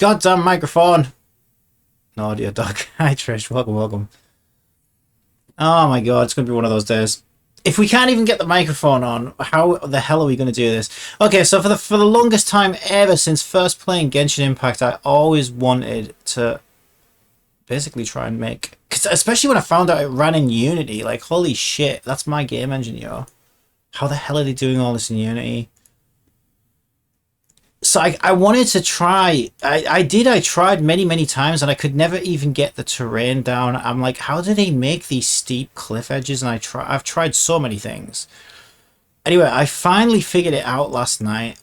Goddamn microphone. No audio dog. Hi Trish, welcome, welcome. Oh my god, it's gonna be one of those days. If we can't even get the microphone on, how the hell are we gonna do this? Okay, so for the longest time ever since first playing Genshin Impact, I always wanted to basically try and make, cause especially when I found out it ran in Unity, like holy shit, that's my game engine, yo. How the hell are they doing all this in Unity? So I wanted to try, I tried many times and I could never even get the terrain down. I'm like, how do they make these steep cliff edges? And I've tried so many things. Anyway, I finally figured it out last night.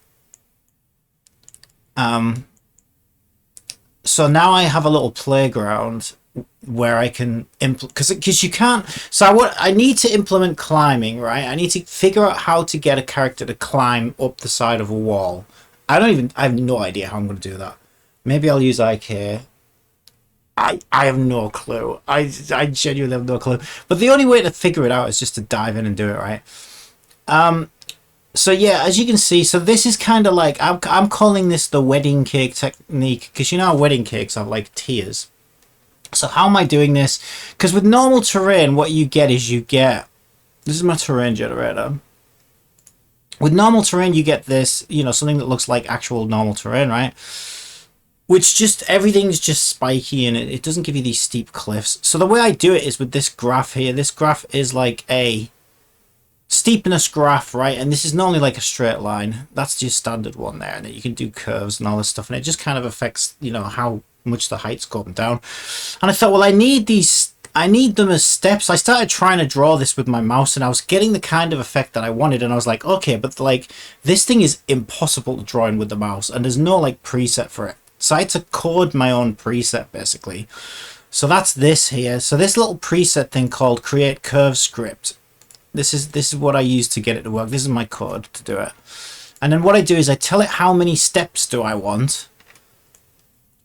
So now I have a little playground where I can because you can't. So I need to implement climbing, right? I need to figure out how to get a character to climb up the side of a wall. I have no idea how I'm going to do that. Maybe I'll use IK. I have no clue. I genuinely have no clue. But the only way to figure it out is just to dive in and do it, right? So yeah, as you can see, so this is kind of like, I'm calling this the wedding cake technique, because you know how wedding cakes have like tiers. So how am I doing this? Because with normal terrain, what you get is this is my terrain generator. With normal terrain, you get this, you know, something that looks like actual normal terrain, right? Which just, everything's just spiky and it doesn't give you these steep cliffs. So the way I do it is with this graph here. This graph is like a steepness graph, right? And this is normally like a straight line. That's your standard one there. And then you can do curves and all this stuff. And it just kind of affects, you know, how much the heights go up and down. And I thought, well, I need them as steps. I started trying to draw this with my mouse and I was getting the kind of effect that I wanted, and I was like, okay, but like this thing is impossible to draw in with the mouse and there's no like preset for it. So I had to code my own preset basically. So that's this here. So this little preset thing called create curve script. This is what I use to get it to work. This is my code to do it. And then what I do is I tell it how many steps do I want.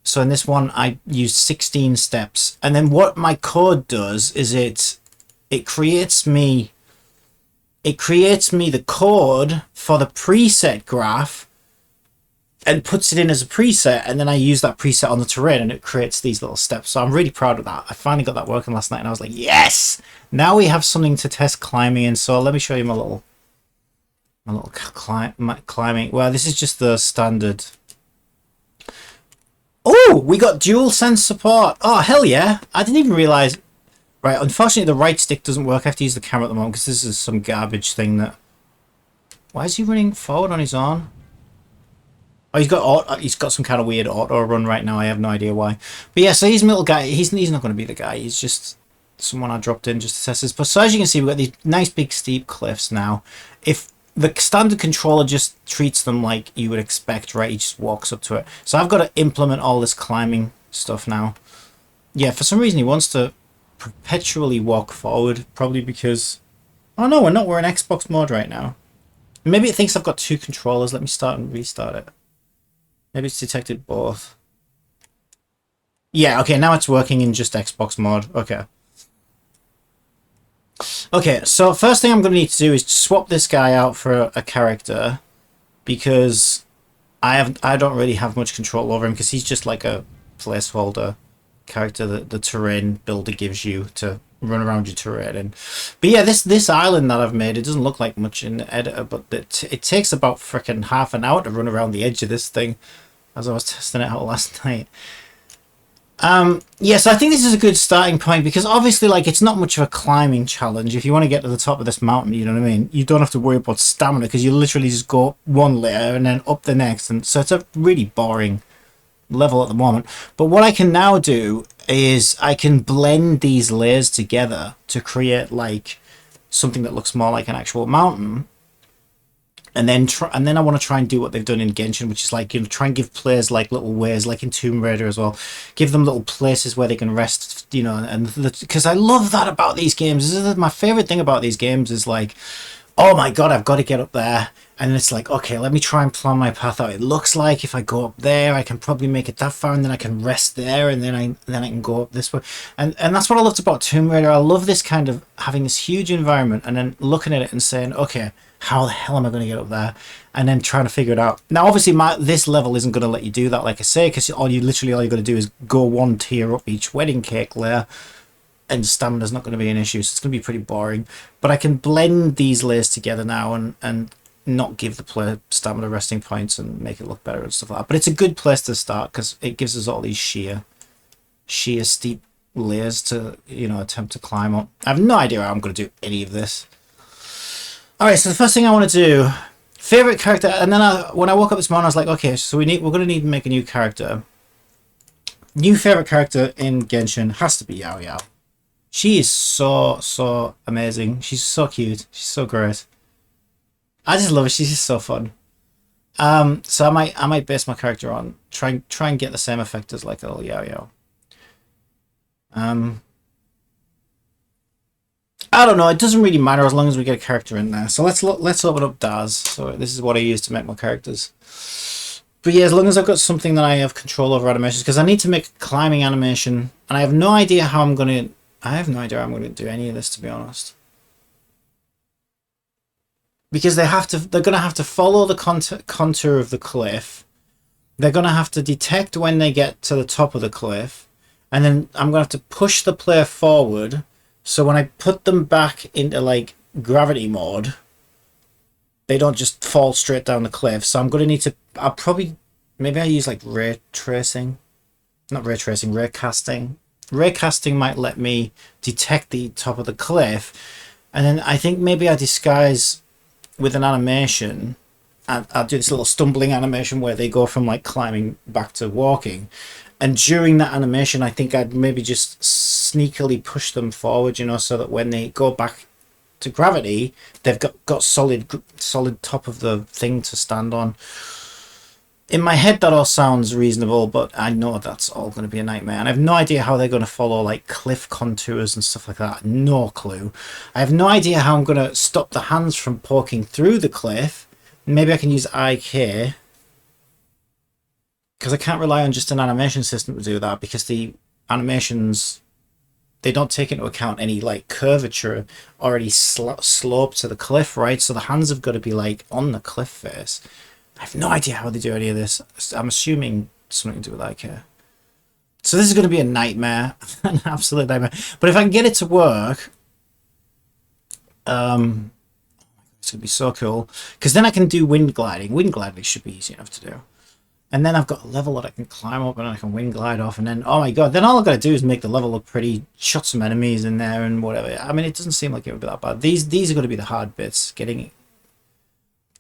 So in this one, I use 16 steps. And then what my code does is it creates me the code for the preset graph and puts it in as a preset. And then I use that preset on the terrain and it creates these little steps. So I'm really proud of that. I finally got that working last night and I was like, yes, now we have something to test climbing in. So let me show you my little climbing. Well, this is just the standard. Oh, we got dual sense support. Oh, hell yeah. I didn't even realize. Right, unfortunately, the right stick doesn't work. I have to use the camera at the moment because this is some garbage thing that... Why is he running forward on his own? Oh, he's got some kind of weird auto run right now. I have no idea why. But yeah, so he's a little guy. He's not going to be the guy. He's just someone I dropped in just to test this. But so as you can see, we've got these nice big steep cliffs now. If the standard controller just treats them like you would expect, right? He just walks up to it. So I've got to implement all this climbing stuff now. Yeah, for some reason he wants to perpetually walk forward, probably because... Oh no, we're not. We're in Xbox mode right now. Maybe it thinks I've got two controllers. Let me start and restart it. Maybe it's detected both. Yeah, okay, now it's working in just Xbox mode. Okay. Okay, so first thing I'm going to need to do is swap this guy out for a character, because I don't really have much control over him, because he's just like a placeholder character that the terrain builder gives you to run around your terrain in. But yeah, this island that I've made, it doesn't look like much in the editor, but it takes about freaking half an hour to run around the edge of this thing, as I was testing it out last night. Yes, I think this is a good starting point, because obviously, like, it's not much of a climbing challenge. If you want to get to the top of this mountain, you know what I mean, you don't have to worry about stamina, because you literally just go up one layer and then up the next, and so it's a really boring level at the moment. But what I can now do is I can blend these layers together to create like something that looks more like an actual mountain. And then I want to try and do what they've done in Genshin, which is like, you know, try and give players like little ways, like in Tomb Raider as well. Give them little places where they can rest, you know, and because I love that about these games. This is my favorite thing about these games is like, oh my god, I've got to get up there. And it's like, okay, let me try and plan my path out. It looks like if I go up there, I can probably make it that far, and then I can rest there, and then I can go up this way. And that's what I loved about Tomb Raider. I love this kind of having this huge environment and then looking at it and saying, okay, how the hell am I going to get up there? And then trying to figure it out. Now, obviously, this level isn't going to let you do that, like I say, because all you got to do is go one tier up each wedding cake layer, and stamina's not going to be an issue, so it's going to be pretty boring. But I can blend these layers together now and not give the player stamina resting points and make it look better and stuff like that. But it's a good place to start because it gives us all these sheer steep layers to, you know, attempt to climb up. I have no idea how I'm going to do any of this. Alright, so the first thing I want to do, favorite character, and then when I woke up this morning I was like, okay, so we're going to need to make a new character. New favorite character in Genshin has to be Yao Yao. She is so amazing. She's so cute. She's so great. I just love her. She's just so fun. So I might base my character on try and get the same effect as like a little Yao Yao. I don't know. It doesn't really matter as long as we get a character in there. So let's open up Daz. So this is what I use to make my characters. But yeah, as long as I've got something that I have control over animations, because I need to make a climbing animation, and I have no idea how I'm gonna. I have no idea how I'm going to do any of this, to be honest. Because they're going to have to follow the contour of the cliff. They're going to have to detect when they get to the top of the cliff. And then I'm going to have to push the player forward. So when I put them back into like gravity mode, they don't just fall straight down the cliff. So I'm going to need to, maybe I use like ray tracing. Not ray tracing, ray casting. Ray casting might let me detect the top of the cliff. And then I think maybe I disguise with an animation. I'll do this little stumbling animation where they go from like climbing back to walking. And during that animation, I think I'd maybe just sneakily push them forward, you know, so that when they go back to gravity, they've got solid top of the thing to stand on. In my head, that all sounds reasonable, but I know that's all going to be a nightmare. And I have no idea how they're going to follow like cliff contours and stuff like that. No clue. I have no idea how I'm going to stop the hands from poking through the cliff. Maybe I can use IK. Because I can't rely on just an animation system to do that, because the animations, they don't take into account any like curvature already slope to the cliff, right? So the hands have got to be like on the cliff face. I have no idea how they do any of this. I'm assuming something to do with IK. So this is going to be a nightmare, an absolute nightmare. But if I can get it to work, it's going to be so cool. Because then I can do wind gliding. Wind gliding should be easy enough to do. And then I've got a level that I can climb up and I can wind glide off. And then, oh my god, then all I've got to do is make the level look pretty, shot some enemies in there and whatever. I mean, it doesn't seem like it would be that bad. These are going to be the hard bits, getting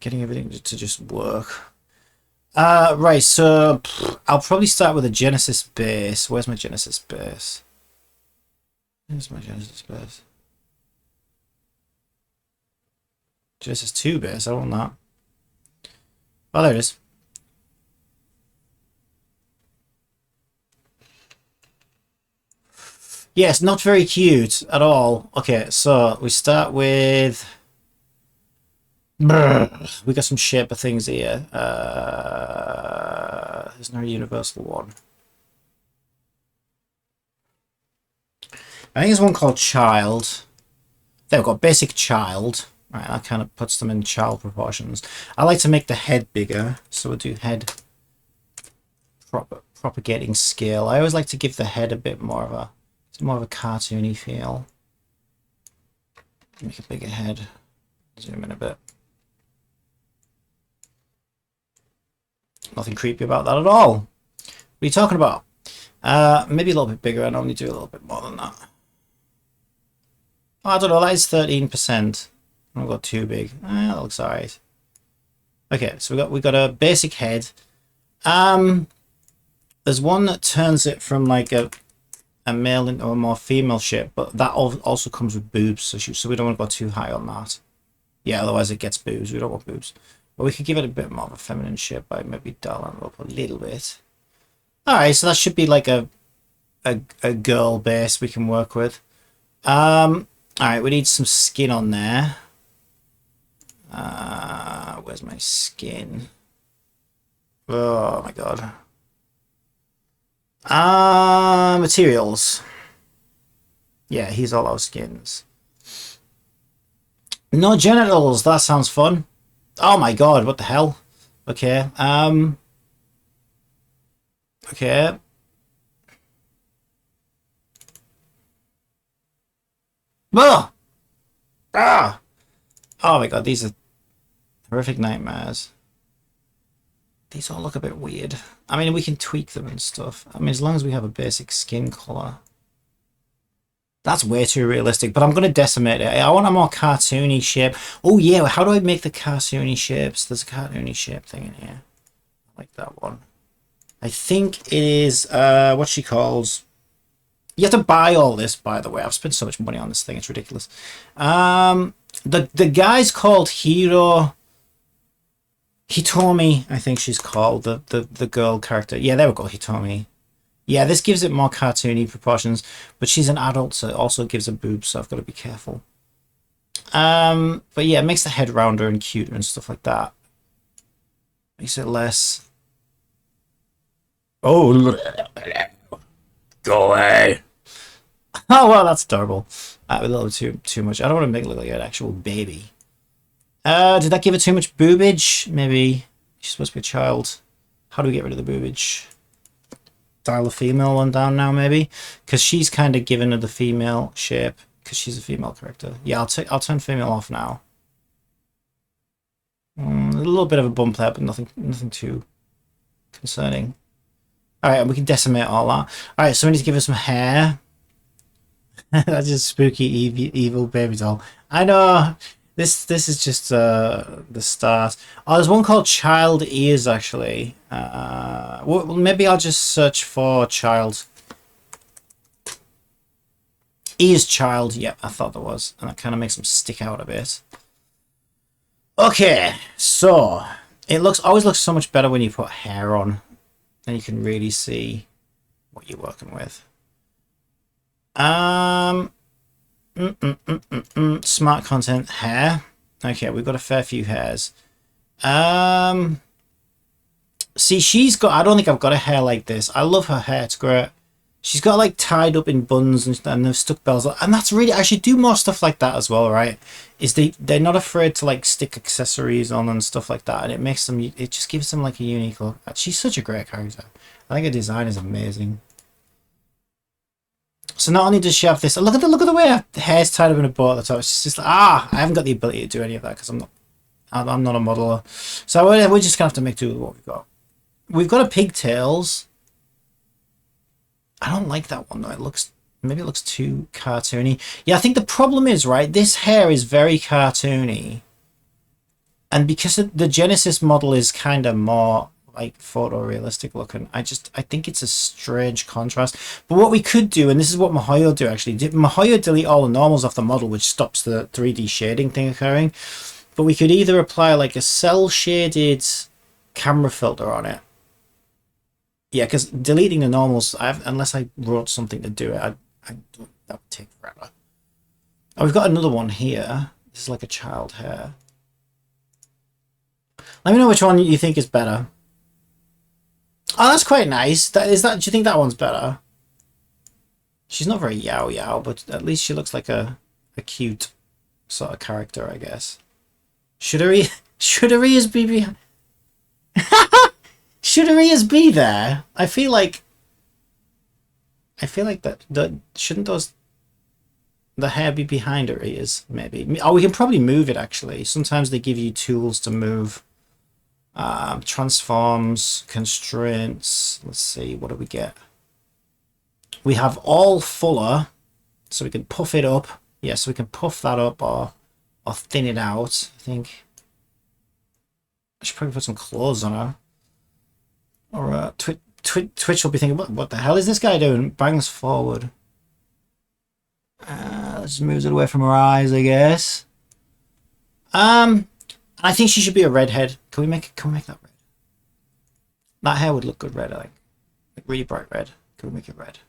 everything to just work. Right, so I'll probably start with a Genesis base. Where's my Genesis base? Where's my Genesis base? Genesis 2 base, I want that. Oh, there it is. Yes, not very cute at all. Okay, so we start with... we got some shaper things here. There's no universal one. I think there's one called Child. There we've got basic Child. Right, that kind of puts them in child proportions. I like to make the head bigger, so we'll do head propagating scale. I always like to give the head a bit more of a cartoony feel. Make a bigger head. Zoom in a bit. Nothing creepy about that at all. What are you talking about? Maybe a little bit bigger. I normally do a little bit more than that. Oh, I don't know. That is 13%. I don't go too big. That looks alright. Okay, so we got a basic head. There's one that turns it from like a male into a more female shape, but that also comes with boobs, so we don't want to go too high on that. Yeah, otherwise it gets boobs. We don't want boobs. But we could give it a bit more of a feminine shape by maybe dialing it up a little bit. Alright, so that should be like a girl base we can work with. Alright, we need some skin on there. Where's my skin? Oh my god. Materials. Yeah, he's all our skins. No genitals. That sounds fun. Oh my god, what the hell? Okay. Okay. Oh! Ah! Oh my god, these are horrific nightmares. These all look a bit weird. I mean, we can tweak them and stuff. I mean, as long as we have a basic skin color. That's way too realistic, but I'm going to decimate it. I want a more cartoony shape. Oh yeah, how do I make the cartoony shapes? There's a cartoony shape thing in here. I like that one. I think it is what she calls. You have to buy all this, by the way. I've spent so much money on this thing, it's ridiculous. The guy's called Hitomi, I think she's called, the girl character. Yeah, there we go, Hitomi. Yeah, this gives it more cartoony proportions, but she's an adult, so it also gives her boobs, so I've got to be careful. But yeah, it makes the head rounder and cuter and stuff like that. Makes it less... Oh, go away. Oh, well, that's adorable. A little too much. I don't want to make it look like an actual baby. Did that give it too much boobage? Maybe she's supposed to be a child. How do we get rid of the boobage? Dial the female one down now, maybe, because she's kind of given her the female shape because she's a female character. Yeah, I'll turn female off now. A little bit of a bump there, but nothing too concerning. All right, and we can decimate all that. All right, so we need to give her some hair. That's just spooky, evil baby doll. I know. This is just the start. Oh, there's one called Child Ears, actually. Well, maybe I'll just search for child. Ears child. Yep, I thought there was. And that kind of makes them stick out a bit. Okay, so it always looks so much better when you put hair on. Then you can really see what you're working with. Smart content, hair. Okay, we've got a fair few hairs. See, she's got... I don't think I've got a hair like this. I love her hair. It's great. She's got like tied up in buns and they've stuck bells. And that's really... I should do more stuff like that as well, right? Is they're not afraid to like stick accessories on and stuff like that. And it makes them... It just gives them like a unique look. She's such a great character. I think her design is amazing. So not only does she have this, look at the way her hair's tied up in a bow at the top. It's just like, I haven't got the ability to do any of that because I'm not a modeler. So we're just gonna have to make do with what we've got. We've got a pigtails. I don't like that one though. Maybe it looks too cartoony. Yeah, I think the problem is, right, this hair is very cartoony, and because the Genesis model is kind of more like photorealistic looking, I think it's a strange contrast. But what we could do, and this is what Mihoyo do actually, Mihoyo delete all the normals off the model, which stops the 3D shading thing occurring. But we could either apply like a cell shaded camera filter on it. Yeah, because deleting the normals, unless I wrote something to do it, that would take forever. Oh, we've got another one here. This is like a child hair. Let me know which one you think is better. Oh, that's quite nice. Do you think that one's better? She's not very yao, but at least she looks like a cute sort of character, I guess. Should her ears be behind? Should her ears be there? I feel like that shouldn't the hair be behind her ears, maybe. Oh, we can probably move it actually. Sometimes they give you tools to move. Transforms, constraints. Let's see, what do we get? We have all fuller, so we can puff it up. Yeah, so we can puff that up or thin it out. I think I should probably put some clothes on her. Or Twitch will be thinking, what the hell is this guy doing? Bangs forward. Just moves it away from her eyes, I guess. I think she should be a redhead. Can we make that red? That hair would look good red, I think. Like really bright red. Can we make it red?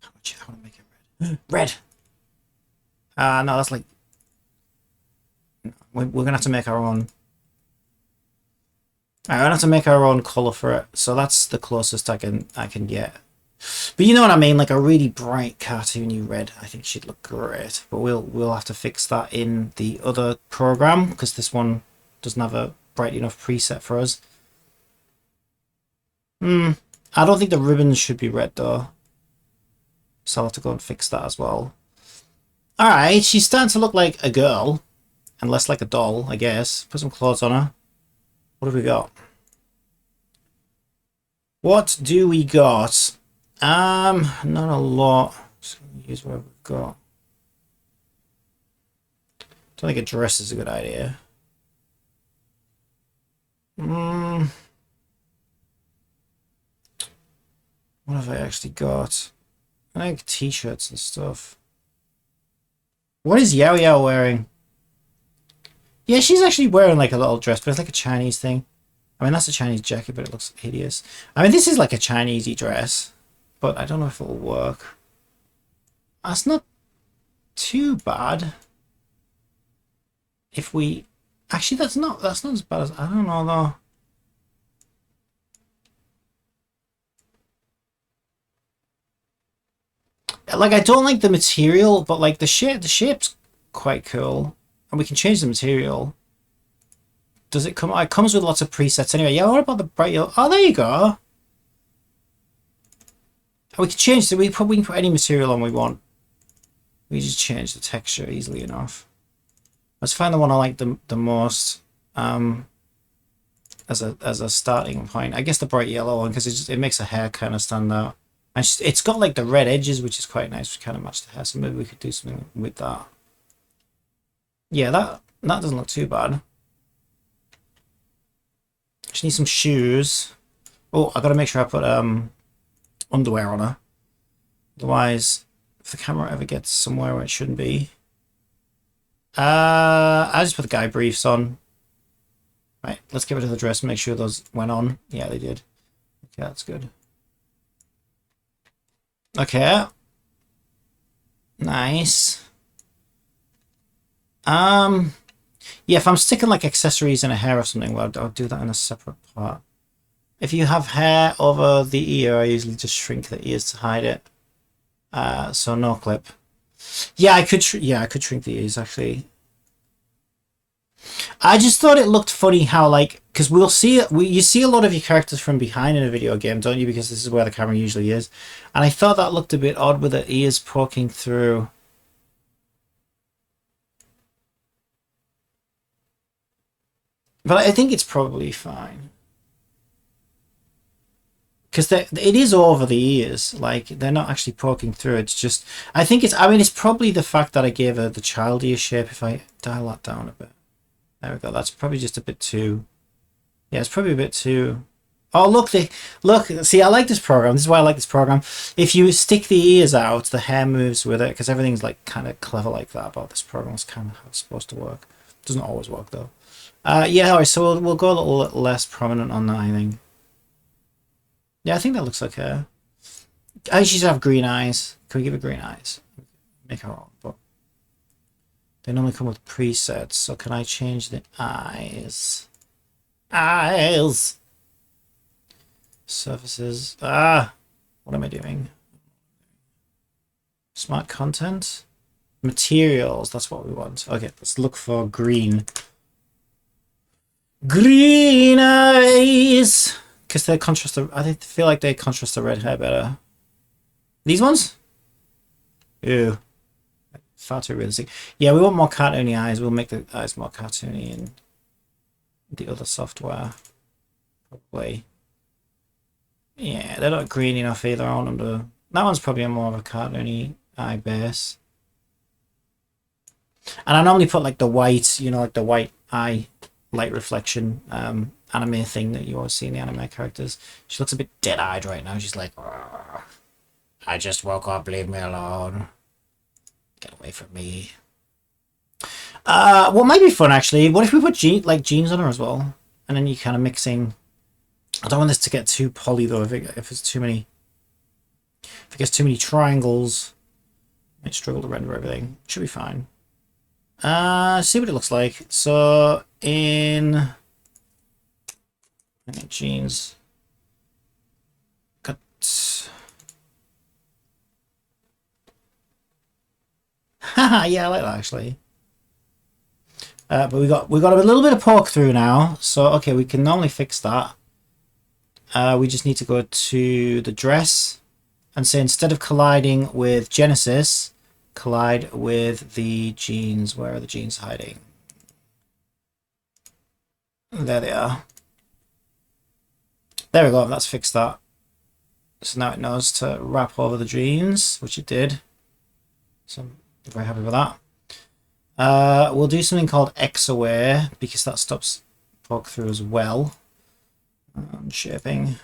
How much? I want to make it red. Red! No, that's like... We're going to have to make our own... We're going to have to make our own colour for it. So that's the closest I can get. But you know what I mean, like a really bright cartoony red. I think she'd look great. But we'll have to fix that in the other program because this one doesn't have a bright enough preset for us. I don't think the ribbons should be red though. So I'll have to go and fix that as well. Alright, she's starting to look like a girl. And less like a doll, I guess. Put some clothes on her. What have we got? What do we got? Not a lot. Just gonna use what we've got. Don't think a dress is a good idea. What have I actually got? I think t-shirts and stuff. What is Yao Yao wearing? Yeah, she's actually wearing like a little dress, but it's like a Chinese thing. I mean, that's a Chinese jacket, but it looks hideous. I mean, this is like a Chinese-y dress, but I don't know if it'll work. That's not too bad. If we... Actually, that's not as bad as... I don't know, though. Like, I don't like the material, but like the shape's quite cool. And we can change the material. Does it come? It comes with lots of presets anyway. Yeah, what about the bright yellow? Oh, there you go. We can change we can put any material on we want. We just change the texture easily enough. Let's find the one I like the most as a starting point. I guess the bright yellow one because it makes the hair kind of stand out. And it's got like the red edges, which is quite nice. We kind of match the hair, so maybe we could do something with that. Yeah, that doesn't look too bad. Just need some shoes. Oh, I gotta make sure I put underwear on her. Otherwise, if the camera ever gets somewhere where it shouldn't be. I just put the guy briefs on. Right, let's get rid of the dress and make sure those went on. Yeah, they did. Okay, that's good. Okay. Nice. Yeah, if I'm sticking like accessories in a hair or something, well, I'll do that in a separate part. If you have hair over the ear, I usually just shrink the ears to hide it. So no clip. Yeah, I could shrink the ears actually. I just thought it looked funny how like because you see a lot of your characters from behind in a video game, don't you? Because this is where the camera usually is, and I thought that looked a bit odd with the ears poking through. But I think it's probably fine. Because it is over the ears. Like, they're not actually poking through. It's just... I mean, it's probably the fact that I gave her the child ear shape. If I dial that down a bit. There we go. That's probably just a bit too... Yeah, it's probably a bit too... Oh, look. See, I like this program. This is why I like this program. If you stick the ears out, the hair moves with it. Because everything's, like, kind of clever like that about this program. It's kind of how it's supposed to work. Doesn't always work, though. Yeah, alright, so we'll go a little less prominent on that, I think. Yeah, I think that looks okay. I think she should have green eyes. Can we give her green eyes? Make her own, but they normally come with presets, so can I change the eyes? Eyes! Surfaces. What am I doing? Smart content? Materials, that's what we want. Okay, let's look for green. Green eyes! Because they contrast I feel like they contrast the red hair better. These ones? Ew. Far too realistic. Yeah, we want more cartoony eyes. We'll make the eyes more cartoony in the other software. Probably. Yeah, they're not green enough either. I want them to... That one's probably more of a cartoony eye base. And I normally put like the white, you know, like the white eye light reflection anime thing that you always see in the anime characters. She looks a bit dead-eyed right now. She's like, I just woke up, leave me alone. Get away from me. What might be fun actually, what if we put jeans on her as well? And then you kind of mixing... I don't want this to get too poly though, if it's too many... If it gets too many triangles, I might struggle to render everything. Should be fine. See what it looks like. So in jeans, got Haha, yeah, I like that actually. But we got a little bit of poke through now, so okay, we can normally fix that. We just need to go to the dress and say instead of colliding with Genesis, collide with the genes. Where are the genes hiding? There they are. There we go, that's fixed that. So now it knows to wrap over the genes, which it did. So I'm very happy with that. We'll do something called X aware because that stops poke through as well. Shaping.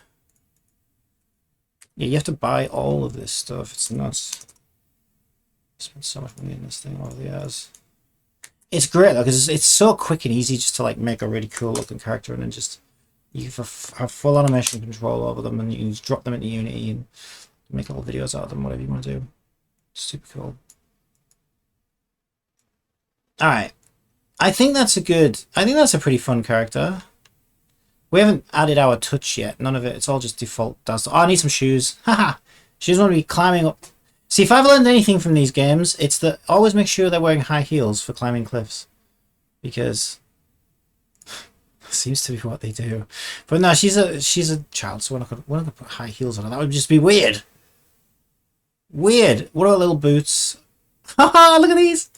Yeah, you have to buy all of this stuff. It's nuts. I spent so much money in this thing over the years. It's great though because it's so quick and easy just to like make a really cool looking character and then just you have full animation control over them and you can just drop them into Unity and make little videos out of them, whatever you want to do. Super cool. Alright. I think that's a pretty fun character. We haven't added our touch yet. None of it. It's all just default Dazzle. Oh, I need some shoes. Haha. She doesn't want to be climbing up. See, if I've learned anything from these games, it's that always make sure they're wearing high heels for climbing cliffs. Because it seems to be what they do. But no, she's a child, so we're not gonna put high heels on her. That would just be weird. Weird. What about little boots? Haha, look at these.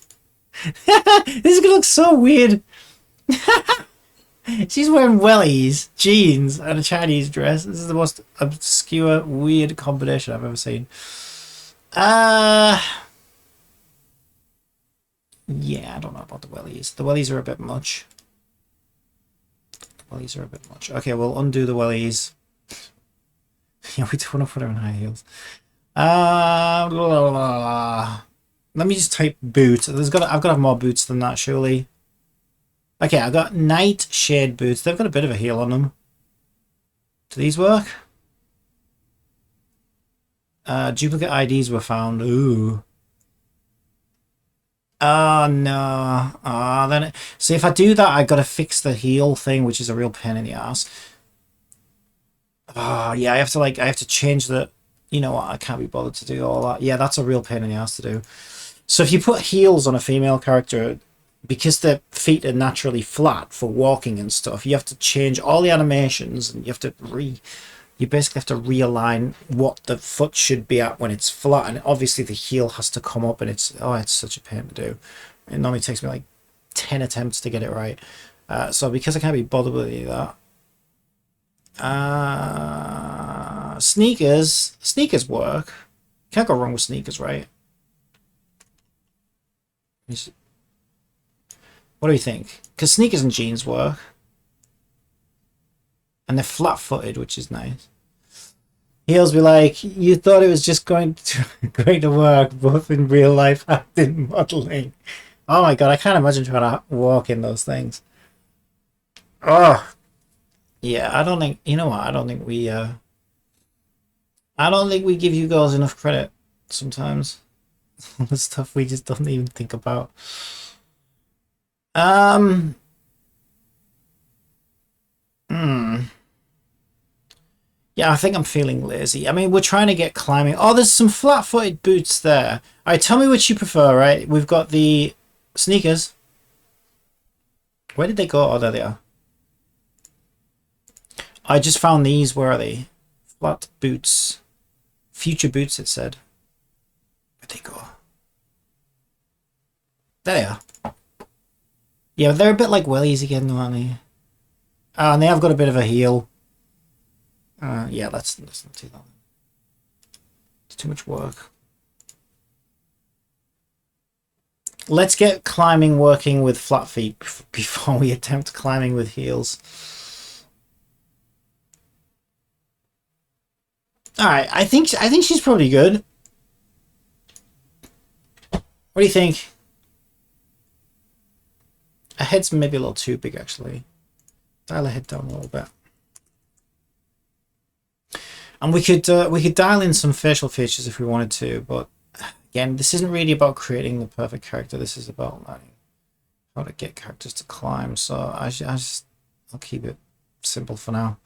This is gonna look so weird. She's wearing wellies, jeans, and a Chinese dress. This is the most obscure, weird combination I've ever seen. Yeah, I don't know about the wellies. The wellies are a bit much. Okay, we'll undo the wellies. Yeah, we don't want to put her in high heels. Let me just type boot. I've got to have more boots than that, surely. Okay, I got nightshade boots. They've got a bit of a heel on them. Do these work? Duplicate IDs were found. Ooh. Oh no. Oh, so if I do that, I gotta fix the heel thing, which is a real pain in the ass. Oh yeah, I have to change the. You know what? I can't be bothered to do all that. Yeah, that's a real pain in the ass to do. So if you put heels on a female character, because their feet are naturally flat for walking and stuff, you have to change all the animations and you basically have to realign what the foot should be at when it's flat, and obviously the heel has to come up, and it's such a pain to do. It normally takes me like 10 attempts to get it right. So because I can't be bothered with any of that, sneakers work. Can't go wrong with sneakers, right? What do you think? Because sneakers and jeans work. And they're flat-footed, which is nice. Heels be like, you thought it was just going to work, both in real life and in modeling. Oh my god, I can't imagine trying to walk in those things. Oh. Yeah, I don't think, you know what, I don't think we give you girls enough credit sometimes. The stuff we just don't even think about. Yeah, I think I'm feeling lazy. I mean, we're trying to get climbing. Oh, there's some flat-footed boots there. All right, tell me which you prefer, right? We've got the sneakers. Where did they go? Oh, there they are. I just found these. Where are they? Flat boots. Future boots, it said. Where'd they go? There they are. Yeah, they're a bit like wellies again, aren't they? Oh, and they have got a bit of a heel. Yeah, let's not do that. It's too much work. Let's get climbing working with flat feet before we attempt climbing with heels. All right, I think she's probably good. What do you think? Her head's maybe a little too big, actually. Dial her head down a little bit. And we could dial in some facial features if we wanted to, but again, this isn't really about creating the perfect character. This is about learning how to get characters to climb. So I'll keep it simple for now.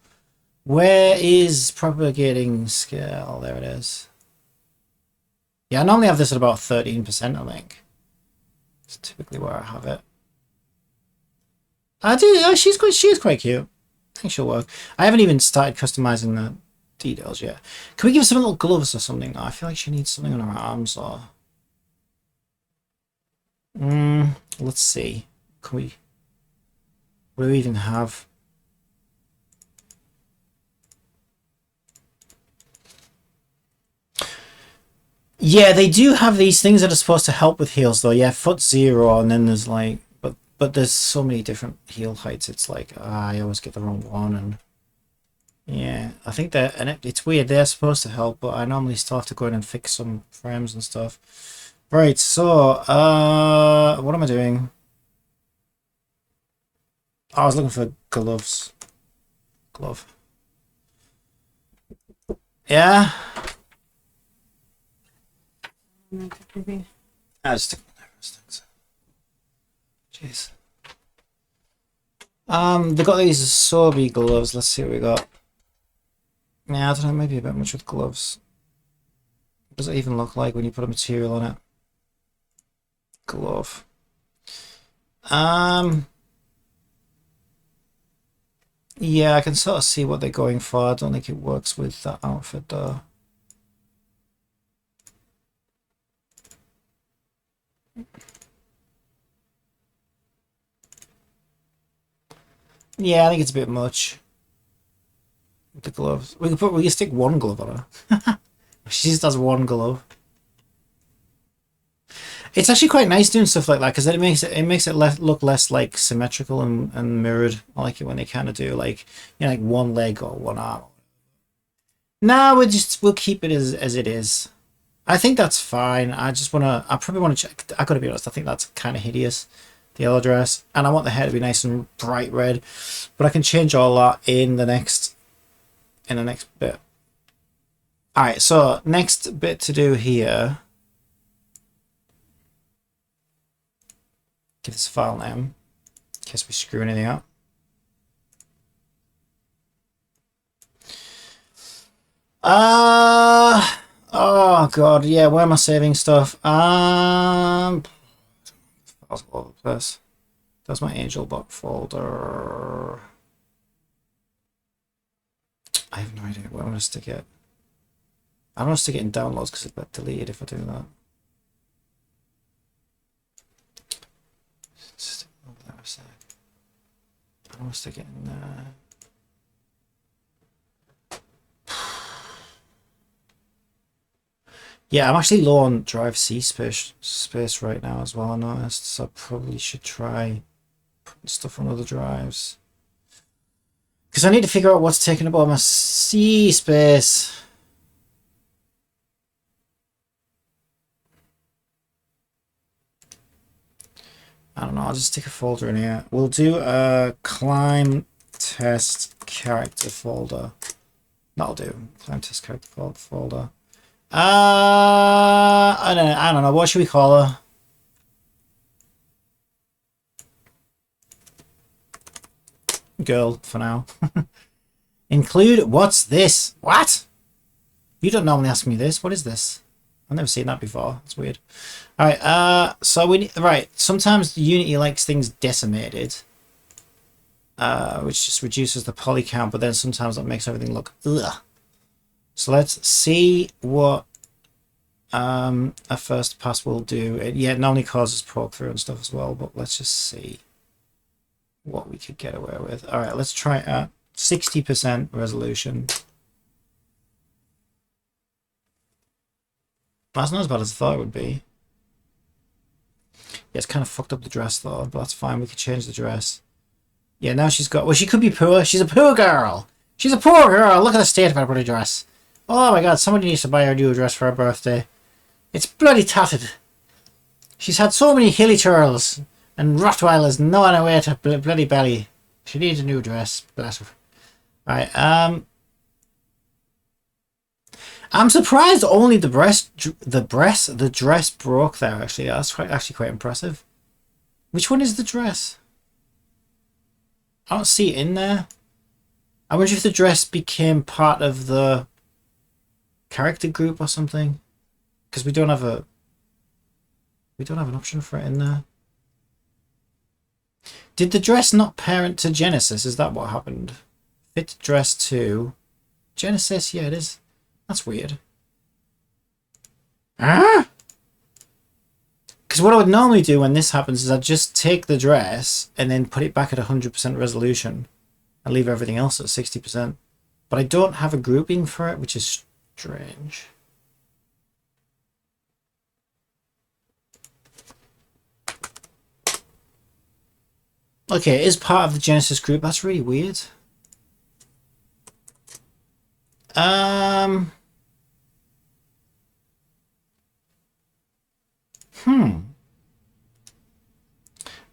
Where is propagating scale? There it is. Yeah, I normally have this at about 13%, I think. It's typically where I have it. I do. She is quite cute. I think she'll work. I haven't even started customizing the details yet. Can we give her some little gloves or something? I feel like she needs something on her arms or. Let's see. Can we? What do we even have? Yeah, they do have these things that are supposed to help with heals, though. Yeah, foot 0, and then there's like, but there's so many different heal heights. It's like I always get the wrong one, and yeah, I think that, and it's weird. They're supposed to help, but I normally still have to go in and fix some frames and stuff. Right. So, what am I doing? Oh, I was looking for gloves. Glove. Yeah. I'll stick with things. Jeez. They got these Sobi gloves. Let's see what we got. Yeah, I don't know, maybe a bit much with gloves. What does it even look like when you put a material on it? Glove. Yeah, I can sort of see what they're going for. I don't think it works with that outfit though. Yeah, I think it's a bit much with the gloves. We can stick one glove on her. She just has one glove. It's actually quite nice doing stuff like that because then it makes it look less like symmetrical and mirrored. I like it when they kind of do like, you know, like one leg or one arm. No, we'll keep it as it is. I think that's fine. I probably wanna check. I gotta be honest. I think that's kind of hideous, the yellow dress, and I want the hair to be nice and bright red. But I can change all that in the next bit. All right. So next bit to do here. Give this a file name in case we screw anything up. Oh god, yeah, where am I saving stuff? Files all over the place. That's my AngelBot folder. I have no idea where I'm gonna stick it. I don't want to stick it in downloads because it got deleted if I do that. Stick it over there a sec. I don't want to stick it in there. Yeah, I'm actually low on drive C space right now as well, I noticed, so I probably should try putting stuff on other drives. Because I need to figure out what's taking up all my C space. I don't know, I'll just stick a folder in here. We'll do a climb test character folder. That'll do. Climb test character folder. I don't know. What should we call her? Girl, for now. Include, what's this? What? You don't normally ask me this. What is this? I've never seen that before. It's weird. Alright, so right, sometimes Unity likes things decimated. Which just reduces the poly count, but then sometimes that makes everything look ugh. So let's see what a first pass will do. It normally causes poke through and stuff as well, but let's just see what we could get away with. Alright, let's try it at 60% resolution. That's not as bad as I thought it would be. Yeah, it's kind of fucked up the dress though, but that's fine. We could change the dress. Yeah, now she's got... Well, she could be poor. She's a poor girl. She's a poor girl. Look at the state of her bloody dress. Oh my god, somebody needs to buy her a new dress for her birthday. It's bloody tattered. She's had so many hilly turtles and Rottweilers gnawing away at her bloody belly. She needs a new dress. Bless her. Right, I'm surprised only the dress broke there, actually. That's actually quite impressive. Which one is the dress? I don't see it in there. I wonder if the dress became part of the character group or something. Because we don't have an option for it in there. Did the dress not parent to Genesis? Is that what happened? Fit dress to Genesis? Yeah, it is. That's weird. Ah! Because what I would normally do when this happens is I'd just take the dress and then put it back at 100% resolution and leave everything else at 60%. But I don't have a grouping for it, which is strange. Okay, it is part of the Genesis group. That's really weird. I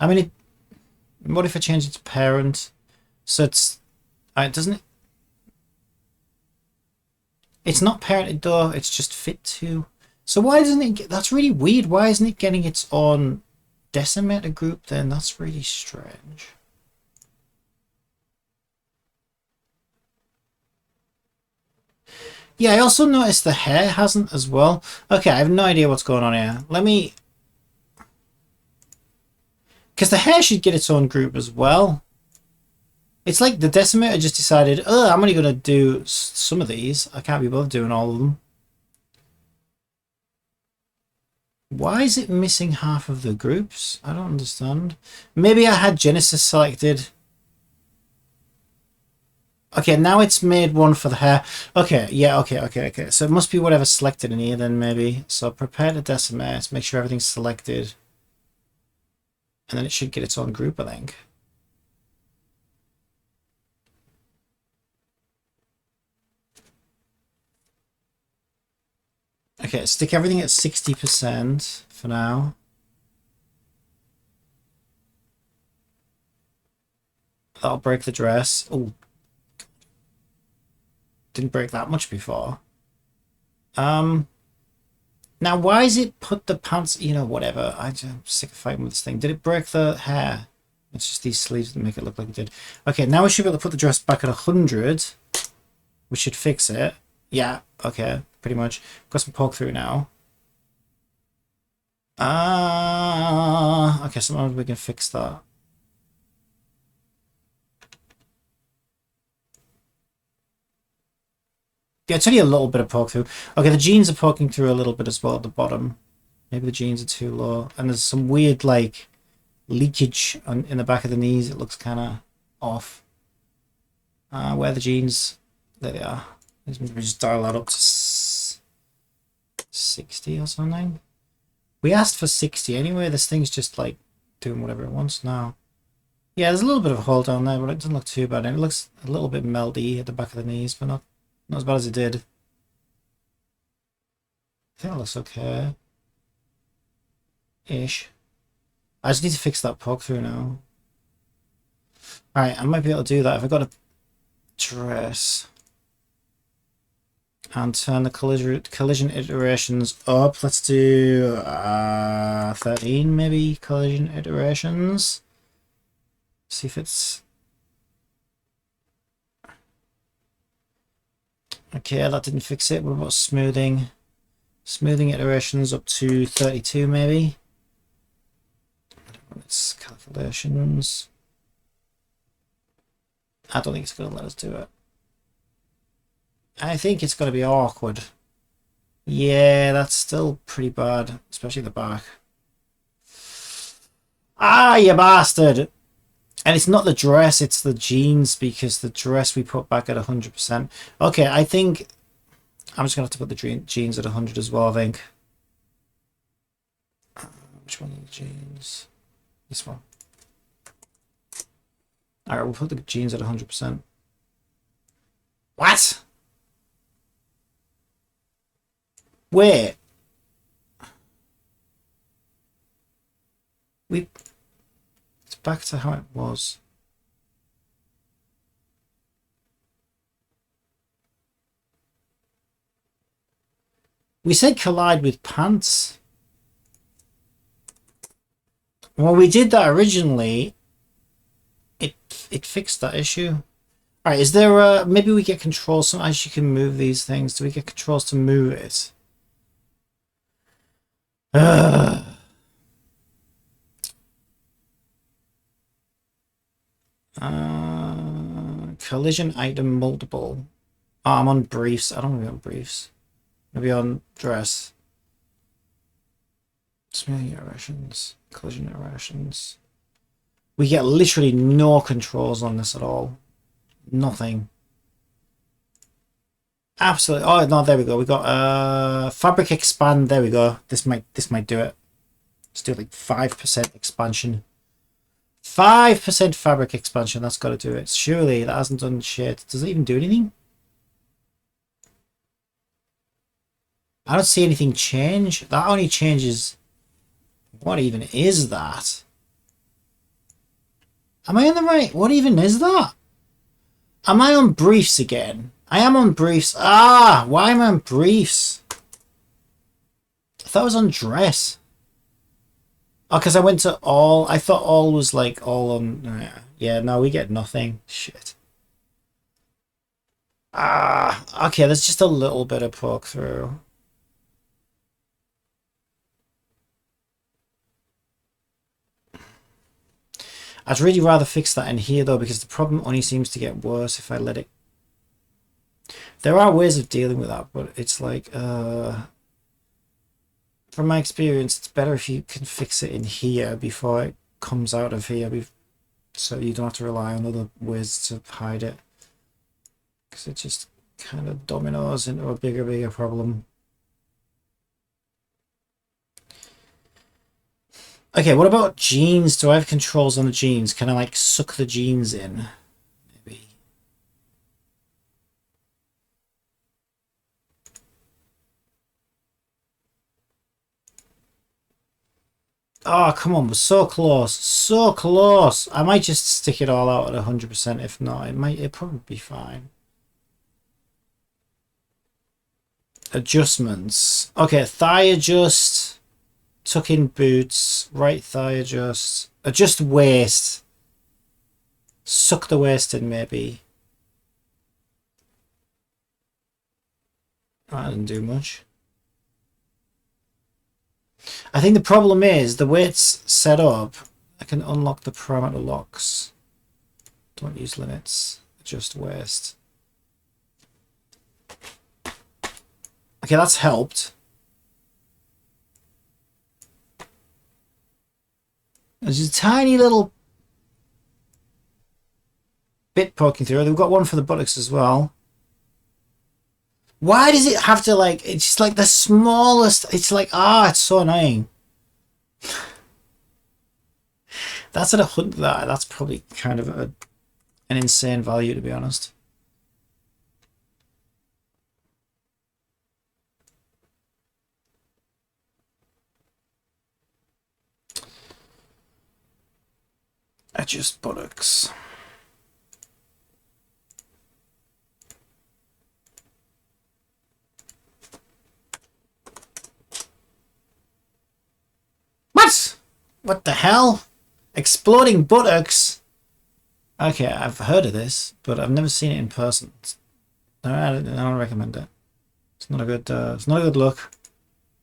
mean, what if I change it to parent? So it's, it doesn't. It's not parented though. It's just fit to. So why doesn't it get? That's really weird. Why isn't it getting its own decimator group then? That's really strange. Yeah, I also noticed the hair hasn't as well. Okay, I have no idea what's going on here. Let me... Because the hair should get its own group as well. It's like the decimator just decided, oh, I'm only going to do some of these. I can't be bothered doing all of them. Why is it missing half of the groups? I don't understand. Maybe I had Genesis selected. Okay, now it's made one for the hair. Okay, yeah, okay. So it must be whatever selected in here then maybe. So prepare to decimate, make sure everything's selected. And then it should get its own group, I think. Okay, stick everything at 60% for now. That'll break the dress. Oh, didn't break that much before. Now why is it put the pants, you know, whatever. I'm sick of fighting with this thing. Did it break the hair? It's just these sleeves that make it look like it did. Okay, now we should be able to put the dress back at 100. We should fix it. Yeah, okay, pretty much. Got some poke through now. Okay, sometimes we can fix that. Yeah, it's only a little bit of poke through. Okay, the jeans are poking through a little bit as well at the bottom. Maybe the jeans are too low. And there's some weird, like, leakage in the back of the knees. It looks kind of off. Where are the jeans? There they are. Maybe just dial that up to 60 or something. We asked for 60 anyway. This thing's just, like, doing whatever it wants now. Yeah, there's a little bit of a hole down there, but it doesn't look too bad. And it looks a little bit melty at the back of the knees, but not as bad as it did. I think it looks okay. Ish. I just need to fix that poke through now. Alright, I might be able to do that if I got a dress. And turn the collision iterations up. Let's do 13 maybe collision iterations. See if it's... Okay, that didn't fix it. What about smoothing? Smoothing iterations up to 32 maybe. It's calculations. I don't think it's going to let us do it. I think it's going to be awkward. Yeah, that's still pretty bad, especially the back. Ah, you bastard! And it's not the dress, it's the jeans, because the dress we put back at 100%. Okay, I think I'm just going to have to put the jeans at 100 as well, I think. Which one are the jeans? This one. Alright, we'll put the jeans at 100%. What? Wait. It's back to how it was. We said collide with pants. Well, we did that originally. It fixed that issue. Alright, is there a... Maybe we get controls. Sometimes you can move these things. Do we get controls to move it? Collision item multiple. Oh, I'm on briefs. I don't want to be on briefs. Maybe on dress. Smelling irrations. Collision irrations. We get literally no controls on this at all. Nothing. Absolutely. Oh no, there we go. We got fabric expand. There we go. This might do it. Let's do like 5% expansion. 5% fabric expansion. That's got to do it. Surely that hasn't done shit. Does it even do anything? I don't see anything change. That only changes. What even is that? Am I on the right? What even is that? Am I on briefs again? I am on briefs. Ah, why am I on briefs? I thought I was on dress. Oh, because I went to all. I thought all was like all on. Yeah, no, we get nothing. Shit. Ah, okay, there's just a little bit of poke through. I'd really rather fix that in here though, because the problem only seems to get worse if I let it. There are ways of dealing with that, but it's like, from my experience, it's better if you can fix it in here before it comes out of here, so you don't have to rely on other ways to hide it. Because it just kind of dominoes into a bigger problem. Okay, what about genes? Do I have controls on the genes? Can I like suck the genes in? Maybe. Oh, come on, we're so close. So close. I might just stick it all out at 100%. If not, it'll probably be fine. Adjustments. Okay, thigh adjust. Tuck in boots. Right thigh adjust. Adjust waist. Suck the waist in, maybe. That didn't do much. I think the problem is the way it's set up. I can unlock the parameter locks. Don't use limits. Adjust waist. Okay, that's helped. There's a tiny little bit poking through. We've got one for the buttocks as well. Why does it have to like, it's just like the smallest, it's like, it's so annoying. That's at 100, that's probably kind of an insane value, to be honest. Adjust buttocks. What the hell? Exploding buttocks? Okay, I've heard of this, but I've never seen it in person. I don't recommend it. It's not a good look.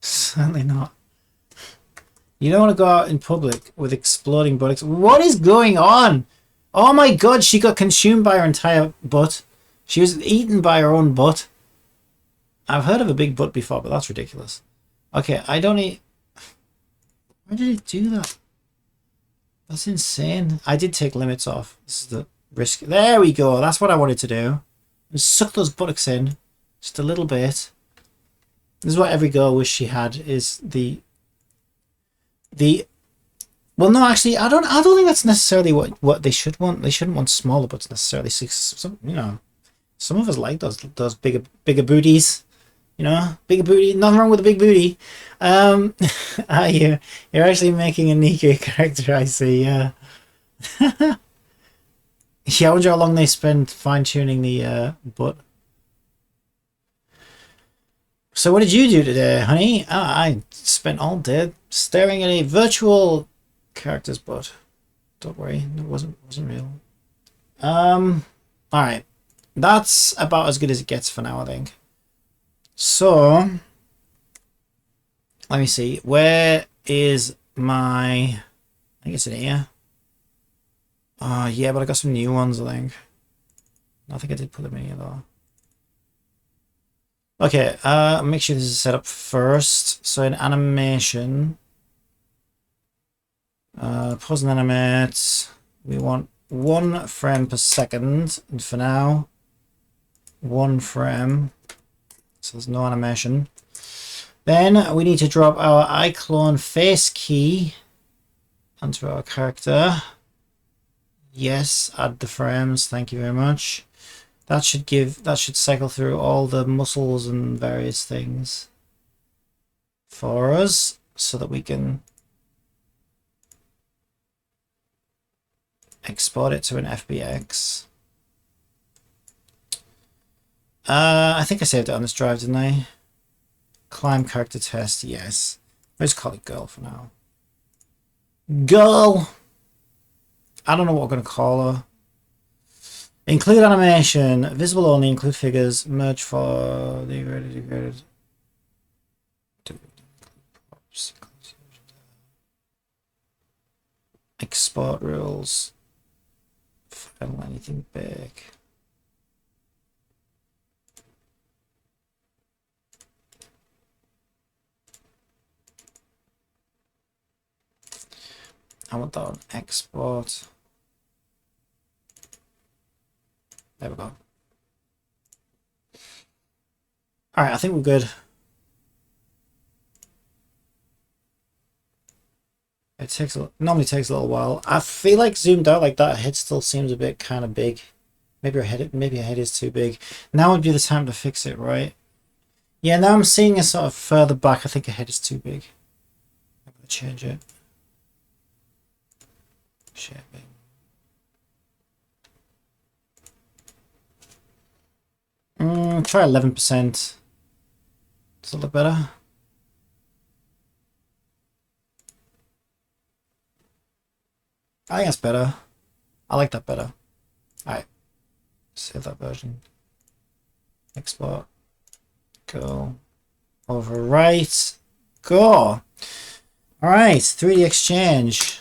Certainly not. You don't want to go out in public with exploding buttocks. What is going on? Oh my god, she got consumed by her entire butt. She was eaten by her own butt. I've heard of a big butt before, but that's ridiculous. Okay, I don't need... Why did it do that? That's insane. I did take limits off. This is the risk. There we go. That's what I wanted to do. Just suck those buttocks in. Just a little bit. This is what every girl wishes she had, is the... Well, no, actually, I don't think that's necessarily what they should want. They shouldn't want smaller butts necessarily. Some, you know, some of us like those bigger booties. You know, bigger booty. Nothing wrong with a big booty. You're actually making a Nika character, I see. Yeah. Yeah, I wonder how long they spend fine-tuning the butt. So what did you do today, honey? I spent all day staring at a virtual character's butt. Don't worry, it wasn't real. Alright. That's about as good as it gets for now, I think. So, let me see. Where is my... I think it's in here. Yeah, but I got some new ones, I think. I think I did put them in here, though. Okay, make sure this is set up first. So in animation, pause and animate. We want 1 frame per second. And for now, 1 frame. So there's no animation. Then we need to drop our iClone face key onto our character. Yes, add the frames. Thank you very much. That should cycle through all the muscles and various things for us so that we can export it to an FBX. I think I saved it on this drive, didn't I? Climb character test, yes. Let's call it girl for now. Girl! I don't know what we're going to call her. Include animation, visible only, include figures, merge for degraded. Export rules. File anything big. I want that on export. There we go. Alright, I think we're good. It normally takes a little while. I feel like zoomed out like that, head still seems a bit kind of big. Maybe a head is too big. Now would be the time to fix it, right? Yeah, now I'm seeing a sort of further back. I think a head is too big. I'm gonna change it. Shaping. Try 11%. Does it look better? I think that's better. I like that better. Alright. Save that version. Export. Go. Overwrite. Go. Alright, 3D exchange.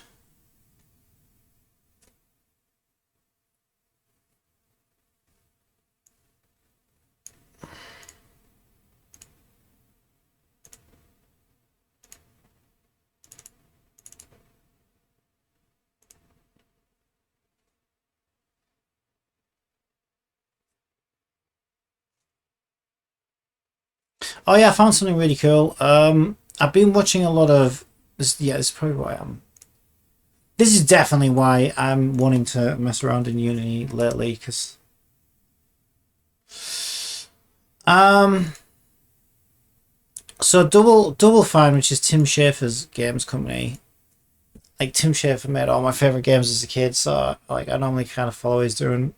Oh yeah, I found something really cool. I've been watching a lot of this. Yeah, this is probably why I'm. This is definitely why I'm wanting to mess around in Unity lately, because so Double Fine, which is Tim Schafer's games company. Like Tim Schafer made all my favorite games as a kid, so like I normally kind of follow his doing.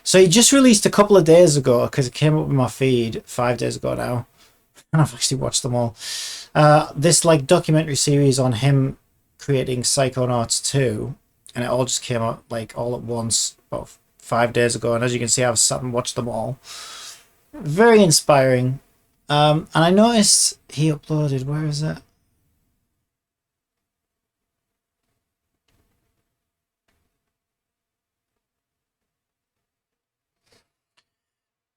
So he just released a couple of days ago because it came up in my feed 5 days ago now, and I've actually watched them all. This like documentary series on him creating Psychonauts 2, and it all just came out like all at once about 5 days ago, and as you can see, I've sat and watched them all. Very inspiring. And I noticed he uploaded, where is it?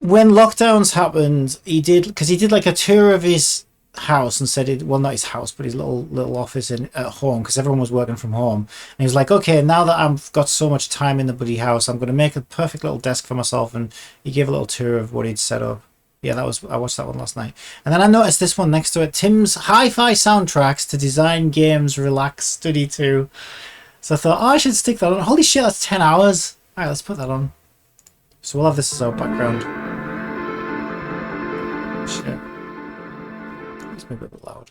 When lockdowns happened, he did like a tour of his house and said it, well, not his house, but his little office at home, because everyone was working from home. And he was like, okay, now that I've got so much time in the bloody house, I'm going to make a perfect little desk for myself. And he gave a little tour of what he'd set up. Yeah, I watched that one last night. And then I noticed this one next to it, Tim's hi-fi soundtracks to design games, relax, study too. So I thought, oh, I should stick that on. Holy shit, that's 10 hours. All right, let's put that on. So we'll have this as our background. Shit. It's maybe a bit loud.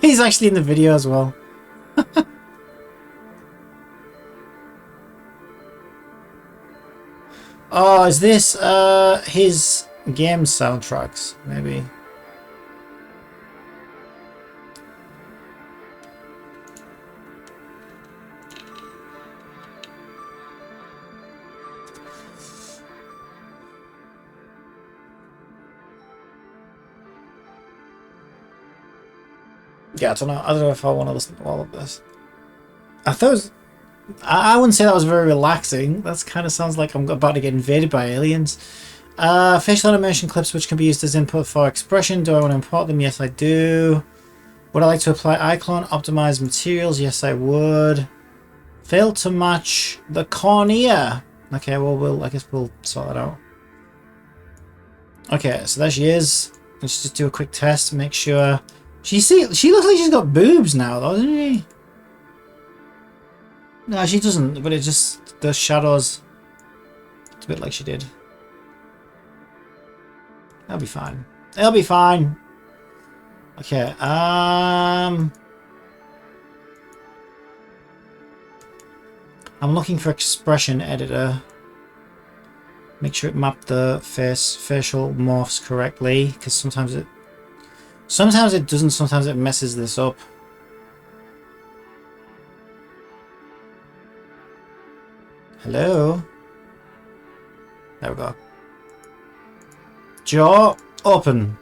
He's actually in the video as well. Oh, is this his game soundtracks? Maybe. Yeah, I don't know if I want to listen to all of this. I thought it was, I wouldn't say that was very relaxing. That kind of sounds like I'm about to get invaded by aliens. Facial animation clips which can be used as input for expression. Do I want to import them? Yes, I do. Would I like to apply icon optimized materials? Yes, I would. Failed to match the cornea. Okay, well, I guess we'll sort that out. Okay, so there she is. Let's just do a quick test, make sure. She looks like she's got boobs now, though, doesn't she? No, she doesn't, but it just the shadows. It's a bit like she did. That'll be fine. It'll be fine. Okay, I'm looking for expression editor. Make sure it mapped the facial morphs correctly, because sometimes it doesn't, sometimes it messes this up. Hello? There we go. Jaw open.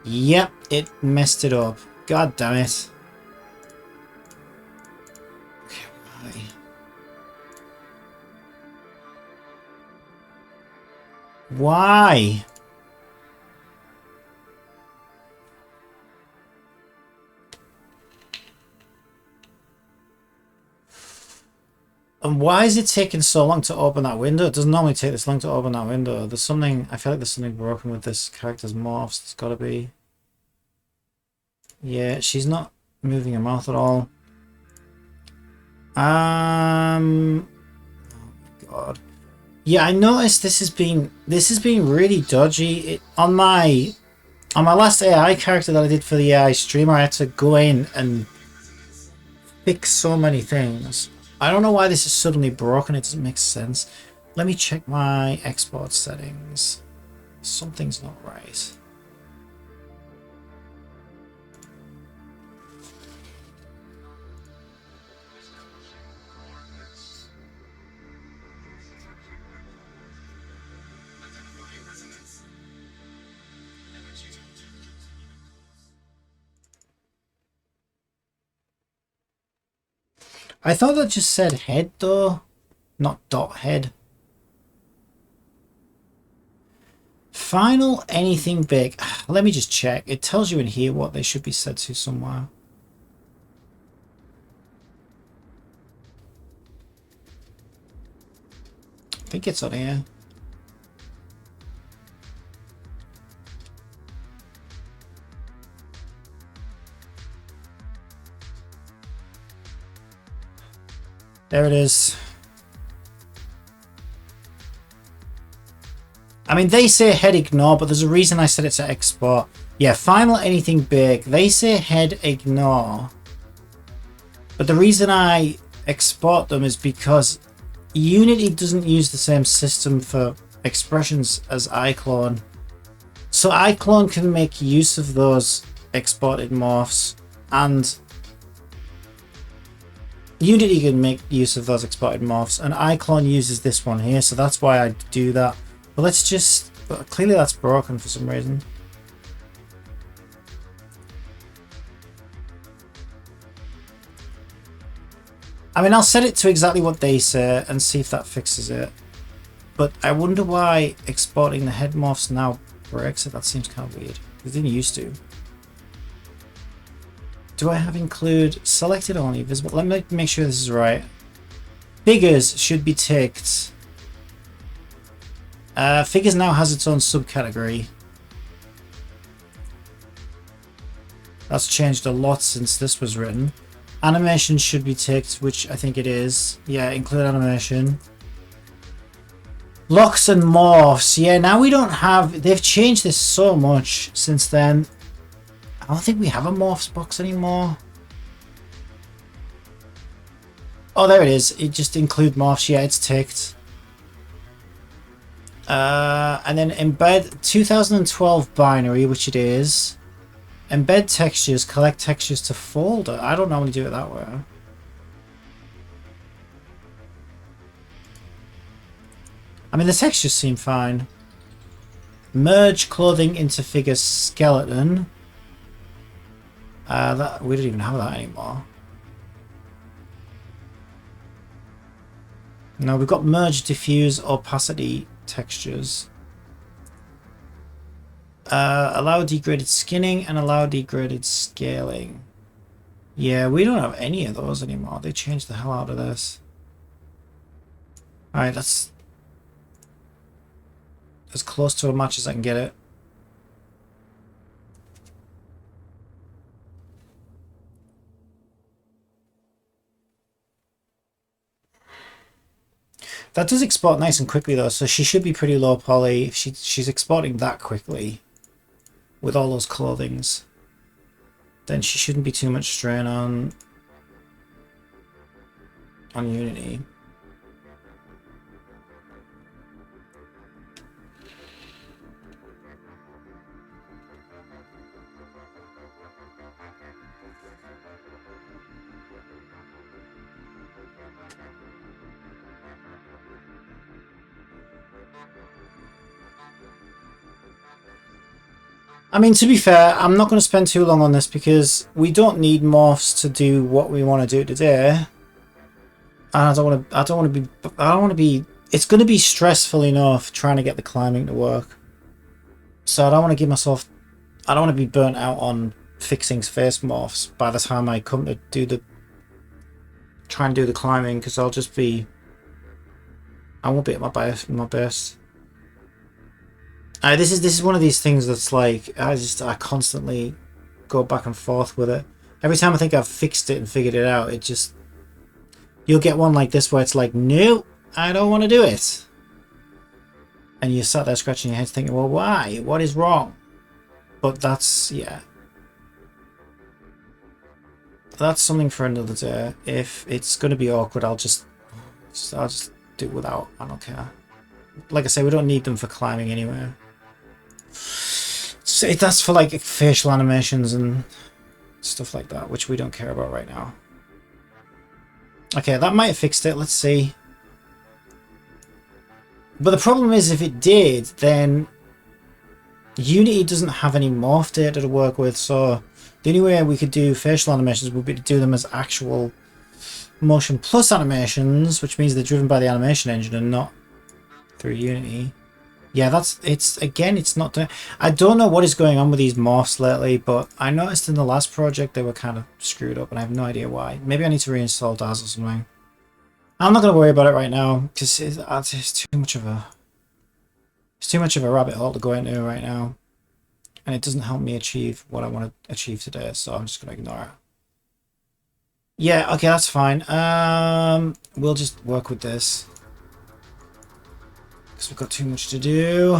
Yep, it messed it up. God damn it. Okay, why? Why? And why is it taking so long to open that window? It doesn't normally take this long to open that window. There's something, I feel like there's something broken with this character's morphs. It's gotta be. Yeah, she's not moving her mouth at all. Oh my god. Yeah, I noticed this has been really dodgy. On my last AI character that I did for the AI streamer, I had to go in and fix so many things. I don't know why this is suddenly broken. It doesn't make sense. Let me check my export settings. Something's not right. I thought that just said head though, not dot head. Final anything big. Let me just check. It tells you in here what they should be set to somewhere. I think it's on here. There it is. I mean, they say head ignore, but there's a reason I set it to export. Yeah, final anything big. They say head ignore. But the reason I export them is because Unity doesn't use the same system for expressions as iClone. So iClone can make use of those exported morphs, and Unity can make use of those exported morphs, and iClone uses this one here, so that's why I do that. But let's just... But clearly that's broken for some reason. I mean, I'll set it to exactly what they say and see if that fixes it. But I wonder why exporting the head morphs now breaks it. That seems kind of weird. It didn't used to. Do I have include selected only visible? Let me make sure this is right. Figures should be ticked. Figures now has its own subcategory. That's changed a lot since this was written. Animation should be ticked, which I think it is. Yeah, include animation. Locks and morphs. Yeah, now we don't have... They've changed this so much since then. I don't think we have a morphs box anymore. Oh, there it is. It just include morphs. Yeah, it's ticked. And then embed 2012 binary, which it is. Embed textures, collect textures to folder. I don't normally do it that way. I mean, the textures seem fine. Merge clothing into figure skeleton. That we don't even have that anymore. No, we've got merge, diffuse, opacity textures. Allow degraded skinning and allow degraded scaling. Yeah, we don't have any of those anymore. They changed the hell out of this. Alright, that's as close to a match as I can get it. That does export nice and quickly though, so she should be pretty low poly. If she's exporting that quickly with all those clothings, then she shouldn't be too much strain on Unity. I mean, to be fair, I'm not going to spend too long on this because we don't need morphs to do what we want to do today. And I don't want to be, it's going to be stressful enough trying to get the climbing to work. So I don't want to give myself, I don't want to be burnt out on fixing face morphs by the time I come to try and do the climbing, because I won't be at my best. This is one of these things that's like, I constantly go back and forth with it. Every time I think I've fixed it and figured it out, you'll get one like this where it's like, no, I don't want to do it. And you sat there scratching your head thinking, well, why? What is wrong? But that's, yeah. That's something for another day. If it's going to be awkward, I'll just do it without. I don't care. Like I say, we don't need them for climbing anyway. So that's for like facial animations and stuff like that, which we don't care about right now. Okay, that might have fixed it. Let's see. But the problem is, if it did, then Unity doesn't have any morph data to work with, so the only way we could do facial animations would be to do them as actual motion plus animations, which means they're driven by the animation engine and not through Unity. Yeah, it's not doing. I don't know what is going on with these morphs lately, but I noticed in the last project they were kind of screwed up, and I have no idea why. Maybe I need to reinstall DAZ or something. I'm not going to worry about it right now because it's too much of a rabbit hole to go into right now, and it doesn't help me achieve what I want to achieve today. So I'm just going to ignore it. Yeah, okay, that's fine. We'll just work with this. We've got too much to do.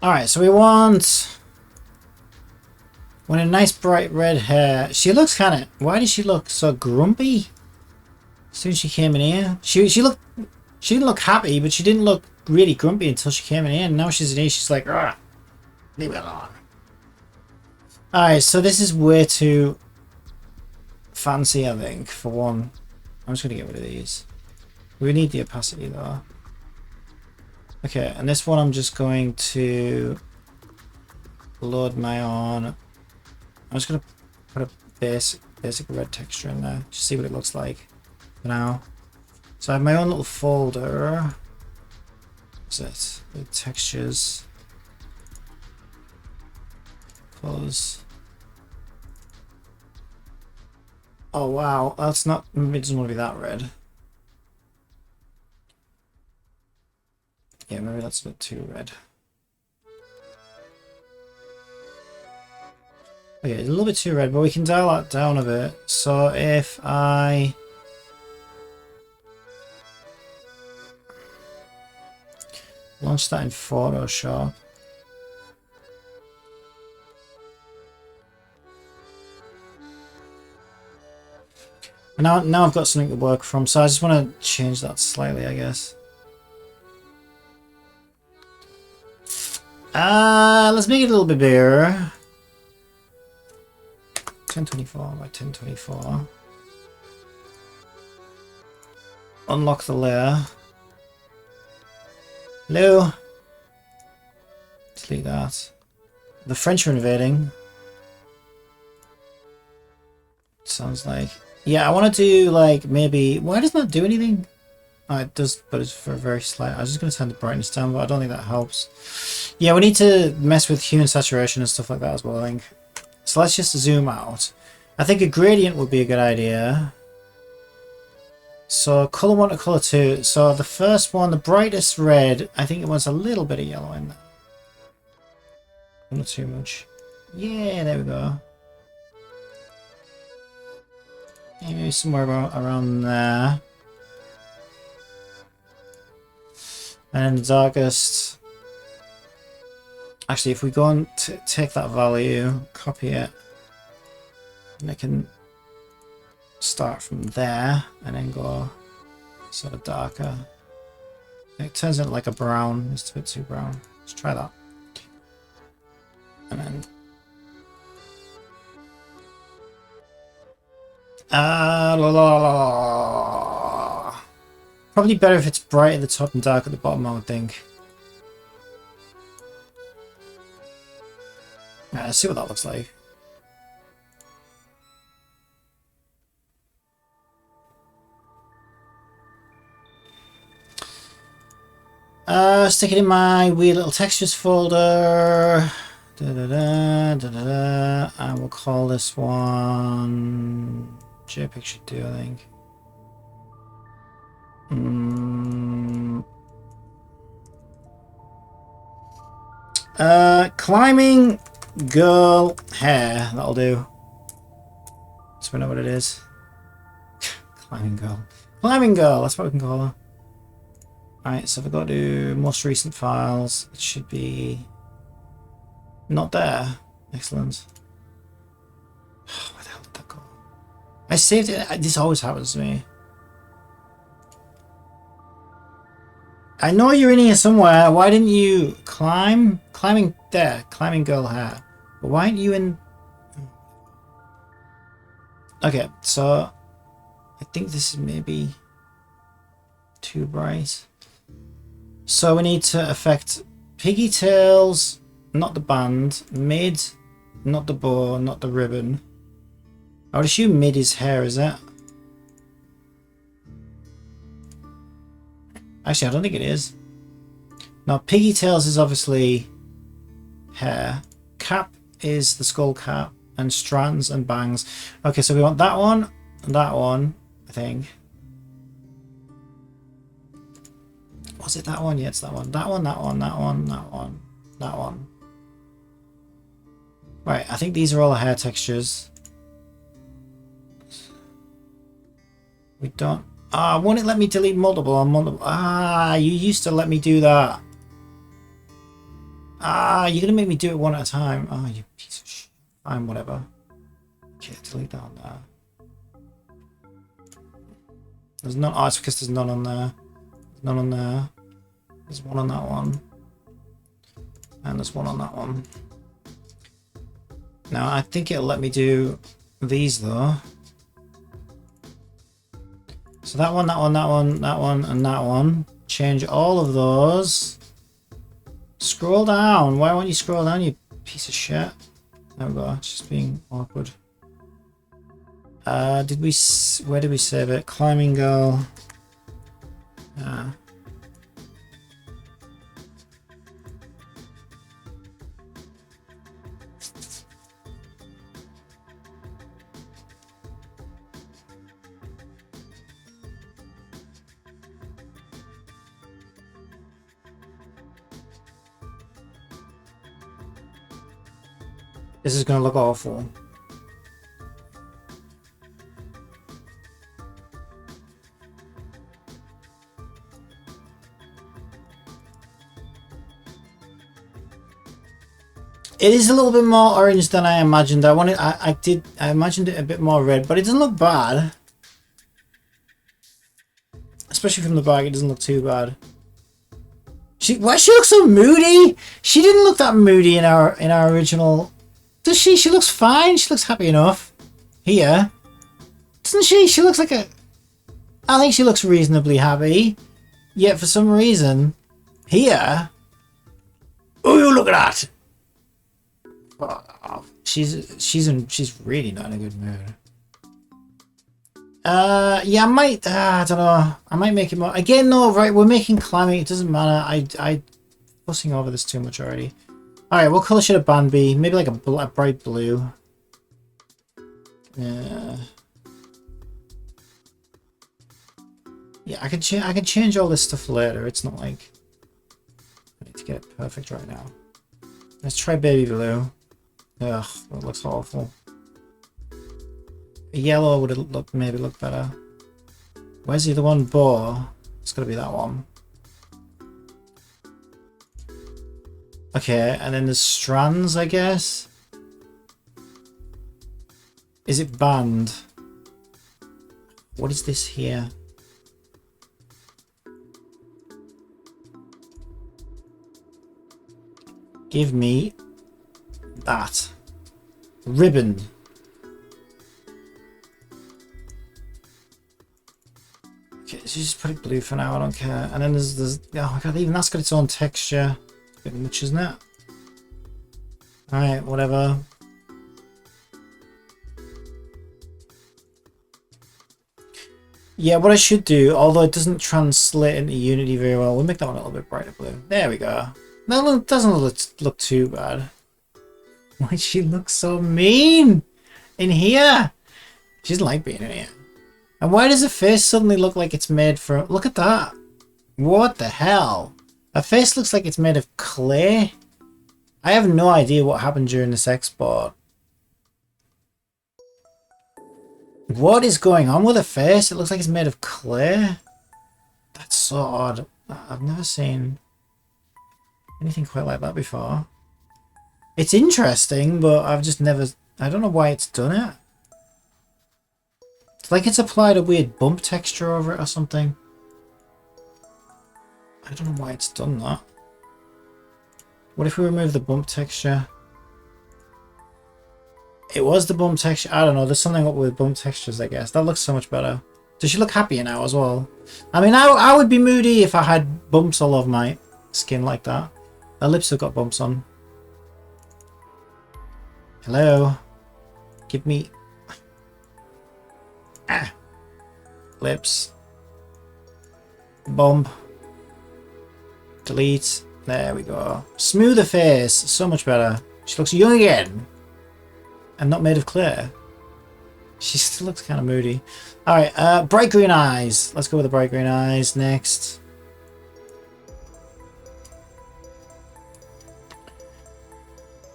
Alright, so we want a nice bright red hair. She looks kind of... Why does she look so grumpy? As soon as she came in here. She didn't look happy, but she didn't look really grumpy until she came in here. And now she's in here, she's like, "Ugh, leave it alone." Alright, so this is way too fancy, I think, for one. I'm just going to get rid of these. We need the opacity, though. Okay, and this one I'm just going to load my own. I'm just going to put a basic red texture in there, just see what it looks like for now. So I have my own little folder. What's it? The textures. Close. Oh wow, that's not. It doesn't want to be that red. Yeah, maybe that's a bit too red. Okay, it's a little bit too red, but we can dial that down a bit. So if I launch that in Photoshop. And now I've got something to work from, so I just want to change that slightly, I guess. Let's make it a little bit bigger. 1024 by 1024. Unlock the layer. Hello. Delete that. The French are invading. Sounds like. Yeah, I want to do like maybe. Why does that do anything? Oh, it does, but it's for a very slight. I was just going to turn the brightness down, but I don't think that helps. Yeah, we need to mess with hue and saturation and stuff like that as well, I think. So let's just zoom out. I think a gradient would be a good idea. So color 1 to color 2. So the first one, the brightest red, I think it wants a little bit of yellow in there. Not too much. Yeah, there we go. Yeah, maybe somewhere around there. And the darkest. Actually, if we go and take that value, copy it, and I can start from there and then go sort of darker. It turns out like a brown. It's a bit too brown. Let's try that. And then la, la, la, la. Probably better if it's bright at the top and dark at the bottom, I would think. Let's see what that looks like. Stick it in my weird little textures folder. And we'll call this one JPEG should do, I think. Climbing girl hair. That'll do. So we know what it is. Climbing girl. Climbing girl. That's what we can call her. Alright, so if I go to most recent files, it should be not there. Excellent. Where the hell did that go? I saved it. This always happens to me. I know you're in here somewhere. Why didn't you climb? Climbing there. Climbing girl hair. But why aren't you in... Okay, so I think this is maybe too bright. So we need to affect piggy tails, not the band, mid, not the bow, not the ribbon. I would assume mid is hair, is it? Actually, I don't think it is. Now, piggy tails is obviously hair. Cap is the skull cap, and strands and bangs. Okay, so we want that one, and that one, I think. Was it that one? Yeah, it's that one. That one, that one, that one, that one, that one. Right, I think these are all hair textures. We don't... Ah, won't it let me delete multiple on multiple? Ah, you used to let me do that. Ah, you're going to make me do it one at a time. Oh, you piece of shit. Fine, whatever. Okay, delete that on there. There's none... Oh, it's because there's none on there. There's none on there. There's one on that one. And there's one on that one. Now, I think it'll let me do these, though. So that one, that one, that one, that one, and that one. Change all of those. Scroll down. Why won't you scroll down, you piece of shit? There we go. It's just being awkward. Did we... Where did we save it? Climbing girl. This is going to look awful. It is a little bit more orange than I imagined. I imagined it a bit more red, but it doesn't look bad. Especially from the back, it doesn't look too bad. Why she looks so moody? She didn't look that moody in our original. Does she? She looks fine. She looks happy enough. Here. Doesn't she? She looks like a... I think she looks reasonably happy. Yet for some reason, here... Oh, look at that! Oh, she's really not in a good mood. Yeah, I might, I don't know. I might make it more... Again, no, right, we're making climbing. It doesn't matter. I'm fussing over this too much already. Alright, what colour should a band be? Maybe like a bright blue. Yeah. Yeah, I can change all this stuff later. It's not like... I need to get it perfect right now. Let's try baby blue. Ugh, that looks awful. Yellow would maybe look better. Where's the other one? Boar. It's gotta be that one. Okay, and then there's strands, I guess. Is it band? What is this here? Give me that. Ribbon. Okay, so just put it blue for now, I don't care. And then there's oh my god, even that's got its own texture. It's a bit much, isn't it? Alright, whatever. Yeah, what I should do, although it doesn't translate into Unity very well, we'll make that one a little bit brighter blue. There we go. That doesn't look too bad. Why does she look so mean in here? She doesn't like being in here. And why does her face suddenly look like it's made from... Look at that. What the hell? Her face looks like it's made of clay. I have no idea what happened during this export. What is going on with her face? It looks like it's made of clay. That's so odd. I've never seen anything quite like that before. It's interesting, but I've just never... I don't know why it's done it. It's like it's applied a weird bump texture over it or something. I don't know why it's done that. What if we remove the bump texture? It was the bump texture. I don't know. There's something up with bump textures, I guess. That looks so much better. Does she look happier now as well? I mean, I would be moody if I had bumps all over my skin like that. Her lips have got bumps on. Hello? Give me... Ah. Lips. Bump. Delete. There we go. Smoother face. So much better. She looks young again. And not made of clay. She still looks kind of moody. Alright, bright green eyes. Let's go with the bright green eyes next.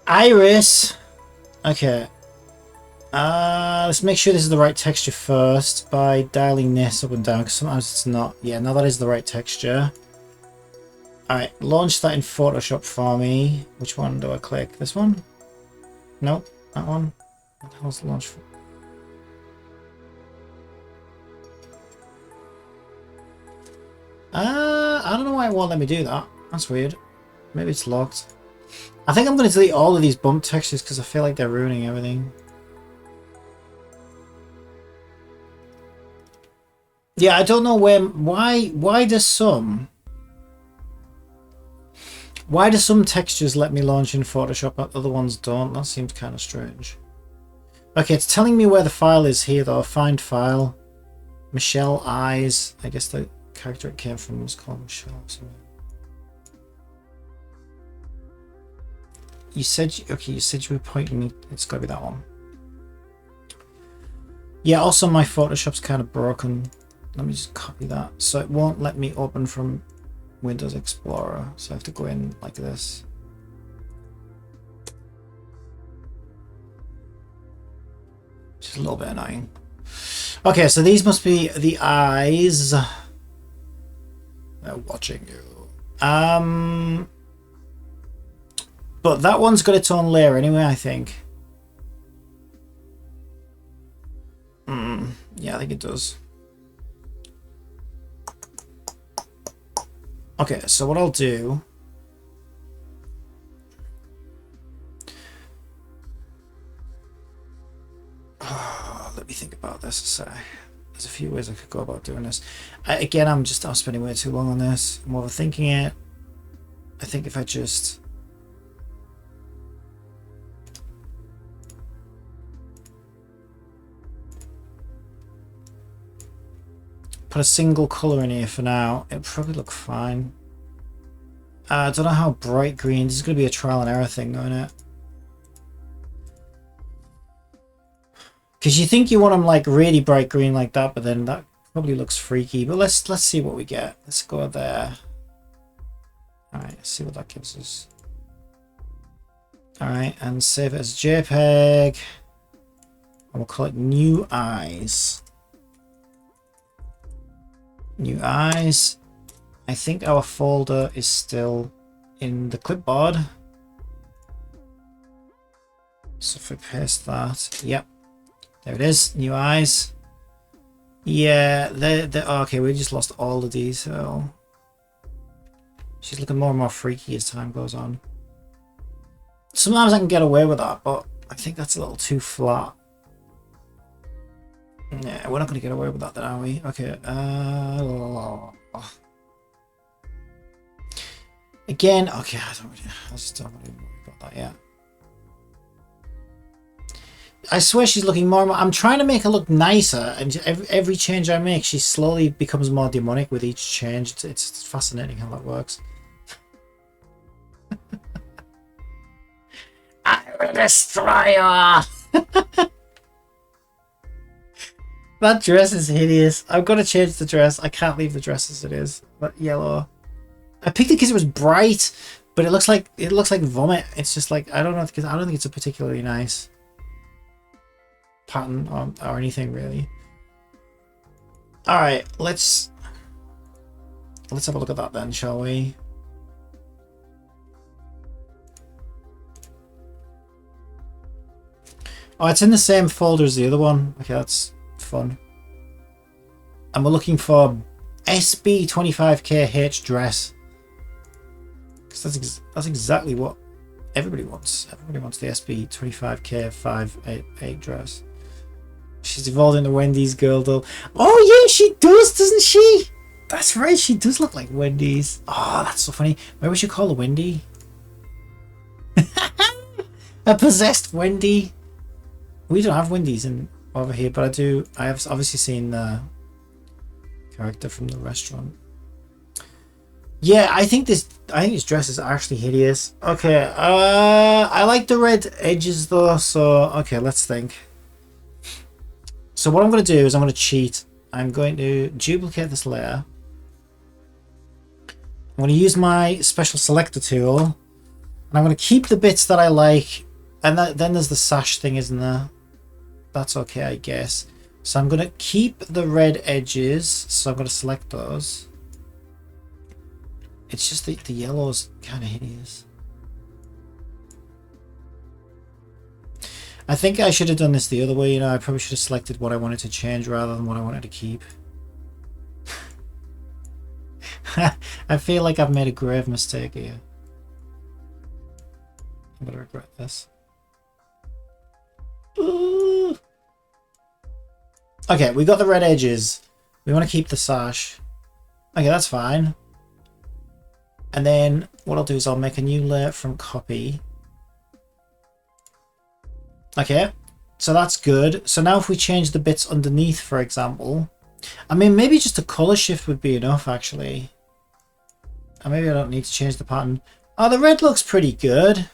Iris. Okay. Let's make sure this is the right texture first by dialing this up and down, because sometimes it's not. Yeah, now that is the right texture. Alright, launch that in Photoshop for me. Which one do I click? This one? Nope, that one. What the hell's the launch for? I don't know why it won't let me do that. That's weird. Maybe it's locked. I think I'm going to delete all of these bump textures because I feel like they're ruining everything. Yeah, I don't know why does some textures let me launch in Photoshop but other ones don't? That seems kind of strange. Okay, it's telling me where the file is here though. Find file. Michelle Eyes. I guess the character it came from was called Michelle or something. You said you were pointing me. It's got to be that one. Yeah, also my Photoshop's kind of broken. Let me just copy that. So it won't let me open from Windows Explorer. So I have to go in like this. Which is a little bit annoying. Okay, so these must be the eyes. They're watching you. But that one's got its own layer anyway, I think. Yeah, I think it does. Okay, so what I'll do... let me think about this a sec. There's a few ways I could go about doing this. Again, I'm spending way too long on this. I'm overthinking it. I think if I just... put a single colour in here for now, it'll probably look fine. I don't know how bright green. This is going to be a trial and error thing, isn't it? Because you think you want them like really bright green like that, but then that probably looks freaky. But let's see what we get. Let's go there. All right, see what that gives us. All right, and save it as JPEG. And we'll call it New Eyes. New Eyes. I think our folder is still in the clipboard. So if we paste that, yep. There it is, New Eyes. Yeah, okay, we just lost all the detail. She's looking more and more freaky as time goes on. Sometimes I can get away with that, but I think that's a little too flat. Yeah, we're not going to get away with that then, are we? Okay, again, okay, I just don't really worry about that yet. I swear she's looking more and more... I'm trying to make her look nicer, and every change I make, she slowly becomes more demonic with each change. It's fascinating how that works. I will destroy her! That dress is hideous. I've got to change the dress. I can't leave the dress as it is. But yellow. I picked it because it was bright, but it looks like vomit. It's just like, I don't know, because I don't think it's a particularly nice pattern or anything really. All right, let's have a look at that then, shall we? Oh, it's in the same folder as the other one. Okay, that's fun. And we're looking for SB25KH dress. Because that's exactly what everybody wants. Everybody wants the SB25K588 dress. She's evolved into Wendy's girl doll. Oh yeah, she does, doesn't she? That's right, she does look like Wendy's. Oh, that's so funny. Maybe we should call her Wendy. A possessed Wendy. We don't have Wendy's over here, but I have obviously seen the character from the restaurant. Yeah, I think this dress is actually hideous. Okay, I like the red edges though, so okay, let's think. So what I'm going to do is I'm going to cheat. I'm going to duplicate this layer. I'm going to use my special selector tool, and I'm going to keep the bits that I like, and then there's the sash thing, isn't there? That's okay, I guess. So I'm going to keep the red edges, so I'm going to select those. It's just the yellow's kind of hideous. I think I should have done this the other way, you know. I probably should have selected what I wanted to change rather than what I wanted to keep. I feel like I've made a grave mistake here. I'm going to regret this. Ooh. Okay, we got the red edges. We want to keep the sash. Okay, that's fine. And then what I'll do is I'll make a new layer from copy. Okay, so that's good. So now if we change the bits underneath, for example, I mean, maybe just a color shift would be enough, actually. And maybe I don't need to change the pattern. Oh, the red looks pretty good.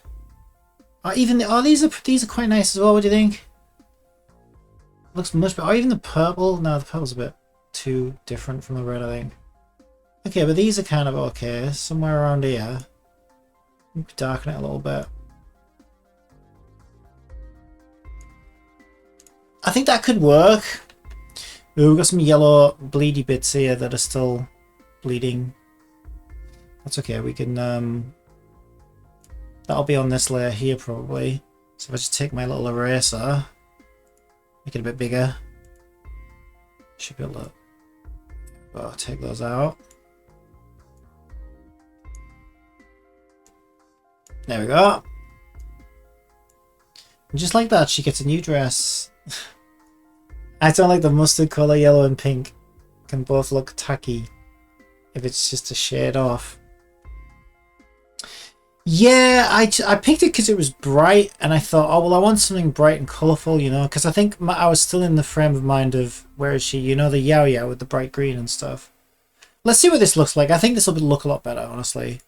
Even these are quite nice as well. What do you think? Looks much better. Oh, even the purple. No, the purple's a bit too different from the red, I think. Okay, but these are kind of okay. Somewhere around here. Darken it a little bit. I think that could work. Ooh, we've got some yellow bleedy bits here that are still bleeding. That's okay, we can that'll be on this layer here probably. So if I just take my little eraser, make it a bit bigger, should be able to take those out. There we go. And just like that, she gets a new dress. I don't like the mustard colour, yellow and pink can both look tacky if it's just a shade off. Yeah, I picked it because it was bright, and I thought, oh, well, I want something bright and colourful, you know, because I think I was still in the frame of mind of, where is she? You know, the Yao Yao with the bright green and stuff. Let's see what this looks like. I think this will look a lot better, honestly.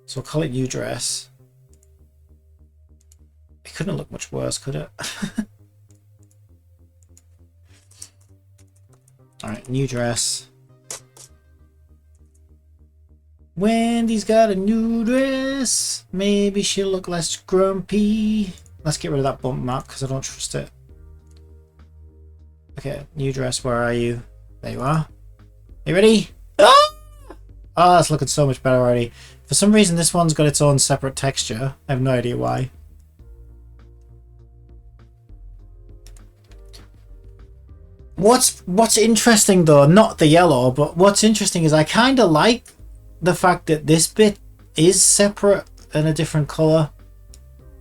So I'll call it new dress. It couldn't look much worse, could it? Alright, new dress. Wendy's got a new dress. Maybe she'll look less grumpy. Let's get rid of that bump map because I don't trust it. Okay, new dress, where are you? There you are. Are you ready? Ah! Oh, that's looking so much better already. For some reason, this one's got its own separate texture. I have no idea why. What's interesting though, not the yellow, but what's interesting is I kind of like the fact that this bit is separate and a different color.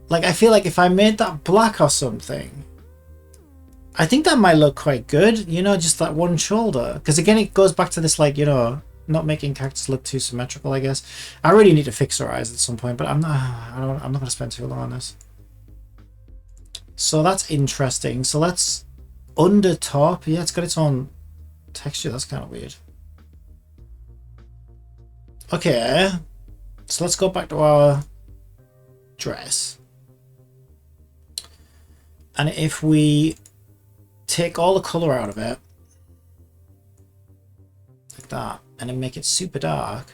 Like, I feel like if I made that black or something, I think that might look quite good, you know, just that one shoulder. Because again, it goes back to this, like, you know, not making characters look too symmetrical, I guess. I really need to fix her eyes at some point, but I'm not going to spend too long on this. So that's interesting. So let's under top. Yeah, it's got its own texture. That's kind of weird. Okay, so let's go back to our dress. And if we take all the color out of it, like that, and then make it super dark,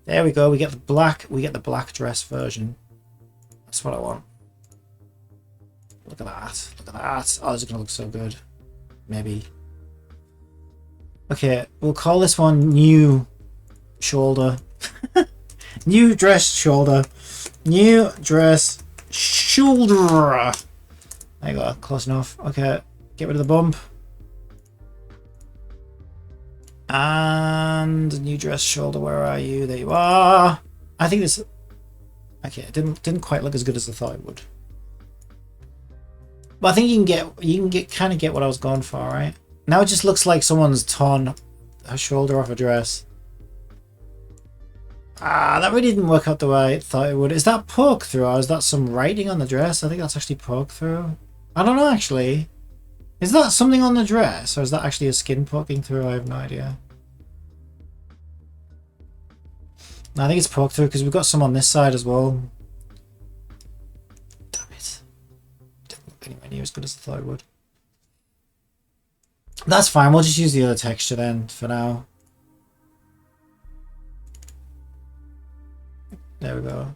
there we go. We get the black dress version. That's what I want. Look at that. Look at that. Oh, this is gonna look so good. Maybe. Okay, we'll call this one new shoulder. New dress shoulder. New dress shoulder. There you go, close enough. Okay, get rid of the bump. And new dress shoulder, where are you? There you are. I think this, okay, it didn't quite look as good as I thought it would. But I think you can kind of get what I was going for, right? Now it just looks like someone's torn her shoulder off a dress. Ah, that really didn't work out the way I thought it would. Is that poke through, or is that some writing on the dress? I think that's actually poke through. I don't know, actually. Is that something on the dress, or is that actually a skin poking through? I have no idea. No, I think it's poke through because we've got some on this side as well. Damn it. Didn't look anywhere near as good as I thought it would. That's fine, we'll just use the other texture then for now. There we go.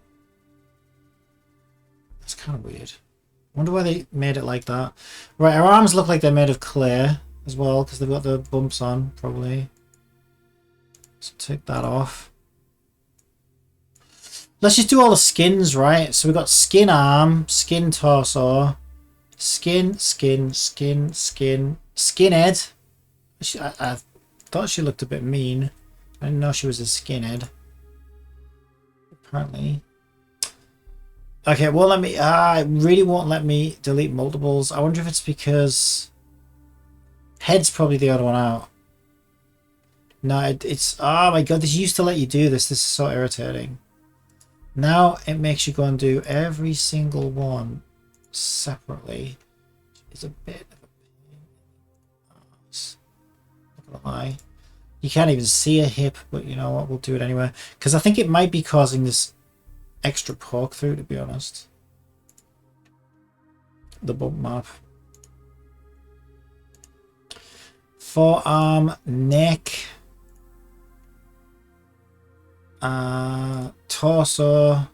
That's kind of weird. Wonder why they made it like that. Right, our arms look like they're made of clay as well because they've got the bumps on, probably. So take that off. Let's just do all the skins, right? So we've got skin arm, skin torso, skin, skinhead. I thought she looked a bit mean. I didn't know she was a skinhead. Apparently. Okay, well, let me. It really won't let me delete multiples. I wonder if it's because head's probably the other one out. No, it's. Oh my god, this used to let you do this. This is so irritating. Now it makes you go and do every single one separately. It's a bit of a pain. Not gonna lie. You can't even see a hip, but you know what? We'll do it anyway. Because I think it might be causing this extra poke through, to be honest. The bump map. Forearm, neck. Torso.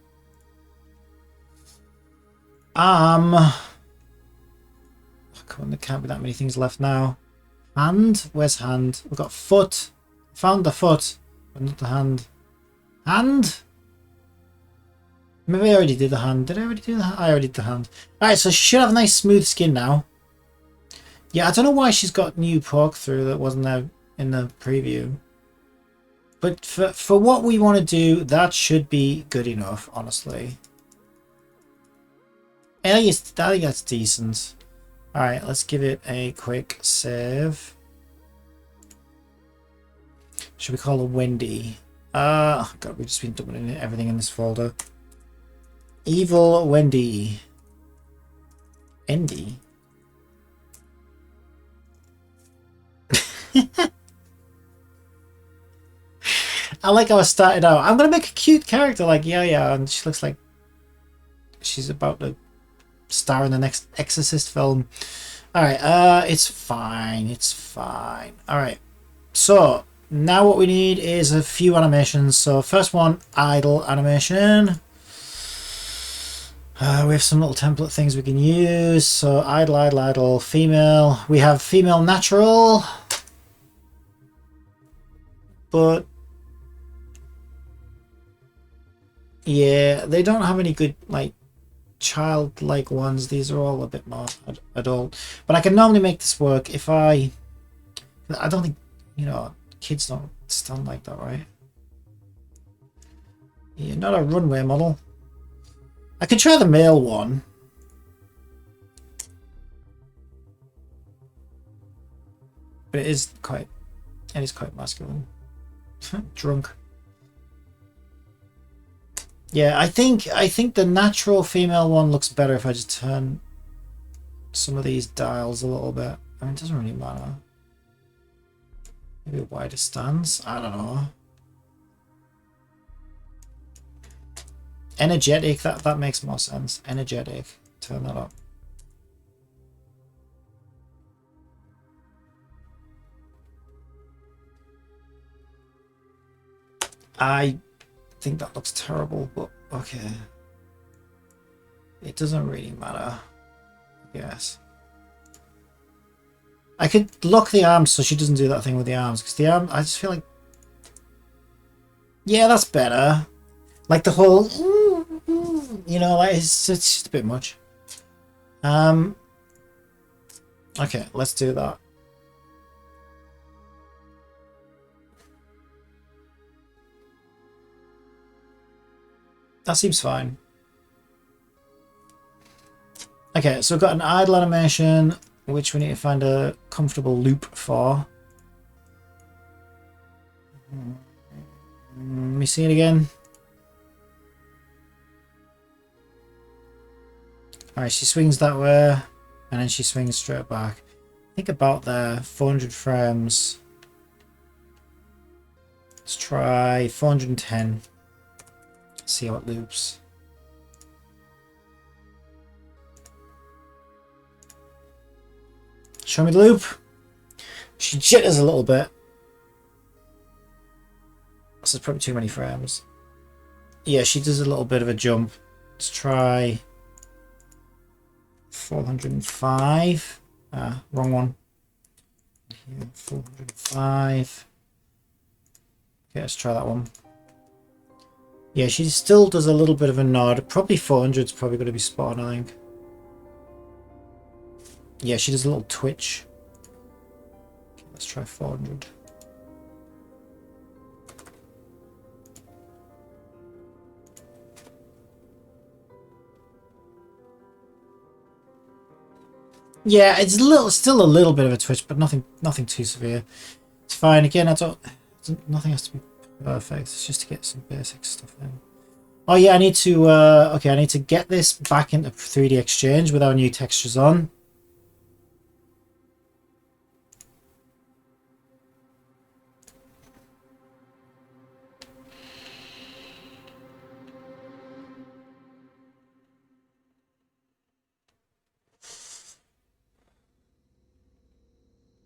Arm. Oh come on, there can't be that many things left now. Hand? Where's hand? We've got foot. Found the foot, but not the hand. Hand? Maybe I already did the hand. Did I already do the hand? I already did the hand. Alright, so she should have nice smooth skin now. Yeah, I don't know why she's got new poke through that wasn't there in the preview. But for what we want to do, that should be good enough, honestly. I think that's decent. Alright, let's give it a quick save. Should we call her Wendy? God, we've just been dumping everything in this folder. Evil Wendy. Endy. I like how I started out. I'm gonna make a cute character like yeah, and she looks like she's about to star in the next Exorcist film. Alright, it's fine. It's fine. Alright. So now what we need is a few animations. So first one, idle animation. We have some little template things we can use. So idle, female. We have female natural. But yeah, they don't have any good like childlike ones. These are all a bit more adult. But I can normally make this work if I don't think, you know, kids don't stand like that, right? Yeah, not a runway model. I could try the male one. But it is quite masculine. Drunk. Yeah, I think the natural female one looks better if I just turn some of these dials a little bit. I mean, it doesn't really matter. Maybe a wider stance? I don't know. Energetic, that makes more sense. Energetic. Turn that up. I think that looks terrible, but okay. It doesn't really matter, I guess. I could lock the arms so she doesn't do that thing with the arms, because the arm, I just feel like... Yeah, that's better. Like the whole... You know, like it's just a bit much. Okay, let's do that. That seems fine. Okay, so we've got an idle animation, which we need to find a comfortable loop for. Let me see it again. Alright, she swings that way, and then she swings straight back. I think about there, 400 frames. Let's try 410. See how it loops. Show me the loop. She jitters a little bit. This is probably too many frames. Yeah, she does a little bit of a jump. Let's try 405. Wrong one. Here, 405. Okay, let's try that one. Yeah, she still does a little bit of a nod. Probably 400 is probably going to be spot on, I think. Yeah, she does a little twitch. Okay, let's try 400. Yeah, it's still a little bit of a twitch, but nothing too severe. It's fine. Again, nothing has to be perfect. It's just to get some basic stuff in. Oh yeah, I need to okay, I need to get this back into 3D Exchange with our new textures on.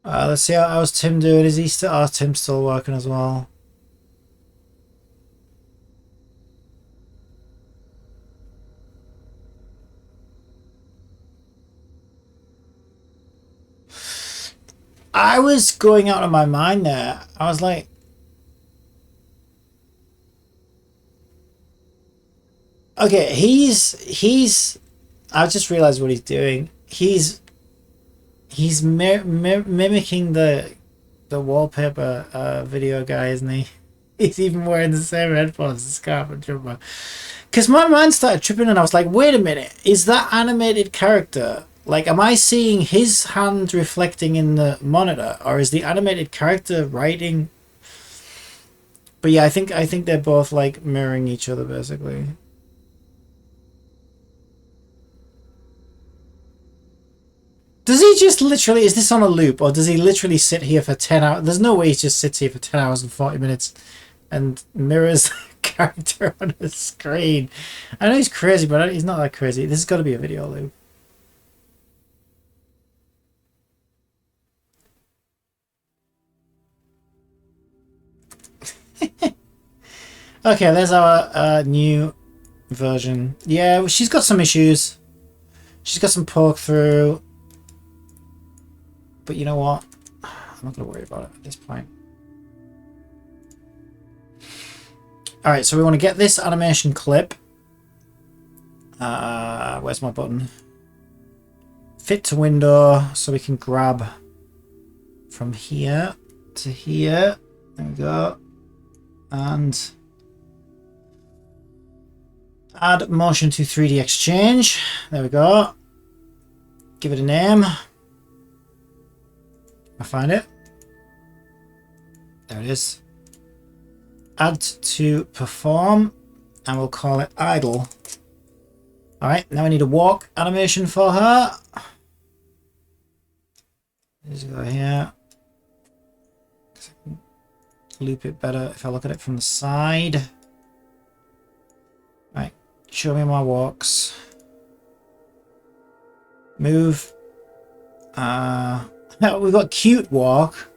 Let's see how's Tim doing. Is he still? Oh, Tim's still working as well. I was going out of my mind there. I was like, okay, he's. I just realized what he's doing. He's mimicking the wallpaper video guy, isn't he? He's even wearing the same headphones, scarf and jumper. Because my mind started tripping and I was like, wait a minute, is that animated character? Like, am I seeing his hand reflecting in the monitor, or is the animated character writing? But yeah, I think they're both like mirroring each other basically. Does he just literally, is this on a loop, or does he literally sit here for 10 hours? There's no way he just sits here for 10 hours and 40 minutes and mirrors the character on the screen. I know he's crazy, but he's not that crazy. This has got to be a video loop. Okay, there's our new version. Yeah, well, she's got some issues. She's got some poke through. But you know what? I'm not going to worry about it at this point. Alright, so we want to get this animation clip. Where's my button? Fit to window, so we can grab from here to here. There we go. And add motion to 3D exchange. There we go. Give it a name. I find it. There it is. Add to perform, and we'll call it idle. Alright, now we need a walk animation for her. Just go here. Loop it better if I look at it from the side. Right, show me my walks. Move. We've got cute walk.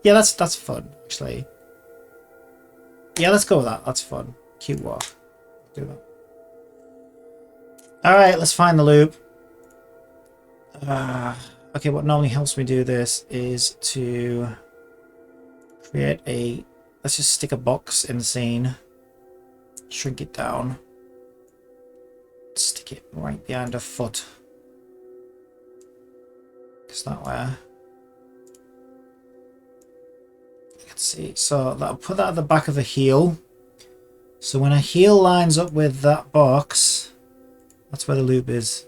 Yeah, that's fun, actually. Yeah, let's go with that. That's fun. Cute walk. Do that. Alright, let's find the loop. Okay, what normally helps me do this is to create a... Let's just stick a box in the scene. Shrink it down. Stick it right behind her foot. Because that way... Let's see. So that'll put that at the back of the heel. So when a heel lines up with that box, that's where the loop is,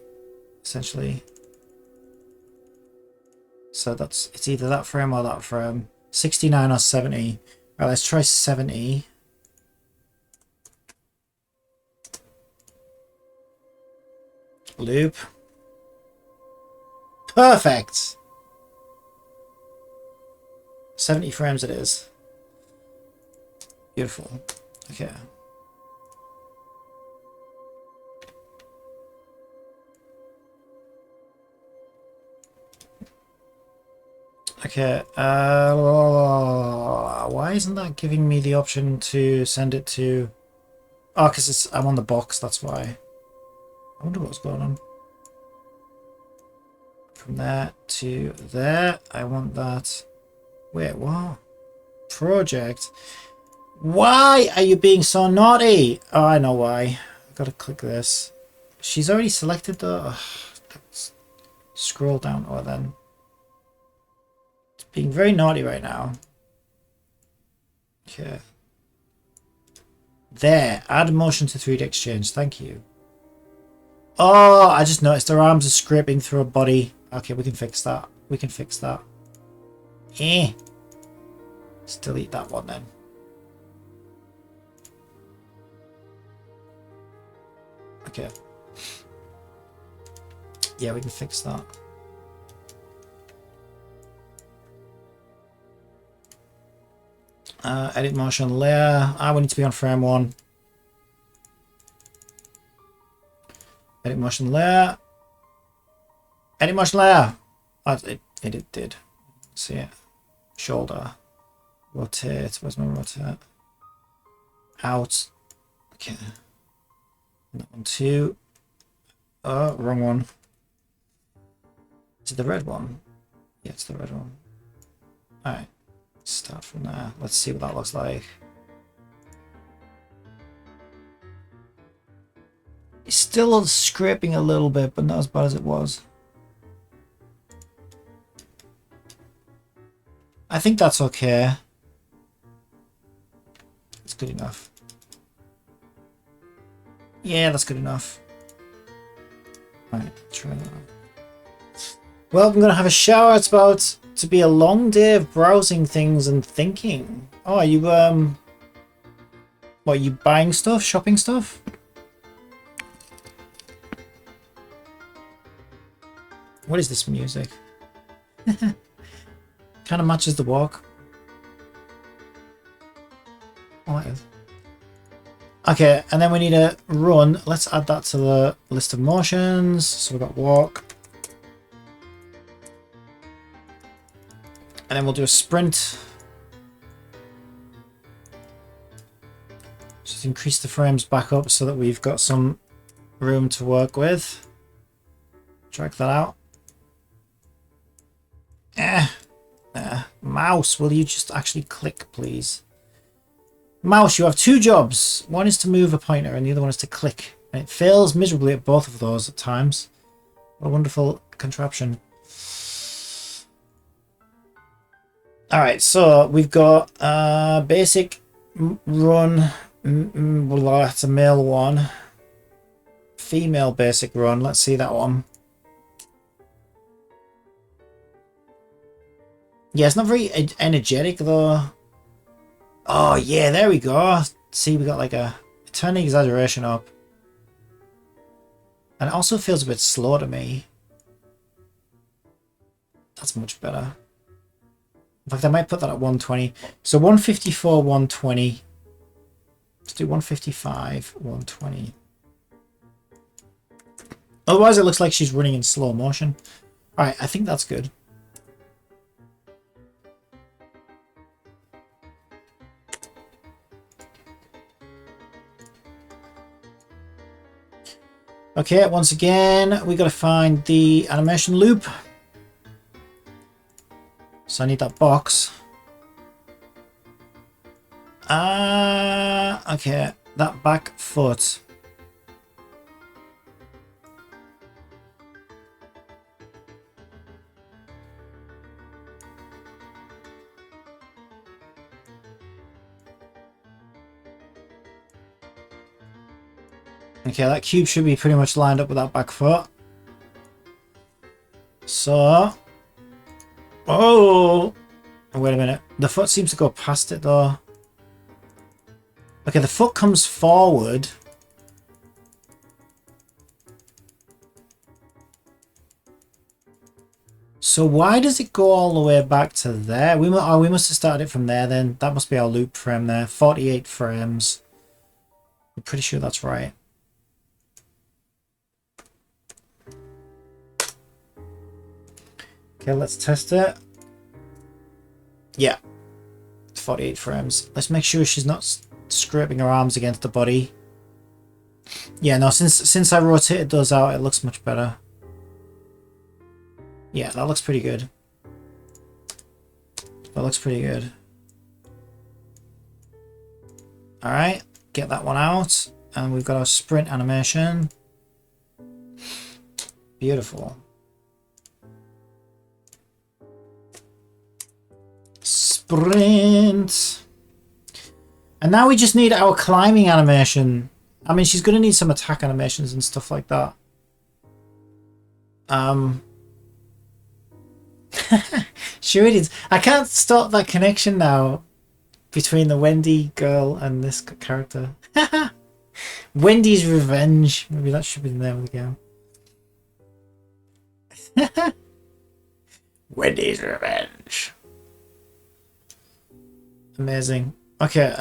essentially. So it's either that frame or that frame. 69 or 70. Right, let's try 70. Loop. Perfect! 70 frames it is. Beautiful. Okay. Okay, why isn't that giving me the option to send it to... Oh, because I'm on the box, that's why. I wonder what's going on. From there to there, I want that... Wait, what? Project? Why are you being so naughty? Oh, I know why. I've got to click this. She's already selected the... Ugh, let's scroll down to her then. Being very naughty right now. Okay. There. Add motion to 3D exchange. Thank you. Oh, I just noticed her arms are scraping through her body. Okay, we can fix that. We can fix that. Eh. Let's delete that one then. Okay. Yeah, we can fix that. Edit motion layer. We need to be on frame 1. Edit motion layer. Edit motion layer. Oh, it did. See it. Shoulder. Rotate. Where's my rotate? Out. Okay. That one too. Oh, wrong one. Is it the red one? Yeah, it's the red one. Alright. Start from there. Let's see what that looks like. It's still scraping a little bit, but not as bad as it was. I think that's okay. It's good enough. Yeah, that's good enough. Right, try that. Well, I'm gonna have a shower. It's about to be a long day of browsing things and thinking. Oh, are you what, are you buying stuff? Shopping stuff? What is this music? Kind of matches the walk. Oh, it is. Okay, and then we need a run. Let's add that to the list of motions. So we've got walk. And then we'll do a sprint. Just increase the frames back up so that we've got some room to work with. Drag that out. Mouse, will you just actually click, please? Mouse, you have two jobs. One is to move a pointer and the other one is to click. And it fails miserably at both of those at times. What a wonderful contraption. Alright, so we've got basic run. Well, that's a male one. Female basic run. Let's see that one. Yeah, it's not very energetic though. Oh yeah, there we go. See, we got like a turn the exaggeration up. And it also feels a bit slow to me. That's much better. In fact, I might put that at 120. So 154, 120. Let's do 155, 120. Otherwise it looks like she's running in slow motion. Alright, I think that's good. Okay, once again, we got to find the animation loop. So I need that box. Okay, that back foot. Okay, that cube should be pretty much lined up with that back foot. So... Oh! Wait a minute. The foot seems to go past it though. Okay, the foot comes forward. So why does it go all the way back to there? We must have started it from there then. That must be our loop frame there. 48 frames. I'm pretty sure that's right. Okay, let's test it. Yeah, 48 frames. Let's make sure she's not scraping her arms against the body. Yeah, no, since I rotated those out, it looks much better. Yeah, that looks pretty good. That looks pretty good. Alright, get that one out. And we've got our sprint animation. Beautiful. Sprint. And now we just need our climbing animation. I mean, she's going to need some attack animations and stuff like that. Sure it is. I can't stop that connection now between the Wendy girl and this character. Wendy's Revenge. Maybe that should be the name of the game. Wendy's Revenge. Amazing. Okay,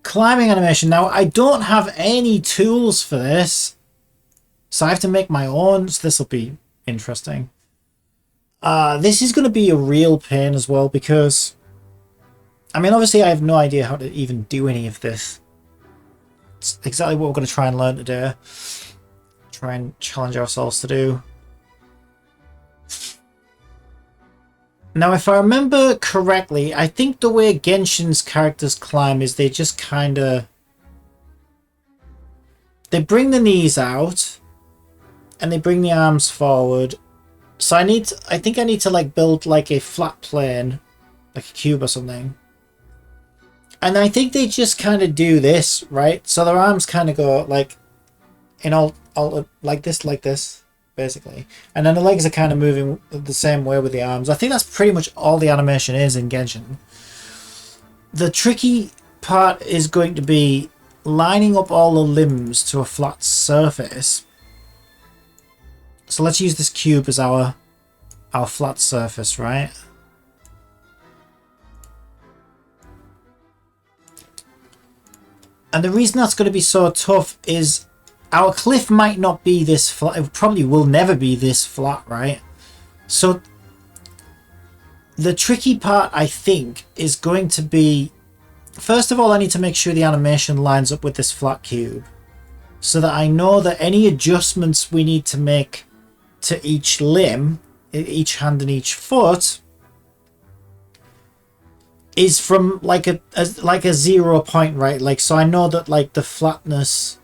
climbing animation. Now, I don't have any tools for this, so I have to make my own, so this will be interesting. This is going to be a real pain as well, because, I mean, obviously I have no idea how to even do any of this. It's exactly what we're going to try and learn today. Try and challenge ourselves to do. Now, if I remember correctly, I think the way Genshin's characters climb is they just kind of... They bring the knees out, and they bring the arms forward. So I think I need to like build like a flat plane, like a cube or something. And I think they just kind of do this, right? So their arms kind of go like, in all like this, basically. And then the legs are kind of moving the same way with the arms. I think that's pretty much all the animation is in Genshin. The tricky part is going to be lining up all the limbs to a flat surface. So let's use this cube as our flat surface, right? And the reason that's going to be so tough is our cliff might not be this flat. It probably will never be this flat, right? So the tricky part, I think, is going to be, first of all, I need to make sure the animation lines up with this flat cube so that I know that any adjustments we need to make to each limb, each hand and each foot, is from like a 0 point, right? Like, so I know that like the flatness,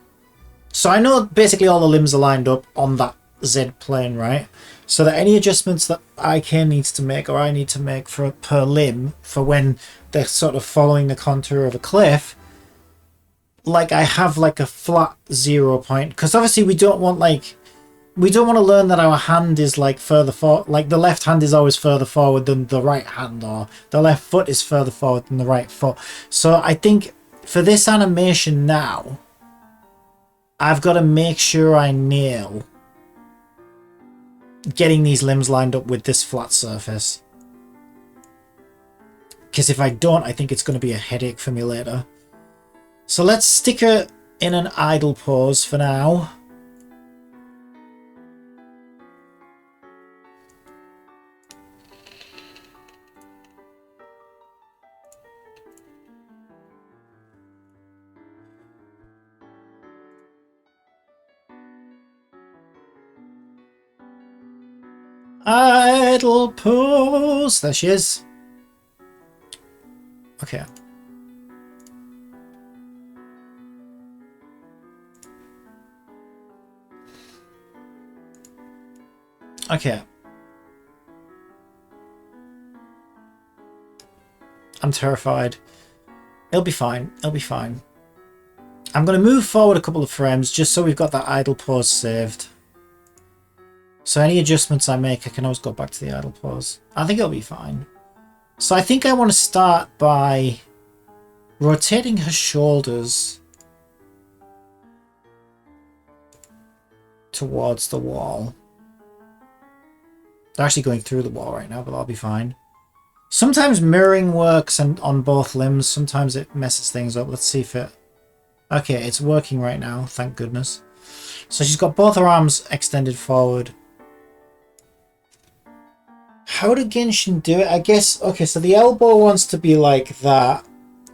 so I know basically all the limbs are lined up on that Z plane, right? So that any adjustments that IK needs to make, or I need to make for per limb for when they're sort of following the contour of a cliff, like I have like a flat 0 point, because obviously we don't want to learn that our hand is like further forward, like the left hand is always further forward than the right hand, or the left foot is further forward than the right foot. So I think for this animation now, I've got to make sure I nail getting these limbs lined up with this flat surface. Because if I don't, I think it's going to be a headache for me later. So let's stick her in an idle pose for now. Idle pose. There she is. Okay. Okay. I'm terrified. It'll be fine. It'll be fine. I'm going to move forward a couple of frames just so we've got that idle pose saved. So any adjustments I make, I can always go back to the idle pose. I think it'll be fine. So I think I want to start by rotating her shoulders towards the wall. They're actually going through the wall right now, but that'll be fine. Sometimes mirroring works on both limbs. Sometimes it messes things up. Let's see if it... Okay, it's working right now, thank goodness. So she's got both her arms extended forward. How did Genshin do it? I guess, okay, so the elbow wants to be like that,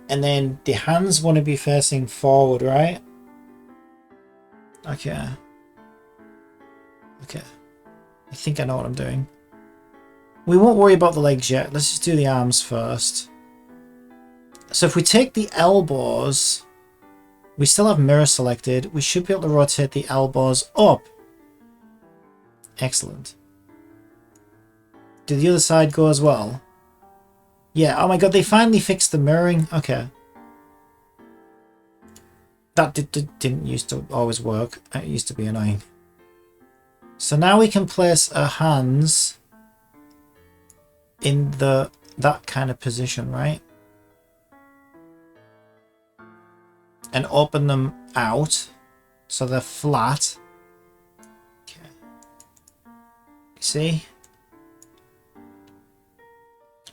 and then the hands want to be facing forward, right? Okay. Okay. I think I know what I'm doing. We won't worry about the legs yet. Let's just do the arms first. So if we take the elbows, we still have mirror selected. We should be able to rotate the elbows up. Excellent. Did the other side go as well? Yeah, oh my god, they finally fixed the mirroring. Okay. That didn't used to always work. It used to be annoying. So now we can place our hands in that kind of position, right? And open them out so they're flat. Okay. See?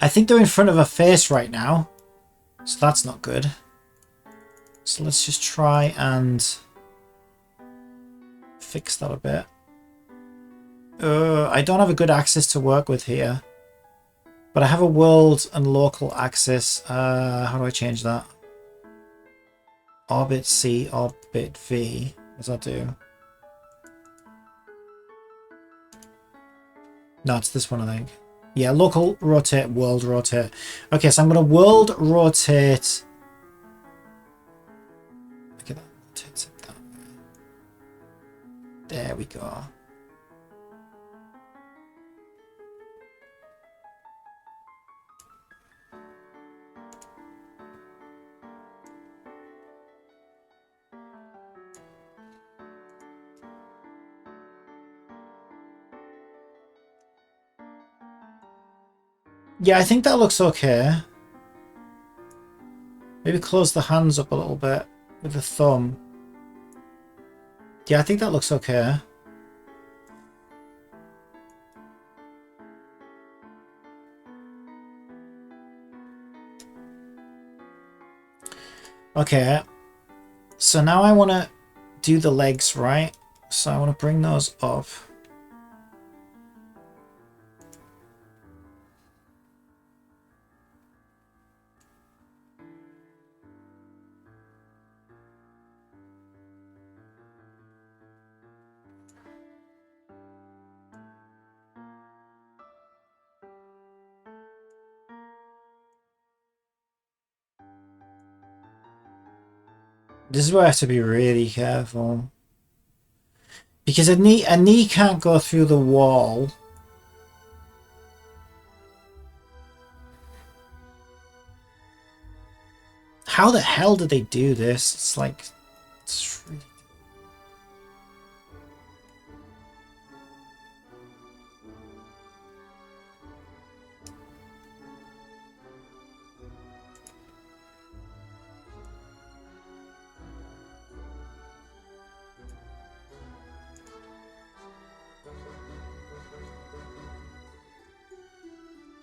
I think they're in front of her face right now, so that's not good. So let's just try and fix that a bit. I don't have a good axis to work with here, but I have a world and local axis. How do I change that? Orbit C, orbit V. What does that do? No, it's this one, I think. Yeah, local rotate, world rotate. Okay, so I'm going to world rotate. Look at that. Rotates it that way. There we go. Yeah, I think that looks okay. Maybe close the hands up a little bit with the thumb. Yeah, I think that looks okay. Okay, so now I want to do the legs, right? So I want to bring those up. This is where I have to be really careful. Because a knee can't go through the wall. How the hell did they do this? It's like... It's really...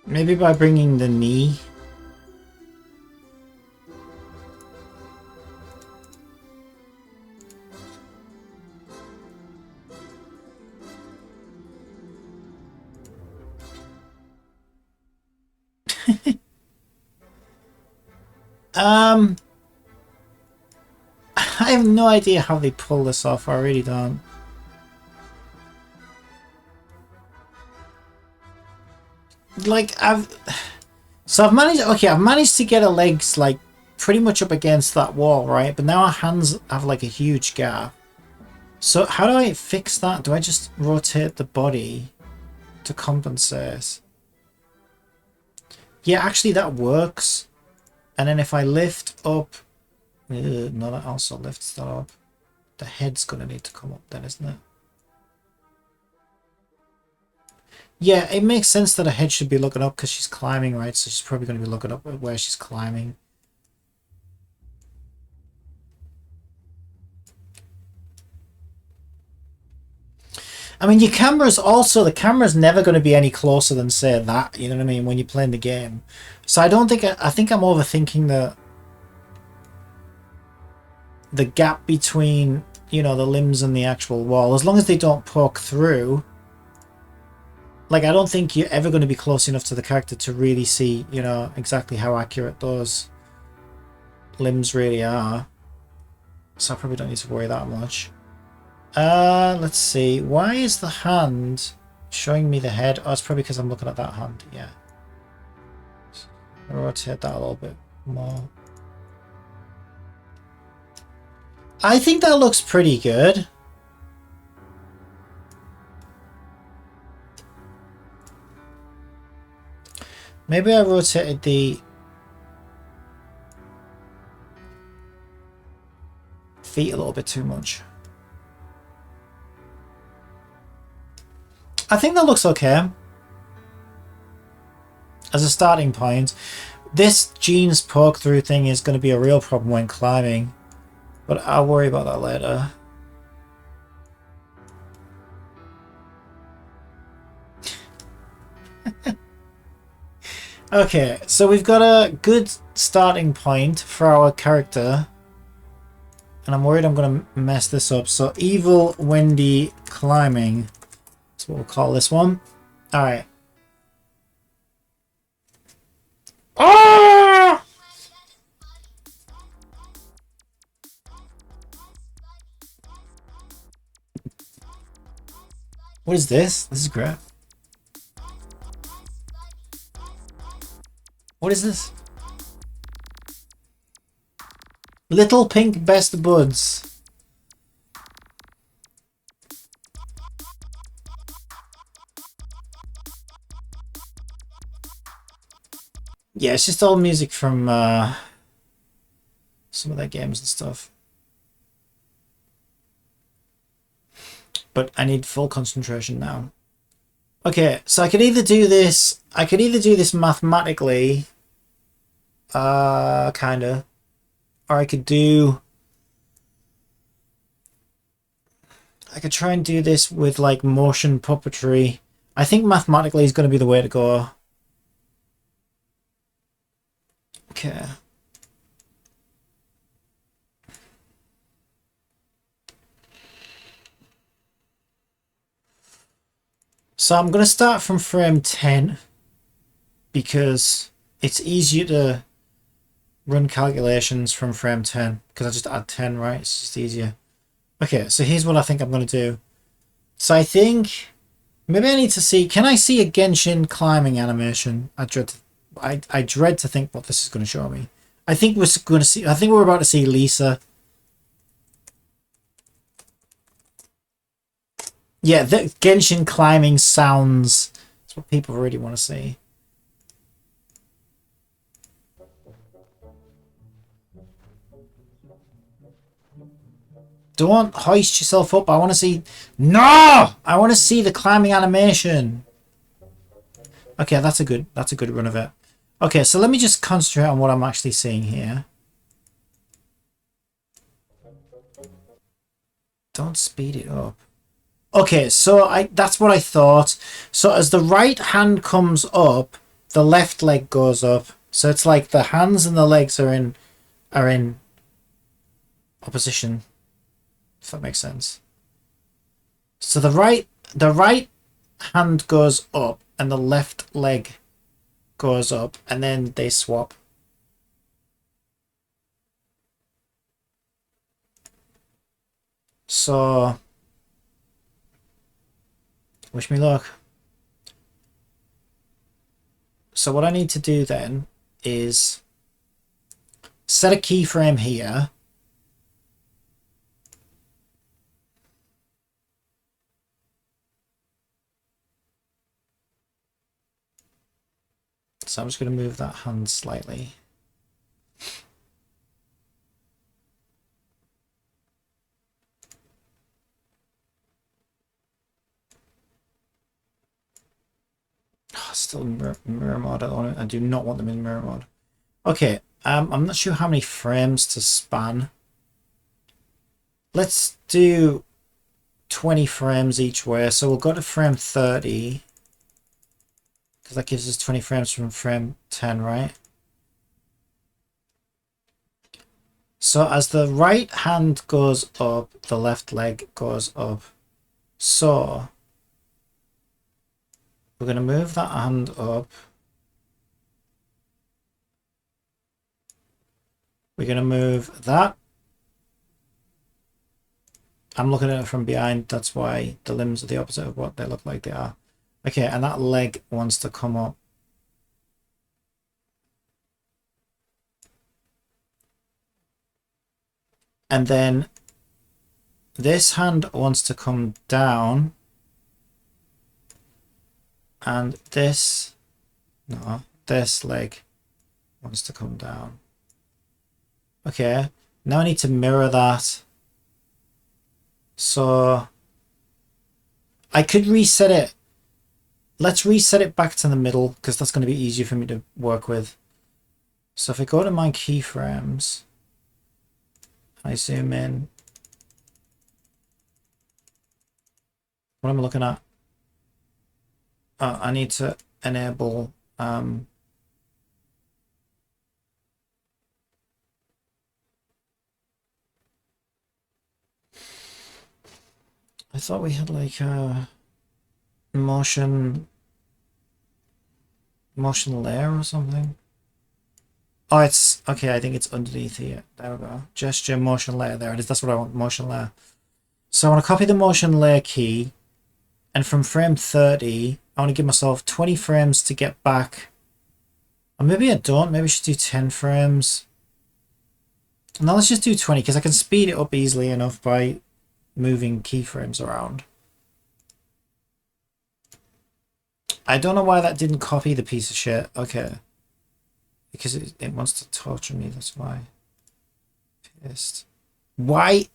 Maybe by bringing the knee. I have no idea how they pull this off. I really don't. Like, I've managed... Okay, I've managed to get her legs, like, pretty much up against that wall, right? But now our hands have, like, a huge gap. So how do I fix that? Do I just rotate the body to compensate? Yeah, actually that works. And then if I lift up... no, that also lifts that up. The head's going to need to come up then, isn't it? Yeah, it makes sense that her head should be looking up because she's climbing, right? So she's probably going to be looking up at where she's climbing. I mean, your camera's also... The camera's never going to be any closer than, say, that. You know what I mean? When you're playing the game. So I don't think... I think I'm overthinking the gap between, you know, the limbs and the actual wall. As long as they don't poke through... Like, I don't think you're ever going to be close enough to the character to really see, you know, exactly how accurate those limbs really are. So I probably don't need to worry that much. Let's see. Why is the hand showing me the head? Oh, it's probably because I'm looking at that hand. Yeah. I'll rotate that a little bit more. I think that looks pretty good. Maybe I rotated the feet a little bit too much. I think that looks okay. As a starting point, this jeans poke through thing is going to be a real problem when climbing, but I'll worry about that later. Okay, so we've got a good starting point for our character. And I'm worried I'm going to mess this up. So, Evil Wendy Climbing. That's what we'll call this one. Alright. Oh! What is this? This is great. What is this? Little pink best buds. Yeah, it's just all music from some of their games and stuff. But I need full concentration now. Okay, so I could either do this mathematically, kinda, or I could try and do this with like motion puppetry. I think mathematically is going to be the way to go. Okay. So I'm going to start from frame 10 because it's easier to run calculations from frame 10 because I just add 10, right? It's just easier. Okay, so here's what I think I'm going to do. So I think maybe I need to see, can I see a Genshin climbing animation? I dread to think what this is going to show me. I think we're about to see Lisa. Yeah, the Genshin climbing sounds. That's what people really want to see. Don't hoist yourself up. I want to see... No! I want to see the climbing animation. Okay, that's a good run of it. Okay, so let me just concentrate on what I'm actually seeing here. Don't speed it up. Okay, so that's what I thought. So as the right hand comes up, the left leg goes up. So it's like the hands and the legs are in opposition. If that makes sense. So the right hand goes up and the left leg goes up and then they swap. So wish me luck. So what I need to do then is set a keyframe here. So I'm just going to move that hand slightly. Oh, still mirror mode. I do not want them in mirror mode. Okay, I'm not sure how many frames to span. Let's do 20 frames each way. So we'll go to frame 30. Because that gives us 20 frames from frame 10, right? So as the right hand goes up, the left leg goes up. So we're going to move that hand up. We're going to move that. I'm looking at it from behind. That's why the limbs are the opposite of what they look like they are. Okay, and that leg wants to come up. And then this hand wants to come down. And this leg wants to come down. Okay, now I need to mirror that. So I could reset it. Let's reset it back to the middle because that's going to be easier for me to work with. So if I go to my keyframes, I zoom in. What am I looking at? I need to enable I thought we had like a motion layer or something. Oh, it's okay. I think it's underneath here. There we go. Gesture motion layer. There it is. That's what I want. Motion layer. So I want to copy the motion layer key And from frame 30, I want to give myself 20 frames to get back. Or maybe I don't. Maybe I should do 10 frames. No, let's just do 20 because I can speed it up easily enough by moving keyframes around. I don't know why that didn't copy the piece of shit. Okay. Because it wants to torture me, that's why. Pissed. Why?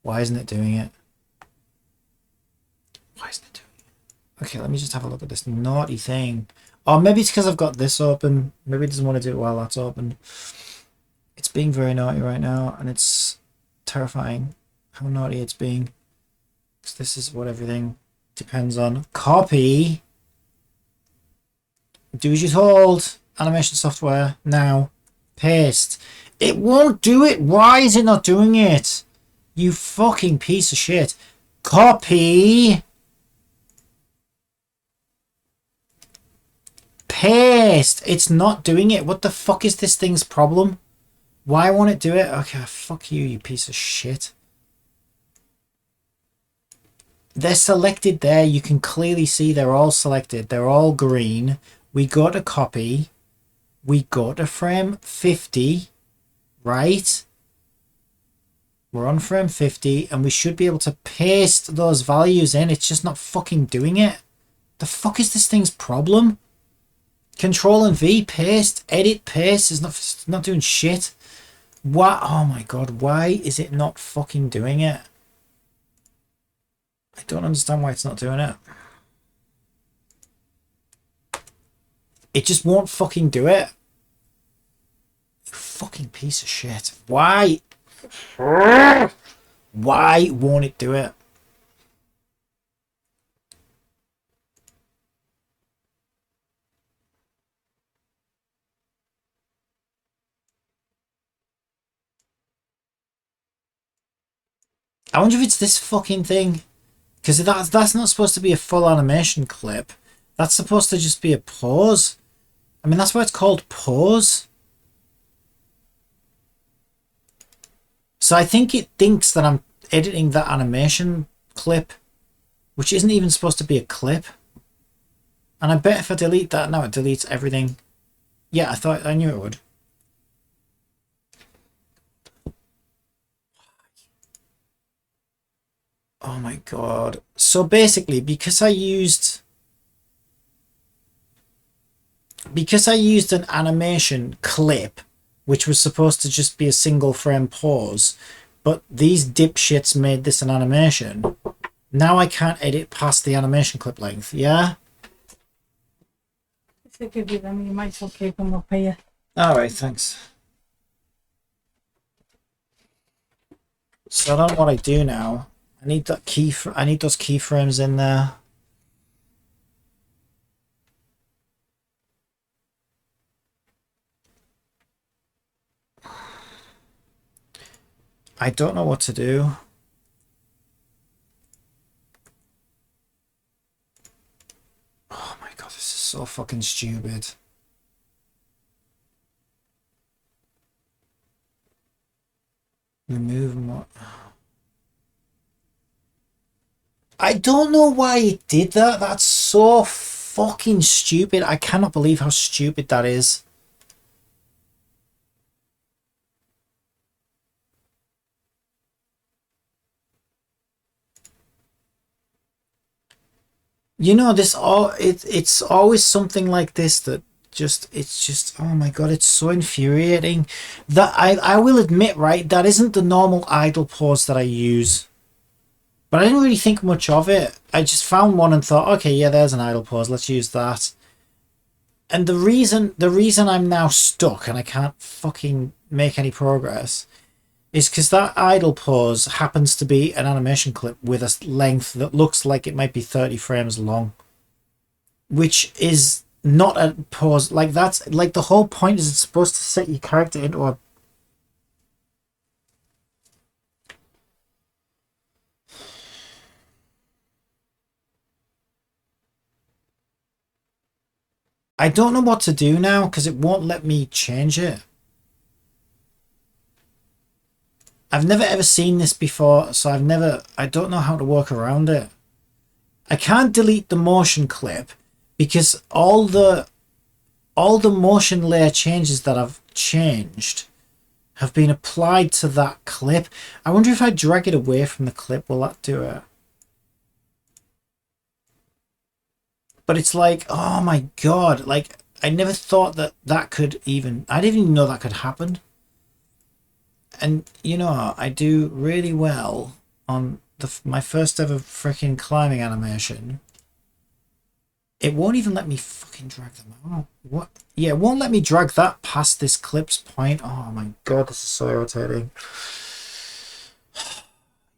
Why isn't it doing it? Why isn't it doing it? Okay, let me just have a look at this naughty thing. Oh, maybe it's because I've got this open. Maybe it doesn't want to do it while that's open. It's being very naughty right now, and it's terrifying how naughty it's being. Because this is what everything depends on. Copy. Do as you're told. Animation software. Now. Paste. It won't do it. Why is it not doing it? You fucking piece of shit. Copy. Paste. It's not doing it. What the fuck is this thing's problem? Why won't it do it? Okay, fuck you, you piece of shit. They're selected there. You can clearly see they're all selected. They're all green. We go to copy. We go to frame 50. Right? We're on frame 50 and we should be able to paste those values in. It's just not fucking doing it. The fuck is this thing's problem? Control and V, paste, edit, paste is not doing shit. What? Oh my god, why is it not fucking doing it? I don't understand why it's not doing it. It just won't fucking do it. You fucking piece of shit. Why? Why won't it do it? I wonder if it's this fucking thing. Because that's not supposed to be a full animation clip. That's supposed to just be a pause. I mean, that's why it's called pause. So I think it thinks that I'm editing that animation clip, which isn't even supposed to be a clip. And I bet if I delete that, now it deletes everything. Yeah, I knew it would. Oh my god. So basically, because I used an animation clip, which was supposed to just be a single frame pause, but these dipshits made this an animation, now I can't edit past the animation clip length, yeah? If I give you them, you might as well keep them up here. Alright, thanks. So I don't know what I do now. I need that I need those keyframes in there. I don't know what to do. Oh my god, this is so fucking stupid. Remove more. I don't know why it did that. That's so fucking stupid. I cannot believe how stupid that is. You know, it's always something like this that it's just oh my god, it's so infuriating. That I will admit, right, that isn't the normal idle pause that I use. But I didn't really think much of it. I just found one and thought, okay, yeah, there's an idle pause. Let's use that. And the reason I'm now stuck and I can't fucking make any progress is because that idle pause happens to be an animation clip with a length that looks like it might be 30 frames long. Which is not a pause. Like, that's like the whole point is it's supposed to set your character into a... I don't know what to do now because it won't let me change it. I've never ever seen this before, so I don't know how to work around it. I can't delete the motion clip because all the motion layer changes that I've changed have been applied to that clip. I wonder if I drag it away from the clip, will that do it? But it's like, oh my god, like I never thought that that could even, I didn't even know that could happen. And you know, I do really well on my first ever freaking climbing animation. It won't even let me fucking drag them out. What? Yeah, it won't let me drag that past this clip's point. Oh my god, this is so irritating.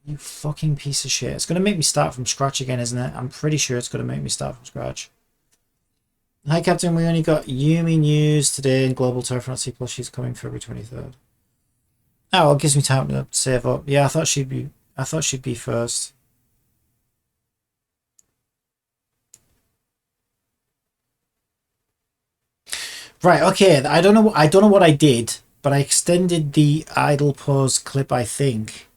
You fucking piece of shit. It's going to make me start from scratch again, isn't it? I'm pretty sure it's going to make me start from scratch. Hi, Captain. We only got Yumi news today in Global Terraform C+. She's coming February 23rd. Oh, well, it gives me time to save up. Yeah, I thought she'd be first. Right, okay. I don't know what I did, but I extended the idle pause clip, I think.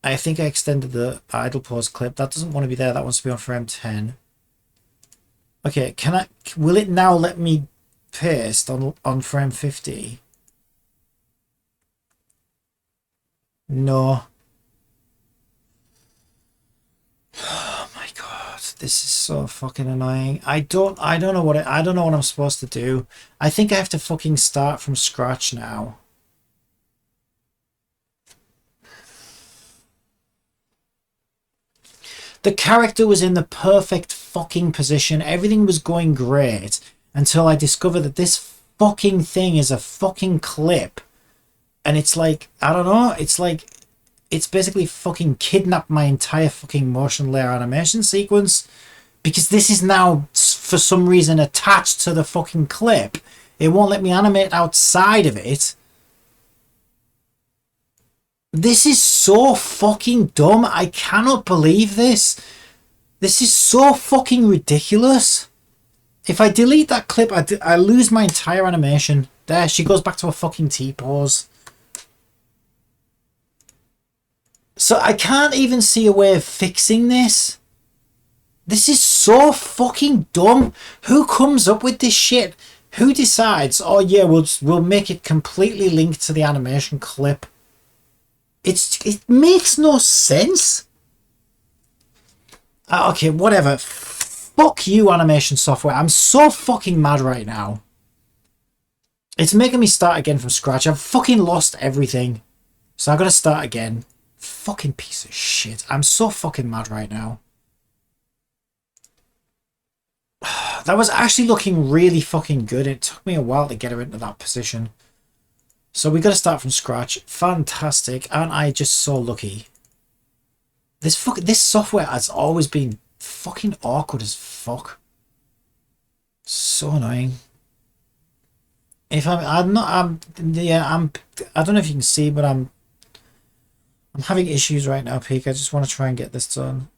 I think I extended the idle pause clip. That doesn't want to be there. That wants to be on frame 10. Okay, will it now let me paste on frame 50? No. Oh my god, this is so fucking annoying. I don't know what I'm supposed to do. I think I have to fucking start from scratch now. The character was in the perfect fucking position. Everything was going great until I discovered that this fucking thing is a fucking clip. And it's like, I don't know, it's like, it's basically fucking kidnapped my entire fucking motion layer animation sequence because this is now, for some reason, attached to the fucking clip. It won't let me animate outside of it. This is so fucking dumb. I cannot believe this. This is so fucking ridiculous. If I delete that clip, I lose my entire animation. There, she goes back to a fucking T-pose. So I can't even see a way of fixing this. This is so fucking dumb. Who comes up with this shit? Who decides, oh yeah, we'll make it completely linked to the animation clip? It makes no sense. Okay, whatever. Fuck you, animation software. I'm so fucking mad right now. It's making me start again from scratch. I've fucking lost everything. So I've got to start again. Fucking piece of shit. I'm so fucking mad right now. That was actually looking really fucking good. It took me a while to get her into that position. So we got to start from scratch. Fantastic. Aren't I just so lucky? This software has always been fucking awkward as fuck. So annoying. If I don't know if you can see, but I'm having issues right now, Peak. I just want to try and get this done.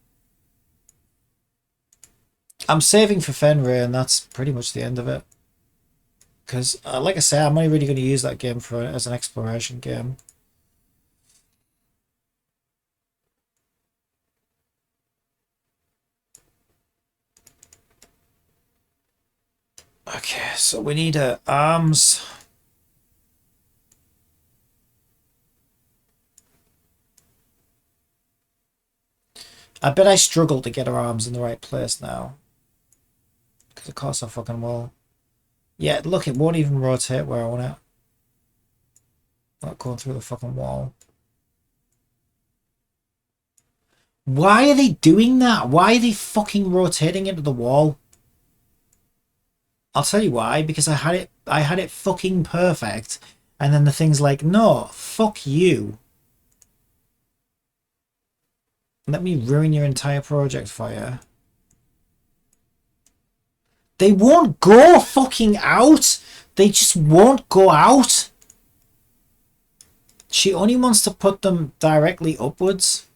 I'm saving for Fenrir, and that's pretty much the end of it. Because, like I say, I'm only really going to use that game as an exploration game. Okay, so we need arms. I bet I struggle to get her arms in the right place now. Because of course I fucking will. Yeah, look, it won't even rotate where I want it. Not going through the fucking wall. Why are they doing that? Why are they fucking rotating into the wall? I'll tell you why. Because I had it fucking perfect. And then the thing's like, no, fuck you. Let me ruin your entire project for you. They won't go fucking out. They just won't go out. She only wants to put them directly upwards.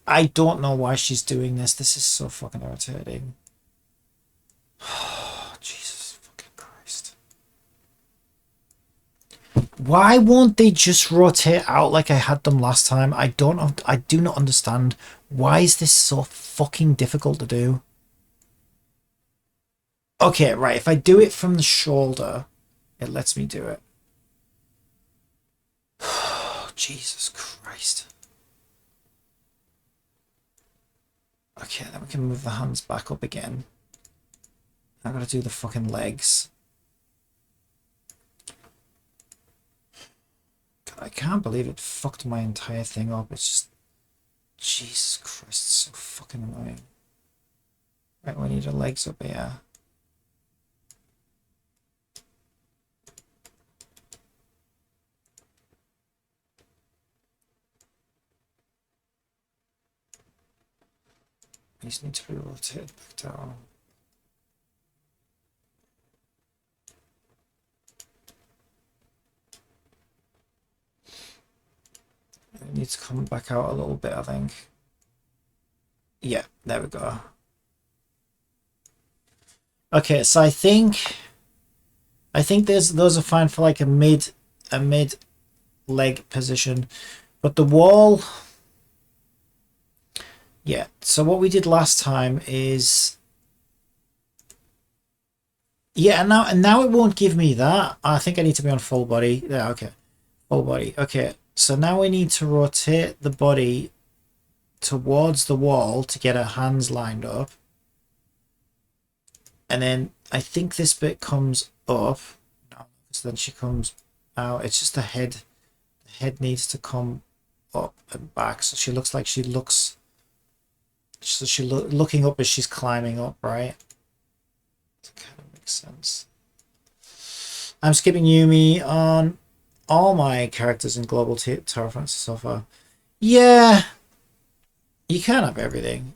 I don't know why she's doing this. This is so fucking irritating. Why won't they just rotate out like I had them last time? I do not understand. Why is this so fucking difficult to do? Okay, right. If I do it from the shoulder, it lets me do it. Oh, Jesus Christ. Okay, then we can move the hands back up again. I've got to do the fucking legs. God, I can't believe it fucked my entire thing up. It's just... Jesus Christ, it's so fucking annoying. Right, we need our legs up here. These need to be rotated back down. It needs to come back out a little bit, I think. Yeah, there we go. Okay, so I think those are fine for like a mid leg position, but the wall. Yeah, so what we did last time is, yeah, and now it won't give me that. I think I need to be on full body. Yeah, okay, full body. Okay, so now we need to rotate the body towards the wall to get our hands lined up, and then I think this bit comes up. No, so then she comes out. It's just the head. The head needs to come up and back, so she looks like she looks. So she's looking up as she's climbing up, right? That kind of makes sense. I'm skipping Yumi on all my characters in Global Tower Fantasy so far. Yeah, you can't have everything.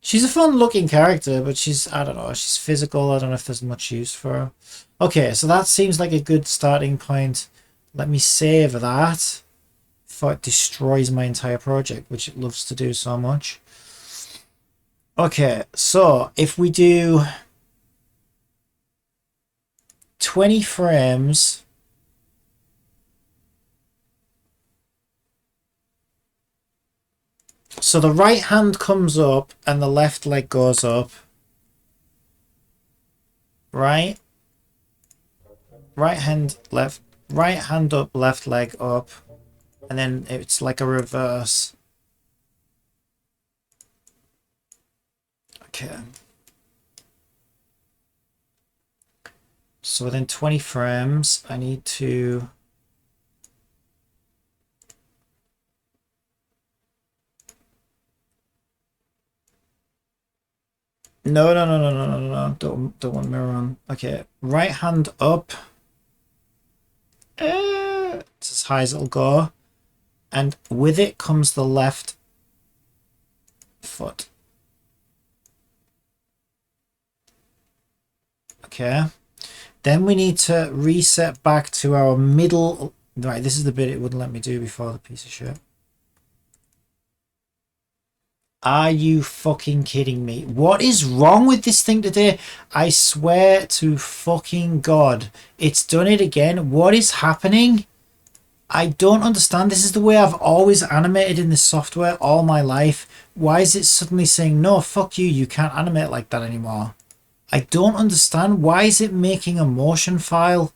She's a fun-looking character, but she's, I don't know, she's physical. I don't know if there's much use for her. Okay, so that seems like a good starting point. Let me save that. Before it destroys my entire project, which it loves to do so much. Okay, so if we do 20 frames, so the right hand comes up and the left leg goes up, right? Right hand up, left leg up. And then it's like a reverse. Okay. So within 20 frames, I need to... No. Don't want mirror on. Okay. Right hand up. It's as high as it'll go. And with it comes the left foot. Okay. Then we need to reset back to our middle. Right, this is the bit it wouldn't let me do before, the piece of shit. Are you fucking kidding me? What is wrong with this thing today? I swear to fucking God. It's done it again. What is happening? I don't understand. This is the way I've always animated in this software all my life. Why is it suddenly saying, no, fuck you, you can't animate like that anymore? I don't understand. Why is it making a motion file?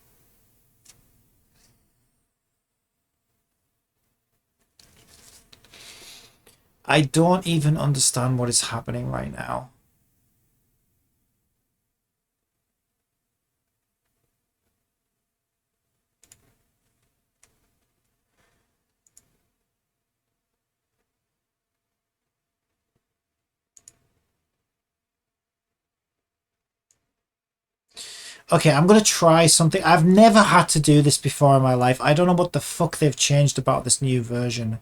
I don't even understand what is happening right now. Okay, I'm going to try something. I've never had to do this before in my life. I don't know what the fuck they've changed about this new version.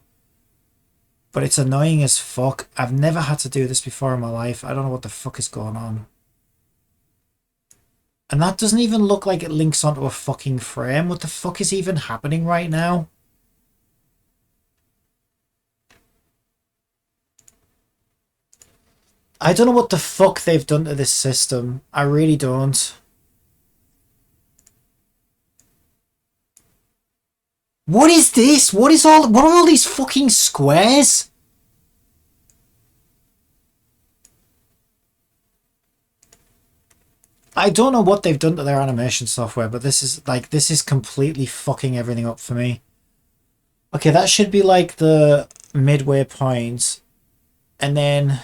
But it's annoying as fuck. I've never had to do this before in my life. I don't know what the fuck is going on. And that doesn't even look like it links onto a fucking frame. What the fuck is even happening right now? I don't know what the fuck they've done to this system. I really don't. What is this? What are all these fucking squares? I don't know what they've done to their animation software, but this is completely fucking everything up for me. Okay, that should be like the midway point. And then,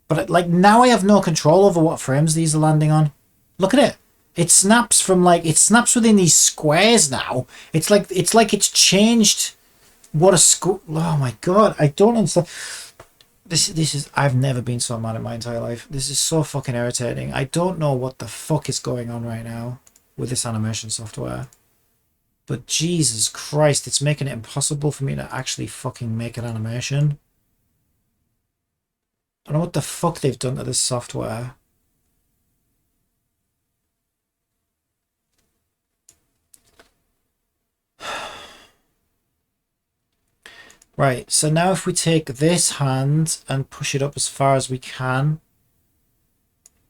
but like now I have no control over what frames these are landing on. Look at it. It snaps it snaps within these squares now. It's like it's changed what a square. Oh my god, I don't understand. This is I've never been so mad in my entire life. This is so fucking irritating. I don't know what the fuck is going on right now with this animation software. But Jesus Christ, it's making it impossible for me to actually fucking make an animation. I don't know what the fuck they've done to this software. Right, so now if we take this hand and push it up as far as we can,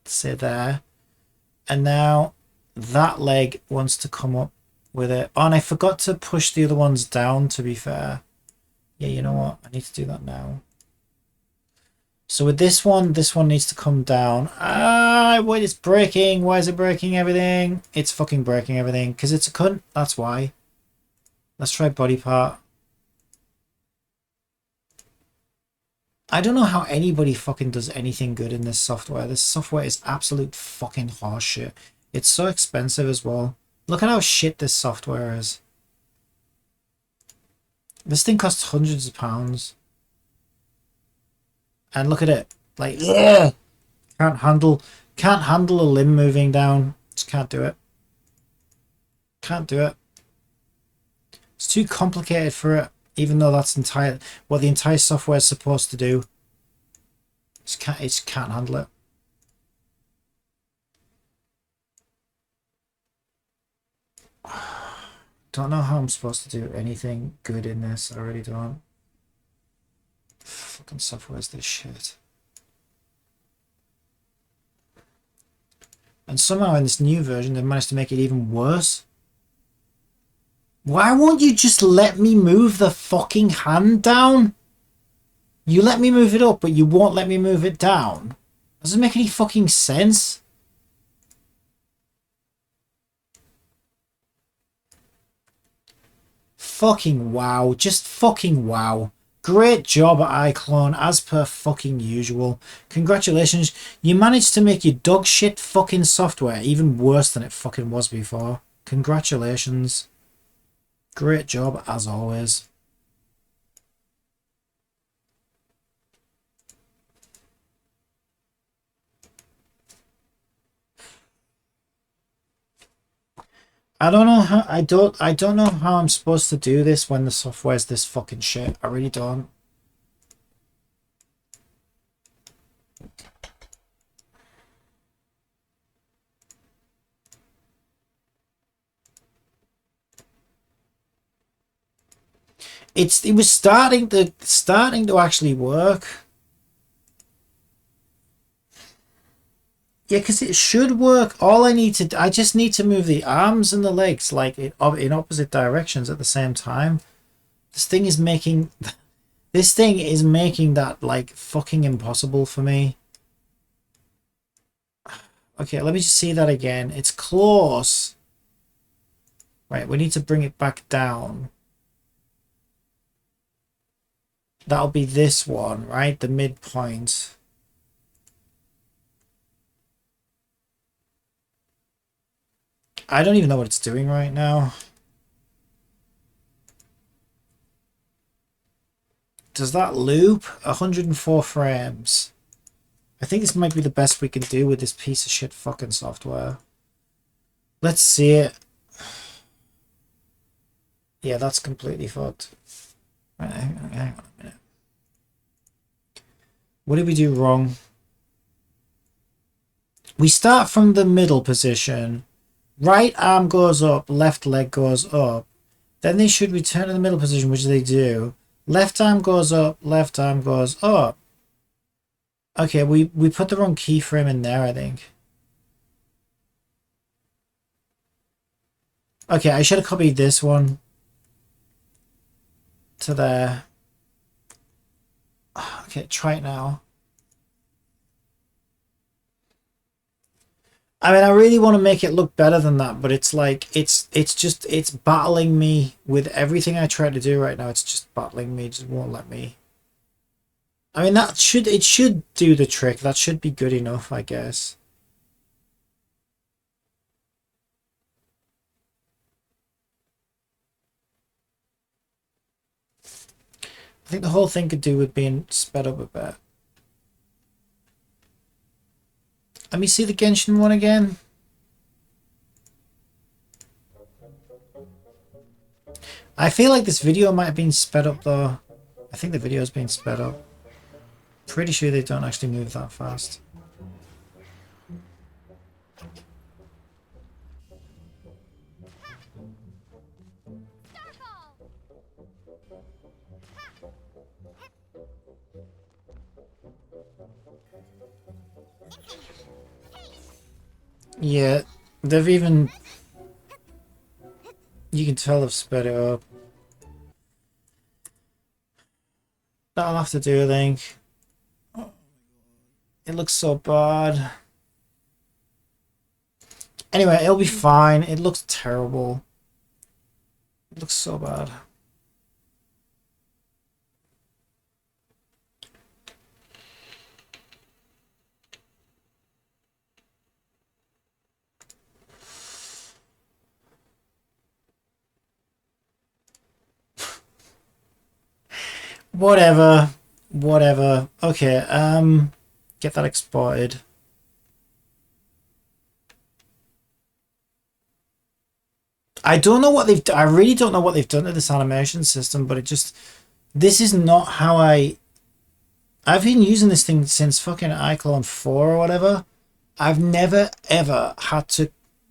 say there, and now that leg wants to come up with it. Oh, and I forgot to push the other ones down, to be fair. Yeah, you know what? I need to do that now. So with this one needs to come down. Ah, wait, it's breaking. Why is it breaking everything? It's fucking breaking everything because it's a cunt. That's why. Let's try body part. I don't know how anybody fucking does anything good in this software. This software is absolute fucking horseshit. It's so expensive as well. Look at how shit this software is. This thing costs hundreds of pounds. And look at it. Like, yeah, can't handle a limb moving down. Just can't do it. Can't do it. It's too complicated for it, even though that's what the entire software is supposed to do. It just can't handle it. Don't know how I'm supposed to do anything good in this. I really don't. Fucking software's this shit. And somehow in this new version they've managed to make it even worse. Why won't you just let me move the fucking hand down? You let me move it up, but you won't let me move it down. Doesn't make any fucking sense. Fucking wow. Just fucking wow. Great job at iClone, as per fucking usual. Congratulations, you managed to make your dog shit fucking software even worse than it fucking was before. Congratulations. Great job, as always. I don't know how I don't know how I'm supposed to do this when the software's this fucking shit. I really don't. It was starting to actually work. Yeah, because it should work. I just need to move the arms and the legs like in opposite directions at the same time. This thing is making that like fucking impossible for me. Okay, let me just see that again. It's close. Right, we need to bring it back down. That'll be this one, right? The midpoint. I don't even know what it's doing right now. Does that loop? 104 frames. I think this might be the best we can do with this piece of shit fucking software. Let's see it. Yeah, that's completely fucked. Right, hang on a minute. What did we do wrong? We start from the middle position. Right arm goes up, left leg goes up. Then they should return to the middle position, which they do. Left arm goes up, left arm goes up. Okay, we put the wrong keyframe in there, I think. Okay, I should have copied this one. to there. Okay, try it now. I mean, I really want to make it look better than that, but it's like, it's battling me with everything I try to do right now. It's just battling me, it just won't let me. I mean, it should do the trick. That should be good enough, I guess. I think the whole thing could do with being sped up a bit. Let me see the Genshin one again. I feel like this video might have been sped up though. I think the video's been sped up. Pretty sure they don't actually move that fast. Yeah, they've even... You can tell they've sped it up. That'll have to do, I think. It looks so bad. Anyway, it'll be fine. It looks terrible. It looks so bad. Whatever. Whatever. Okay, get that exported. I don't know what they've I really don't know what they've done to this animation system, but it just... This is not how I've been using this thing since fucking iClone 4 or whatever. I've never ever had to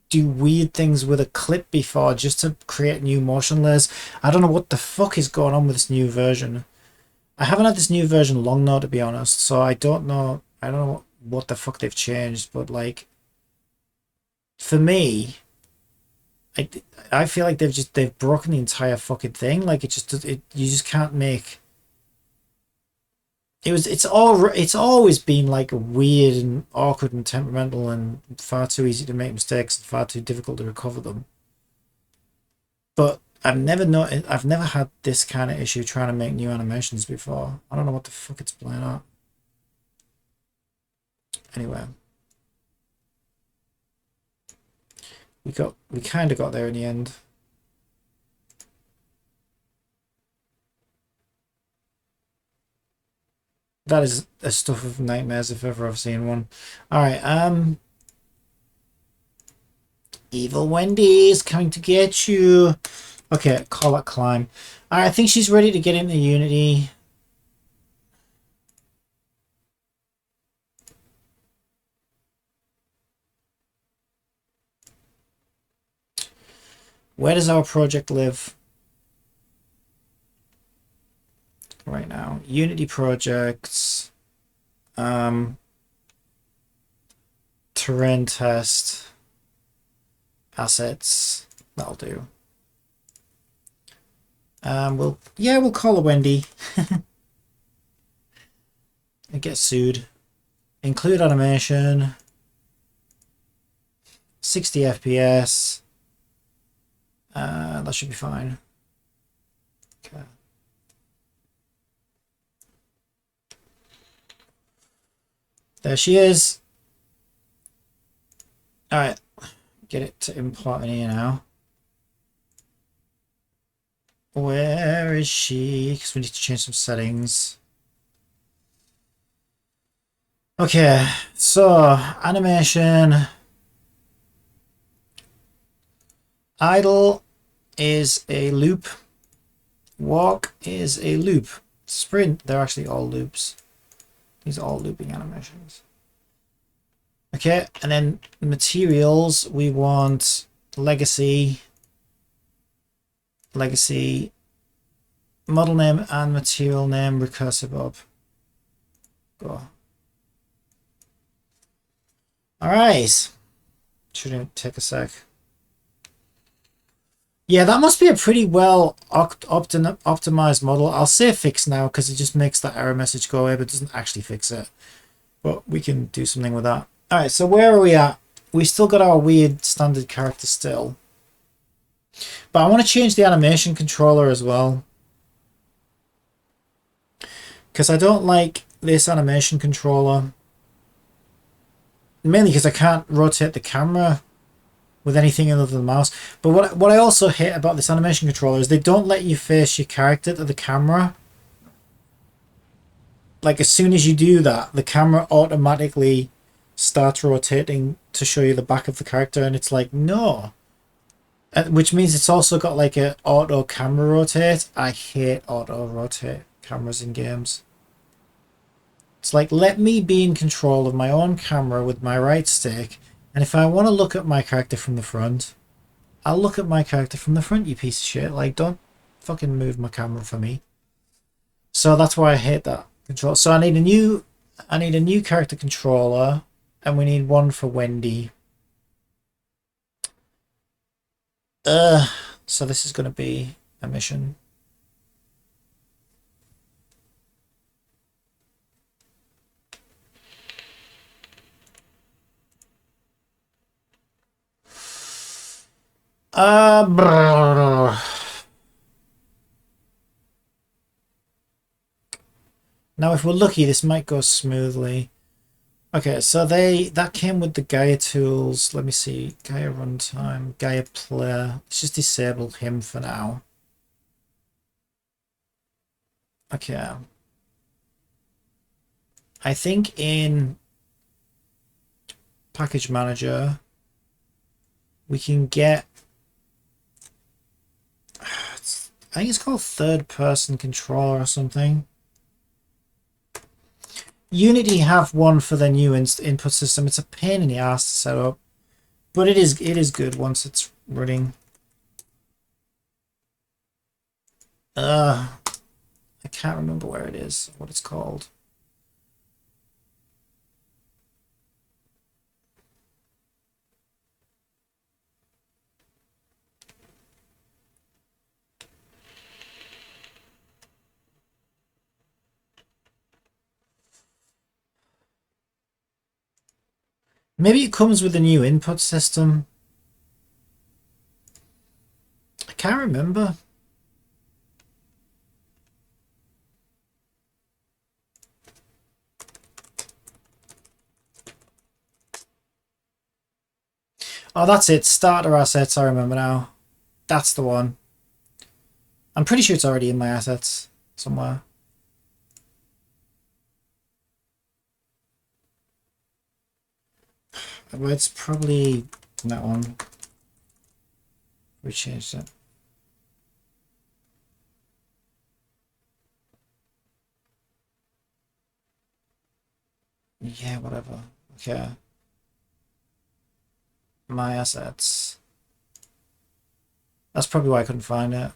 do weird things with a clip before just to create new motion layers. I don't know what the fuck is going on with this new version. I haven't had this new version long now, to be honest, so I don't know what the fuck they've changed, but like, for me, I feel like they've broken the entire fucking thing. Like, you just can't make... It's always been like weird and awkward and temperamental and far too easy to make mistakes and far too difficult to recover them. But I've never had this kind of issue trying to make new animations before. I don't know what the fuck it's playing at. Anyway. We kind of got there in the end. That is a stuff of nightmares if ever I've seen one. Alright, Evil Wendy's coming to get you. Okay, call that climb. Alright, I think she's ready to get into Unity. Where does our project live? Right now, Unity projects, terrain test, assets. That'll do. We'll call her Wendy. And get sued. Include animation. 60 FPS. That should be fine. Okay. There she is. Alright, get it to import in here now. Where is she? Because we need to change some settings. Okay, so animation. Idle is a loop. Walk is a loop. Sprint, they're actually all loops. These are all looping animations. Okay, and then materials, we want legacy, model name and material name, recursive up. Go. Alright. Shouldn't take a sec. Yeah, that must be a pretty well optimized model. I'll say fix now because it just makes that error message go away, but doesn't actually fix it. But we can do something with that. All right, so where are we at? We still got our weird standard character still. But I want to change the animation controller as well. Because I don't like this animation controller. Mainly because I can't rotate the camera with anything other than the mouse. But what I also hate about this animation controller is they don't let you face your character to the camera. Like as soon as you do that, the camera automatically starts rotating to show you the back of the character, and it's like, no. Which means it's also got like a auto camera rotate. I hate auto rotate cameras in games. It's like, let me be in control of my own camera with my right stick, and if I want to look at my character from the front, I'll look at my character from the front, you piece of shit. Like, don't fucking move my camera for me. So that's why I hate that control. So I need a new character controller, and we need one for Wendy. Uh, so this is going to be a mission. Brrr. Now, if we're lucky, this might go smoothly. Okay, so that came with the Gaia tools. Let me see. Gaia runtime, Gaia player. Let's just disable him for now. Okay. I think in package manager we can get I think it's called third person controller or something. Unity have one for their new input system. It's a pain in the ass to set up, but it is good once it's running. I can't remember where it is, what it's called. Maybe it comes with a new input system. I can't remember. Oh, that's it. Starter assets, I remember now. That's the one. I'm pretty sure it's already in my assets somewhere. It's probably that one. We changed it. Yeah, whatever. Okay. My assets. That's probably why I couldn't find it.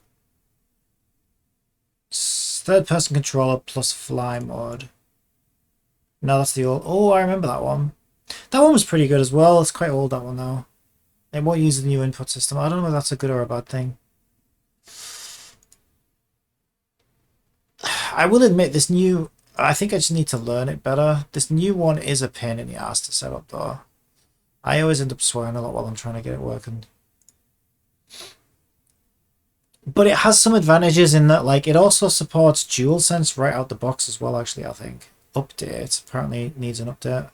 Third person controller plus fly mode. No, that's the old. Oh, I remember that one. That one was pretty good as well. It's quite old, that one, though. It won't use the new input system. I don't know if that's a good or a bad thing. I will admit, this new... I think I just need to learn it better. This new one is a pain in the ass to set up, though. I always end up swearing a lot while I'm trying to get it working. But it has some advantages in that, like, it also supports DualSense right out the box as well, actually, I think. Update. Apparently needs an update.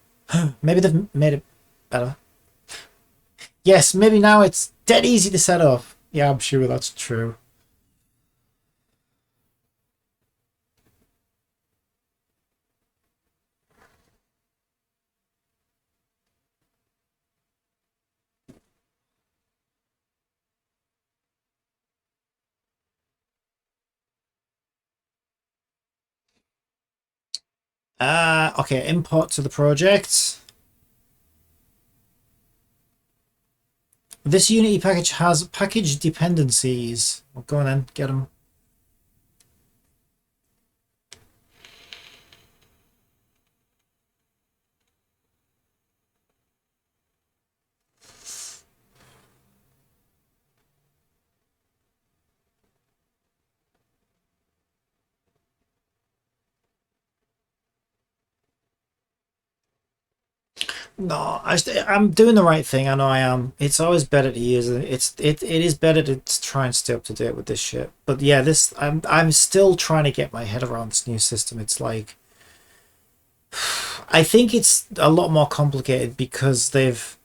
Maybe they've made it better. Yes, maybe now it's dead easy to set up. Yeah, I'm sure that's true. Okay, import to the project. This Unity package has package dependencies. Well, go on then, get them. No, I'm doing the right thing. I know I am. It's always better to use it. It is better to try and stay up to date with this shit. But yeah, this I'm still trying to get my head around this new system. It's like I think it's a lot more complicated because they've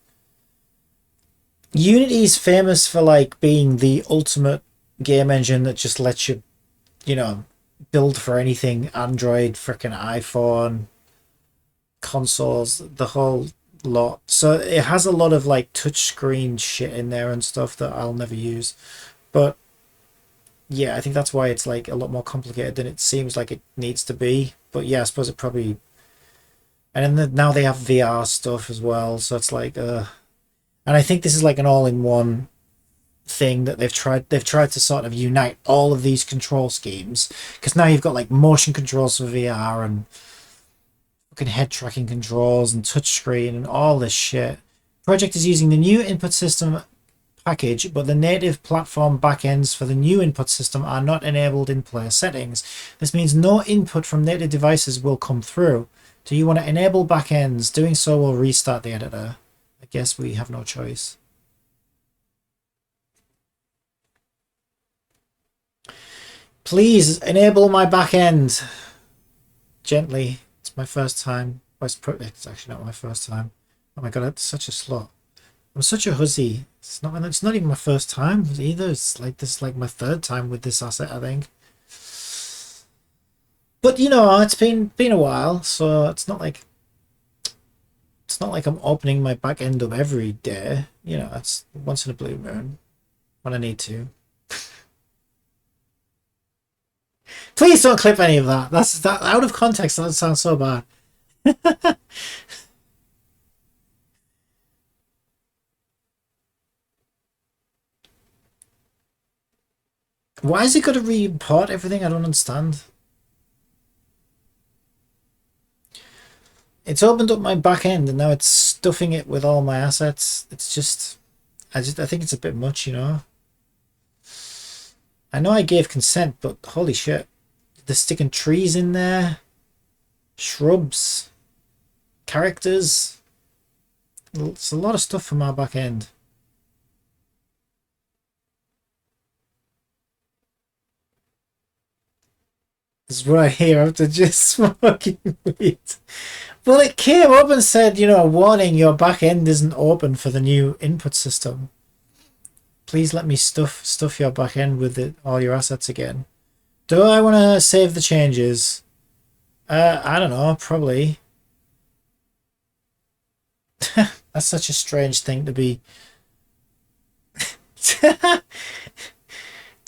Unity's famous for like being the ultimate game engine that just lets you, you know, build for anything, Android, freaking iPhone, consoles, the whole lot. So it has a lot of like touchscreen shit in there and stuff that I'll never use. But yeah, I think that's why it's like a lot more complicated than it seems like it needs to be. But yeah, I suppose it probably. And then now they have VR stuff as well, so it's like, and I think this is like an all-in-one thing that they've tried to sort of unite all of these control schemes because now you've got like motion controls for VR and fucking head tracking controls and touchscreen and all this shit. Project is using the new input system package, but the native platform backends for the new input system are not enabled in player settings. This means no input from native devices will come through. Do you want to enable backends? Doing so will restart the editor. I guess we have no choice. Please enable my backend. Gently. It's my first time. It's actually not my first time. Oh my god, it's such a slot. I'm such a hussy. It's not even my first time either. It's like this is like my third time with this asset, I think. But you know, it's been a while, so it's not like I'm opening my back end up every day. You know, it's once in a blue moon when I need to. Please don't clip any of that. That's that out of context. That sounds so bad. Why is it got to re-import everything? I don't understand. It's opened up my back end and now it's stuffing it with all my assets. It's just I think it's a bit much, you know. I know I gave consent, but holy shit. They're sticking trees in there, shrubs, characters. It's a lot of stuff from our back end. This is what I hear after just smoking weed. Well, it came up and said, you know, warning, your back end isn't open for the new input system. Please let me stuff your back end with all your assets again. Do I want to save the changes? I don't know, probably. That's such a strange thing to be to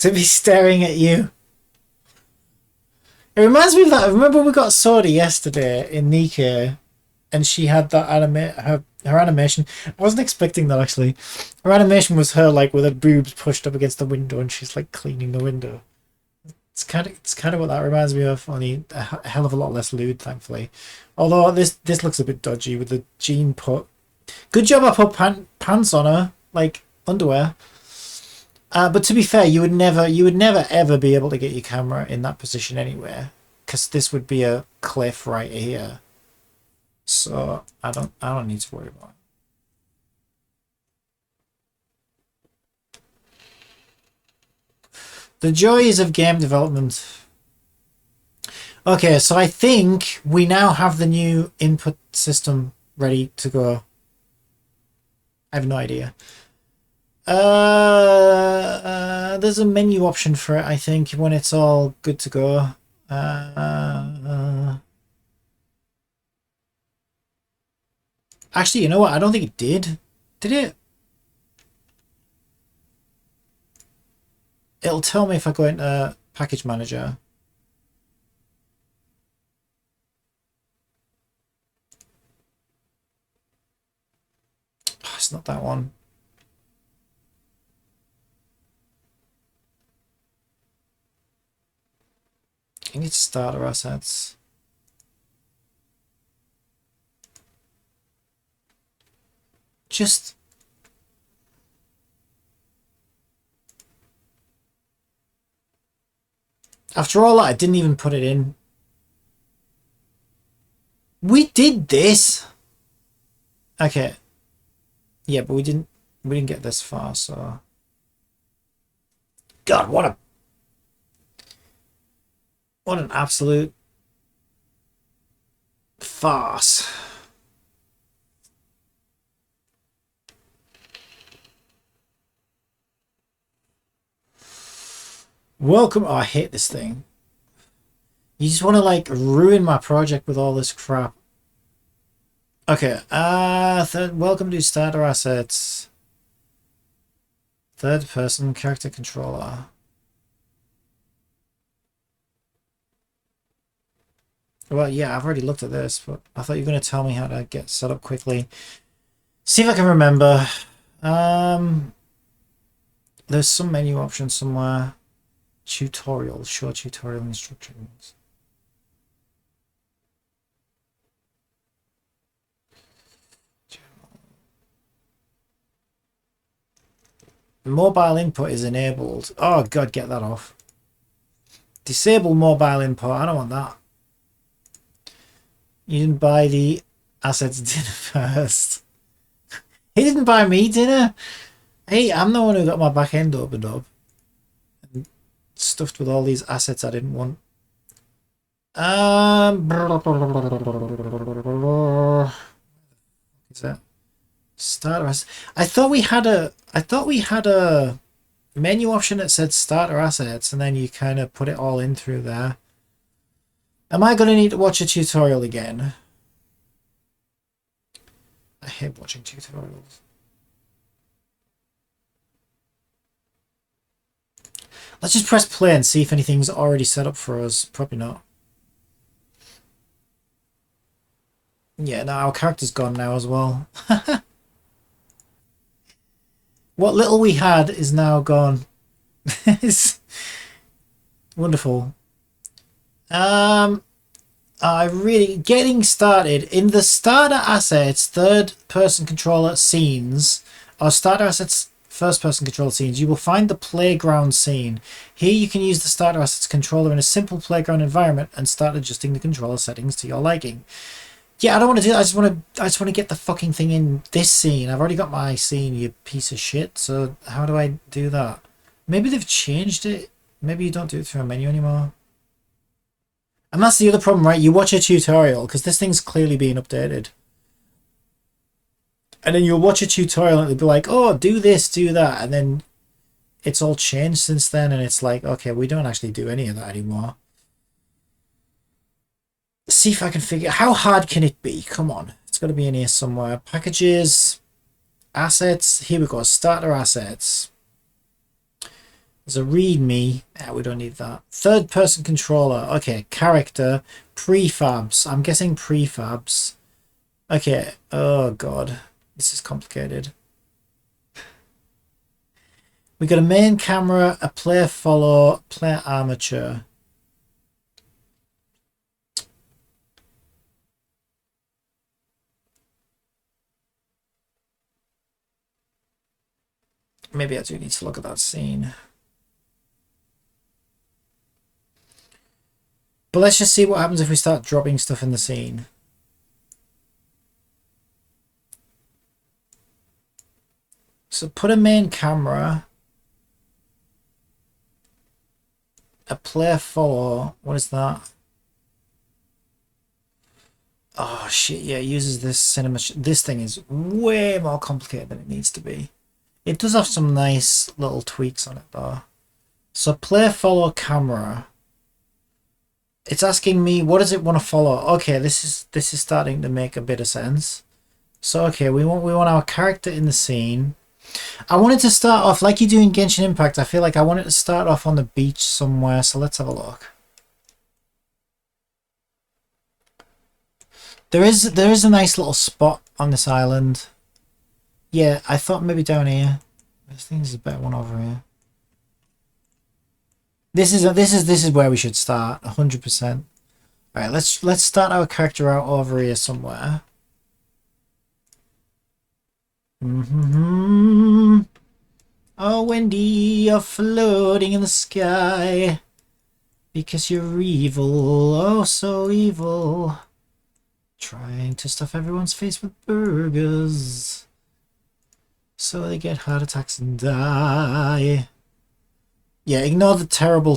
be staring at you. It reminds me of that. Remember we got Sodi yesterday in Nikkei and she had that her animation. I wasn't expecting that actually. Her animation was her like with her boobs pushed up against the window and she's like cleaning the window. It's kind of what that reminds me of, only a hell of a lot less lewd, thankfully. Although this looks a bit dodgy with the jean put. Good job I put pants on her, like underwear. But to be fair, you would never ever be able to get your camera in that position anywhere, because this would be a cliff right here. So I don't need to worry about it. The joys of game development. Okay, so I think we now have the new input system ready to go. I have no idea. There's a menu option for it, I think, when it's all good to go. Actually, you know what? I don't think it did. Did it? It'll tell me if I go into package manager. Oh, it's not that one. You need starter assets. Just after all that, I didn't even put it in. We did this. Okay. Yeah, but we didn't get this far, so God, what an absolute farce. Welcome. Oh, I hate this thing. You just want to like ruin my project with all this crap. Okay. Welcome to starter assets. Third person character controller. Well, yeah, I've already looked at this, but I thought you were going to tell me how to get set up quickly. See if I can remember. There's some menu option somewhere. Tutorial, short tutorial instructions. Mobile input is enabled. Oh God, get that off. Disable mobile input. I don't want that. You didn't buy the assets dinner first. He didn't buy me dinner. Hey, I'm the one who got my back end opened up and stuffed with all these assets I didn't want. Is that starter assets? I thought we had a menu option that said starter assets, and then you kind of put it all in through there. Am I going to need to watch a tutorial again? I hate watching tutorials. Let's just press play and see if anything's already set up for us. Probably not. Yeah, no, our character's gone now as well. What little we had is now gone. It's wonderful. I really getting started in the starter assets third person controller scenes or starter assets first person controller scenes. You will find the playground scene. Here you can use the starter assets controller in a simple playground environment and start adjusting the controller settings to your liking. Yeah, I don't want to do that. I just want to get the fucking thing in this scene. I've already got my scene, you piece of shit. So how do I do that? Maybe they've changed it. Maybe you don't do it through a menu anymore. And that's the other problem, right? You watch a tutorial, because this thing's clearly being updated. And then you'll watch a tutorial and it'll be like, oh, do this, do that. And then it's all changed since then. And it's like, okay, we don't actually do any of that anymore. See if I can figure... How hard can it be? Come on. It's got to be in here somewhere. Packages. Assets. Here we go. Starter assets. There's a readme. Yeah, we don't need that. Third person controller. Okay, character. Prefabs. I'm guessing prefabs. Okay. Oh God, this is complicated. We got a main camera, a player follow, player armature. Maybe I do need to look at that scene. But let's just see what happens if we start dropping stuff in the scene. So put a main camera. A player follow. What is that? Oh shit, yeah, it uses this cinema. This thing is way more complicated than it needs to be. It does have some nice little tweaks on it though. So player follow camera. It's asking me what does it want to follow. Okay, this is starting to make a bit of sense. So okay, we want our character in the scene. I wanted to start off like you do in Genshin Impact. I feel like I wanted to start off on the beach somewhere. So let's have a look. There is a nice little spot on this island. Yeah, I thought maybe down here. I think there's a better one over here. This is where we should start, 100%. Right, let's start our character out over here somewhere. Oh, Wendy, you're floating in the sky because you're evil, oh so evil. Trying to stuff everyone's face with burgers so they get heart attacks and die. Yeah, ignore the terrible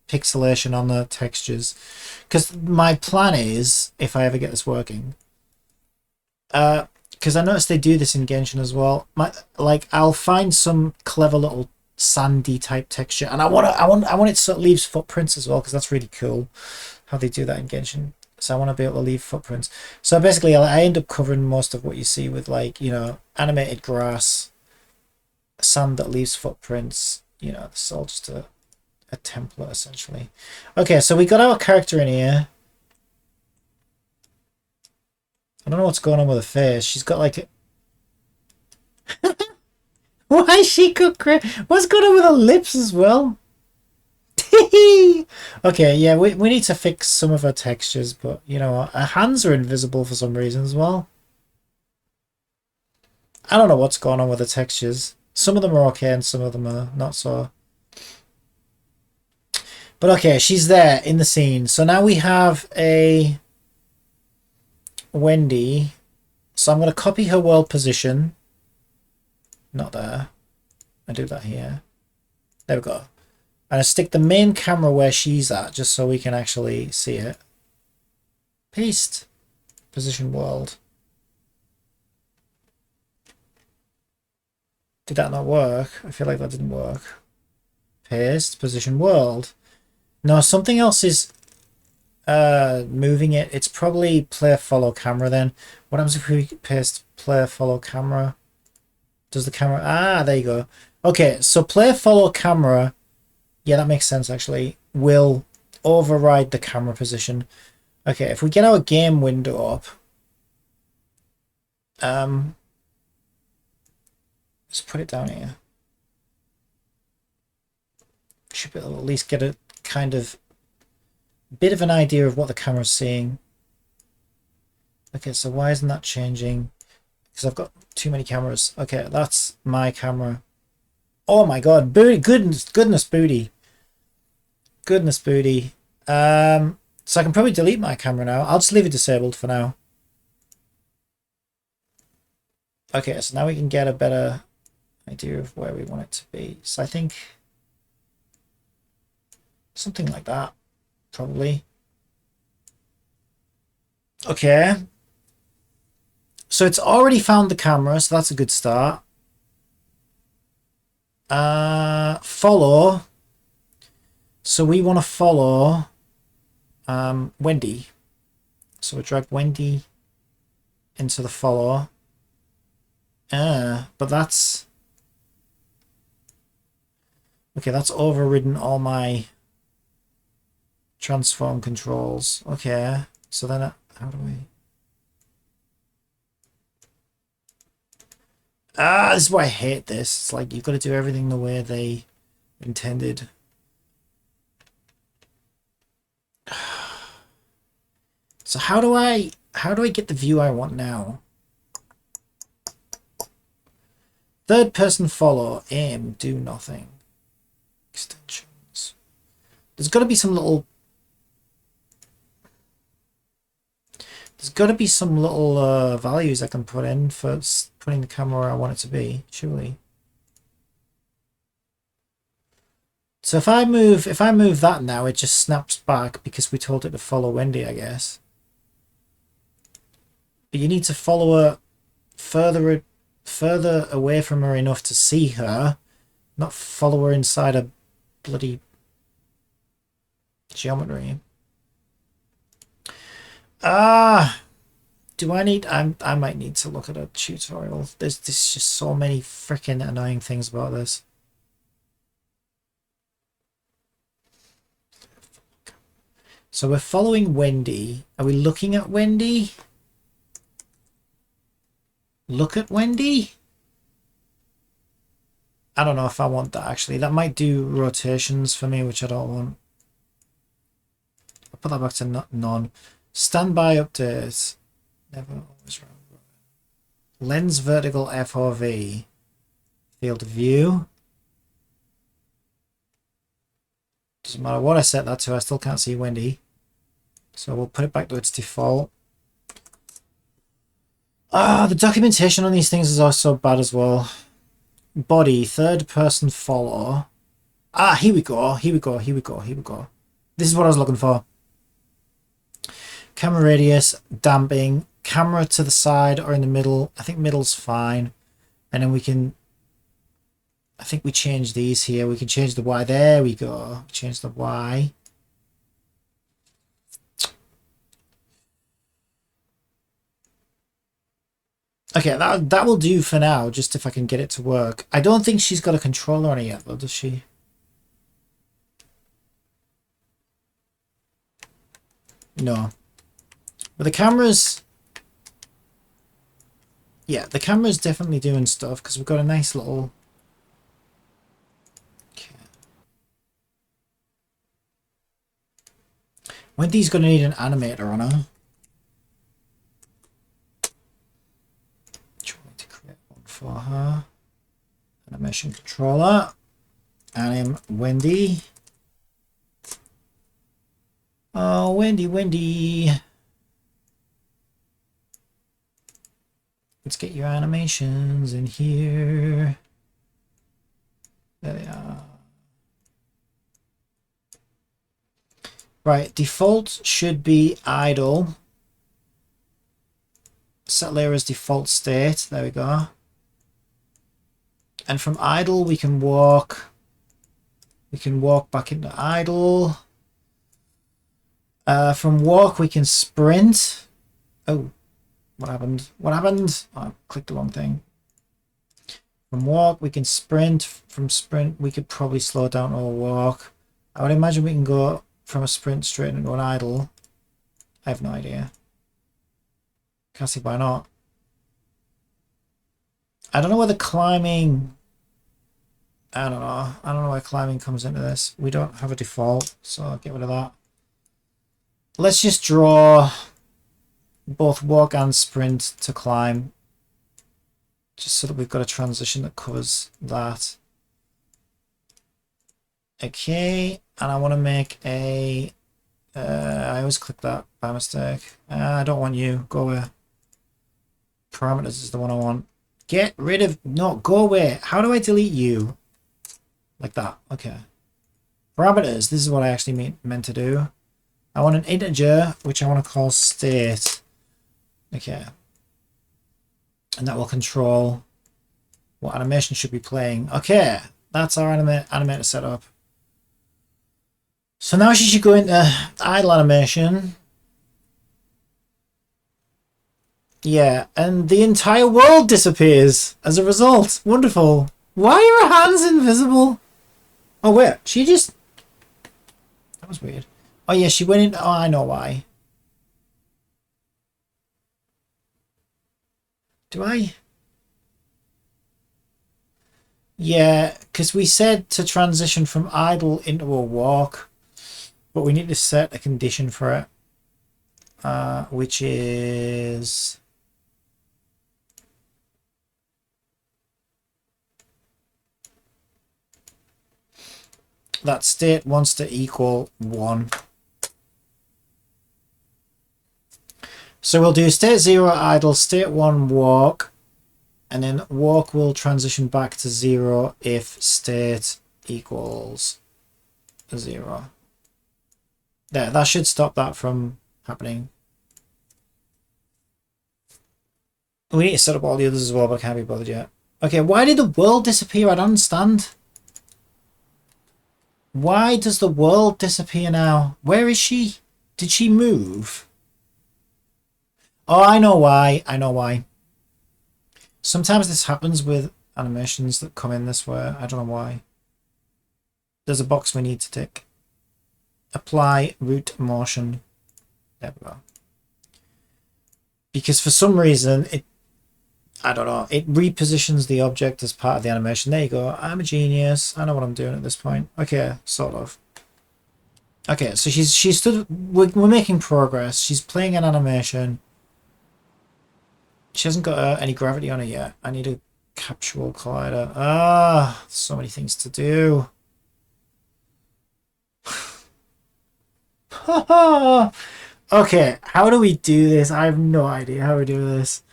pixelation on the textures, because my plan is, if I ever get this working, because I noticed they do this in Genshin as well. I'll find some clever little sandy type texture, and I want it so it leaves footprints as well, because that's really cool how they do that in Genshin. So I want to be able to leave footprints. So basically, I end up covering most of what you see with, like, you know, animated grass, sand that leaves footprints. You know, this is all just a template essentially. Okay, so we got our character in here. I don't know what's going on with her face. She's got like why is she got what's going on with her lips as well? Okay, yeah, we need to fix some of her textures, but you know, her hands are invisible for some reason as well. I don't know what's going on with the textures. Some of them are okay and some of them are not so. But okay, she's there in the scene. So now we have a Wendy. So I'm going to copy her world position. Not there. I do that here. There we go. And I stick the main camera where she's at, just so we can actually see it. Paste. Position world. Did that not work? I feel like that didn't work. Paste. Position world. No, something else is moving it. It's probably player follow camera then. What happens if we paste player follow camera? Does the camera... Ah, there you go. Okay, so player follow camera... Yeah, that makes sense actually. Will override the camera position. Okay, if we get our game window up... let's put it down here. Should be able to at least get a kind of bit of an idea of what the camera's seeing. Okay, so why isn't that changing? Because I've got too many cameras. Okay, that's my camera. Oh my god, booty, goodness booty. Goodness booty. So I can probably delete my camera now. I'll just leave it disabled for now. Okay, so now we can get a better idea of where we want it to be. So I think something like that, probably. Okay. So it's already found the camera, so that's a good start. Follow. So we want to follow Wendy. So we drag Wendy into the follow. But that's... Okay, that's overridden all my transform controls. Okay, so then how do we... Ah, this is why I hate this. It's like you've got to do everything the way they intended. So how do I get the view I want now? Third person follow, aim, do nothing. Extensions. There's got to be some little... There's got to be some little values I can put in for putting the camera where I want it to be, surely. So if I move that now, it just snaps back because we told it to follow Wendy, I guess. But you need to follow her further away from her enough to see her, not follow her inside a bloody geometry. Do I need... I might need to look at a tutorial. There's just so many freaking annoying things about this. So we're following Wendy. Are we looking at Wendy? Look at Wendy? I don't know if I want that actually. That might do rotations for me, which I don't want. I'll put that back to none. Standby updates. Never always run. Lens vertical FOV. Field of view. Doesn't matter what I set that to, I still can't see Wendy. So we'll put it back to its default. Ah, the documentation on these things is also bad as well. Body, third person follow. Ah, here we go. Here we go. Here we go. Here we go. This is what I was looking for. Camera radius, damping, camera to the side or in the middle. I think middle's fine. And then we can, I think we change these here. We can change the Y. There we go. Change the Y. Okay, that will do for now, just if I can get it to work. I don't think she's got a controller on it yet, though, does she? No. But the camera's... Yeah, the camera's definitely doing stuff, because we've got a nice little... Okay. Wendy's going to need an animator on her. For her animation controller. Anim Wendy. Oh, Wendy. Let's get your animations in here. There they are. Right, default should be idle. Set layer as default state. There we go. And from idle, we can walk back into idle. From walk, we can sprint. Oh, what happened? What happened? Oh, I clicked the wrong thing. From walk, we can sprint. From sprint, we could probably slow down or walk. I would imagine we can go from a sprint straight into an idle. I have no idea. Can't see why not. I don't know whether climbing... I don't know. I don't know why climbing comes into this. We don't have a default, so I'll get rid of that. Let's just draw both walk and sprint to climb. Just so that we've got a transition that covers that. Okay, and I want to make a... I always click that by mistake. I don't want you. Go away. Parameters is the one I want. Get rid of... No, go away. How do I delete you? Like that. Okay. Parameters. This is what I actually meant to do. I want an integer, which I want to call state. Okay. And that will control what animation should be playing. Okay. That's our animator setup. So now she should go into idle animation. Yeah, and the entire world disappears as a result. Wonderful. Why are her hands invisible? Oh, wait. She just... That was weird. Oh, yeah, she went in... Oh, I know why. Do I? Yeah, because we said to transition from idle into a walk. But we need to set a condition for it. Which is... that state wants to equal 1. So we'll do state 0 idle, state 1 walk, and then walk will transition back to 0 if state equals 0. There, that should stop that from happening. We need to set up all the others as well, but I can't be bothered yet. Okay, why did the world disappear? I don't understand. Why does the world disappear now? Where is she? Did she move? Oh, I know why. I know why. Sometimes this happens with animations that come in this way. I don't know why. There's a box we need to tick. Apply root motion. There we go. Because for some reason, I don't know, it repositions the object as part of the animation. There you go. I'm a genius. I know what I'm doing at this point. Okay, sort of. Okay, so she's stood. We're making progress. She's playing an animation. She hasn't got any gravity on her yet. I need a capsule collider. Ah, so many things to do. Okay, how do we do this? I have no idea how we do this.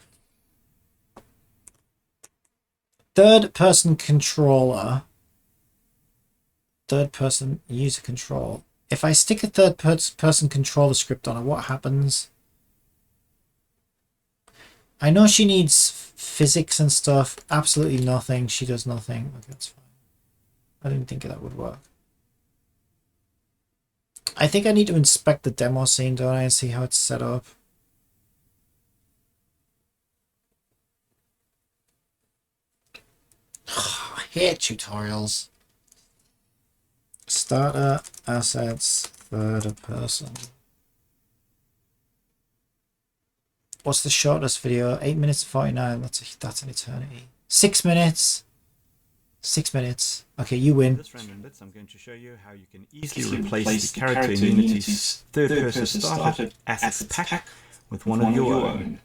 Third person controller. Third person user control. If I stick a third person controller script on it, what happens? I know she needs physics and stuff. Absolutely nothing. She does nothing. Okay, that's fine. I didn't think that would work. I think I need to inspect the demo scene, don't I, and see how it's set up. I hate tutorials. Starter, assets, third person. What's the shortest video? 8 minutes 49. That's an eternity. 6 minutes. 6 minutes. Okay, you win. In this random bits, I'm going to show you how you can easily replace the character in Unity's third-person started assets pack with one of your own.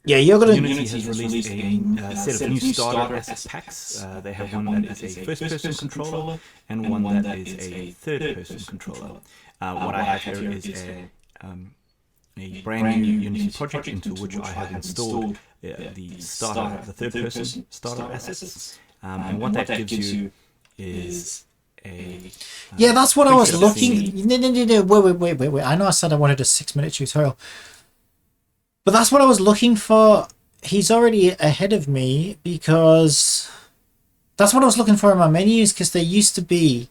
Yeah, you're gonna. Unity has released a set of new starter assets packs. They have one that is a first-person controller and one that is a third-person controller. What I have here is a brand new Unity project into which I have installed the third-person starter assets, and what that gives you is a yeah, that's what I was looking. No, wait. I know I said I wanted a 6-minute tutorial, but that's what I was looking for. He's already ahead of me because that's what I was looking for in my menus, because there used to be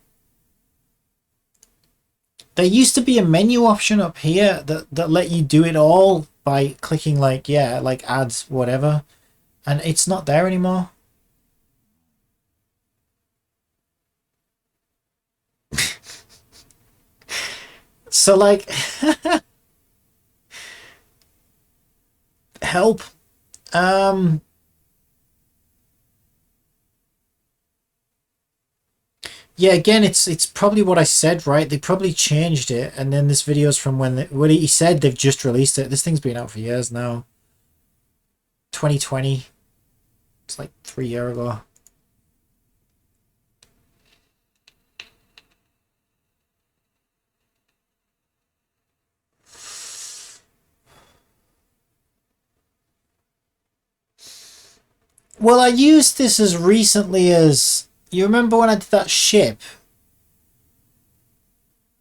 a menu option up here that let you do it all by clicking like adds whatever, and it's not there anymore. So like help. Yeah, again, it's probably what I said, right? They probably changed it, and then this video's from when he said they've just released it. This thing's been out for years now. 2020. It's like 3 years ago. Well, I used this as recently as... You remember when I did that ship?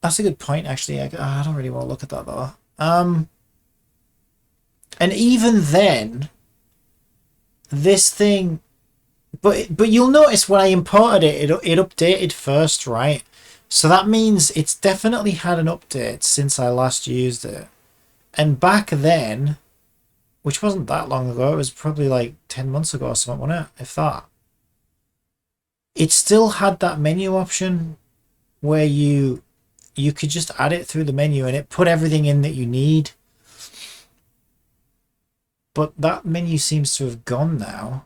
That's a good point, actually. I don't really want to look at that, though. And even then, this thing... But you'll notice when I imported it updated first, right? So that means it's definitely had an update since I last used it. And back then, which wasn't that long ago, it was probably like 10 months ago or something, wasn't it? If that. It still had that menu option where you could just add it through the menu and it put everything in that you need. But that menu seems to have gone now.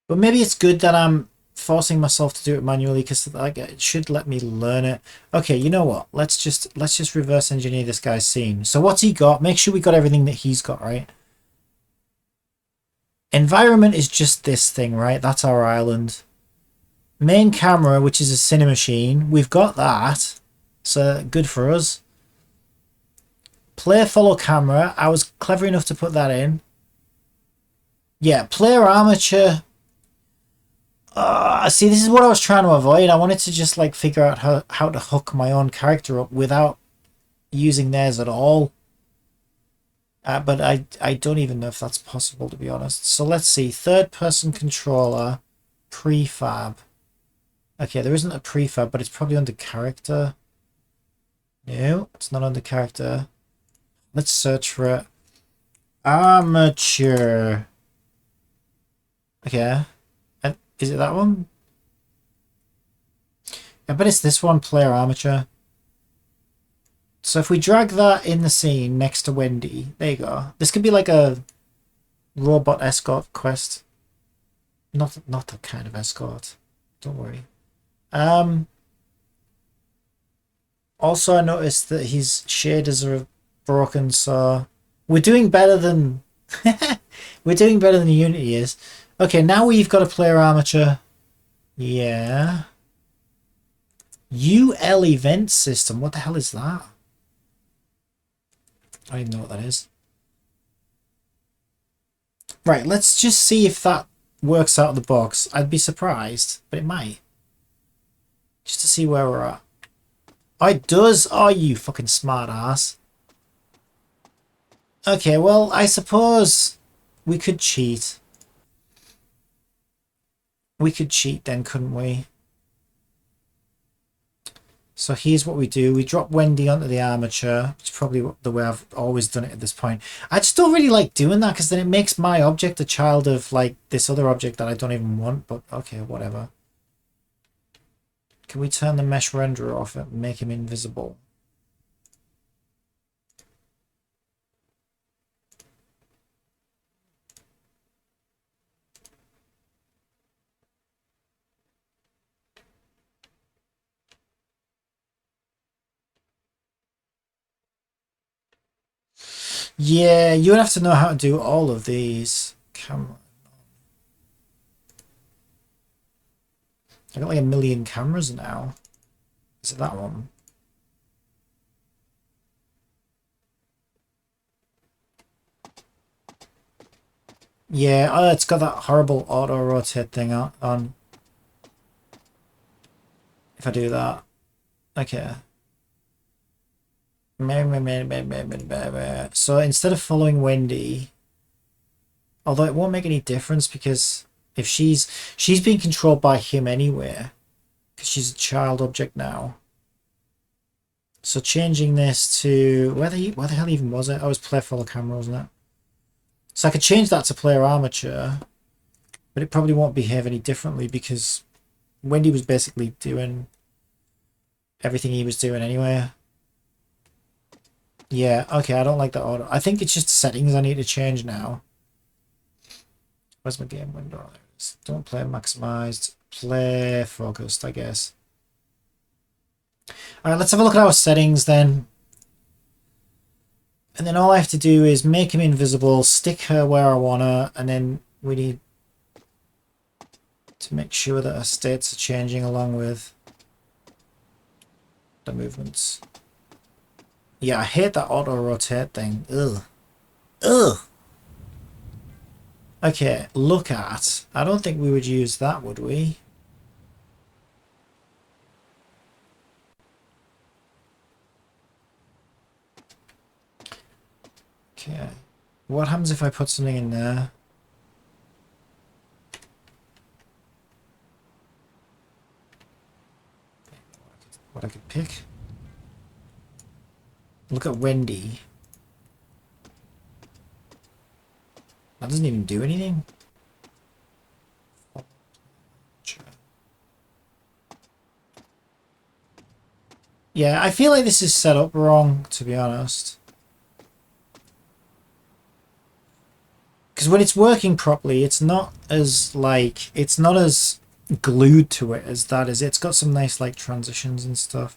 But maybe it's good that I'm forcing myself to do it manually, because like it should let me learn it. Okay, you know what? Let's just reverse engineer this guy's scene. So what's he got? Make sure we got everything that he's got, right? Environment is just this thing, right? That's our island. Main camera, which is a cine machine. We've got that. So good for us. Player follow camera. I was clever enough to put that in. Yeah, player armature. See, this is what I was trying to avoid. I wanted to just like figure out how to hook my own character up without using theirs at all. But I don't even know if that's possible, to be honest. So let's see. Third person controller. Prefab. Okay, there isn't a prefab, but it's probably under character. No, it's not under character. Let's search for it. Armature. Okay. Is it that one? I bet it's this one, player armature. So if we drag that in the scene next to Wendy, there you go. This could be like a robot escort quest. Not that kind of escort. Don't worry. Also, I noticed that his shaders are broken, so we're doing better than we're doing better than Unity is. Okay, now we've got a player armature. Yeah. UL event system. What the hell is that? I don't even know what that is. Right, let's just see if that works out of the box. I'd be surprised, but it might. Just to see where we're at. Oh, it does. Oh, you fucking smart ass. Okay, well, I suppose we could cheat. We could cheat then, couldn't we? So here's what we do. We drop Wendy onto the armature. It's probably the way I've always done it at this point. I just don't really like doing that because then it makes my object a child of like this other object that I don't even want. But okay, whatever. Can we turn the mesh renderer off and make him invisible? Yeah, you would have to know how to do all of these. Camera. I got like 1,000,000 cameras now. Is it that one? Yeah, oh, it's got that horrible auto rotate thing on. If I do that. Okay. So instead of following Wendy, although it won't make any difference because if she's being controlled by him anyway, because she's a child object now. So changing this to where the hell even was it? I was player follow camera, wasn't it? So I could change that to player armature, but it probably won't behave any differently because Wendy was basically doing everything he was doing anyway. Yeah, okay, I don't like that order. I think it's just settings I need to change now. Where's my game window? There it is. Don't play maximized. Play focused, I guess. Alright, let's have a look at our settings then. And then all I have to do is make him invisible, stick her where I want her, and then we need to make sure that our states are changing along with the movements. Yeah, I hate that auto-rotate thing. Ugh. Ugh! Okay, look at. I don't think we would use that, would we? Okay. What happens if I put something in there? What I could pick? Look at Wendy. That doesn't even do anything. Yeah, I feel like this is set up wrong, to be honest. Because when it's working properly, it's not as glued to it as that is. It's got some nice like transitions and stuff.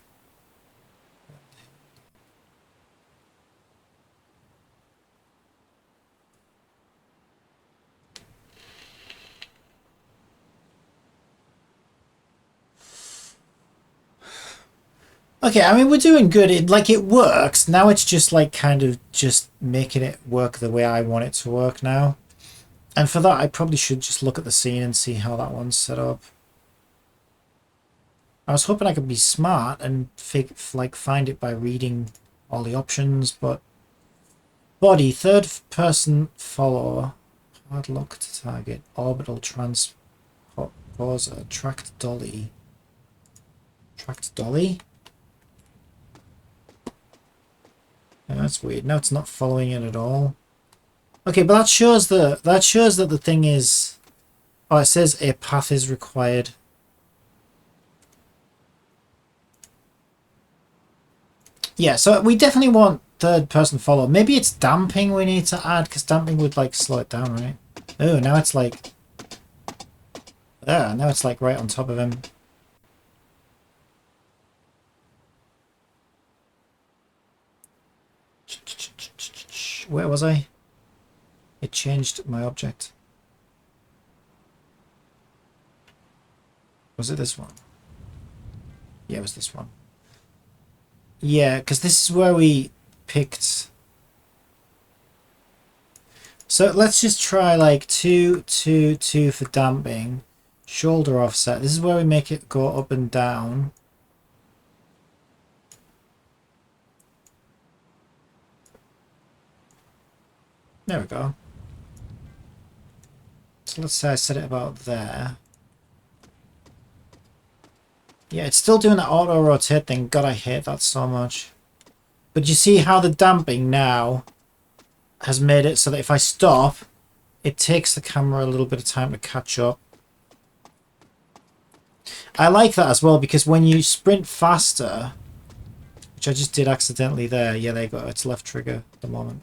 Okay, I mean, we're doing good. It works. Now it's just like kind of just making it work the way I want it to work now. And for that, I probably should just look at the scene and see how that one's set up. I was hoping I could be smart and find it by reading all the options, but body, third person follower, hard lock to target, orbital transposer, tracked dolly. Tracked dolly? Yeah, that's weird. Now it's not following it at all. Okay, but that shows that the thing is. Oh, it says a path is required. Yeah, so we definitely want third person follow. Maybe it's damping we need to add, because damping would like slow it down, right? Oh, now it's like. Yeah, now it's like right on top of him. Where was I? It changed my object. Was it this one? Yeah, it was this one. Yeah, because this is where we picked. So let's just try like 2, 2, 2 for damping. Shoulder offset. This is where we make it go up and down. There we go. So let's say I set it about there. Yeah, it's still doing that auto rotate thing. God, I hate that so much. But you see how the damping now has made it so that if I stop, it takes the camera a little bit of time to catch up. I like that as well because when you sprint faster, which I just did accidentally there. Yeah, there you go. It's left trigger at the moment.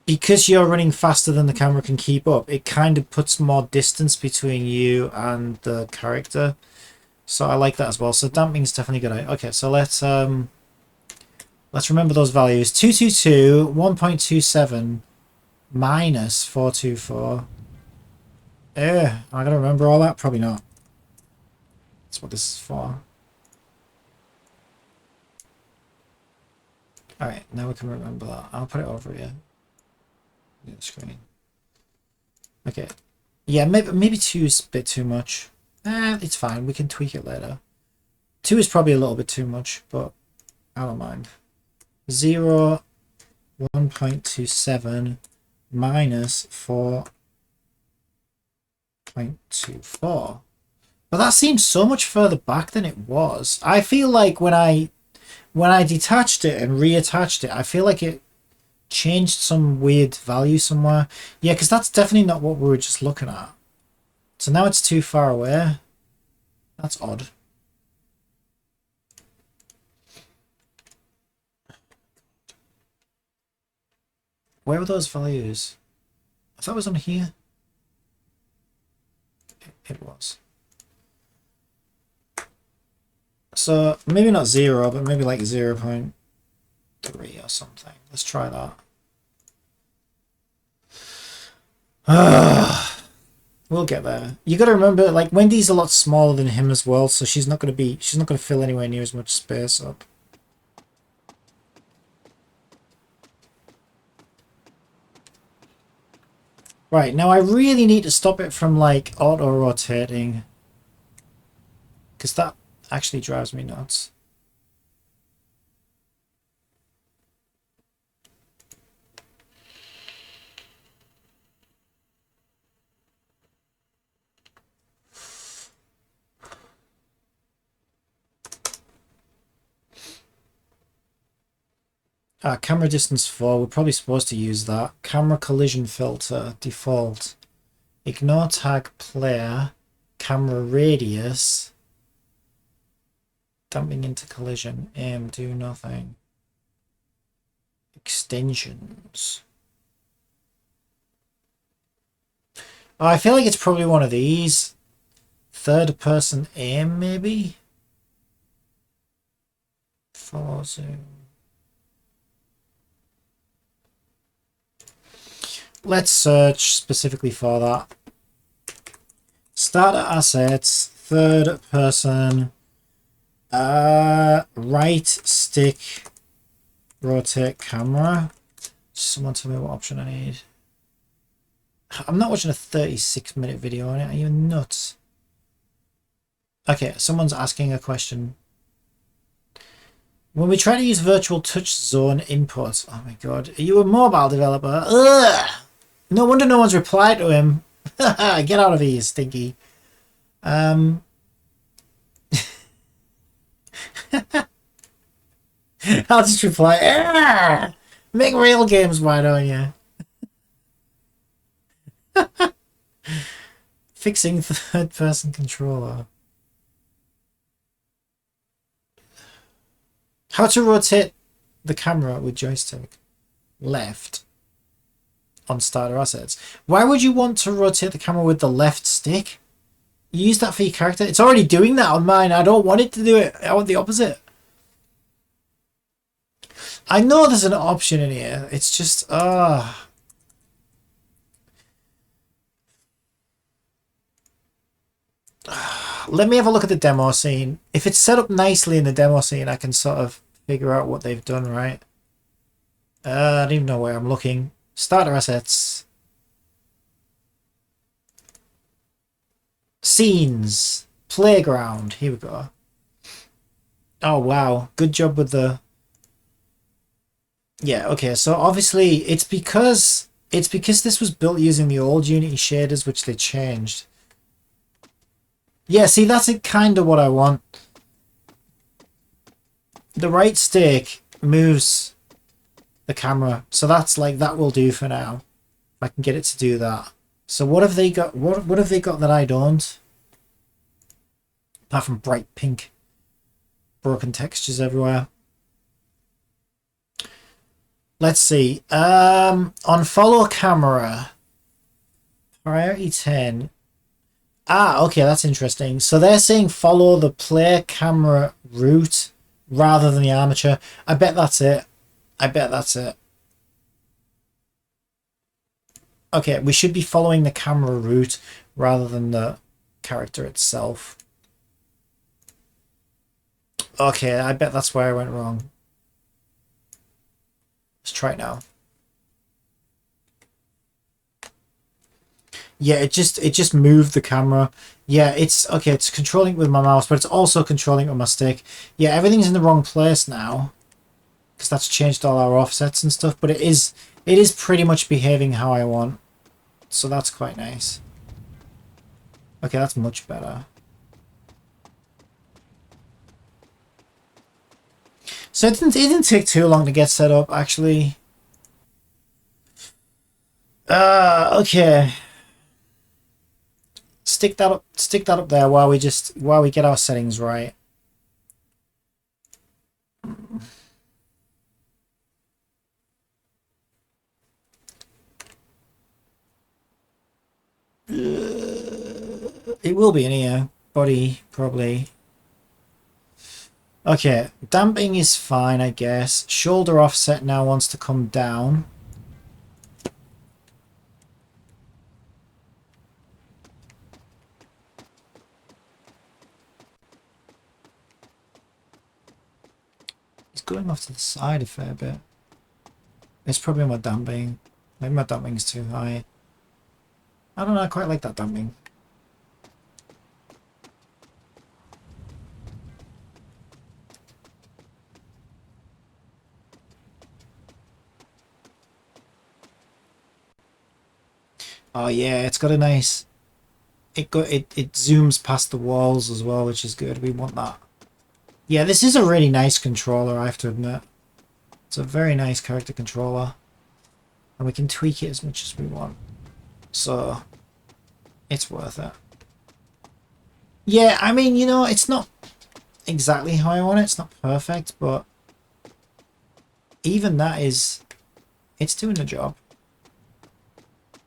Because you're running faster than the camera can keep up, it kind of puts more distance between you and the character. So I like that as well. So damping is definitely good. Okay, so let's remember those values. 222, 1.27 minus 424. Am I gonna remember all that? Probably not. That's what this is for. Alright, now we can remember that. I'll put it over here. The screen. Okay. Yeah, maybe 2 is a bit too much. It's fine. We can tweak it later. 2 is probably a little bit too much, but I don't mind. 0, 1.27 minus 4.24. But that seems so much further back than it was. I feel like when I detached it and reattached it, I feel like it changed some weird value somewhere. Yeah, because that's definitely not what we were just looking at. So now it's too far away. That's odd. Where were those values? I thought it was on here. It was. So maybe not 0, but maybe like 0.3 or something. Let's try that. We'll get there. You got to remember, like, Wendy's a lot smaller than him as well, so she's not going to fill anywhere near as much space up. Right, now I really need to stop it from, like, auto-rotating. Because that actually drives me nuts. Camera distance 4, we're probably supposed to use that. Camera collision filter, default. Ignore tag player, camera radius. Dumping into collision, aim, do nothing. Extensions. Oh, I feel like it's probably one of these. Third person aim, maybe? Follow zoom. Let's search specifically for that. Starter assets, third person, right stick, rotate camera. Someone tell me what option I need. I'm not watching a 36-minute video on it. Are you nuts? Okay, someone's asking a question. When we try to use virtual touch zone input, oh my god, are you a mobile developer? Ugh! No wonder no one's replied to him. Get out of here, Stinky. I'll just reply, "Argh! Make real games, why don't you?" Fixing third-person controller. How to rotate the camera with joystick. Left. On starter assets. Why would you want to rotate the camera with the left stick? You use that for your character. It's already doing that on mine. I don't want it to do it. I want the opposite. I know there's an option in here. It's just, let me have a look at the demo scene. If it's set up nicely in the demo scene, I can sort of figure out what they've done, right? I don't even know where I'm looking. Starter assets. Scenes. Playground. Here we go. Oh, wow. Good job with the... Yeah, okay. So obviously it's because this was built using the old Unity shaders, which they changed. Yeah, see, that's kind of what I want. The right stick moves the camera, so that's like, that will do for now. If I can get it to do that. So what have they got? What have they got that I don't? Apart from bright pink, broken textures everywhere. Let's see. On follow camera, priority 10. Ah, okay, that's interesting. So they're saying follow the player camera route rather than the armature. I bet that's it. I bet that's it. Okay, we should be following the camera route rather than the character itself. Okay, I bet that's where I went wrong. Let's try it now. Yeah, it just moved the camera. Yeah, it's okay, it's controlling it with my mouse, but it's also controlling it with my stick. Yeah, everything's in the wrong place now, because that's changed all our offsets and stuff, but it is pretty much behaving how I want. So that's quite nice. Okay, that's much better. So it didn't take too long to get set up, actually. Okay. Stick that up there while we get our settings right. It will be in here. Body, probably. Okay, damping is fine, I guess. Shoulder offset now wants to come down. It's going off to the side a fair bit. It's probably my damping. Maybe my damping's too high. I don't know, I quite like that damping. Oh yeah, it's got a nice... It zooms past the walls as well, which is good. We want that. Yeah, this is a really nice controller, I have to admit. It's a very nice character controller. And we can tweak it as much as we want. So, it's worth it. Yeah, I mean, you know, it's not exactly how I want it. It's not perfect, but even that is... It's doing the job.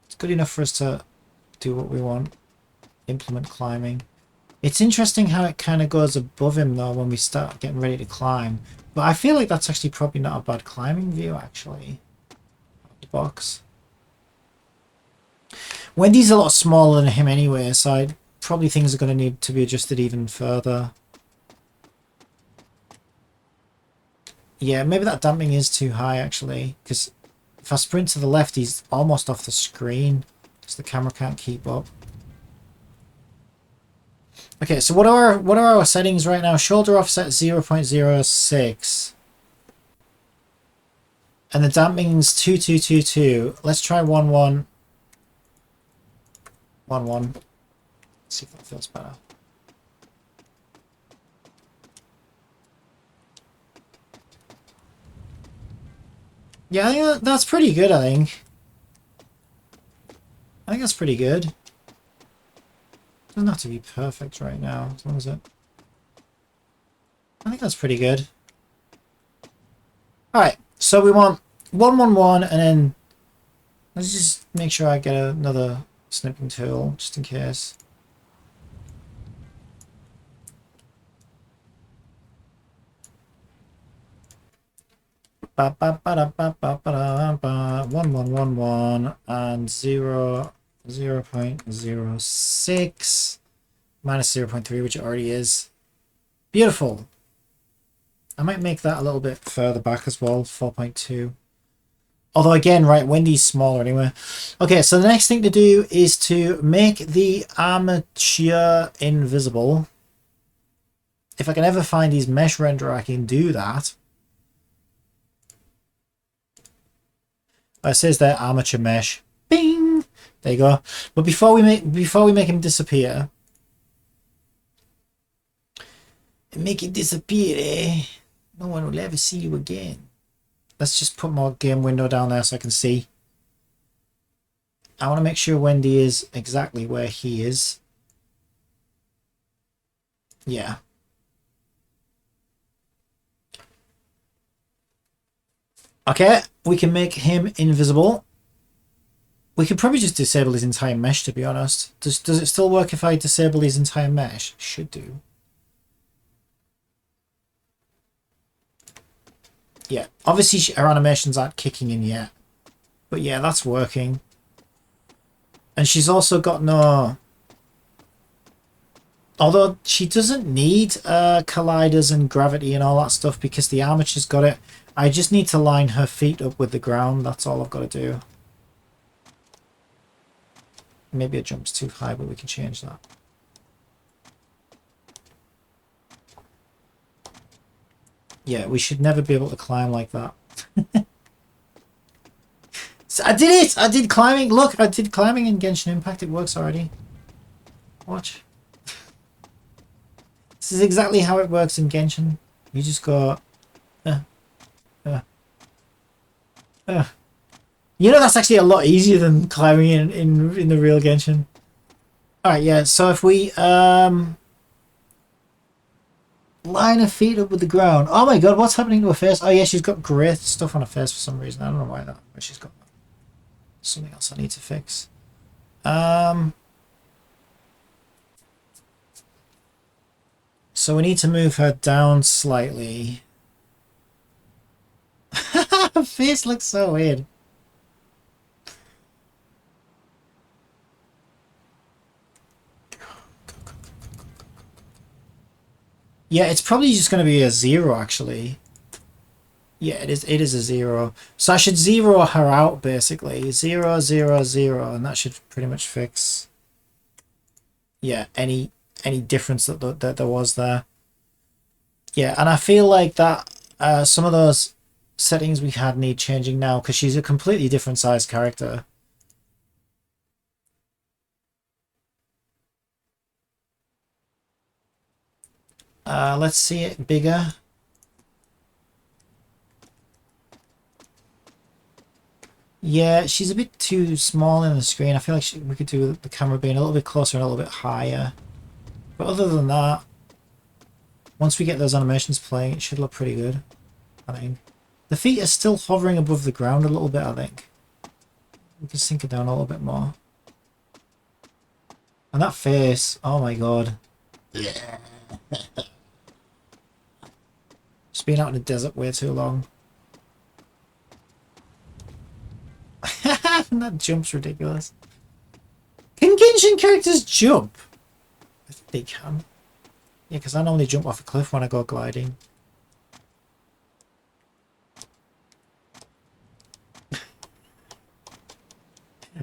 It's good enough for us to do what we want. Implement climbing. It's interesting how it kind of goes above him though when we start getting ready to climb. But I feel like that's actually probably not a bad climbing view actually. The box. Wendy's a lot smaller than him anyway, so probably things are going to need to be adjusted even further. Yeah, maybe that damping is too high actually, because if I sprint to the left, he's almost off the screen, because the camera can't keep up. Okay, so what are our settings right now? Shoulder offset 0.06. And the damping's 2222. Let's try 11. 11. See if that feels better. Yeah, I think that's pretty good, I think. I think that's pretty good. Doesn't have to be perfect right now, as long as it... I think that's pretty good. Alright, so we want 111, and then... Let's just make sure I get another snipping tool, just in case. Ba, ba, ba, da, ba, ba, ba, da, ba. 1111 and 0.06 minus 0.3, which it already is. Beautiful. I might make that a little bit further back as well, 4.2. Although again, right, Wendy's smaller anyway. Okay, so the next thing to do is to make the armature invisible. If I can ever find these mesh renderer, I can do that. It says there armature mesh. Bing! There you go. But before we make him disappear, eh? No one will ever see you again. Let's just put more game window down there so I can see. I want to make sure Wendy is exactly where he is. Yeah. Okay, we can make him invisible. We could probably just disable his entire mesh, to be honest. Does it still work if I disable his entire mesh? Should do. Yeah, obviously her animations aren't kicking in yet. But yeah, that's working. And she's also got no... Although she doesn't need colliders and gravity and all that stuff because the armature's got it. I just need to line her feet up with the ground. That's all I've got to do. Maybe it jumps too high, but we can change that. Yeah, we should never be able to climb like that. So I did it! I did climbing. Look, I did climbing in Genshin Impact. It works already. Watch. This is exactly how it works in Genshin. You just go... You know, that's actually a lot easier than climbing in the real Genshin. Alright, yeah, so if we line her feet up with the ground. Oh my god, what's happening to her face? Oh yeah, she's got grey stuff on her face for some reason. I don't know why that, but she's got something else I need to fix. So we need to move her down slightly. Her face looks so weird. Yeah, it's probably just going to be a 0, actually. Yeah, it is a 0. So I should 0 her out, basically. 0, 0, 0, and that should pretty much fix... Yeah, any difference that there was there. Yeah, and I feel like that some of those settings we had need changing now, because she's a completely different size character. Let's see it bigger. Yeah, she's a bit too small in the screen. I feel like we could do the camera being a little bit closer and a little bit higher. But other than that, once we get those animations playing, it should look pretty good. I mean, the feet are still hovering above the ground a little bit, I think. We can sink it down a little bit more. And that face, oh my god. Just been out in the desert way too long. That jump's ridiculous. Can Genshin characters jump? I think they can. Yeah, because I normally jump off a cliff when I go gliding.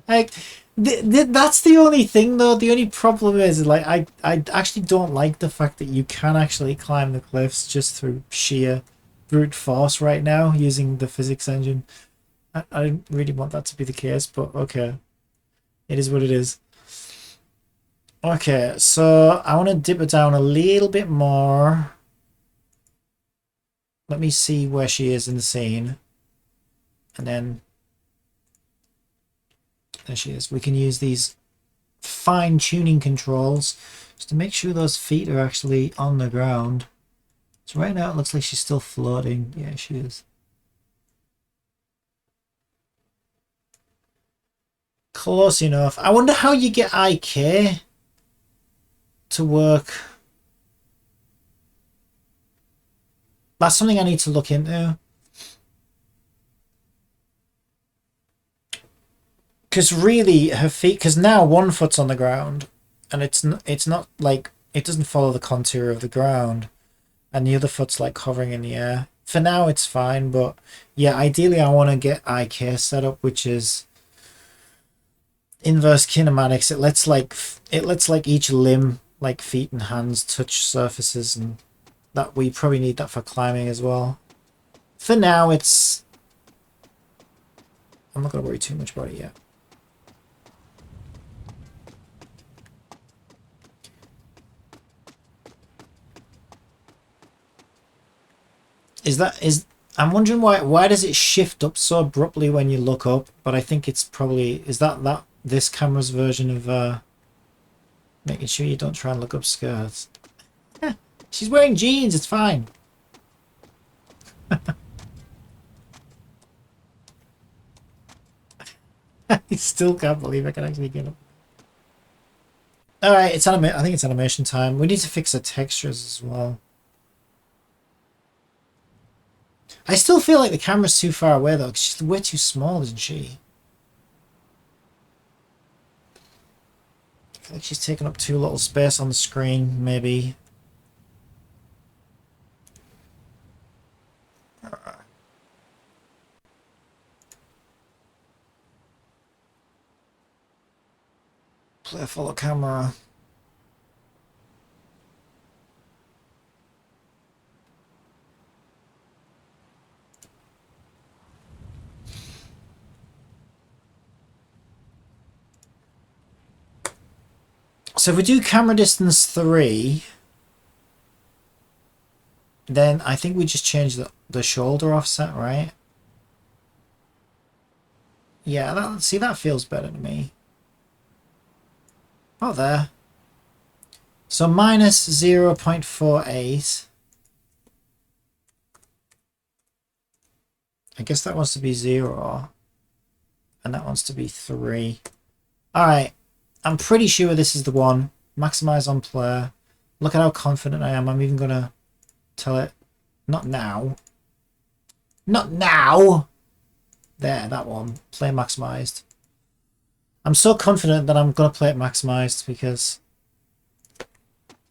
Like, that's the only thing though. The only problem is, like, I actually don't like the fact that you can actually climb the cliffs just through sheer brute force right now using the physics engine. I don't really want that to be the case, but okay. It is what it is. Okay, so I want to dip it down a little bit more. Let me see where she is in the scene. And then... There she is. We can use these fine-tuning controls just to make sure those feet are actually on the ground. So right now it looks like she's still floating. Yeah, she is. Close enough. I wonder how you get IK to work. That's something I need to look into. Because really, her feet. Because now one foot's on the ground, and it's not like it doesn't follow the contour of the ground, and the other foot's like hovering in the air. For now, it's fine, but yeah, ideally, I want to get IK set up, which is inverse kinematics. It lets like each limb, like feet and hands, touch surfaces, and that we probably need that for climbing as well. For now, it's. I'm not gonna worry too much about it yet. I'm wondering why does it shift up so abruptly when you look up? But I think it's probably that this camera's version of making sure you don't try and look up skirts. She's wearing jeans, it's fine. I still can't believe I can actually get up. Alright, I think it's animation time. We need to fix the textures as well. I still feel like the camera's too far away though, because she's way too small, isn't she? I feel like she's taking up too little space on the screen, maybe. Play follow camera. So if we do camera distance 3, then I think we just change the shoulder offset, right? Yeah, see, that feels better to me. Oh, there. So minus 0.48. I guess that wants to be 0. And that wants to be 3. Alright. I'm pretty sure this is the one. Maximize on player. Look at how confident I am. I'm even going to tell it. Not now. Not now! There, that one. Play maximized. I'm so confident that I'm going to play it maximized because...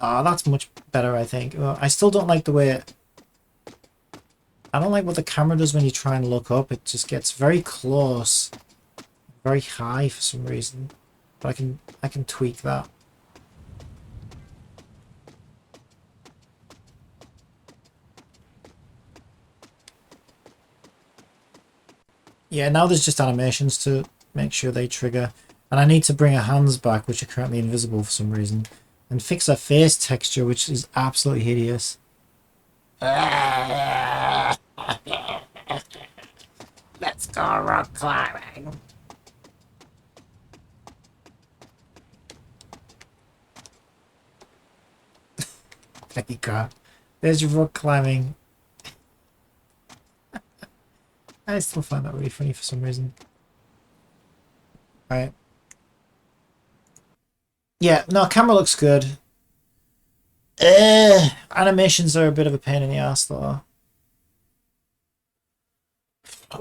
that's much better, I think. Well, I still don't like the way it... I don't like what the camera does when you try and look up. It just gets very close. Very high for some reason. But I can tweak that. Yeah, now there's just animations to make sure they trigger. And I need to bring her hands back, which are currently invisible for some reason. And fix her face texture, which is absolutely hideous. Let's go rock climbing. Becky car. There's your rock climbing. I still find that really funny for some reason. Right. Yeah, no, camera looks good. Animations are a bit of a pain in the ass though.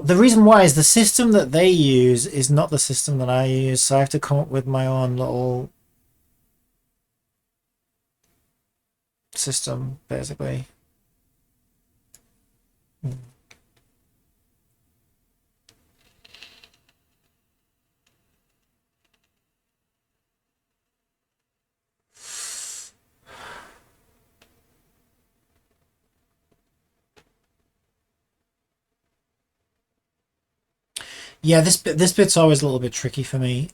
The reason why is the system that they use is not the system that I use, so I have to come up with my own little system, basically. Yeah, this bit's always a little bit tricky for me.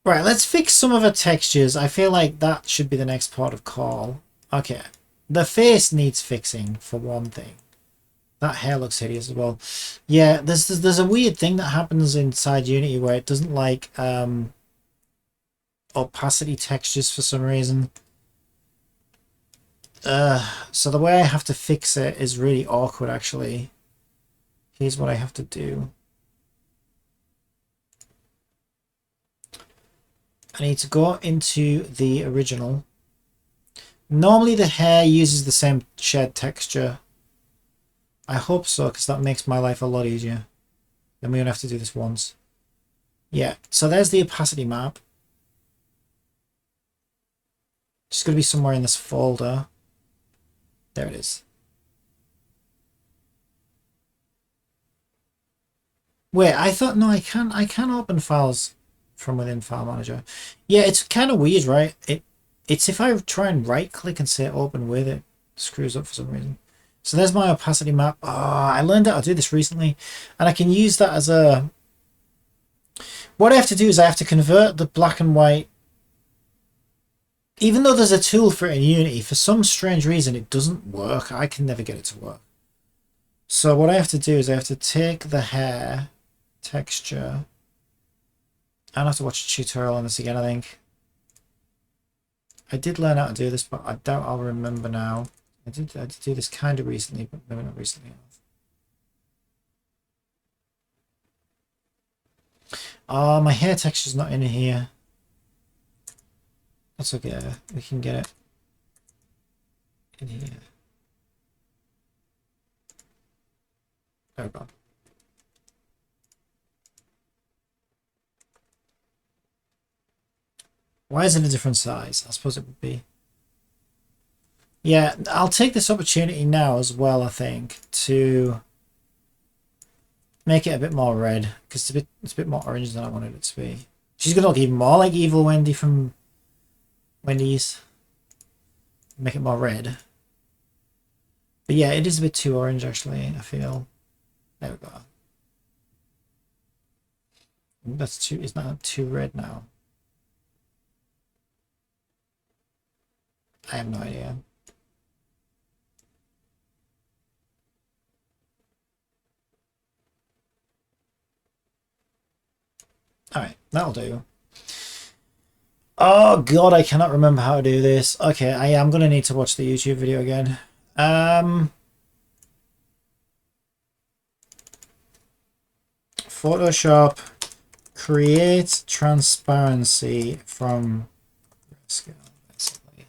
Right, let's fix some of the textures. I feel like that should be the next part of call. Okay. The face needs fixing, for one thing. That hair looks hideous as well. Yeah, there's a weird thing that happens inside Unity where it doesn't like opacity textures for some reason. So the way I have to fix it is really awkward, actually. Here's what I have to do. I need to go into the original, Normally the hair uses the same shared texture. I hope so, because that makes my life a lot easier. Then we only have to do this once. Yeah, so there's the opacity map. It's going to be somewhere in this folder. There it is. Wait, I thought, no, I can open files from within File Manager. Yeah, it's kind of weird, right? It's if I try and right click and say open with, it screws up for some reason. So there's my opacity map. Oh, I learned how to do this recently, and I can use that as a... What I have to do is I have to convert the black and white. Even though there's a tool for it in Unity, for some strange reason it doesn't work. I can never get it to work. So what I have to do is I have to take the hair texture. I'll have to watch a tutorial on this again, I think. I did learn how to do this, but I doubt I'll remember now. I did do this kind of recently, but maybe not recently enough. Oh, my hair texture's not in here. That's okay. We can get it in here. There we go. Why is it a different size? I suppose it would be. Yeah, I'll take this opportunity now as well, I think, to make it a bit more red, because it's a bit more orange than I wanted it to be. She's gonna look even more like Evil Wendy from Wendy's. Make it more red. But yeah, it is a bit too orange actually, I feel. There we go. That's too, it's not too red now. I have no idea. Alright, that'll do. Oh god, I cannot remember how to do this. Okay, I am going to need to watch the YouTube video again. Photoshop, create transparency from scale, basically.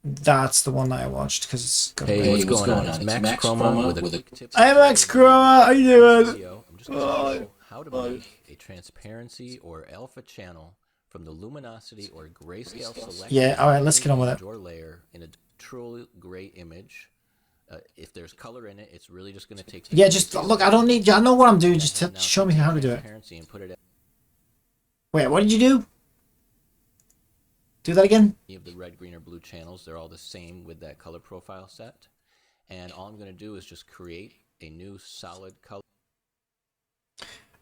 That's the one that I watched because it's got Hey, what's going on? It's Max Chroma with a tip. Hey Max Chroma, how you doing? I'm just going to show how to make a transparency or alpha channel from the luminosity or grayscale select. Yeah, all right, let's get on with it. Your layer in a truly gray image. If there's color in it, it's really just going to take. Yeah, just look. I don't need. I know what I'm doing. Just show me how to do it. Wait, what did you do? Do that again. You have the red, green, or blue channels. They're all the same with that color profile set. And all I'm going to do is just create a new solid color.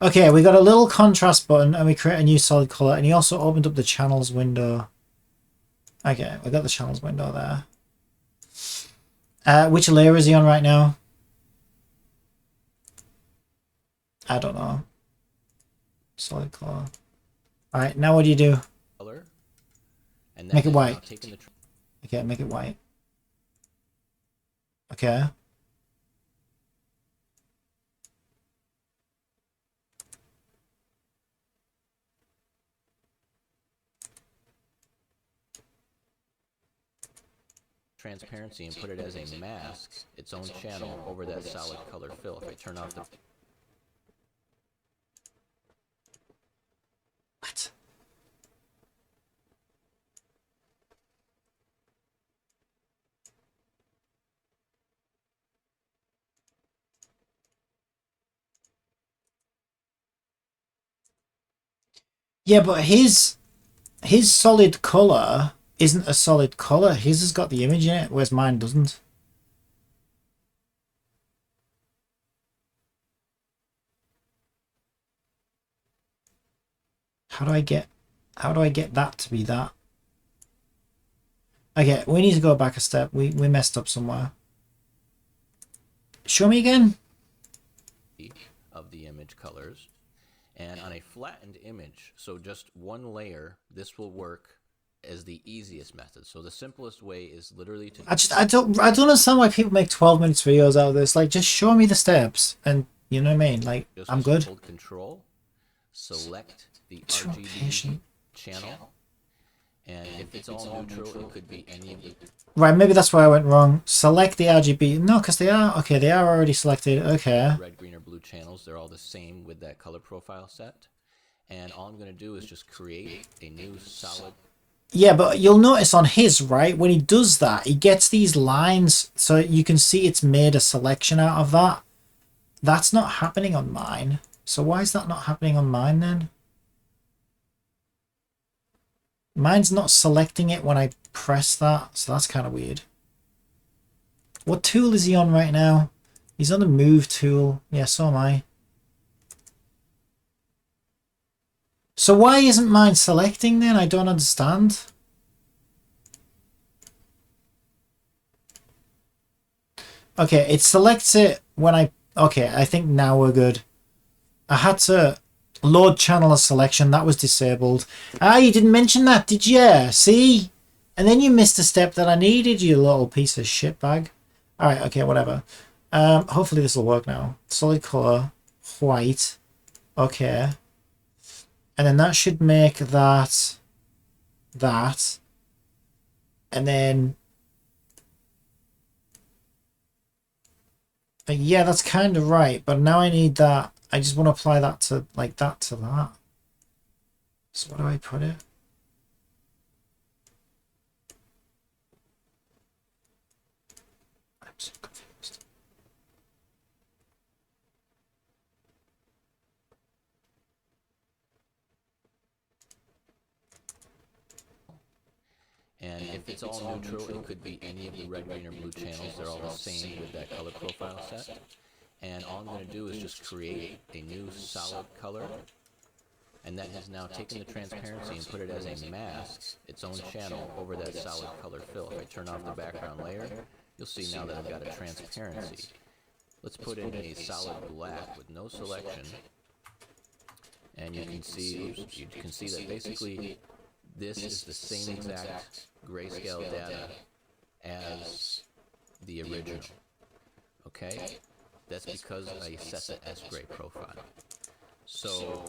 Okay, we got a little contrast button and we create a new solid color. And he also opened up the channels window. Okay, we got the channels window there. Which layer is he on right now? I don't know. Solid color. Alright, now what do you do? Color. And make it white. Okay, make it white. Okay. Transparency and put it as a mask, its own channel over that solid color fill. If I turn off the... What? Yeah, but his solid color isn't a solid color. His has got the image in it, whereas mine doesn't. How do I get that to be that? Okay, we need to go back a step. We messed up somewhere. Show me again. Of the image colors. And on a flattened image, so just one layer, this will work as the easiest method. So the simplest way is literally to... I don't understand why people make 12 minutes videos out of this. Like, just show me the steps and you know what I mean? Like, just I'm good. Hold Control, select the RGB channel, And if it's all neutral, it could be any of the... Right, maybe that's where I went wrong. Select the RGB. No, because they are... Okay, they are already selected. Okay. red, green, or blue channels. They're all the same with that color profile set. And all I'm going to do is just create a new solid... Yeah, but you'll notice on his, right, when he does that, he gets these lines, so you can see it's made a selection out of that. That's not happening on mine. So why is that not happening on mine then? Mine's not selecting it when I press that, so that's kind of weird. What tool is he on right now? He's on the move tool. Yeah, so am I. So why isn't mine selecting then? I don't understand. Okay, it selects it when I... Okay, I think now we're good. I had to load channel as selection. That was disabled. Ah, you didn't mention that, did you? See? And then you missed a step that I needed, you little piece of shit bag. Alright, okay, whatever. Hopefully this will work now. Solid color, white. Okay. And then that should make that. And then... yeah, that's kind of right. But now I need that. I just want to apply that to, like, that to that. So where do I put it? I'm so confused. And if it's all neutral, it could be any of the red, green, or blue channels. They're all the same with that color profile set. And all I'm going to do is just create a new solid color. And that has now taken the transparency and put it as a mask, its own channel, over that solid color fill. If I turn off the background layer, you'll see now that I've got a transparency. Let's put in a solid black with no selection. And you can see that basically this is the same exact grayscale data as the original. Okay? That's because I set the S-gray profile. So...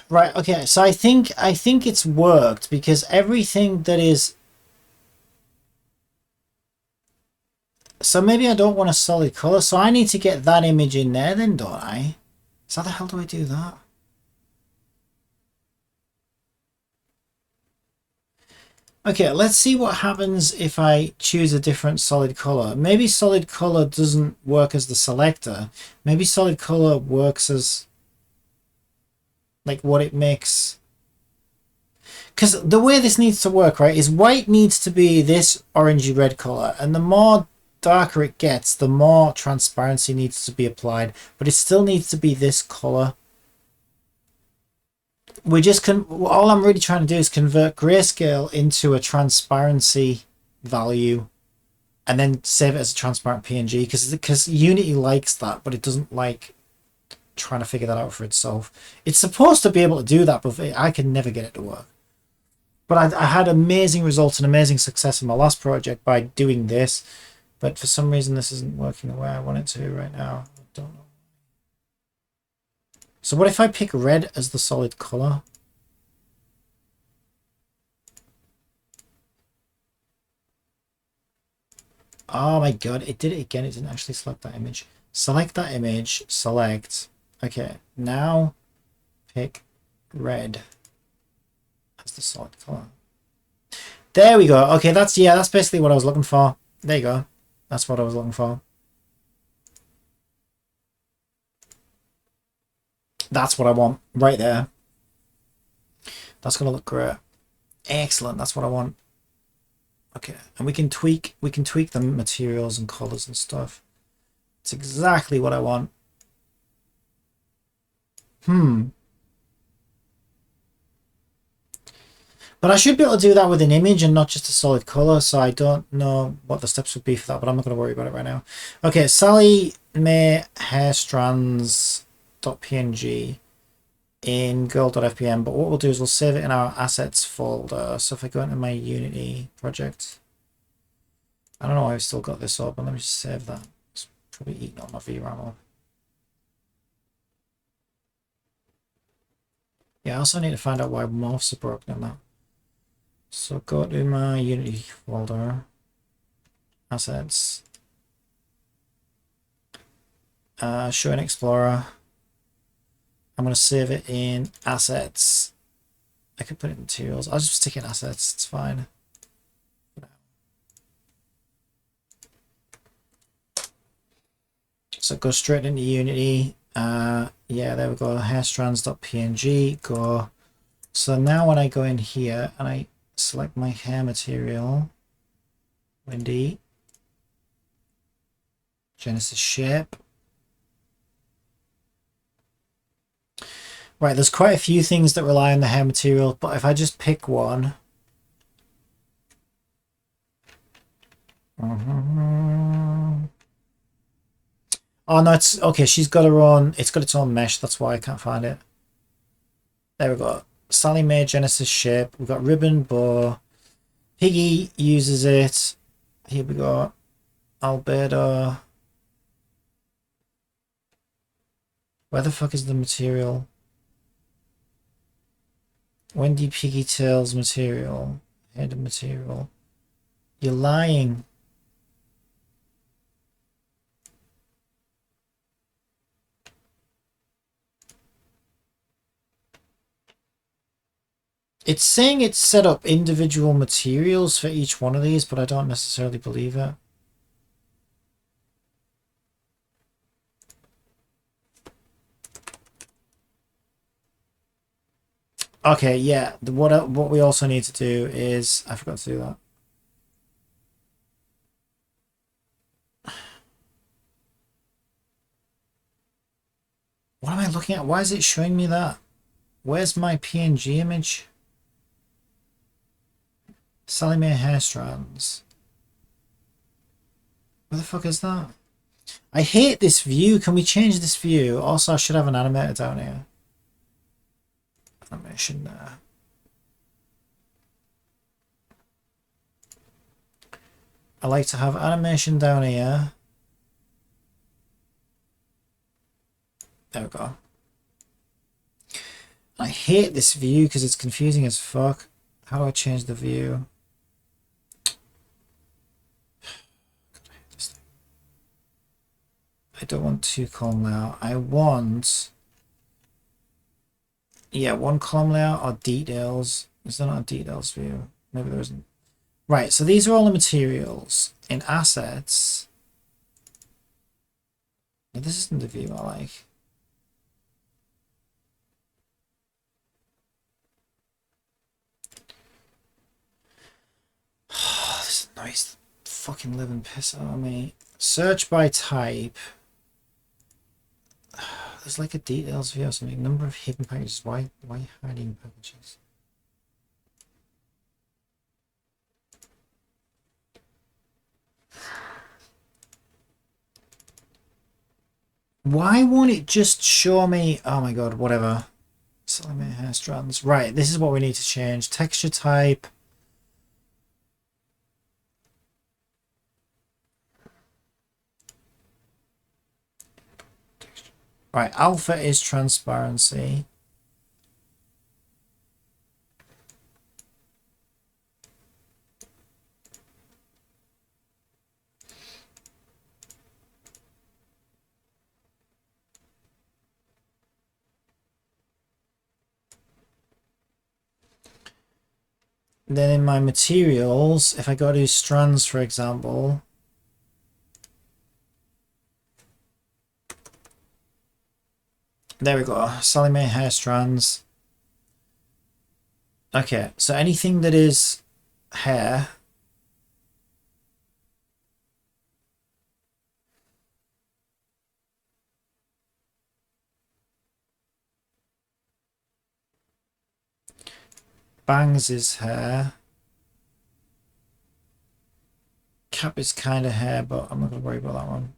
Right, okay, so I think it's worked because everything that is... So maybe I don't want a solid color, so I need to get that image in there then, don't I? So how the hell do I do that? Okay, let's see what happens if I choose a different solid color. Maybe solid color doesn't work as the selector. Maybe solid color works as... like what it makes. Because the way this needs to work, right, is white needs to be this orangey red color, and the more darker it gets, the more transparency needs to be applied, but it still needs to be this color. We just all I'm really trying to do is convert grayscale into a transparency value and then save it as a transparent PNG, because Unity likes that, but it doesn't like trying to figure that out for itself. It's supposed to be able to do that, but I can never get it to work. But I had amazing results and amazing success in my last project by doing this, but for some reason this isn't working the way I want it to right now. I don't know. So what if I pick red as the solid color? Oh my god, it did it again. It didn't actually select that image. Select that image, select. Okay, now pick red as the solid color. There we go. Okay, that's basically what I was looking for. There you go. That's what I was looking for. That's what I want right there. That's gonna look great. Excellent. That's what I want. Okay, and we can tweak the materials and colors and stuff. It's exactly what I want. But I should be able to do that with an image and not just a solid color, so I don't know what the steps would be for that, but I'm not going to worry about it right now. Okay, Sally May hair strands.png in girl.fpm, but what we'll do is we'll save it in our assets folder. So if I go into my Unity project, I don't know why I've still got this open. Let me just save that. It's probably eating all my VRAM up. Yeah, I also need to find out why morphs are broken in that. So go to my Unity folder. Assets. Show in Explorer. I'm going to save it in assets. I could put it in materials. I'll just stick in assets. It's fine. So go straight into Unity. Yeah, there we go. Hairstrands.png. Go. So now when I go in here and I select my hair material, Windy, Genesis shape. Right, there's quite a few things that rely on the hair material, but if I just pick one. Oh no, it's okay. She's got her own. It's got its own mesh. That's why I can't find it. There we go. Sally Mae Genesis shape. We've got ribbon bow. Piggy uses it. Here we go. Albedo. Where the fuck is the material? Wendy Piggy Tails material. Head material. You're lying. It's saying it's set up individual materials for each one of these, but I don't necessarily believe it. Okay, yeah. What we also need to do is I forgot to do that. What am I looking at? Why is it showing me that? Where's my PNG image? Sally Mae hair strands. Where the fuck is that? I hate this view. Can we change this view? Also, I should have an animator down here. Animation there. I like to have animation down here. There we go. I hate this view because it's confusing as fuck. How do I change the view? I don't want two column layout. I want, yeah, one column layout or details. Is there not a details view? Maybe there isn't. Right, so these are all the materials in assets. Now, this isn't the view I like. This annoys the fucking living piss out of me. Search by type. There's like a details view or something. Number of hidden packages. Why hiding packages? Why won't it just show me? Oh my god, whatever. Selling my hair strands. Right, this is what we need to change. Texture type. Right, alpha is transparency. Then in my materials, if I go to strands, for example, there we go. Sally Mae hair strands. Okay, so anything that is hair. Bangs is hair. Cap is kind of hair, but I'm not going to worry about that one.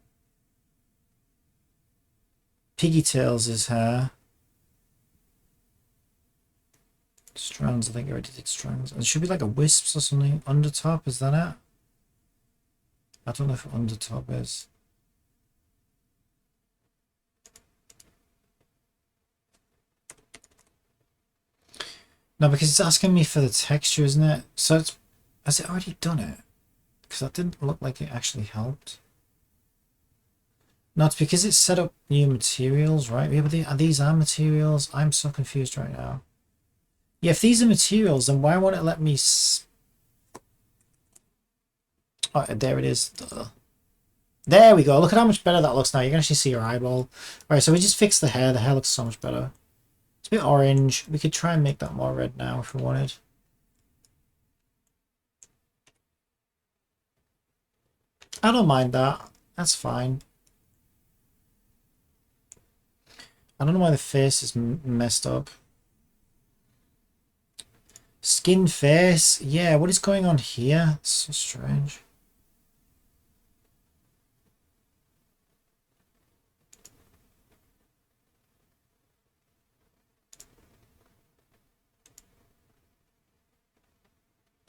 Piggy tails is hair. Strands, I think I already did strands. It should be like a wisps or something. Undertop, is that it? I don't know if undertop is. No, because it's asking me for the texture, isn't it? So it's, has it already done it? Because that didn't look like it actually helped. No, it's because it's set up new materials, right? Yeah, but these are materials. I'm so confused right now. Yeah, if these are materials, then why won't it let me... Oh, there it is. Duh. There we go. Look at how much better that looks now. You can actually see your eyeball. Alright, so we just fixed the hair. The hair looks so much better. It's a bit orange. We could try and make that more red now if we wanted. I don't mind that. That's fine. I don't know why the face is messed up. Skin face? Yeah, what is going on here? It's so strange.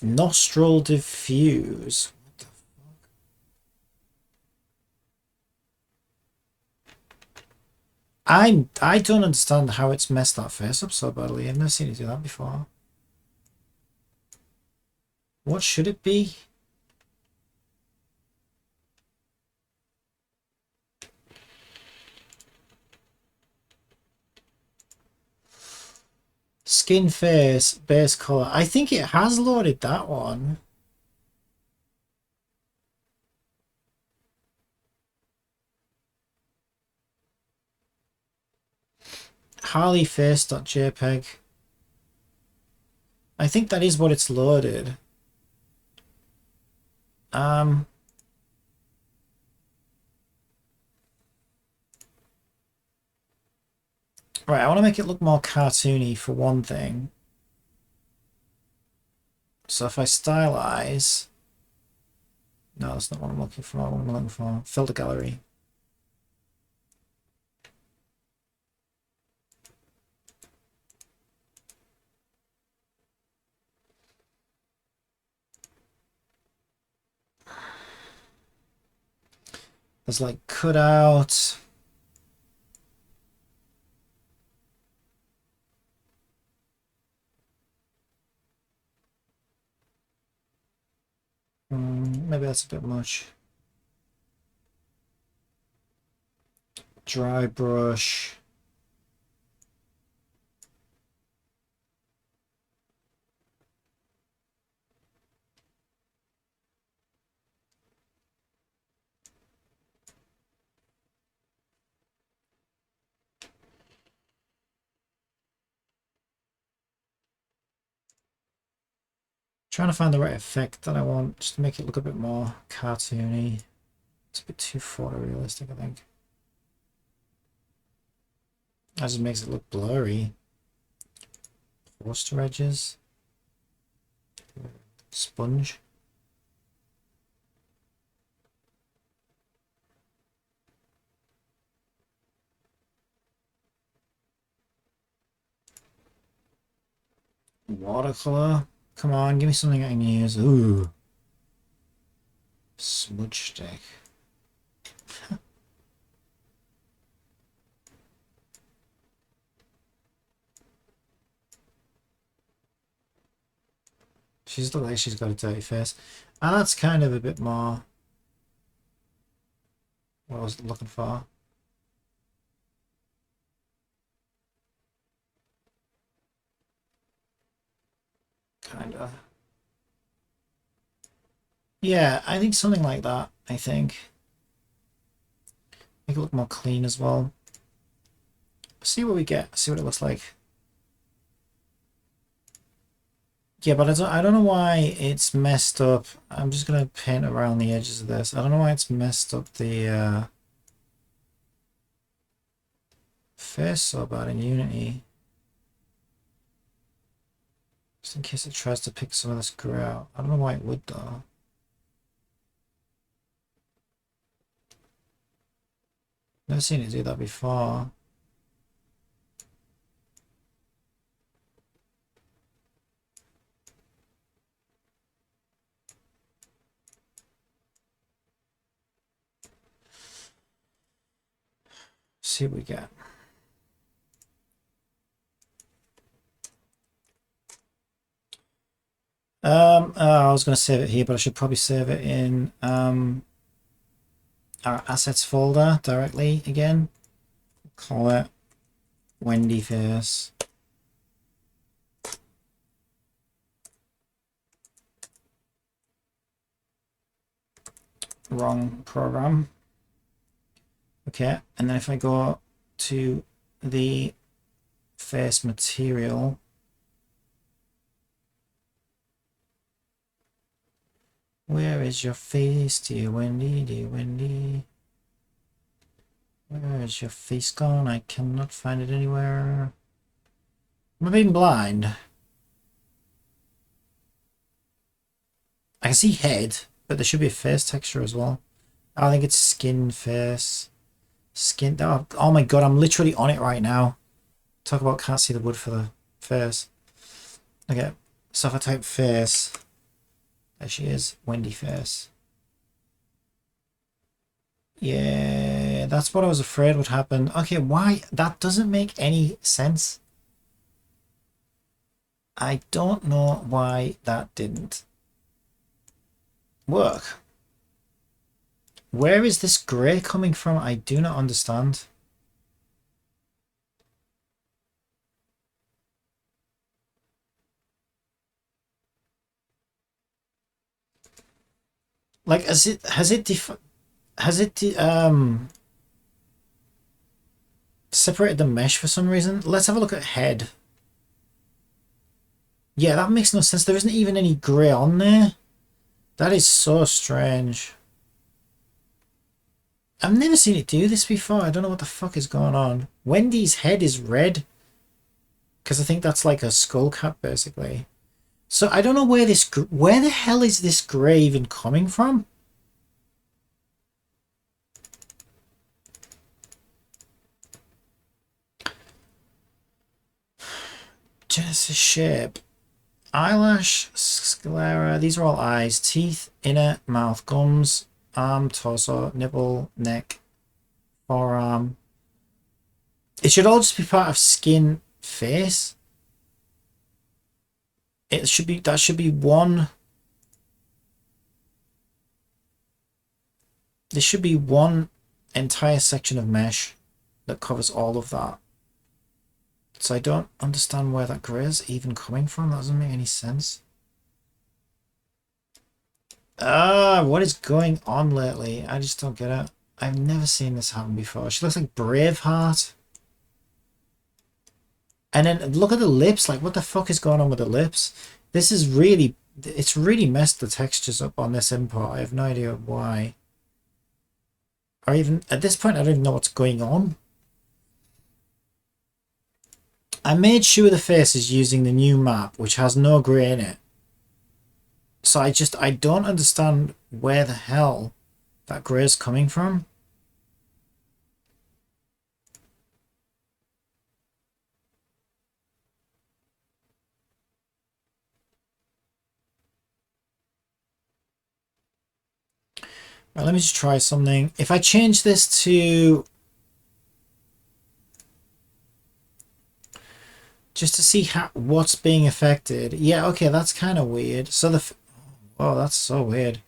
Nostril diffuse. What the fuck? I don't understand how it's messed that face up so badly. I've never seen it do that before. What should it be? Skin face, base color. I think it has loaded that one. Harleyface.jpg. I think that is what it's loaded. Right, I want to make it look more cartoony for one thing. So if I stylize... No, that's not what I'm looking for. What am I looking for? Filter gallery. There's like cutout. Maybe that's a bit much. Dry brush. Trying to find the right effect that I want, just to make it look a bit more cartoony. It's a bit too photorealistic, I think. That just makes it look blurry. Poster edges. Sponge. Watercolor. Come on, give me something I can use. Ooh. Smudge stick. She's looked like she's got a dirty face. And that's kind of a bit more what I was looking for. Kind of. Yeah, I think something like that, I think. Make it look more clean as well. See what we get, see what it looks like. Yeah, but I don't know why it's messed up. I'm just gonna paint around the edges of this. I don't know why it's messed up the face so bad in Unity. Just in case it tries to pick some of this grey out. I don't know why it would though. Never seen it do that before. See what we get. I was going to save it here, but I should probably save it in our assets folder directly again. Call it Wendy Face. Wrong program. Okay, and then if I go to the face material, where is your face, dear Wendy, dear Wendy? Where is your face gone? I cannot find it anywhere. Am I being blind? I can see head, but there should be a face texture as well. I think it's skin face. Skin. Oh my god, I'm literally on it right now. Talk about can't see the wood for the face. Okay, so if I type face, there she is, Wendy Face. Yeah, that's what I was afraid would happen. Okay, why? That doesn't make any sense. I don't know why that didn't work. Where is this grey coming from? I do not understand. Like, has it separated the mesh for some reason? Let's have a look at head. Yeah, that makes no sense. There isn't even any grey on there. That is so strange. I've never seen it do this before. I don't know what the fuck is going on. Wendy's head is red. Because I think that's like a skull cap, basically. So I don't know where this... Where the hell is this grey even coming from? Genesis shape. Eyelash, sclera. These are all eyes. Teeth, inner, mouth, gums, arm, torso, nipple, neck, forearm. It should all just be part of skin, face. It should be, that should be one. There should be one entire section of mesh that covers all of that. So I don't understand where that grey is even coming from. That doesn't make any sense. What is going on lately? I just don't get it. I've never seen this happen before. She looks like Braveheart. And then look at the lips. Like, what the fuck is going on with the lips? This is really... It's really messed the textures up on this import. I have no idea why. Or even... At this point, I don't even know what's going on. I made sure the face is using the new map, which has no grey in it. So I don't understand where the hell that grey is coming from. Right, let me just try something. If I change this to... Just to see what's being affected. Yeah, okay, that's kind of weird. So oh, that's so weird.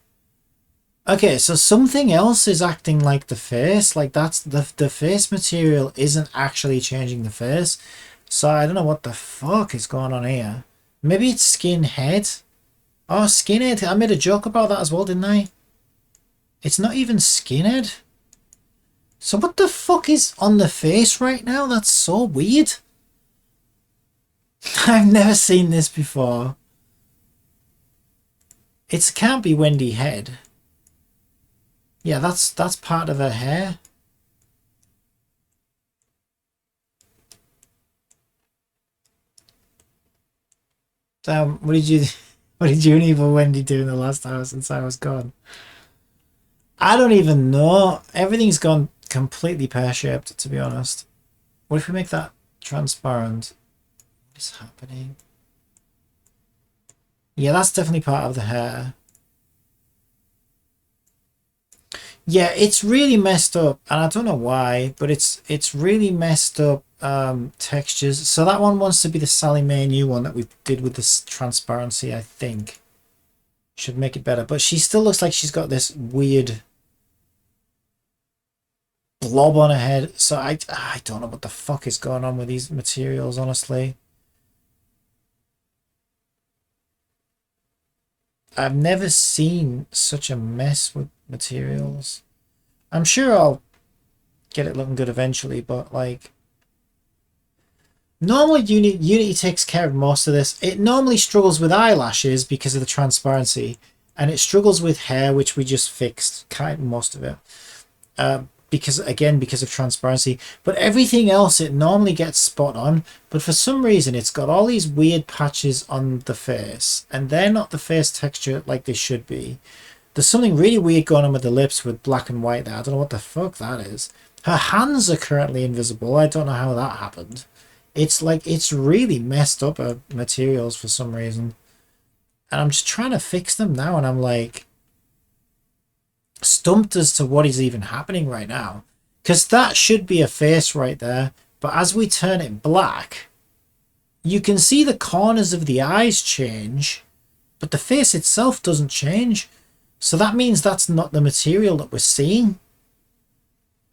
Okay, so something else is acting like the face. Like that's the face material isn't actually changing the face. So I don't know what the fuck is going on here. Maybe it's skin head. Oh, skinhead. I made a joke about that as well, didn't I? It's not even skinhead. So what the fuck is on the face right now? That's so weird. I've never seen this before. It can't be Wendy head. Yeah, that's part of her hair. What did you and Evil Wendy do in the last hour since I was gone? I don't even know. Everything's gone completely pear-shaped, to be honest. What if we make that transparent? What is happening? Yeah, that's definitely part of the hair. Yeah, it's really messed up, and I don't know why, but it's really messed up textures. So that one wants to be the Sally Mae new one that we did with this transparency, I think. should make it better. But she still looks like she's got this weird blob on her head. So I don't know what the fuck is going on with these materials, honestly. I've never seen such a mess with materials. I'm sure I'll get it looking good eventually, but like normally Unity takes care of most of this. It normally struggles with eyelashes because of the transparency, and it struggles with hair, which we just fixed most of it. Because of transparency, but everything else it normally gets spot on, but for some reason it's got all these weird patches on the face, and they're not the face texture like they should be. There's something really weird going on with the lips with black and white there. I don't know what the fuck that is. Her hands are currently invisible. I don't know how that happened. It's like it's really messed up her materials for some reason, and I'm just trying to fix them now, and I'm like stumped as to what is even happening right now, because that should be a face right there, but as we turn it black you can see the corners of the eyes change, but the face itself doesn't change. So that means that's not the material that we're seeing.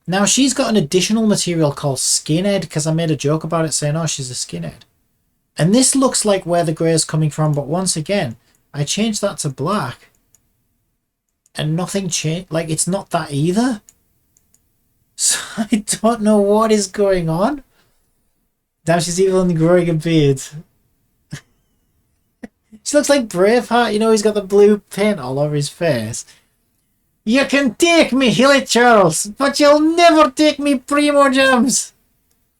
Now she's got an additional material called skinhead, because I made a joke about it saying, oh, she's a skinhead, and this looks like where the grey is coming from, but once again I changed that to black and nothing changed. Like, it's not that either. So I don't know what is going on. Damn, she's even only growing a beard. She looks like Braveheart, you know, he's got the blue paint all over his face. You can take me, Hilly Charles, but you'll never take me, Primo Gems.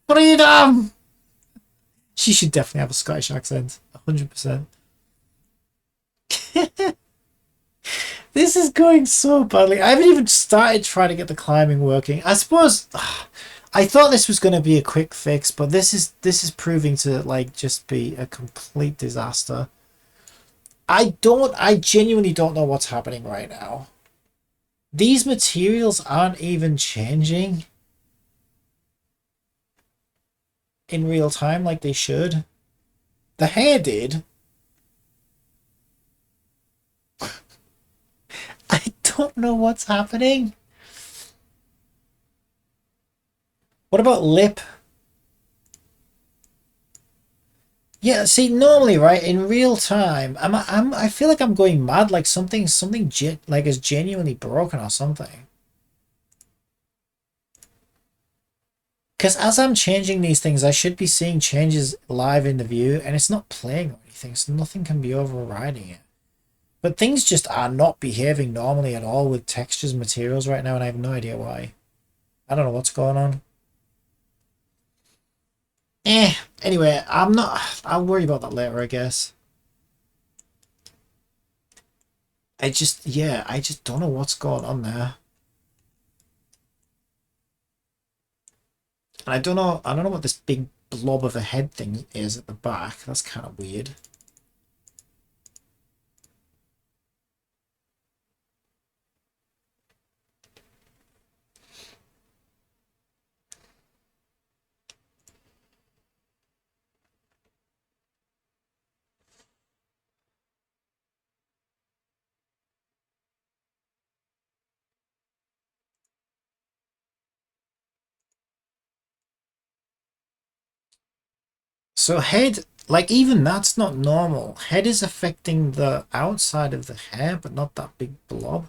Freedom! She should definitely have a Scottish accent. 100%. This is going so badly. I haven't even started trying to get the climbing working. I suppose I thought this was going to be a quick fix, but this is proving to like just be a complete disaster. I genuinely don't know what's happening right now. These materials aren't even changing in real time like they should. The hair did. I don't know what's happening. What about lip? Yeah, see, normally, right, in real time, I feel like I'm going mad, like something like is genuinely broken or something. Because as I'm changing these things, I should be seeing changes live in the view, and it's not playing or anything, so nothing can be overriding it. But things just are not behaving normally at all with textures and materials right now, and I have no idea why. I don't know what's going on. Anyway, I'll worry about that later, I guess. I just don't know what's going on there. And I don't know what this big blob of a head thing is at the back. That's kind of weird. So head, like even that's not normal. Head is affecting the outside of the hair, but not that big blob.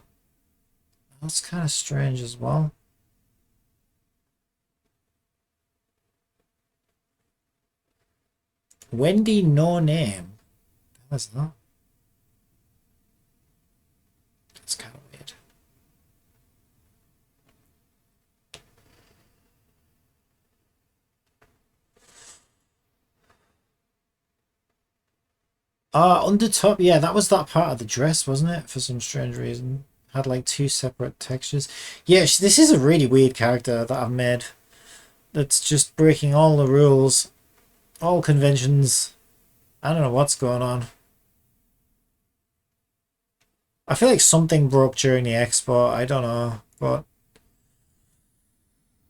That's kind of strange as well. Wendy No Name. What's that? That's kind of weird. Under top, yeah, that was that part of the dress, wasn't it? For some strange reason. Had like two separate textures. Yeah, this is a really weird character that I've made. That's just breaking all the rules. All conventions. I don't know what's going on. I feel like something broke during the export. I don't know, but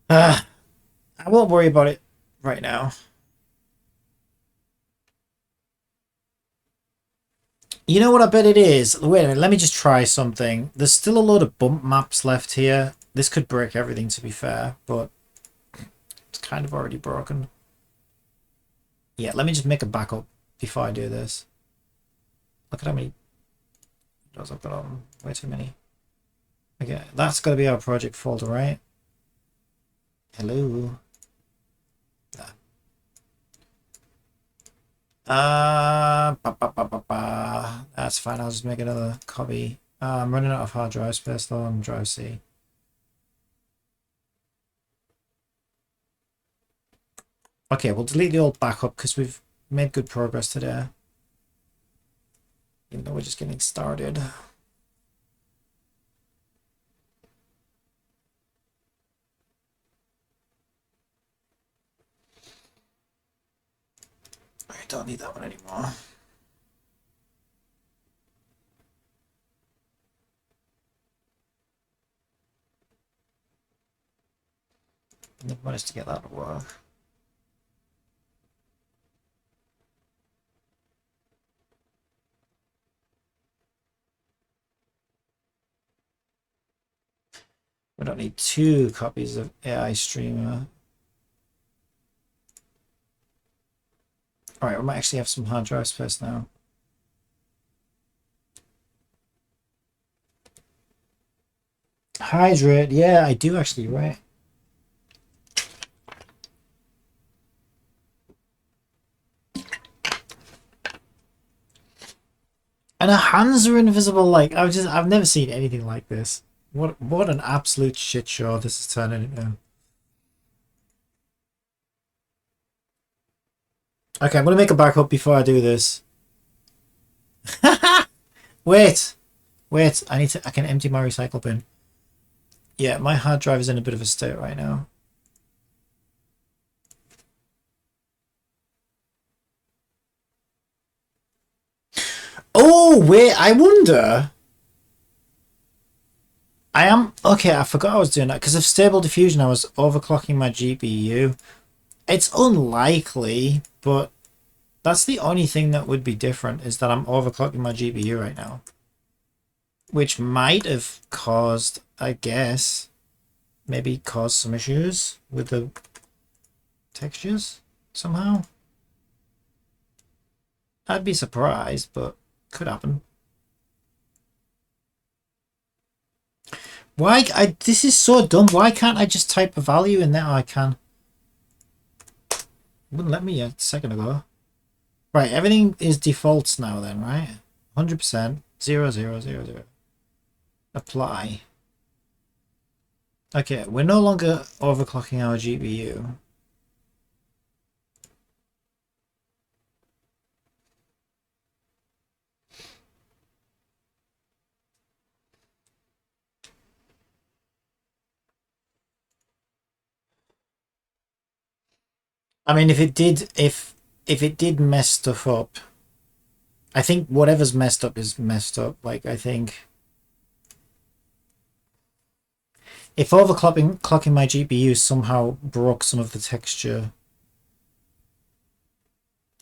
I won't worry about it right now. You know what I bet it is? Wait a minute, let me just try something. There's still a load of bump maps left here. This could break everything, to be fair, but it's kind of already broken. Yeah, let me just make a backup before I do this. Look at how many windows I've got on. Way too many. Okay, that's got to be our project folder, right? Hello. That's fine. I'll just make another copy. I'm running out of hard drive space though on drive C. Okay, we'll delete the old backup because we've made good progress today. Even though we're just getting started. I don't need that one anymore. Never managed to get that to work. We don't need 2 copies of AI Streamer. Alright, we might actually have some hard drive space now. Hydrate, yeah, I do actually, right? And her hands are invisible, like I've never seen anything like this. What an absolute shit show this is turning into. Okay, I'm gonna make a backup before I do this. Wait, I can empty my recycle bin. Yeah, my hard drive is in a bit of a state right now. Oh, wait, I wonder. Okay, I forgot I was doing that because of Stable Diffusion. I was overclocking my GPU. It's unlikely, but that's the only thing that would be different is that I'm overclocking my GPU right now. Which might have caused, I guess, maybe caused some issues with the textures somehow. I'd be surprised, but could happen. Why? This is so dumb. Why can't I just type a value in there? Oh, I can. Wouldn't let me a second ago. Right, everything is defaults now then, right? 100%, 0, 0, 0, 0. Apply. Okay, we're no longer overclocking our GPU. I mean, if it did mess stuff up, I think whatever's messed up is messed up. Like, I think if clocking my GPU somehow broke some of the texture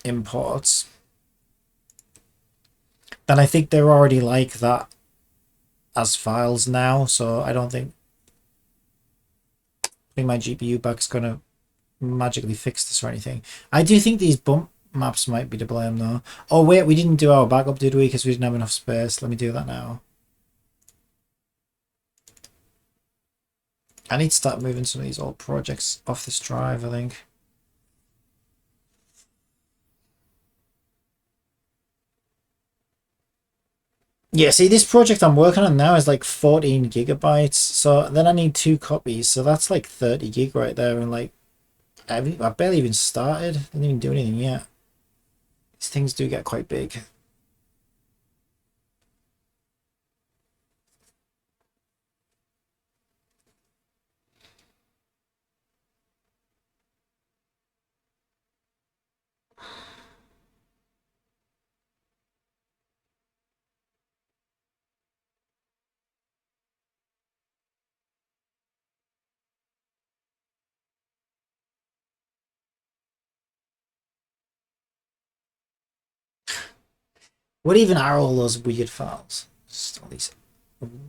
imports, then I think they're already like that as files now, so I don't think putting my GPU back is gonna magically fix this or anything. I do think these bump maps might be to blame though. Oh wait, we didn't do our backup, did we? Because we didn't have enough space. Let me do that now. I need to start moving some of these old projects off this drive, I think. Yeah, see, this project I'm working on now is like 14 gigabytes. So then I need 2 copies. So that's like 30 gig right there. And like, I barely even started. Didn't even do anything yet. These things do get quite big. What even are all those weird files? Just all these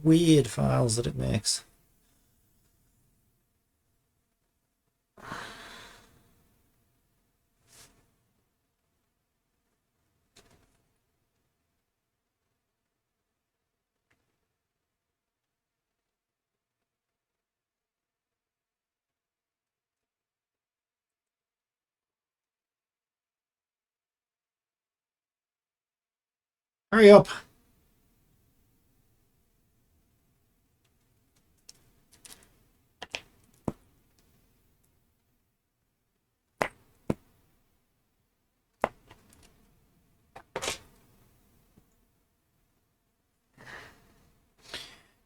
weird files that it makes. Hurry up.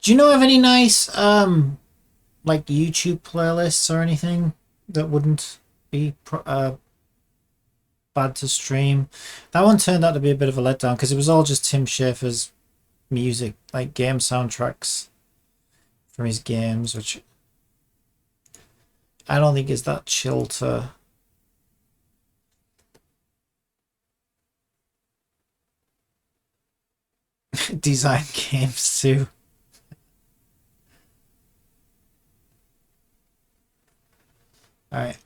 Do you know of any nice like YouTube playlists or anything that wouldn't be bad to stream? That one turned out to be a bit of a letdown because it was all just Tim Schafer's music, like game soundtracks from his games, which I don't think is that chill to design games too. All right.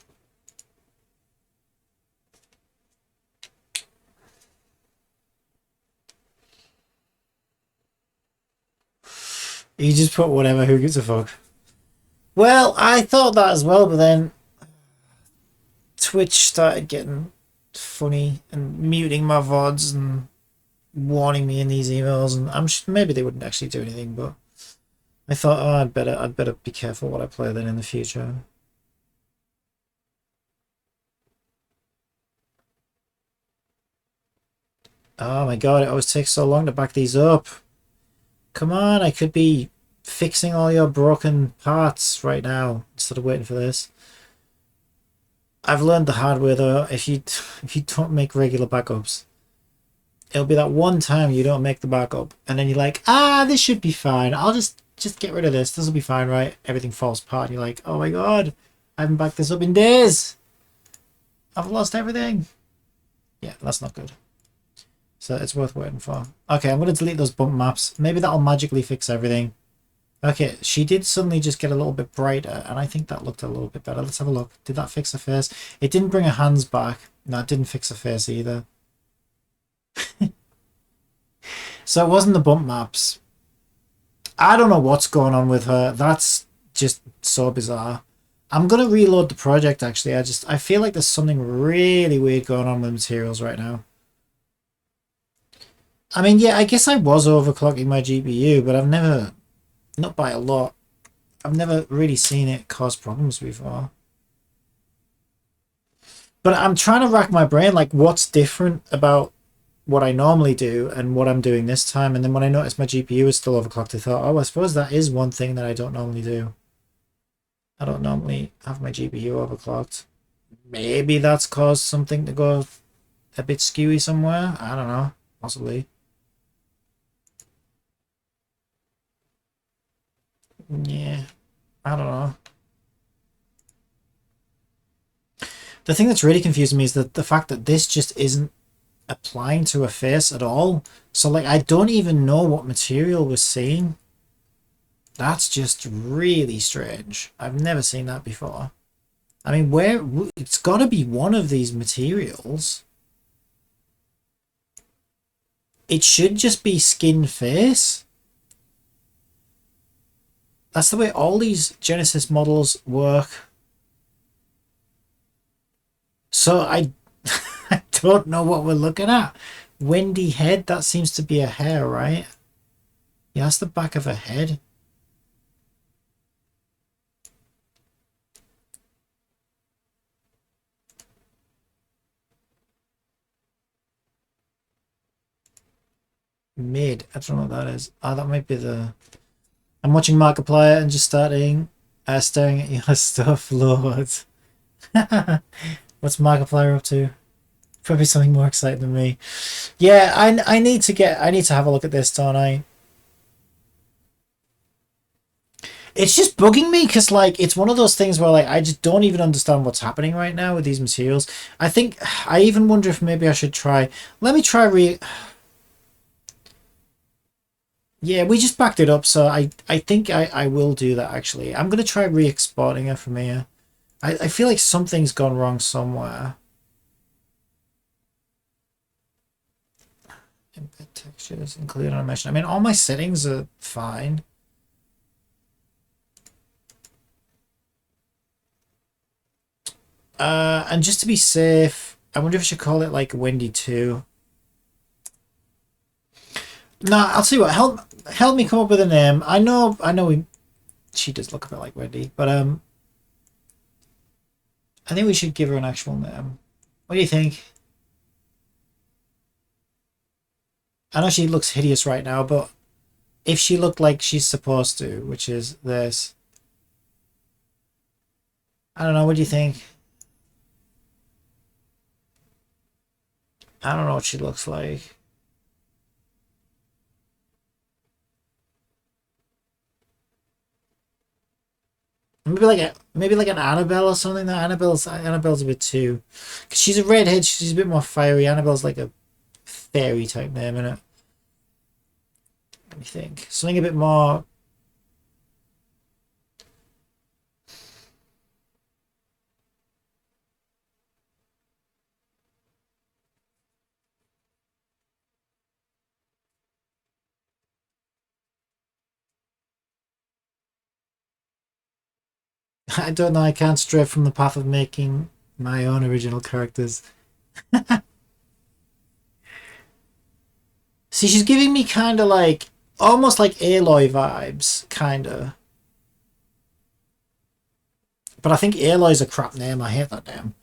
You just put whatever, who gives a fuck? Well, I thought that as well, but then Twitch started getting funny and muting my VODs and warning me in these emails, and I'm sure maybe they wouldn't actually do anything, but I thought, oh, I'd better be careful what I play then in the future. Oh my god, it always takes so long to back these up. Come on, I could be fixing all your broken parts right now instead of waiting for this. I've learned the hard way though, if you don't make regular backups, it'll be that one time you don't make the backup and then you're like, this should be fine. I'll just get rid of this. This will be fine, right? Everything falls apart and you're like, oh my god, I haven't backed this up in days. I've lost everything. Yeah, that's not good. So it's worth waiting for. Okay, I'm going to delete those bump maps. Maybe that'll magically fix everything. Okay, she did suddenly just get a little bit brighter, and I think that looked a little bit better. Let's have a look. Did that fix her face? It didn't bring her hands back. No, it didn't fix her face either. So it wasn't the bump maps. I don't know what's going on with her. That's just so bizarre. I'm going to reload the project, actually. I feel like there's something really weird going on with materials right now. I mean, yeah, I guess I was overclocking my GPU, but I've never, not by a lot, I've never really seen it cause problems before. But I'm trying to rack my brain, like, what's different about what I normally do and what I'm doing this time. And then when I noticed my GPU was still overclocked, I thought, oh, I suppose that is one thing that I don't normally do. I don't normally have my GPU overclocked. Maybe that's caused something to go a bit skewy somewhere. I don't know. Possibly. Yeah, I don't know. The thing that's really confusing me is that the fact that this just isn't applying to a face at all. So, like, I don't even know what material we're seeing. That's just really strange. I've never seen that before. I mean, it's got to be one of these materials. It should just be skin face. That's the way all these Genesis models work. So I don't know what we're looking at. Windy head, that seems to be a hair, right? Yeah, that's the back of a head. Mid, I don't know what that is. Oh, that might be the... I'm watching Markiplier and just staring at your stuff, Lord. What's Markiplier up to? Probably something more exciting than me. Yeah, I need to have a look at this, don't I? It's just bugging me because, like, it's one of those things where, like, I just don't even understand what's happening right now with these materials. I think I even wonder if maybe I should try. Let me try Yeah, we just backed it up, so I think I will do that actually. I'm gonna try re-exporting her from here. I feel like something's gone wrong somewhere. Embed textures, include animation. I mean, all my settings are fine. And just to be safe, I wonder if I should call it like Wendy 2. No, I'll see what. Help me come up with a name. I know she does look a bit like Wendy, but I think we should give her an actual name. What do you think? I know she looks hideous right now, but if she looked like she's supposed to, which is this. I don't know, what do you think? I don't know what she looks like. Maybe like an Annabelle or something. That Annabelle's a bit too, cause she's a redhead. She's a bit more fiery. Annabelle's like a fairy type name, isn't it? Let me think. Something a bit more. I don't know. I can't stray from the path of making my own original characters. See, she's giving me kind of like almost like Aloy vibes, kind of. But I think Aloy's a crap name. I hate that name.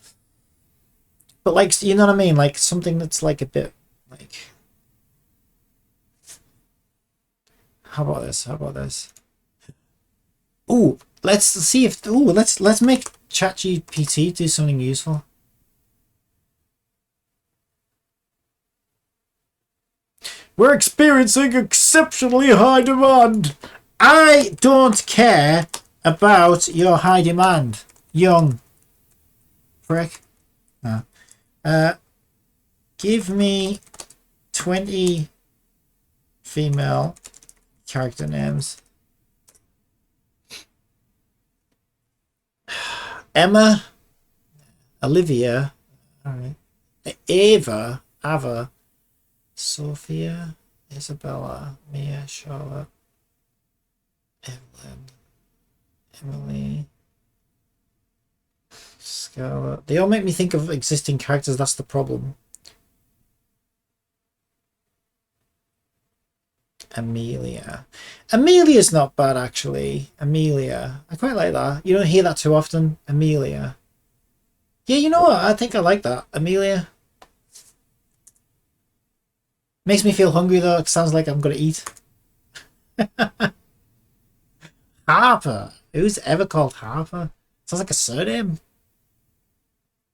But like, you know what I mean? Like something that's like a bit like. How about this? How about this? Ooh, let's see if. Ooh, let's make ChatGPT do something useful. We're experiencing exceptionally high demand. I don't care about your high demand, young prick. No. Give me 20 female character names. Emma, Olivia, all right. Ava, Sophia, Isabella, Mia, Charlotte, Evelyn, Emily, Scarlett. They all make me think of existing characters. That's the problem. Amelia. Amelia's not bad, actually. Amelia. I quite like that. You don't hear that too often. Amelia. Yeah, you know what? I think I like that. Amelia. Makes me feel hungry, though. It sounds like I'm going to eat. Harper. Who's ever called Harper? Sounds like a surname.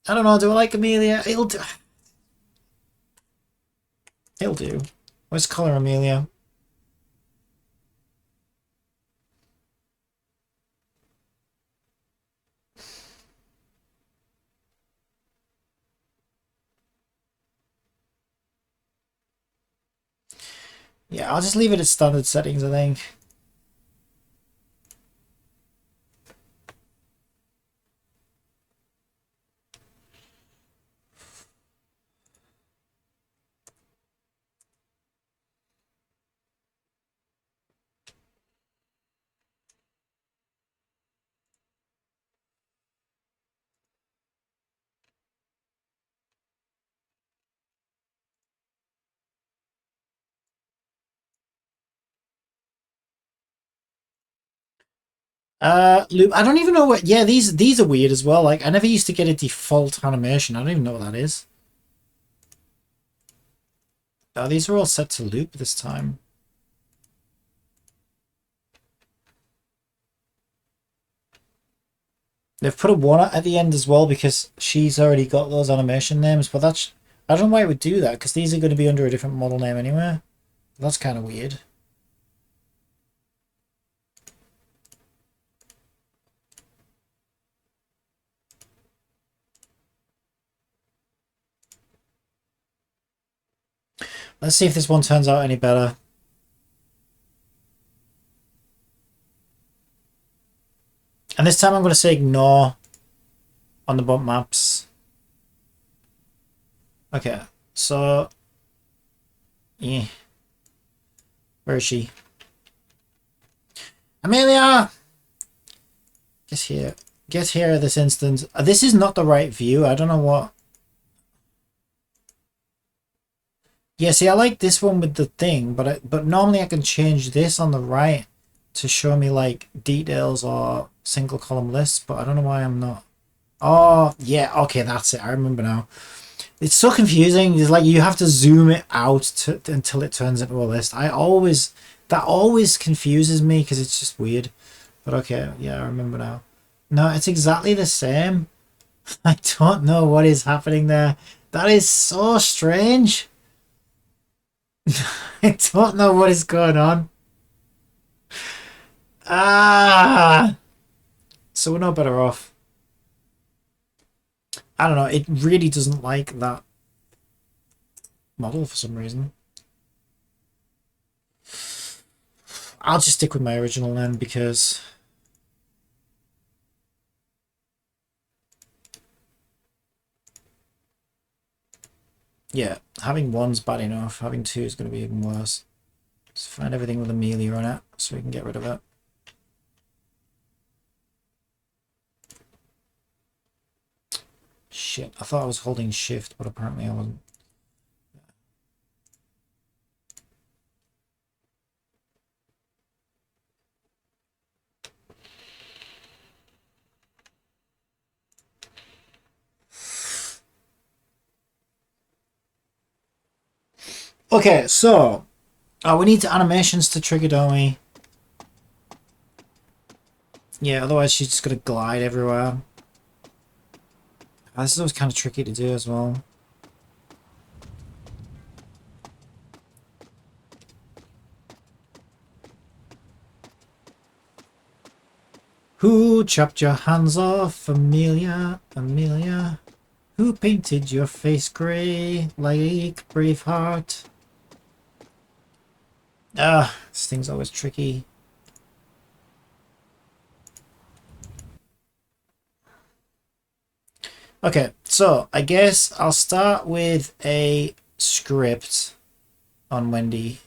I don't know. Do I like Amelia? It'll do. It'll do. Let's call her Amelia. Yeah, I'll just leave it at standard settings, I think. Loop. I don't even know what. Yeah, these are weird as well. Like I never used to get a default animation. I don't even know what that is. Oh, these are all set to loop this time. They've put a one at the end as well because she's already got those animation names. But that's I don't know why it would do that because these are going to be under a different model name anyway. That's kind of weird. Let's see if this one turns out any better. And this time I'm going to say ignore on the bump maps. Okay, so yeah, where is she? Amelia, get here at this instant. This is not the right view. I don't know what. Yeah, see, I like this one with the thing, but normally I can change this on the right to show me like details or single column lists, but I don't know why I'm not. Oh yeah, okay, that's it. I remember now. It's so confusing. It's like you have to zoom it out until it turns into a list. That always confuses me because it's just weird. But okay, yeah, I remember now. No, it's exactly the same. I don't know what is happening there. That is so strange. I don't know what is going on. Ah, so we're no better off. I don't know, it really doesn't like that model for some reason. I'll just stick with my original then because yeah, having one's bad enough, having two is going to be even worse. Let's find everything with Amelia on it so we can get rid of it. Shit, I thought I was holding shift, but apparently I wasn't. Okay, so we need animations to trigger, don't we? Yeah, otherwise she's just gonna glide everywhere. This is always kind of tricky to do as well. Who chopped your hands off, Amelia? Amelia? Who painted your face grey like Braveheart? Ah, this thing's always tricky. Okay, so I guess I'll start with a script on Wendy,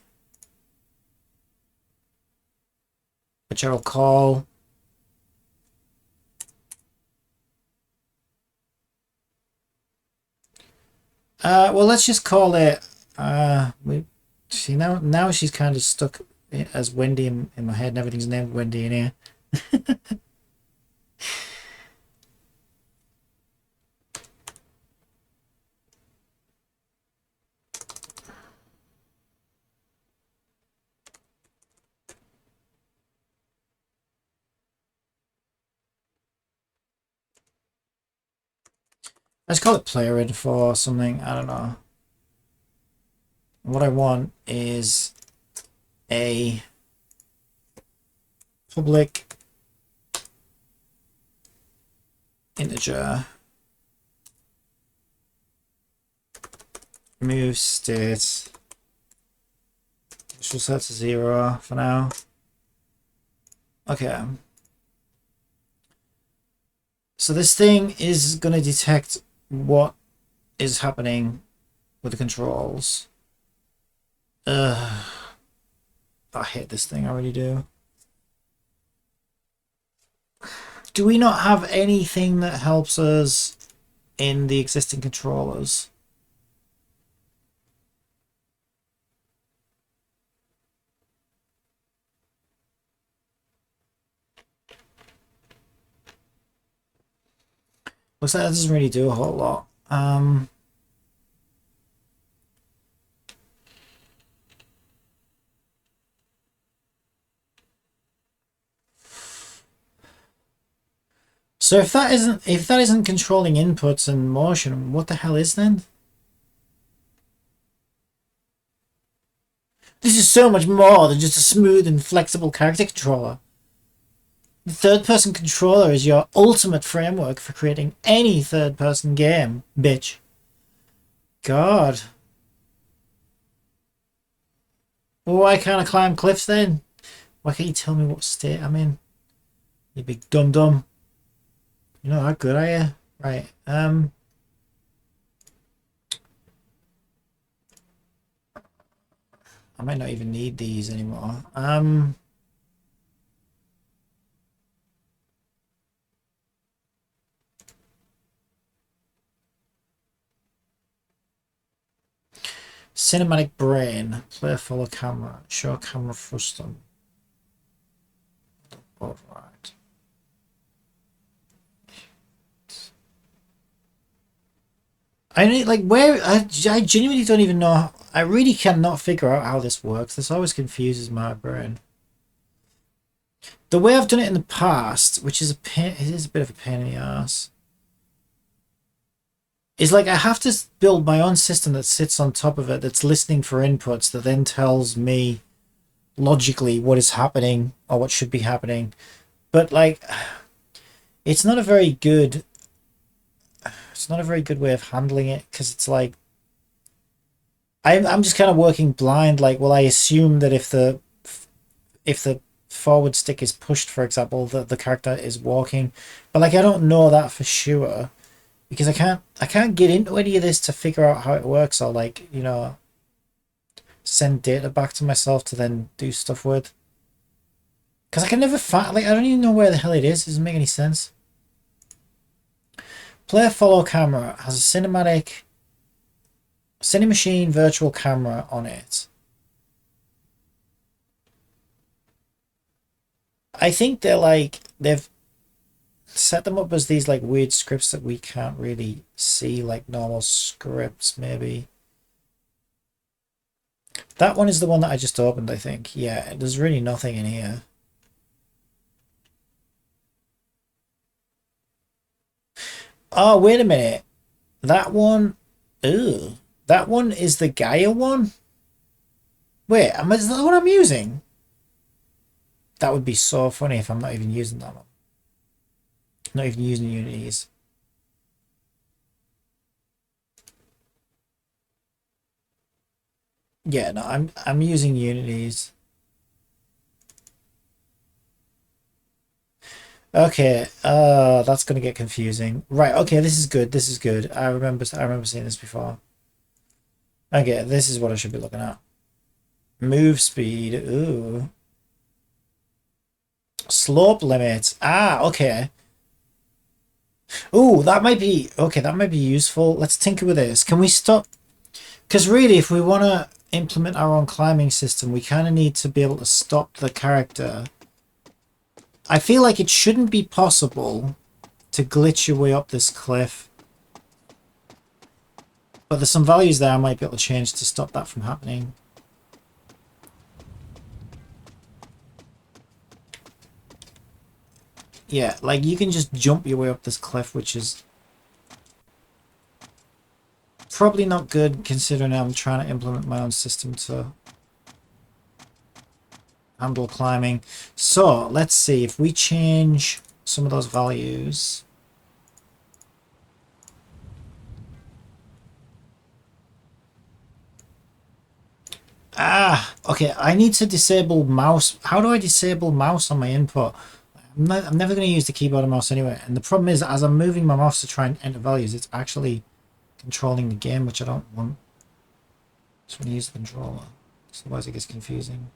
which I'll call well, let's just call it we see now she's kind of stuck as Wendy in my head and everything's named Wendy in here. Let's call it player info or something. I don't know. What I want is a public integer move state, which will set to 0 for now. Okay. So this thing is going to detect what is happening with the controls. I hate this thing, I really do. Do we not have anything that helps us in the existing controllers? Looks like that doesn't really do a whole lot. So if that isn't controlling inputs and motion, what the hell is then? This is so much more than just a smooth and flexible character controller. The third-person controller is your ultimate framework for creating any third-person game, bitch. God. Well, why can't I climb cliffs then? Why can't you tell me what state I'm in? You big dum-dum. You're not that good, are you? Right, I might not even need these anymore. Cinematic brain. Play follow camera. Show camera frustum. Both right. I need like where I genuinely don't even know. I really cannot figure out how this works. This always confuses my brain. The way I've done it in the past, which is a pain, it is a bit of a pain in the ass, is like I have to build my own system that sits on top of it, that's listening for inputs, that then tells me logically what is happening or what should be happening. But like, it's not a very good way of handling it, because it's like I'm just kind of working blind. Like, well, I assume that if the forward stick is pushed, for example, that the character is walking, but like I don't know that for sure, because I can't get into any of this to figure out how it works, or like, you know, send data back to myself to then do stuff with, because I can never find, like, I don't even know where the hell it is. It doesn't make any sense. Player follow camera has a cinematic Cinemachine virtual camera on it. I think they've set them up as these like weird scripts that we can't really see, like normal scripts maybe. That one is the one that I just opened, I think. Yeah, there's really nothing in here. Oh, wait a minute. That one... Ew. That one is the Gaia one? Wait, is that what I'm using? That would be so funny if I'm not even using that one. Not even using Unities. Yeah, no, I'm using Unities. Okay, that's gonna get confusing. Right, okay, this is good. This is good. I remember seeing this before. Okay, this is what I should be looking at. Move speed. Ooh. Slope limit. Ah, okay. Ooh, that might be okay, that might be useful. Let's tinker with this. Can we stop? Because really, if we want to implement our own climbing system, we kind of need to be able to stop the character. I feel like it shouldn't be possible to glitch your way up this cliff. But there's some values there I might be able to change to stop that from happening. Yeah, like you can just jump your way up this cliff, which is probably not good considering I'm trying to implement my own system to handle climbing. So let's see if we change some of those values. Ah, okay, I need to disable mouse. How do I disable mouse on my input? I'm never going to use the keyboard and mouse anyway. And the problem is, as I'm moving my mouse to try and enter values, it's actually controlling the game, which I don't want. Just want to use the controller. Otherwise it gets confusing.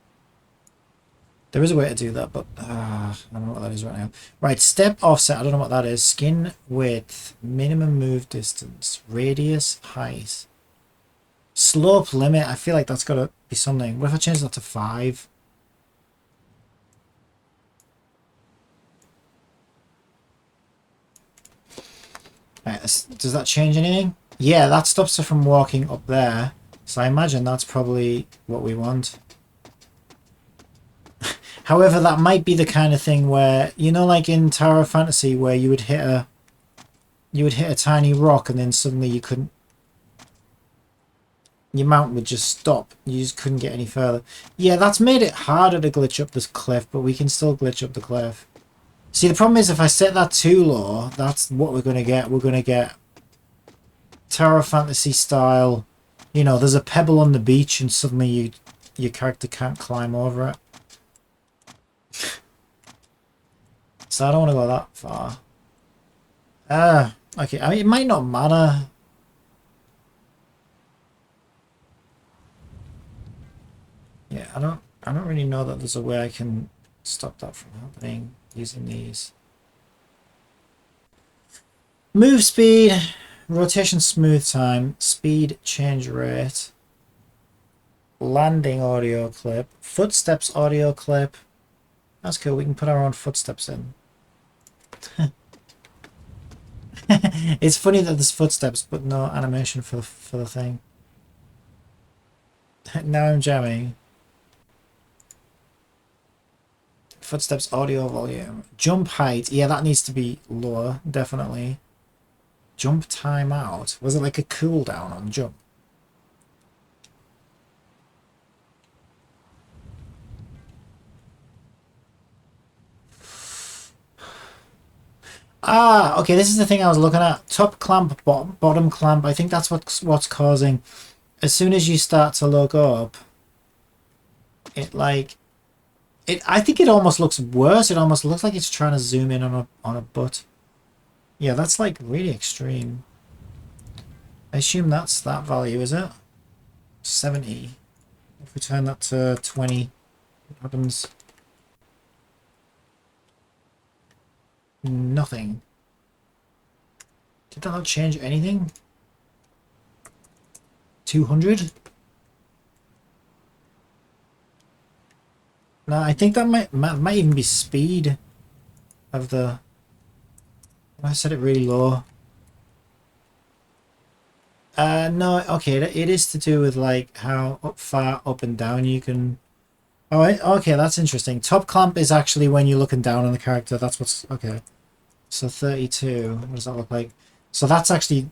There is a way to do that, but I don't know what that is right now. Right, step offset. I don't know what that is. Skin width, minimum move distance, radius, height. Slope limit. I feel like that's got to be something. What if I change that to 5? Right, does that change anything? Yeah, that stops her from walking up there. So I imagine that's probably what we want. However, that might be the kind of thing where, you know, like in Tower of Fantasy, where you would hit a tiny rock and then suddenly you couldn't, your mount would just stop. You just couldn't get any further. Yeah, that's made it harder to glitch up this cliff, but we can still glitch up the cliff. See, the problem is if I set that too low, that's what we're going to get. We're going to get Tower of Fantasy style, you know, there's a pebble on the beach and suddenly your character can't climb over it. So I don't want to go that far. Okay, I mean, it might not matter. Yeah, I don't really know that there's a way I can stop that from happening using these. Move speed, rotation smooth time, speed change rate, landing audio clip, footsteps audio clip. That's cool, we can put our own footsteps in. It's funny that there's footsteps but no animation for the thing. Now I'm jamming. Footsteps audio volume. Jump height. Yeah, that needs to be lower, definitely. Jump timeout. Was it like a cooldown on jump? Ah, okay, this is the thing I was looking at. Top clamp, bottom clamp. I think that's what's causing. As soon as you start to look up, it like I think it almost looks worse. It almost looks like it's trying to zoom in on a butt. Yeah, that's like really extreme. I assume that's that value, is it? 70. If we turn that to 20, what happens? Nothing. Did that not change anything? 200? No, I think that might even be speed of the... I set it really low. No, okay, it is to do with like how far up and down you can... Oh, okay, that's interesting. Top clamp is actually when you're looking down on the character. That's what's... Okay. So 32, what does that look like? So that's actually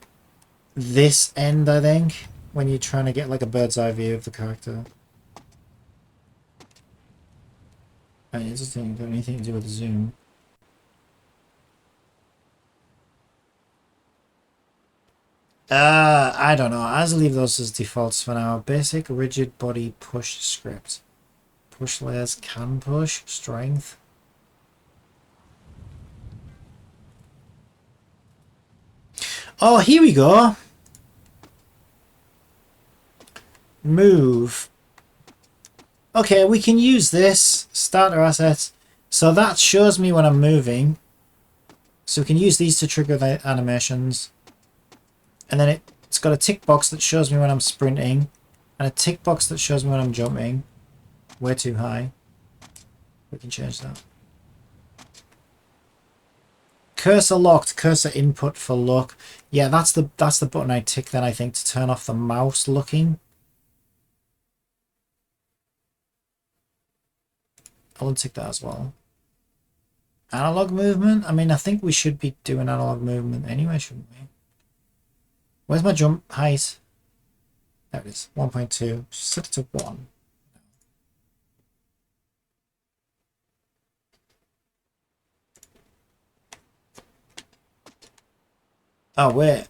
this end, I think, when you're trying to get like a bird's eye view of the character. I mean, it doesn't have anything to do with the zoom. I don't know. I'll leave those as defaults for now. Basic rigid body push script. Push layers can push. Strength. Oh, here we go. Move. Okay, we can use this. Starter assets. So that shows me when I'm moving. So we can use these to trigger the animations. And then it's got a tick box that shows me when I'm sprinting. And a tick box that shows me when I'm jumping. Way too high. We can change that. Cursor locked, cursor input for look. Yeah, that's the button I tick then, I think, to turn off the mouse looking. I'll untick that as well. Analog movement? I mean, I think we should be doing analog movement anyway, shouldn't we? Where's my jump height? There it is, 1.2. Set it to 1. Oh, wait.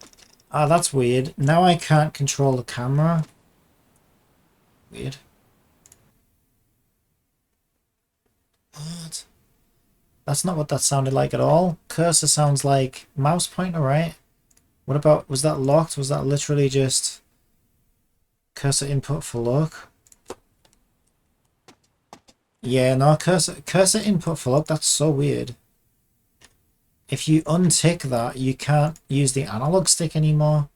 Oh, that's weird. Now I can't control the camera. Weird. What? That's not what that sounded like at all. Cursor sounds like mouse pointer, right? What about, was that locked? Was that literally just cursor input for look? Yeah, no, cursor input for look, that's so weird. If you untick that, you can't use the analog stick anymore.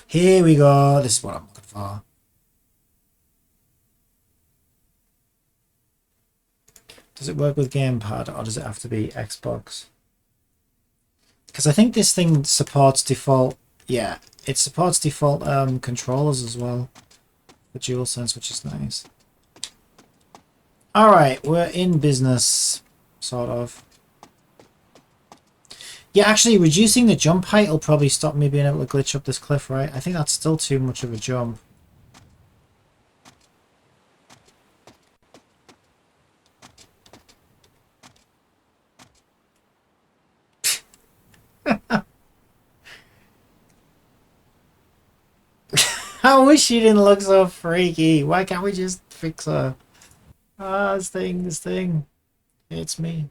Here we go. This is what I'm looking for. Does it work with gamepad or does it have to be Xbox? Because I think this thing supports default. Yeah, it supports default controllers as well. The DualSense, which is nice. Alright, we're in business, sort of. Yeah, actually, reducing the jump height will probably stop me being able to glitch up this cliff, right? I think that's still too much of a jump. I wish she didn't look so freaky. Why can't we just fix her? Ah, this thing. It's me.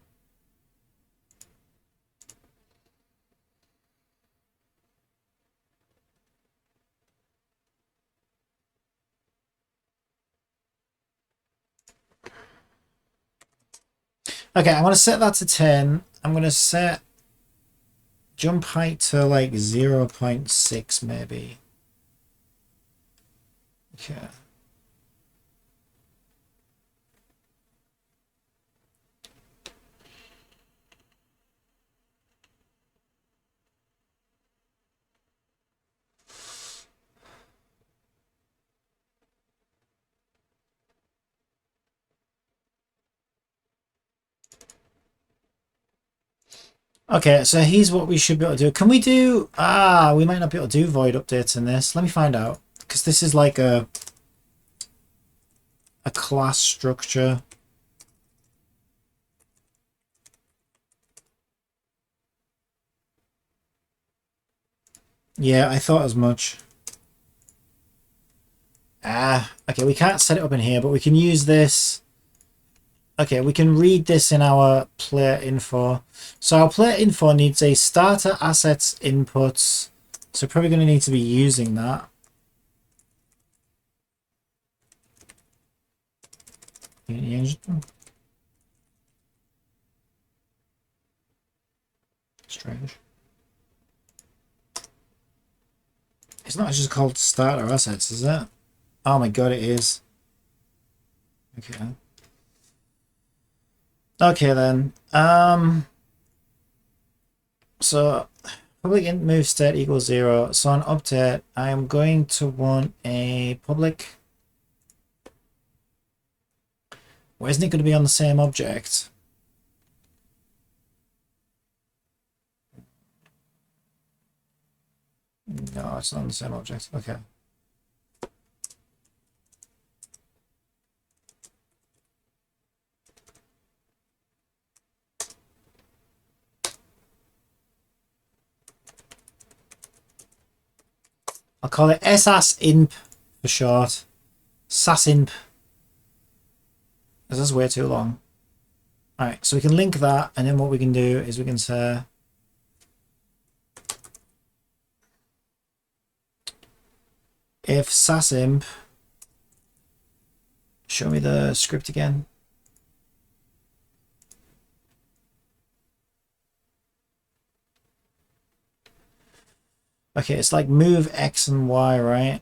Okay, I'm gonna set that to 10. I'm gonna set jump height to like 0.6 maybe. Okay. Okay, so here's what we should be able to do. Can we do... Ah, we might not be able to do void updates in this. Let me find out. Because this is like a class structure. Yeah, I thought as much. Ah, okay, we can't set it up in here, but we can use this. Okay, we can read this in our player info. So our player info needs a starter assets inputs. So probably going to need to be using that. Strange. It's not just called starter assets, is it? Oh my god, it is. Okay. Okay then. So public int move state equals 0. So on update, I am going to want a public. Why isn't it going to be on the same object? No, it's not on the same object. Okay. I'll call it SASINP for short. SASINP. This is way too long. Alright, so we can link that, and then what we can do is we can say if SASIMP, show me the script again. Okay, it's like move X and Y, right?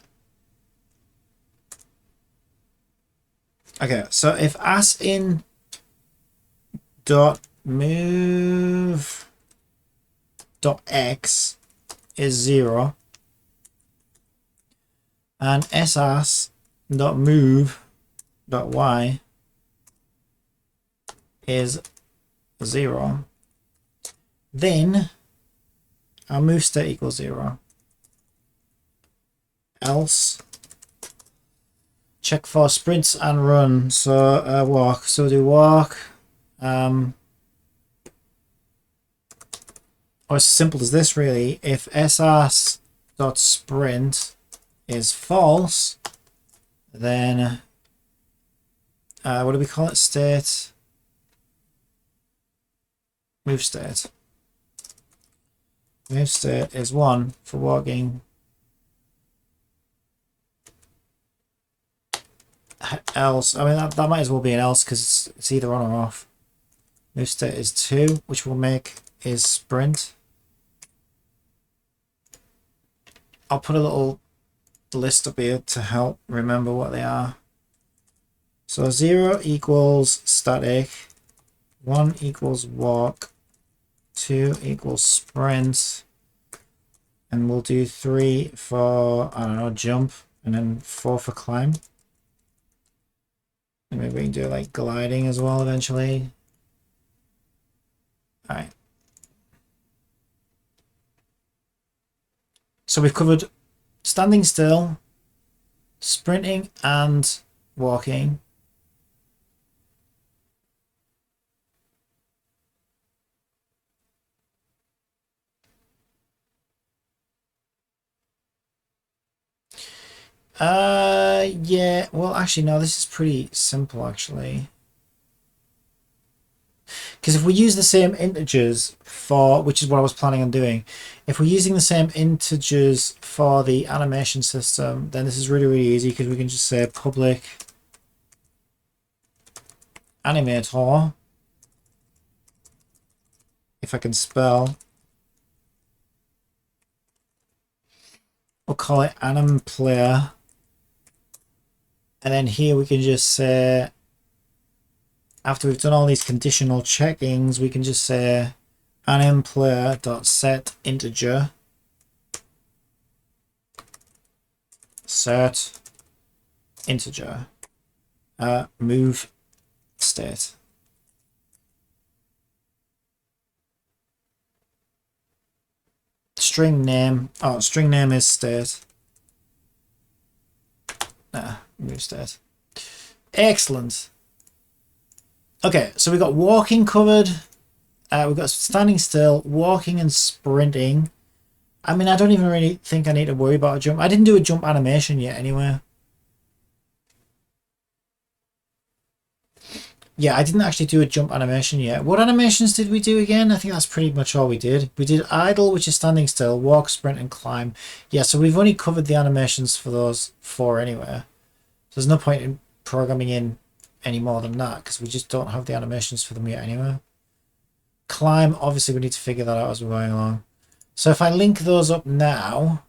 Okay, so if asin dot move dot X is 0 and sas dot move dot Y is 0, then our move state equals 0. Else check for sprints and run. So walk. So we'll do walk. Or as simple as this really. If sas dot sprint is false, then what do we call it? State. Move state. Move state is 1 for walking. Else, I mean that might as well be an else because it's either on or off. Move state is 2, which we'll make is sprint. I'll put a little list up here to help remember what they are. So 0 equals static, 1 equals walk, 2 equals sprint, and we'll do 3 for, I don't know, jump, and then 4 for climb. And maybe we can do like gliding as well eventually. Alright. So we've covered standing still, sprinting, and walking. Yeah, well actually no, this is pretty simple actually. Because if we use the same integers for, which is what I was planning on doing, if we're using the same integers for the animation system, then this is really, really easy because we can just say public animator, if I can spell. We'll call it anim player. And then here we can just say, after we've done all these conditional checkings, we can just say anim player dot set integer set integer move state. String name, oh, string name is state. Move state. Excellent. Okay, so we got walking covered. We've got standing still, walking and sprinting. I mean, I don't even really think I need to worry about a jump. I didn't do a jump animation yet anyway. Yeah, I didn't actually do a jump animation yet. What animations did we do again? I think that's pretty much all we did. We did idle, which is standing still, walk, sprint, and climb. Yeah, so we've only covered the animations for those 4 anyway. So there's no point in programming in any more than that because we just don't have the animations for them yet anyway. Climb, obviously we need to figure that out as we're going along. So if I link those up now,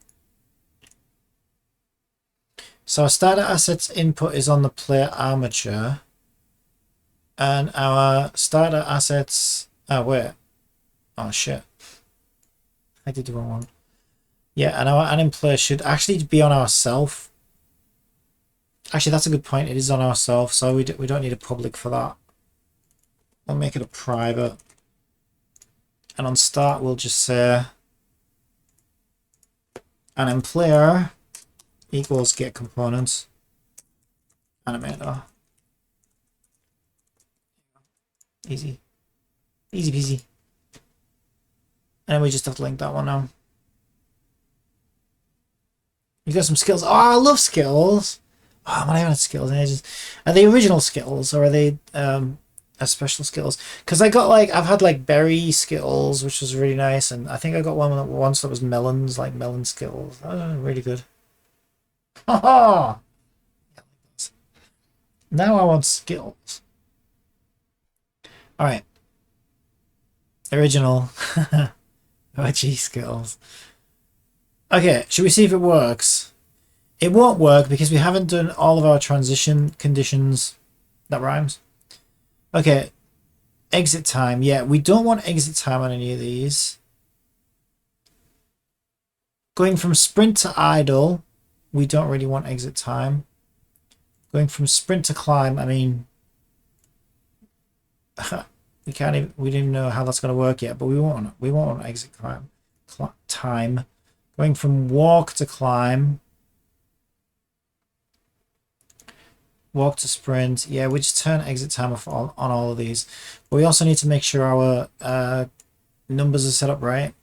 so our starter assets input is on the player armature, and our starter assets, oh wait, oh shit, I did the wrong one. Yeah, and our anim player should actually be on our self. Actually, that's a good point. It is on our self, so we don't need a public for that. We'll make it a private. And on start, we'll just say anim player equals get components animator. Easy. Easy peasy. And then we just have to link that one now. You got some skills. Oh, I love skills. Oh, man, I haven't had skills in ages. Are they original skills or are they special skills? Because I got like, I've had like berry skills, which was really nice. And I think I got one once that was melons, like melon skills. Oh, really good. Oh, now I want skills. All right. Original. OG skills. Okay, should we see if it works? It won't work because we haven't done all of our transition conditions. That rhymes. Okay, exit time. Yeah, we don't want exit time on any of these. Going from sprint to idle, we don't really want exit time. Going from sprint to climb, I mean, we don't even know how that's going to work yet, but we won't want exit time. Going from walk to climb. Walk to sprint. Yeah, we just turn exit time off on all of these. But we also need to make sure our numbers are set up right.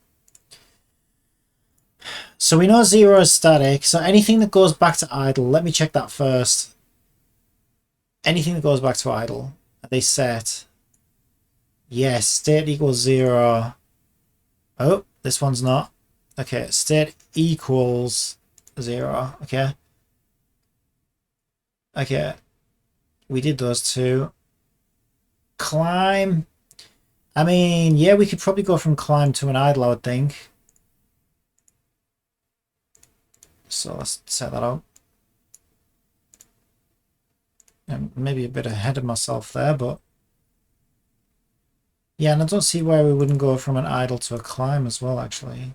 So we know 0 is static. So anything that goes back to idle, let me check that first. Anything that goes back to idle, are they set? Yes, state equals 0. Oh, this one's not. Okay, state equals 0. Okay. Okay, we did those two. Climb. I mean, yeah, we could probably go from climb to an idle, I would think. So let's set that up. And maybe a bit ahead of myself there, but yeah, and I don't see why we wouldn't go from an idle to a climb as well, actually.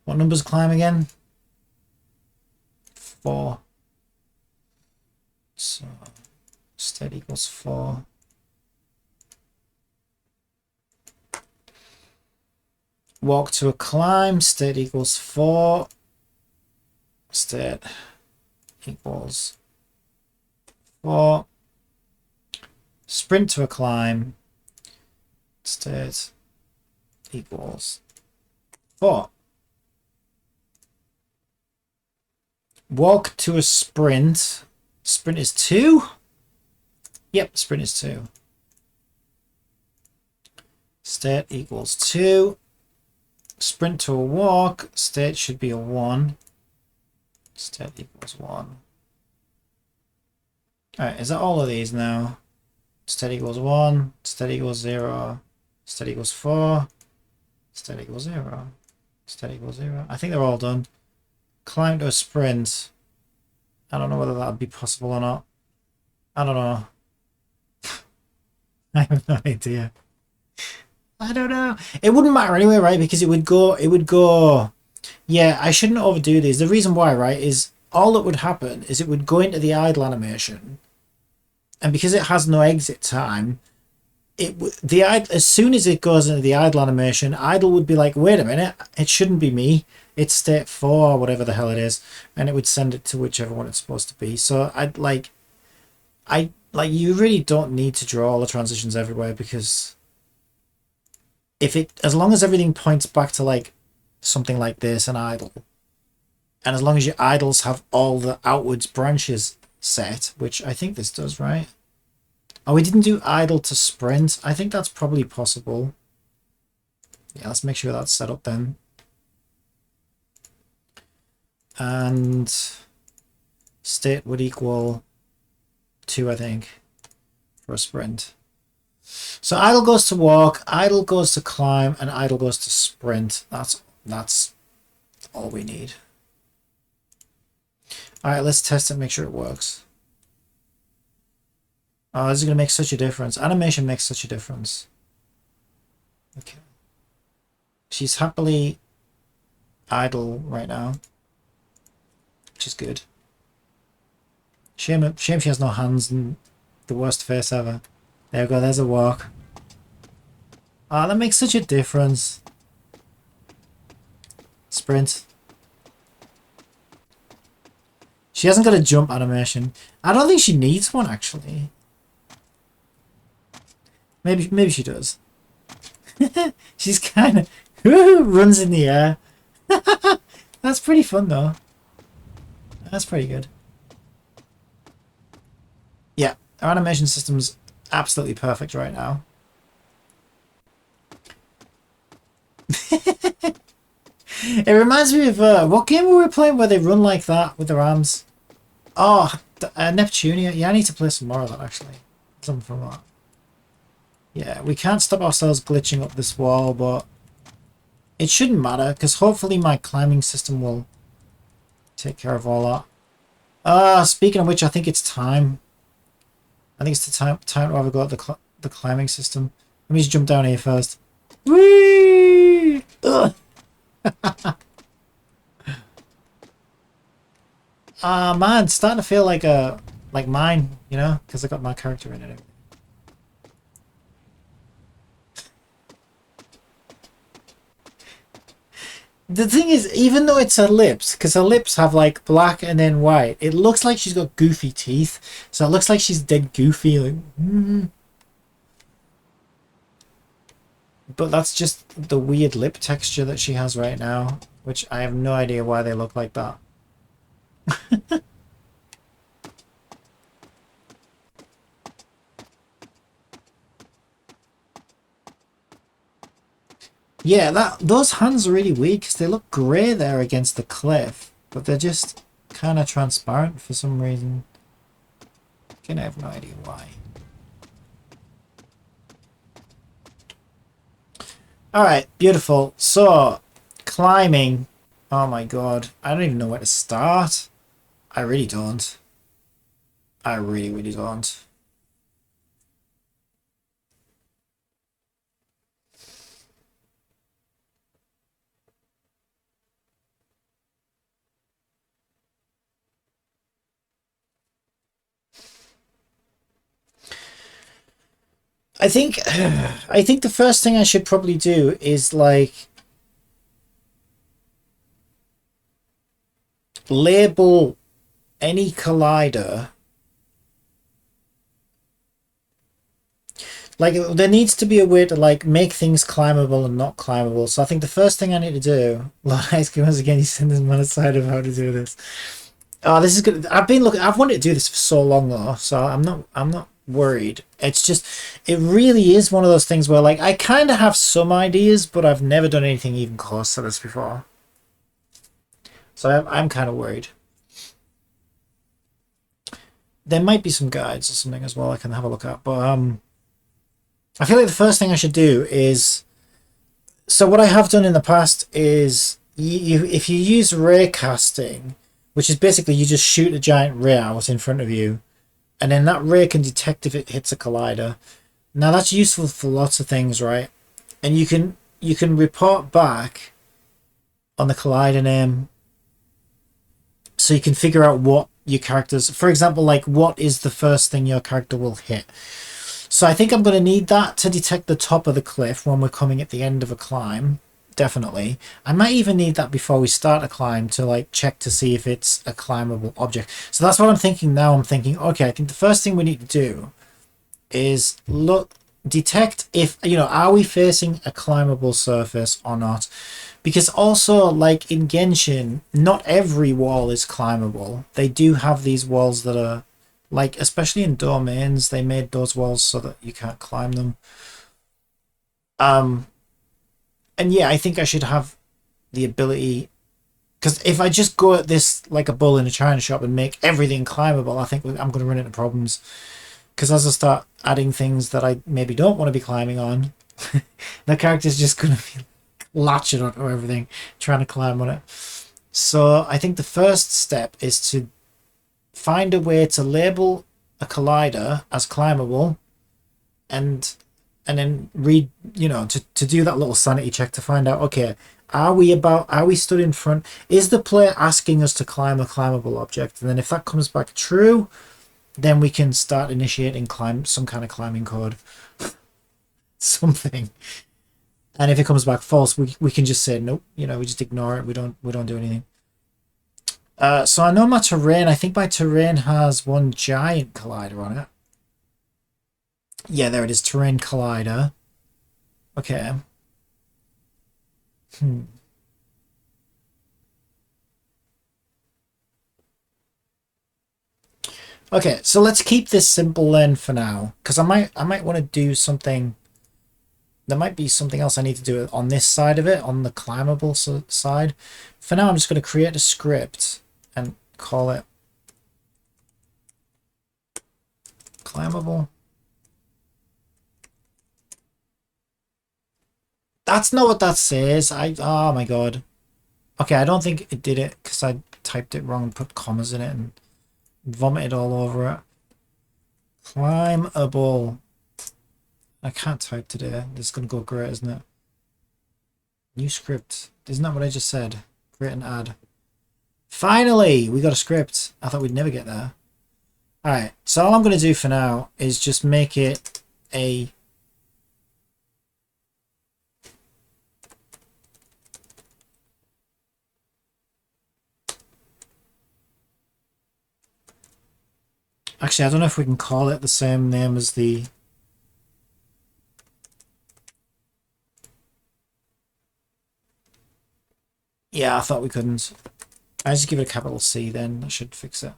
What number's climb again? 4. So state equals 4. Walk to a climb, state equals 4. State equals 4. Sprint to a climb, state equals 4. Walk to a sprint. Sprint is 2. Yep, sprint is 2. State equals 2. Sprint to a walk. State should be a 1. State equals 1. Alright, is that all of these now? State equals 1. State equals 0. State equals 4. State equals 0. State equals 0. I think they're all done. Climb to a sprint. I don't know whether that would be possible or not. I don't know. I have no idea. I don't know. It wouldn't matter anyway, right? Because it would go. Yeah, I shouldn't overdo these. The reason why, right, is all that would happen is it would go into the idle animation. And because it has no exit time, as soon as it goes into the idle animation, idle would be like, wait a minute, it shouldn't be me. It's state 4 or whatever the hell it is, and it would send it to whichever one it's supposed to be. So you really don't need to draw all the transitions everywhere, because as long as everything points back to like something like this, an idle, and as long as your idles have all the outwards branches set, which I think this does, right? Oh, we didn't do idle to sprint. I think that's probably possible. Yeah, let's make sure that's set up then. And state would equal 2, I think, for a sprint. So idle goes to walk, idle goes to climb, and idle goes to sprint. That's all we need. All right, let's test it, make sure it works. Oh, this is going to make such a difference. Animation makes such a difference. Okay. She's happily idle right now, which is good. Shame she has no hands and the worst face ever. There we go, there's a walk. Ah, that makes such a difference. Sprint. She hasn't got a jump animation. I don't think she needs one, actually. Maybe she does. She's kind of runs in the air. That's pretty fun, though. That's pretty good. Yeah, our animation system's absolutely perfect right now. It reminds me of what game we were playing where they run like that with their arms. Oh, Neptunia. Yeah, I need to play some more of that, actually. Something from that. Yeah, we can't stop ourselves glitching up this wall, but it shouldn't matter, because hopefully my climbing system will take care of all that. Speaking of which, I think it's time. I think it's the time to have a go at the climbing system. Let me just jump down here first. Whee! Ugh! Man, it's starting to feel like mine, you know, because I got my character in it. The thing is, even though it's her lips, because her lips have like black and then white, it looks like she's got goofy teeth. So it looks like she's dead goofy. Like, But that's just the weird lip texture that she has right now, which I have no idea why they look like that. Yeah, those hands are really weird because they look grey there against the cliff, but they're just kind of transparent for some reason. Again, I have no idea why. Alright, beautiful. So, climbing. Oh my god. I don't even know where to start. I really don't. I really, really don't. I think the first thing I should probably do is like label any collider. Like there needs to be a way to like make things climbable and not climbable. So I think the first thing I need to do, Lord Ice Cream once again, you send this man aside of how to do this. Oh, this is good. I've wanted to do this for so long though, so I'm not worried. It's just, it really is one of those things where like I kind of have some ideas, but I've never done anything even close to this before. So I'm kind of worried. There might be some guides or something as well I can have a look at, but I feel like the first thing I should do is, so what I have done in the past is if you use ray casting, which is basically you just shoot a giant ray out in front of you, and then that ray can detect if it hits a collider. Now that's useful for lots of things, right? And you can report back on the collider name, so you can figure out what your characters, for example, like what is the first thing your character will hit. So I think I'm going to need that to detect the top of the cliff when we're coming at the end of a climb. Definitely. I might even need that before we start a climb to like check to see if it's a climbable object. So that's what I'm thinking now. I'm thinking, okay, I think the first thing we need to do is detect if, are we facing a climbable surface or not? Because also, like in Genshin, not every wall is climbable. They do have these walls that are, like, especially in domains, they made those walls so that you can't climb them. And yeah, I think I should have the ability, because if I just go at this like a bull in a china shop and make everything climbable, I think I'm going to run into problems. Because as I start adding things that I maybe don't want to be climbing on, the character's just going to be latching onto everything, trying to climb on it. So I think the first step is to find a way to label a collider as climbable, and then read, to do that little sanity check to find out, okay, are we stood in front? Is the player asking us to climb a climbable object? And then if that comes back true, then we can start initiating some kind of climbing code. Something. And if it comes back false, we can just say nope, we just ignore it. We don't do anything. So I know my terrain. I think my terrain has one giant collider on it. Yeah, there it is. Terrain collider. Okay. Okay, so let's keep this simple then for now, because I might want to do something. There might be something else I need to do on this side of it, on the climbable side. For now, I'm just going to create a script and call it climbable. That's not what that says. Oh my god. Okay, I don't think it did it because I typed it wrong and put commas in it and vomited all over it. Climbable. I can't type today. This is going to go great, isn't it? New script. Isn't that what I just said? Create an ad. Finally! We got a script. I thought we'd never get there. Alright, so all I'm going to do for now is just make it a... Actually, I don't know if we can call it the same name as the... Yeah, I thought we couldn't. I just give it a capital C then. That should fix it.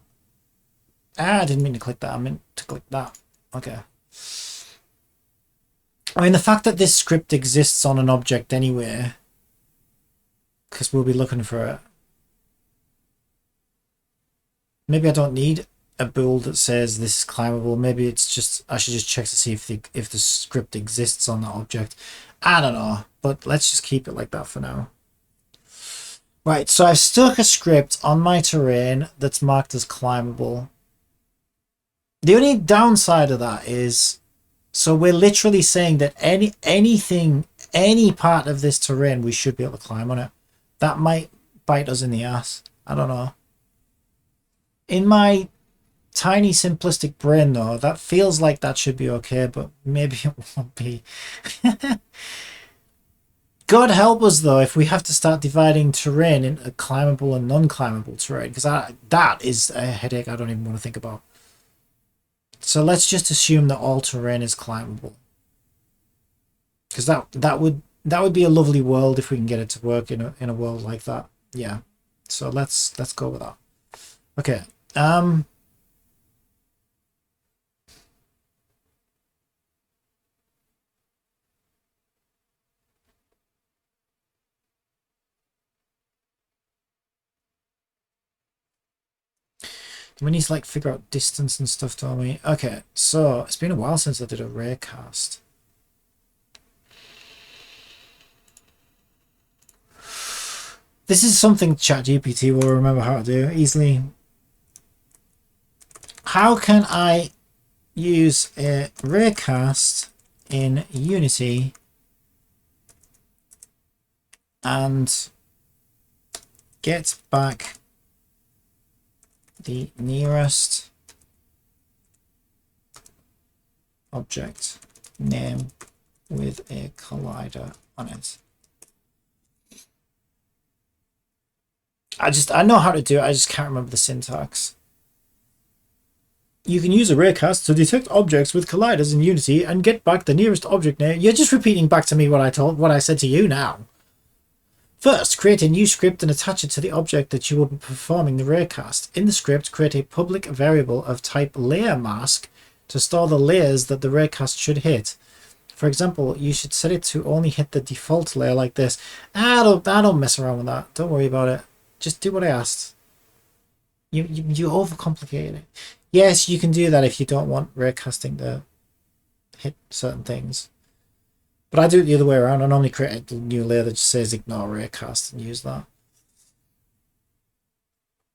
I didn't mean to click that. I meant to click that. Okay. I mean, the fact that this script exists on an object anyway, because we'll be looking for it. Maybe I don't need a bool that says this is climbable. Maybe it's just, I should just check to see if the script exists on that object. I don't know, but let's just keep it like that for now. Right, so I've stuck a script on my terrain that's marked as climbable. The only downside of that is, so we're literally saying that any part of this terrain, we should be able to climb on it. That might bite us in the ass. I don't know. In my tiny simplistic brain though, that feels like that should be okay, but maybe it won't be. God help us though if we have to start dividing terrain into climbable and non-climbable terrain, because that is a headache I don't even want to think about. So let's just assume that all terrain is climbable, because that would be a lovely world if we can get it to work in a world like that. Yeah, so let's go with that. Okay. We need to like figure out distance and stuff, don't we? Okay, so it's been a while since I did a raycast. This is something ChatGPT will remember how to do easily. How can I use a raycast in Unity and get back the nearest object name with a collider on it? I know how to do it, I just can't remember the syntax. You can use a raycast to detect objects with colliders in Unity and get back the nearest object name. You're just repeating back to me what I said to you now. First, create a new script and attach it to the object that you will be performing the raycast. In the script, create a public variable of type layer mask to store the layers that the raycast should hit. For example, you should set it to only hit the default layer like this. I don't mess around with that. Don't worry about it. Just do what I asked. You overcomplicate it. Yes, you can do that if you don't want raycasting to hit certain things. But I do it the other way around. I normally create a new layer that just says ignore raycast and use that.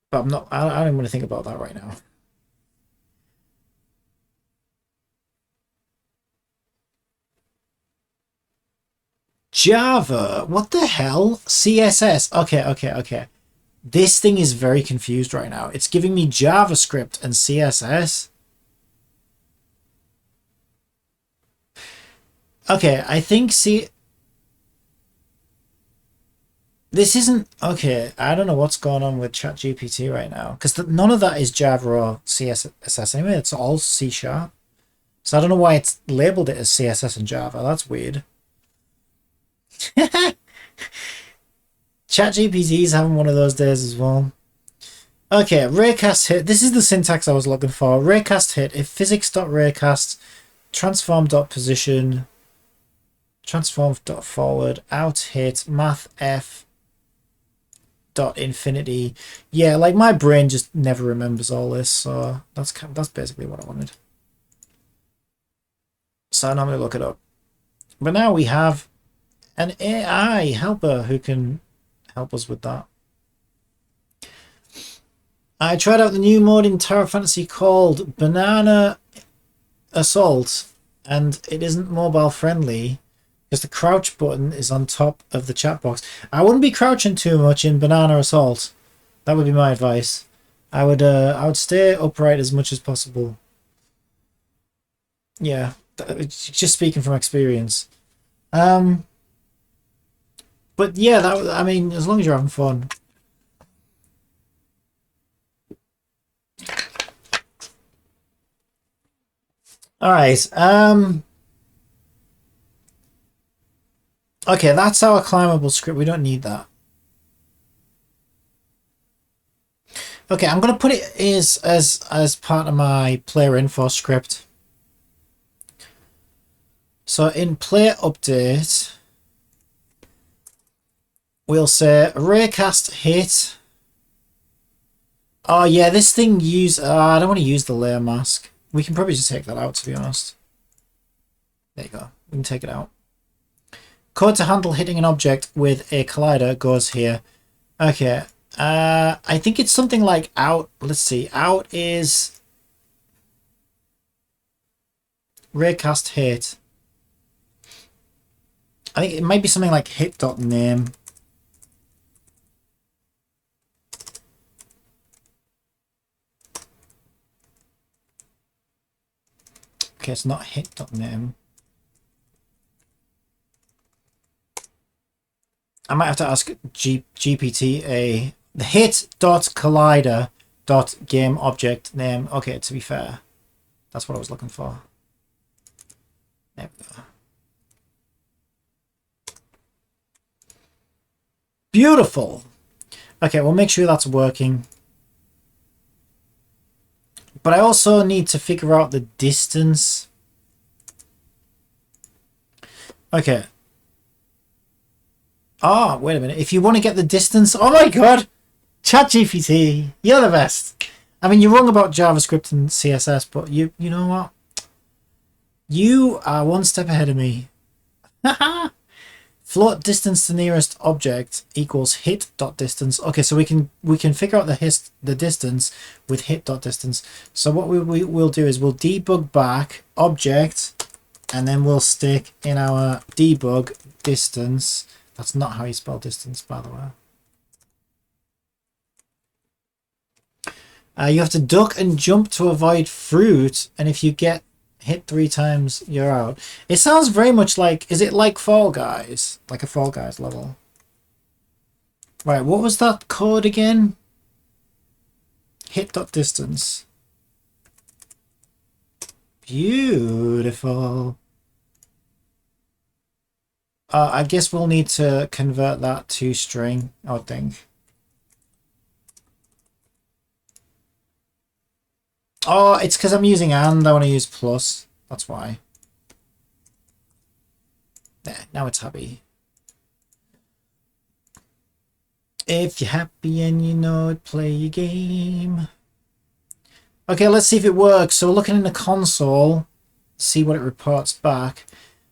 But I'm not. I don't want to think about that right now. Java. What the hell? CSS. Okay. This thing is very confused right now. It's giving me JavaScript and CSS. Okay, I think this isn't okay. I don't know what's going on with ChatGPT right now because none of that is Java or CSS anyway. It's all C#. So I don't know why it's labeled it as CSS and Java. That's weird. ChatGPT is having one of those days as well. Okay, raycast hit. This is the syntax I was looking for. Raycast hit. If physics.raycast transform.position transform.forward out hit math f dot infinity. Yeah, like my brain just never remembers all this, so that's basically what I wanted. So I normally look it up. But now we have an AI helper who can help us with that. I tried out the new mode in Terra Fantasy called Banana Assault, and it isn't mobile friendly because the crouch button is on top of the chat box. I wouldn't be crouching too much in Banana Assault. That would be my advice. I would stay upright as much as possible. Yeah, just speaking from experience. But yeah, I mean, as long as you're having fun. All right. Okay, that's our climbable script. We don't need that. Okay, I'm gonna put it as part of my player info script. So in player update, we'll say raycast hit. Oh yeah, this thing I don't want to use the layer mask. We can probably just take that out, to be honest. There you go. We can take it out. Code to handle hitting an object with a collider goes here. Okay. I think it's something like out. Let's see. Out is raycast hit. I think it might be something like hit.name. Okay, it's not hit.name. I might have to ask GPT the hit.collider.game object name. Okay, to be fair, that's what I was looking for. There we go. Beautiful. Okay, we'll make sure that's working. But I also need to figure out the distance. Okay. Oh, wait a minute. If you want to get the distance... Oh my god! ChatGPT, you're the best. I mean, you're wrong about JavaScript and CSS, but you know what? You are one step ahead of me. Float distance to nearest object equals hit dot distance. Okay, so we can figure out the distance with hit dot distance. So what we'll do is we'll debug back object, and then we'll stick in our debug distance. That's not how you spell distance, by the way. You have to duck and jump to avoid fruit, and if you get hit 3 times, you're out. It sounds very much like, is it like Fall Guys? Like a Fall Guys level. Right, what was that code again? Hit.distance. Beautiful. I guess we'll need to convert that to string, I would think. Oh, it's because I'm using and, I want to use plus. That's why. There, now it's happy. If you're happy and you know it, play your game. Okay, let's see if it works. So we're looking in the console, see what it reports back.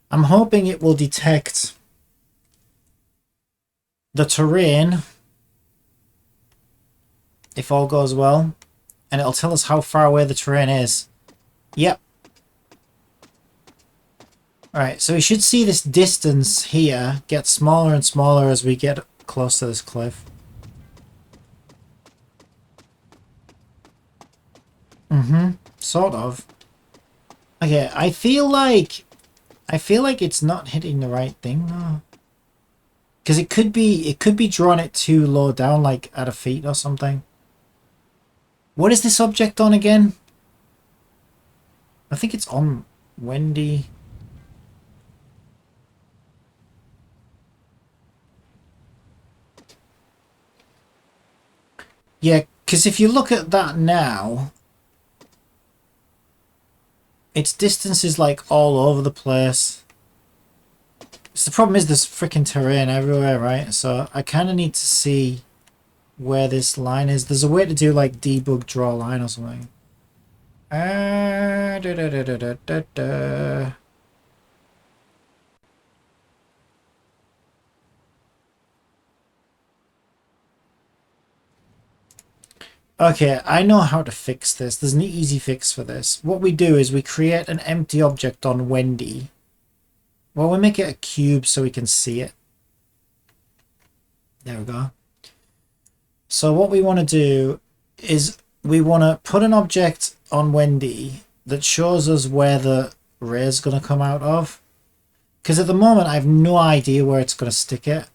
I'm hoping it will detect the terrain, if all goes well. And it'll tell us how far away the terrain is. Yep. Alright, so we should see this distance here get smaller and smaller as we get close to this cliff. Sort of. Okay, I feel like it's not hitting the right thing though. Because it could be drawing it too low down, like at a feet or something. What is this object on again? I think it's on Wendy. Yeah, because if you look at that now, its distance is like all over the place. So the problem is there's freaking terrain everywhere, right? So I kind of need to see where this line is. There's a way to do like debug draw line or something. Okay, I know how to fix this. There's an easy fix for this. What we do is we create an empty object on Wendy. Well, we make it a cube so we can see it. There we go. So what we want to do is we want to put an object on Wendy that shows us where the ray is going to come out of. Because at the moment I have no idea where it's going to stick it.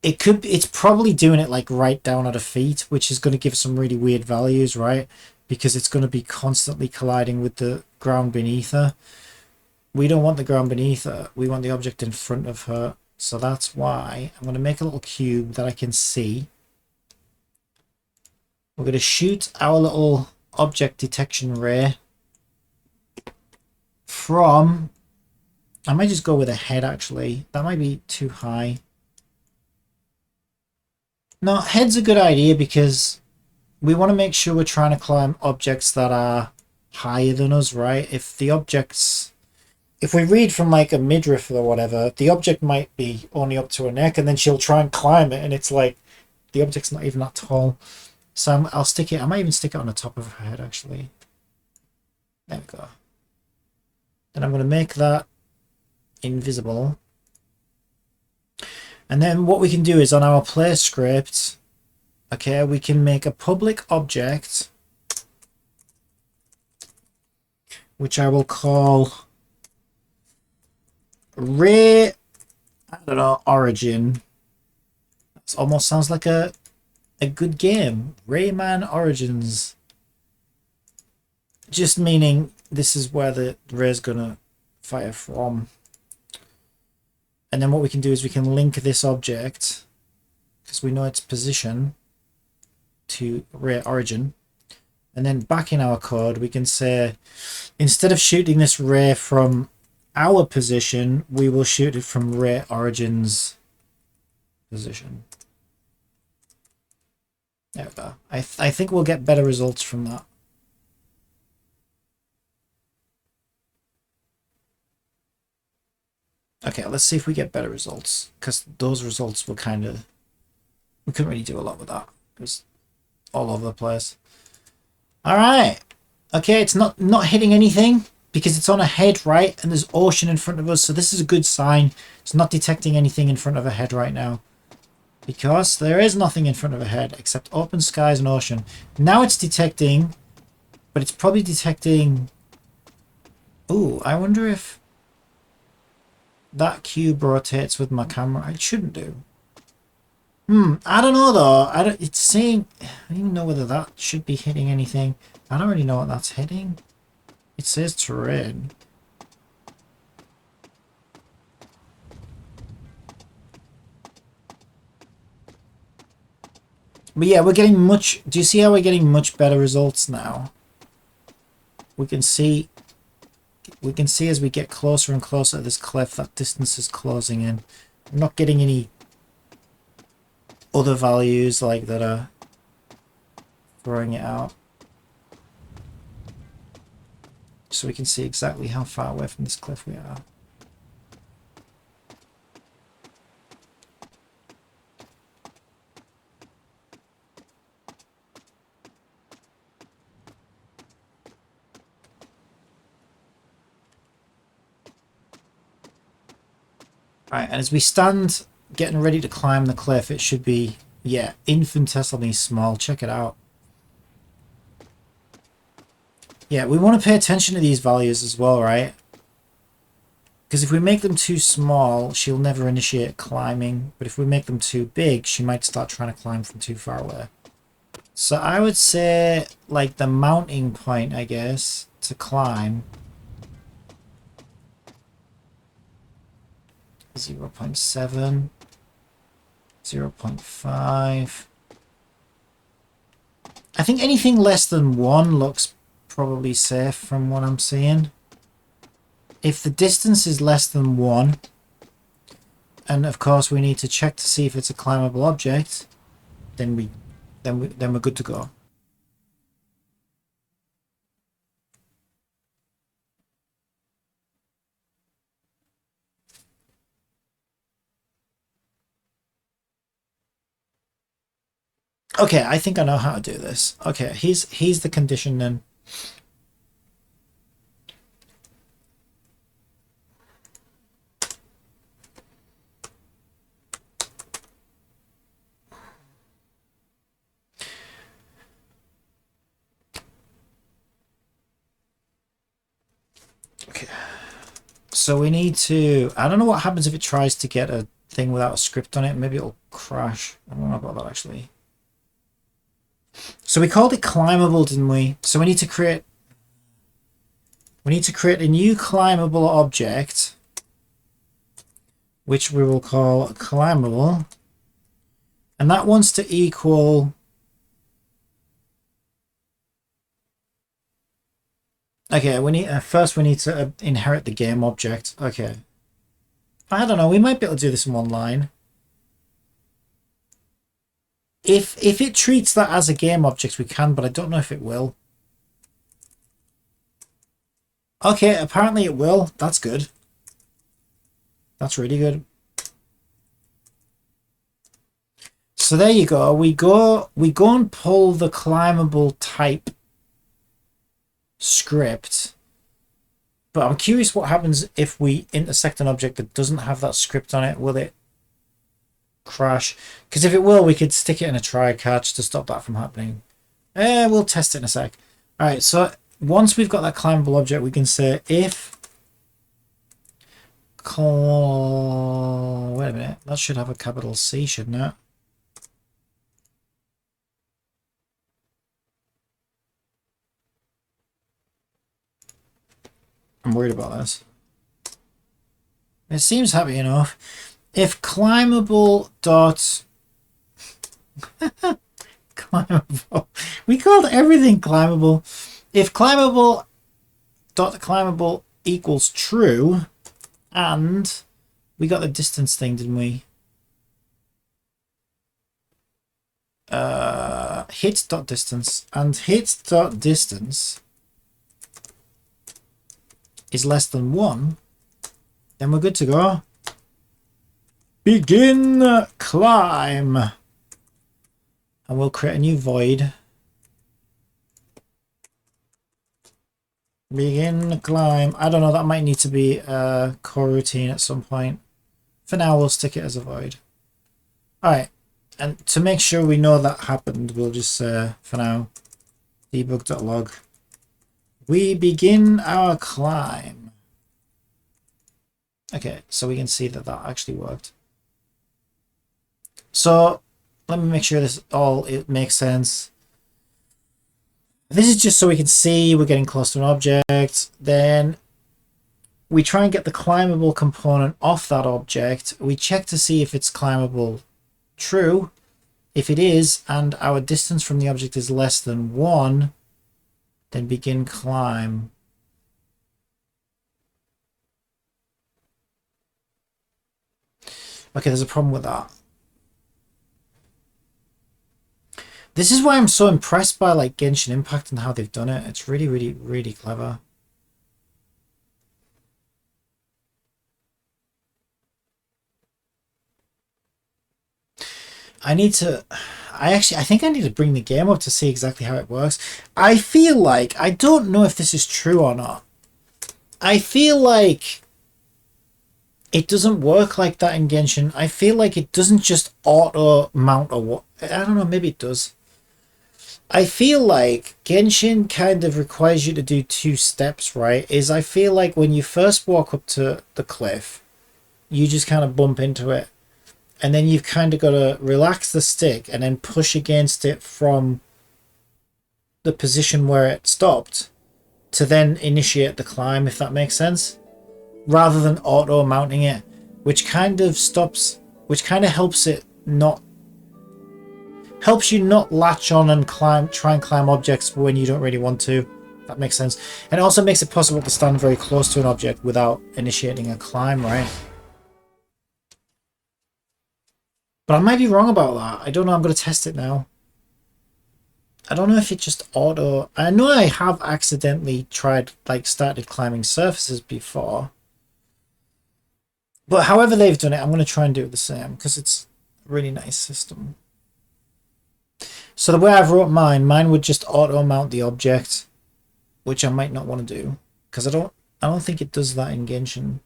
It's probably doing it like right down at a feet, which is going to give some really weird values, right? Because it's going to be constantly colliding with the ground beneath her. We don't want the ground beneath her. We want the object in front of her. So that's why I'm going to make a little cube that I can see. We're going to shoot our little object detection ray from... I might just go with a head, actually. That might be too high. No, head's a good idea because we want to make sure we're trying to climb objects that are higher than us, right? If the objects... If we read from like a midriff or whatever, the object might be only up to her neck and then she'll try and climb it and it's like the object's not even that tall. So I'll stick it, I might even stick it on the top of her head actually. There we go. Then I'm going to make that invisible. And then what we can do is on our play script, okay, we can make a public object, which I will call Ray, I don't know, Origin. That almost sounds like a good game. Rayman Origins. Just meaning this is where the ray's gonna fire from. And then what we can do is we can link this object, because we know its position, to Ray Origin. And then back in our code we can say, instead of shooting this ray from our position, we will shoot it from Ray Origin's position. There we go. I think we'll get better results from that. Okay, let's see if we get better results, because those results were kind of... We couldn't really do a lot with that. It was all over the place. Alright. Okay, it's not hitting anything, because it's on a head, right? And there's ocean in front of us, so this is a good sign. It's not detecting anything in front of a head right now. Because there is nothing in front of a head except open skies and ocean. Now it's detecting, but it's probably detecting... Ooh, I wonder if that cube rotates with my camera. It shouldn't do. I don't know though. It's saying... I don't even know whether that should be hitting anything. I don't really know what that's hitting. It says terrain. But yeah, we're getting much... Do you see how we're getting much better results now? We can see as we get closer and closer to this cliff, that distance is closing in. I'm not getting any other values like that are throwing it out. So we can see exactly how far away from this cliff we are. Right, and as we stand getting ready to climb the cliff, it should be, yeah, infinitesimally small. Check it out. Yeah, we want to pay attention to these values as well, right? Because if we make them too small, she'll never initiate climbing. But if we make them too big, she might start trying to climb from too far away. So I would say, like, the mounting point, I guess, to climb... 0.7, 0.5. I think anything less than 1 looks probably safe from what I'm seeing. If the distance is less than 1, and of course we need to check to see if it's a climbable object, then we're good to go. Okay, I think I know how to do this. Okay, here's the condition then. Okay. So we need to... I don't know what happens if it tries to get a thing without a script on it. Maybe it'll crash. I don't know about that actually. So we called it climbable, didn't we? So we need to create a new climbable object, which we will call climbable, and that wants to equal okay, we need first we need to inherit the game object. Okay. I don't know, we might be able to do this in one line. If it treats that as a game object, we can, but I don't know if it will. Okay, apparently it will. That's good. That's really good. So there you go. We go and pull the climbable type script. But I'm curious what happens if we intersect an object that doesn't have that script on it. Will it crash? Because if it will, we could stick it in a try catch to stop that from happening. We'll test it in a sec. Alright, so once we've got that climbable object, we can say if wait a minute, that should have a capital C, shouldn't it? I'm worried about this. It seems happy enough. If climbable dot climbable, we called everything climbable. If climbable dot climbable equals true, and we got the distance thing, didn't we? hit dot distance, and hit dot distance is less than 1, then we're good to go. Begin climb. And we'll create a new void. Begin climb. I don't know, that might need to be a core routine at some point. For now, we'll stick it as a void. Alright, and to make sure we know that happened, we'll just, for now, debug.log. We begin our climb. Okay, so we can see that that actually worked. So, let me make sure it makes sense. This is just so we can see we're getting close to an object. Then we try and get the climbable component off that object. We check to see if it's climbable. True. If it is, and our distance from the object is less than 1, then begin climb. Okay, there's a problem with that. This is why I'm so impressed by like Genshin Impact and how they've done it. It's really, really, really clever. I think I need to bring the game up to see exactly how it works. I feel like, I don't know if this is true or not. I feel like it doesn't work like that in Genshin. I feel like it doesn't just auto mount or what. I don't know, maybe it does. I feel like Genshin kind of requires you to do 2 steps, right? I feel like when you first walk up to the cliff, you just kind of bump into it. And then you've kind of got to relax the stick and then push against it from the position where it stopped to then initiate the climb, if that makes sense. Rather than auto mounting it, which kind of helps you not latch on and try and climb objects when you don't really want to. That makes sense. And it also makes it possible to stand very close to an object without initiating a climb, right? But I might be wrong about that. I don't know. I'm going to test it now. I don't know if it just auto... I know I have accidentally started climbing surfaces before. But however they've done it, I'm going to try and do it the same because it's a really nice system. So the way I've wrote mine would just auto mount the object, which I might not want to do because I don't think it does that in Genshin.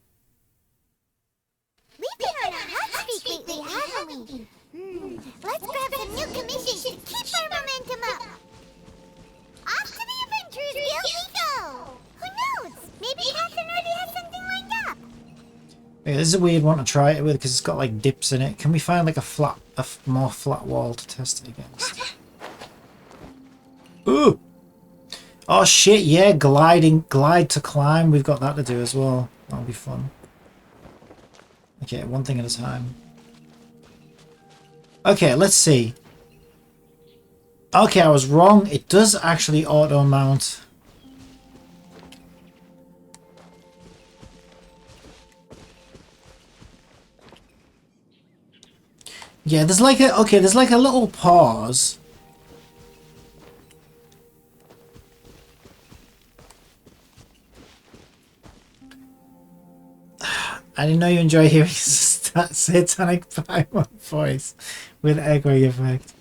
We've been on a hot streak lately, haven't we? Let's grab some new commissions to keep our momentum up. Off to the Adventurers Guild we go. Who knows? Maybe Catherine already has something lined up. Yeah, this is a weird one to try it with because it's got like dips in it. Can we find like a more flat wall to test it against? Ooh! Oh shit, yeah, glide to climb. We've got that to do as well. That'll be fun. Okay, one thing at a time. Okay, let's see. Okay, I was wrong. It does actually auto mount. Yeah, there's like a little pause. I didn't know you enjoy hearing satanic primal voice with echoing effect.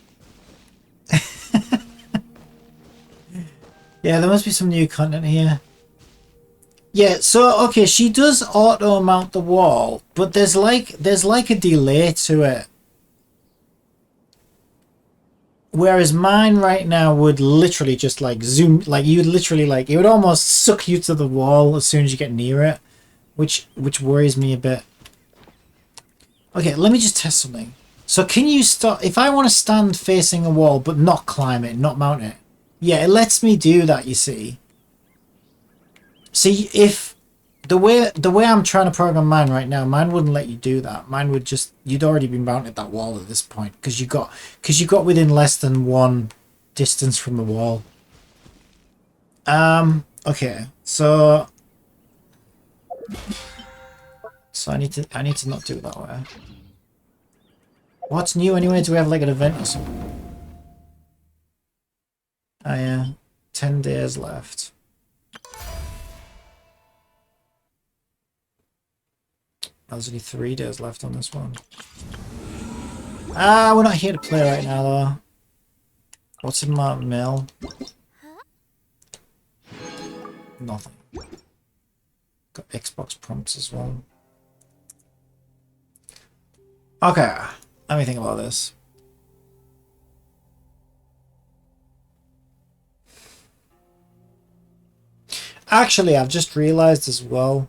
Yeah, there must be some new content here. Yeah, so okay, she does auto mount the wall, but there's like a delay to it. Whereas mine right now would literally just like zoom, like you'd literally like, it would almost suck you to the wall as soon as you get near it, which worries me a bit. Okay, let me just test something. So can you start, if I want to stand facing a wall but not climb it, not mount it? Yeah, it lets me do that, you see. See, if the way I'm trying to program mine right now, mine wouldn't let you do that. Mine would just, you'd already been mounted that wall at this point because you got within less than 1 distance from the wall. Okay, so I need to not do it that way. What's new anyway? Do we have like an event or something? Yeah, 10 days left. There's only 3 days left on this one. We're not here to play right now, though. What's in my mail? Nothing. Got Xbox prompts as well. Okay, let me think about this. Actually, I've just realized as well.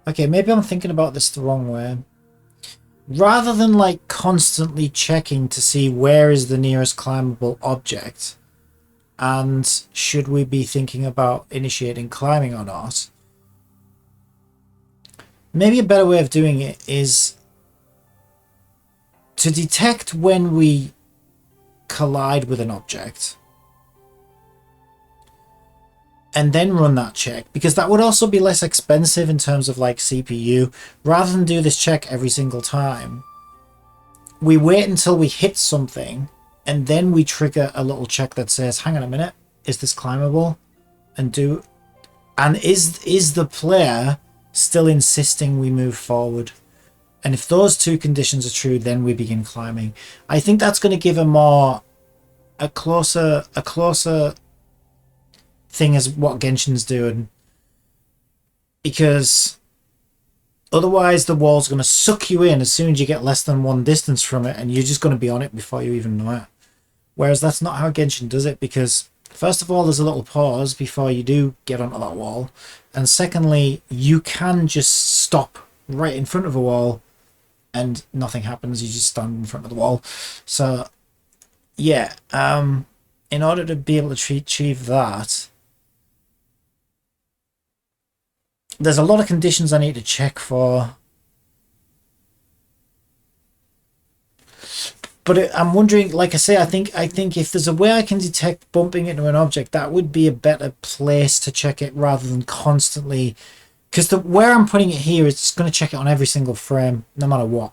Okay, maybe I'm thinking about this the wrong way. Rather than like constantly checking to see where is the nearest climbable object and should we be thinking about initiating climbing or not, maybe a better way of doing it is to detect when we collide with an object and then run that check, because that would also be less expensive in terms of like CPU. Rather than do this check every single time, we wait until we hit something and then we trigger a little check that says, hang on a minute, is this climbable? And is the player still insisting we move forward? And if those two conditions are true, then we begin climbing. I think that's going to give a closer thing as what Genshin's doing, because otherwise the wall's going to suck you in as soon as you get less than one distance from it, and you're just going to be on it before you even know it. Whereas that's not how Genshin does it, because first of all, there's a little pause before you do get onto that wall, and secondly, you can just stop right in front of a wall and nothing happens. You just stand in front of the wall. So yeah, in order to be able to achieve that, there's a lot of conditions I need to check for. But I'm wondering, like I say, I think if there's a way I can detect bumping into an object, that would be a better place to check it rather than constantly. Because where I'm putting it here, it's going to check it on every single frame, no matter what.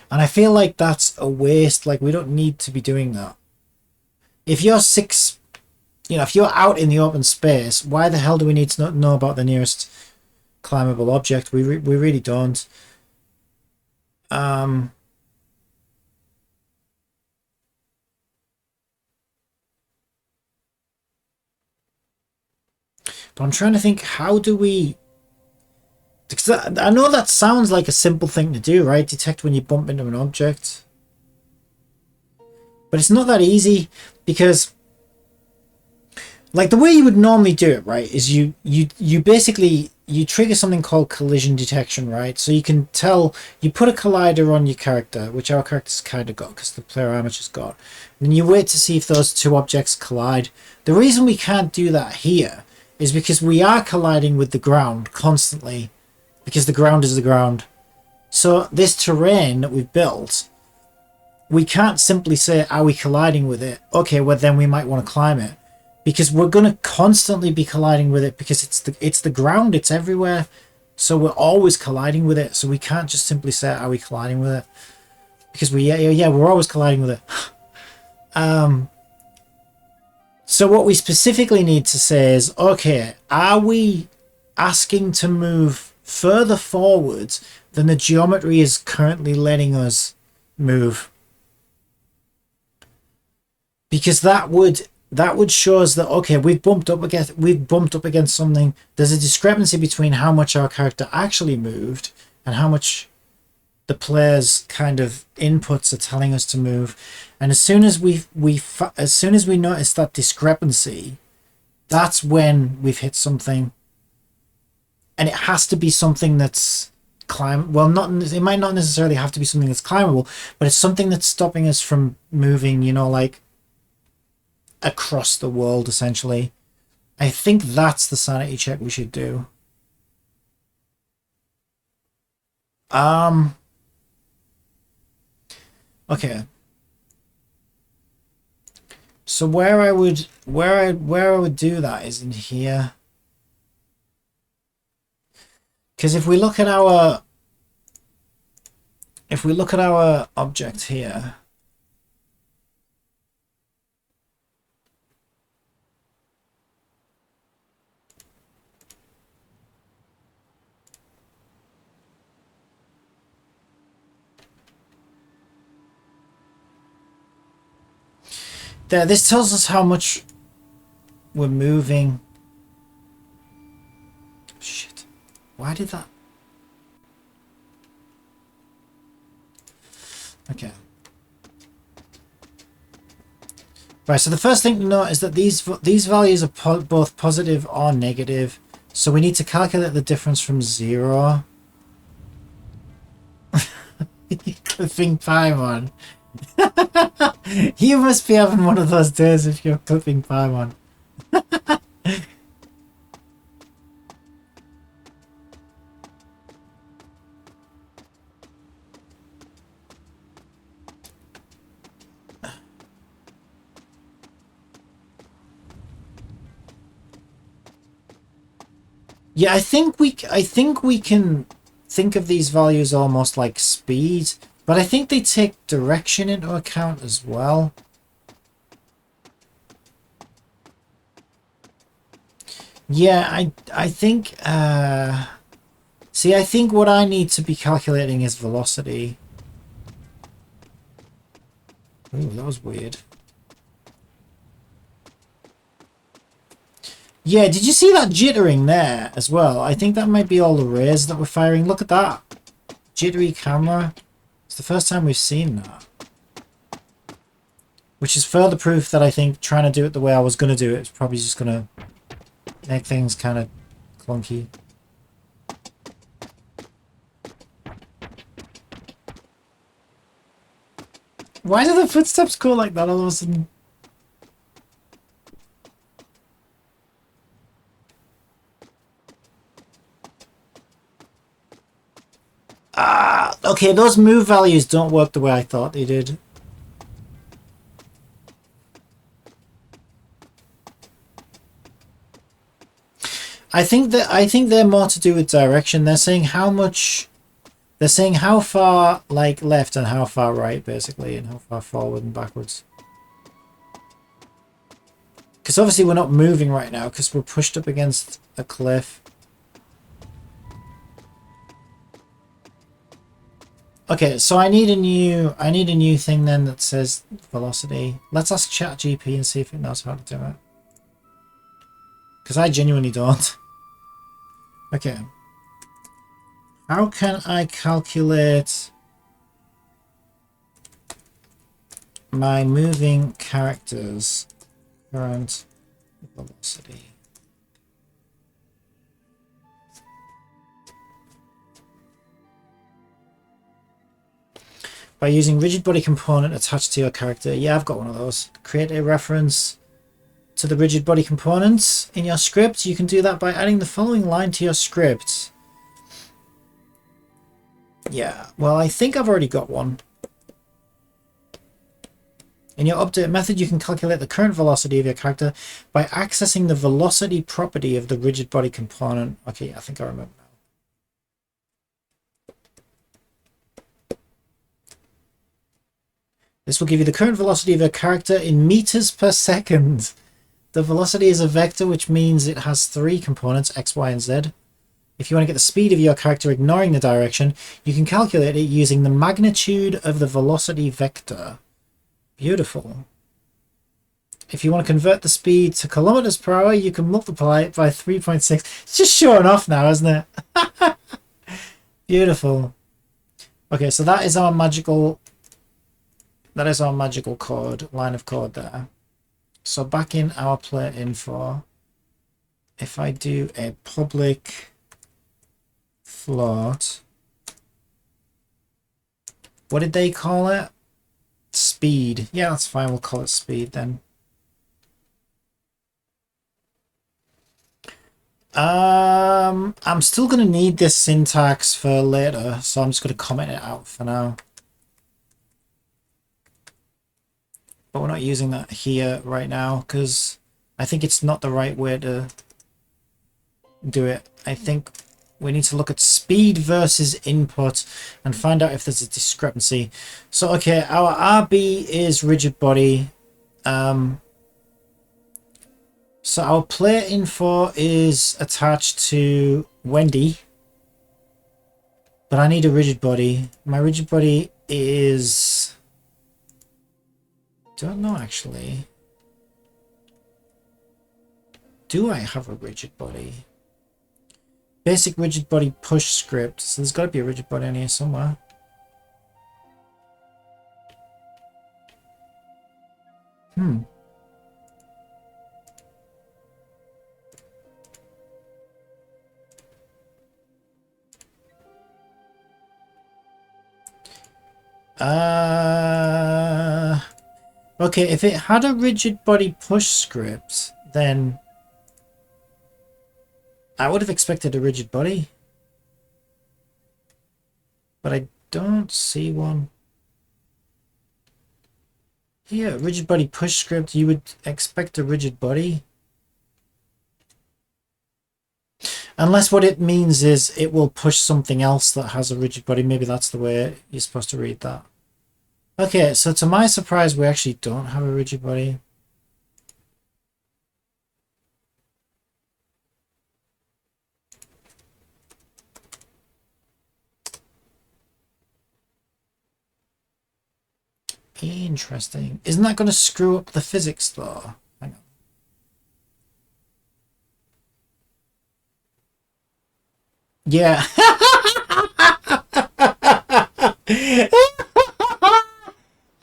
And I feel like that's a waste. Like, we don't need to be doing that. If you're if you're out in the open space, why the hell do we need to not know about the nearest climbable object? We really don't. But I'm trying to think, how do we... Because I know that sounds like a simple thing to do, right? Detect when you bump into an object. But it's not that easy, because... like, the way you would normally do it, right, is you basically, you trigger something called collision detection, right? So you can tell, you put a collider on your character, which our character's kind of got, because the player amateur's got. And then you wait to see if those two objects collide. The reason we can't do that here is because we are colliding with the ground constantly, because the ground is the ground. So this terrain that we've built, we can't simply say, are we colliding with it? Okay, well then we might want to climb it. Because we're going to constantly be colliding with it, because it's the ground, it's everywhere. So we're always colliding with it. So we can't just simply say, are we colliding with it? Because we're always colliding with it. So what we specifically need to say is, okay, are we asking to move further forward than the geometry is currently letting us move? Because that would show us that, okay, we've bumped up against something. There's a discrepancy between how much our character actually moved and how much the player's kind of inputs are telling us to move. And as soon as we notice that discrepancy, that's when we've hit something. And it has to be something that's it might not necessarily have to be something that's climbable, but it's something that's stopping us from moving, like across the world, essentially. I think that's the sanity check we should do. Okay. So where I would do that is in here. Because if we look at our if we look at our object here, there, this tells us how much we're moving. Shit. Why did that? Okay. Right, so the first thing to note is that these values are both positive or negative. So we need to calculate the difference from 0. Clipping Paimon. You must be having one of those days if you're clipping Paimon. Yeah, I think we can think of these values almost like speed, but I think they take direction into account as well. Yeah, I think see, I think what I need to be calculating is velocity. Ooh, that was weird. Yeah, did you see that jittering there as well? I think that might be all the rays that we're firing. Look at that. Jittery camera. It's the first time we've seen that. Which is further proof that I think trying to do it the way I was going to do it is probably just going to make things kind of clunky. Why do the footsteps go like that all of a sudden? Ah, okay, those move values don't work the way I thought they did. I think they're more to do with direction. They're saying how much, they're saying how far like left and how far right basically, and how far forward and backwards. Because obviously we're not moving right now because we're pushed up against a cliff. Okay, so I need a new thing then that says velocity. Let's ask ChatGPT and see if it knows how to do it. Because I genuinely don't. Okay. How can I calculate my moving character's current velocity? By using rigid body component attached to your character. Yeah, I've got one of those. Create a reference to the rigid body components in your script. You can do that by adding the following line to your script. Yeah, well, I think I've already got one. In your update method, you can calculate the current velocity of your character by accessing the velocity property of the rigid body component. Okay, I think I remember now. This will give you the current velocity of your character in meters per second. The velocity is a vector, which means it has 3 components, x, y, and z. If you want to get the speed of your character ignoring the direction, you can calculate it using the magnitude of the velocity vector. Beautiful. If you want to convert the speed to kilometers per hour, you can multiply it by 3.6. It's just showing off now, isn't it? Beautiful. Okay, so that is our magical code, line of code there. So back in our player info, if I do a public float, what did they call it? Speed. Yeah, that's fine. We'll call it speed then. I'm still going to need this syntax for later, so I'm just going to comment it out for now. But we're not using that here right now because I think it's not the right way to do it. I think we need to look at speed versus input and find out if there's a discrepancy. So, okay, our RB is rigid body. So our player info is attached to Wendy. But I need a rigid body. My rigid body is... Don't know, actually. Do I have a rigid body? Basic rigid body push script. So there's got to be a rigid body in here somewhere. Okay, if it had a rigid body push script, then I would have expected a rigid body. But I don't see one. Here, rigid body push script, you would expect a rigid body. Unless what it means is it will push something else that has a rigid body. Maybe that's the way you're supposed to read that. Okay, so to my surprise, we actually don't have a rigid body. Interesting. Isn't that going to screw up the physics, though? Hang on. Yeah.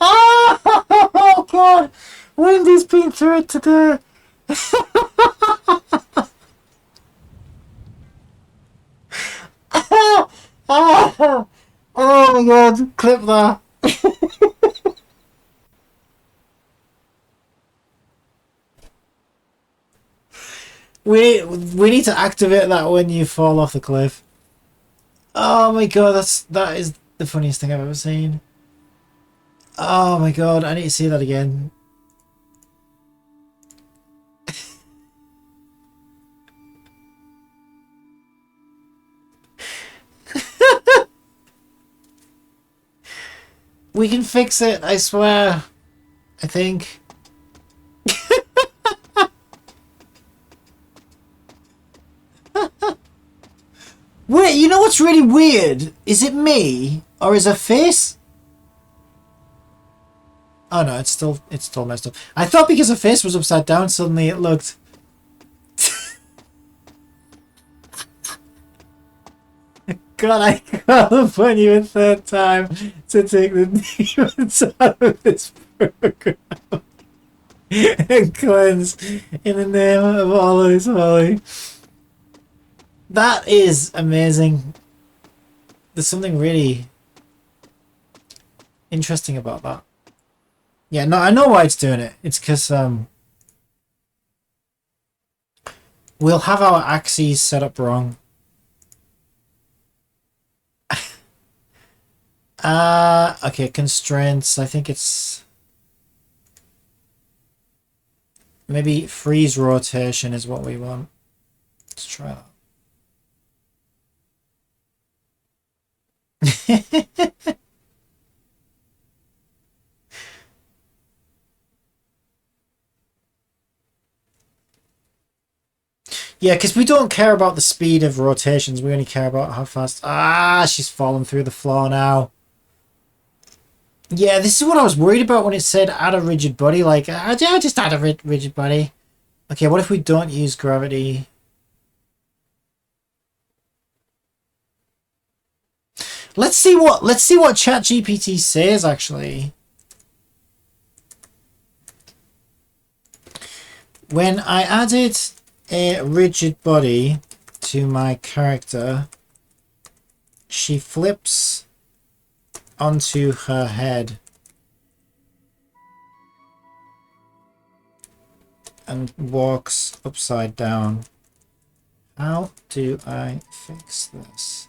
Oh, God. Wendy's been through it today. Oh my God. Clip that. We need to activate that when you fall off the cliff. Oh my God, that is the funniest thing I've ever seen. Oh my God, I need to see that again. We can fix it, I swear. I think. Wait, you know what's really weird? Is it me? Or is her face? Oh no, it's still messed up. I thought because her face was upside down, suddenly it looked... God, I call upon you a third time to take the demons out of this program and cleanse in the name of all that is holy. That is amazing. There's something really interesting about that. Yeah, no, I know why it's doing it. It's because we'll have our axes set up wrong. Okay, constraints. I think it's maybe freeze rotation is what we want. Let's try that. Yeah, because we don't care about the speed of rotations. We only care about how fast... Ah, she's fallen through the floor now. Yeah, this is what I was worried about when it said add a rigid body. Like, I just add a rigid body. Okay, what if we don't use gravity? Let's see what ChatGPT says, actually. When I added a rigid body to my character, she flips onto her head and walks upside down. How do I fix this?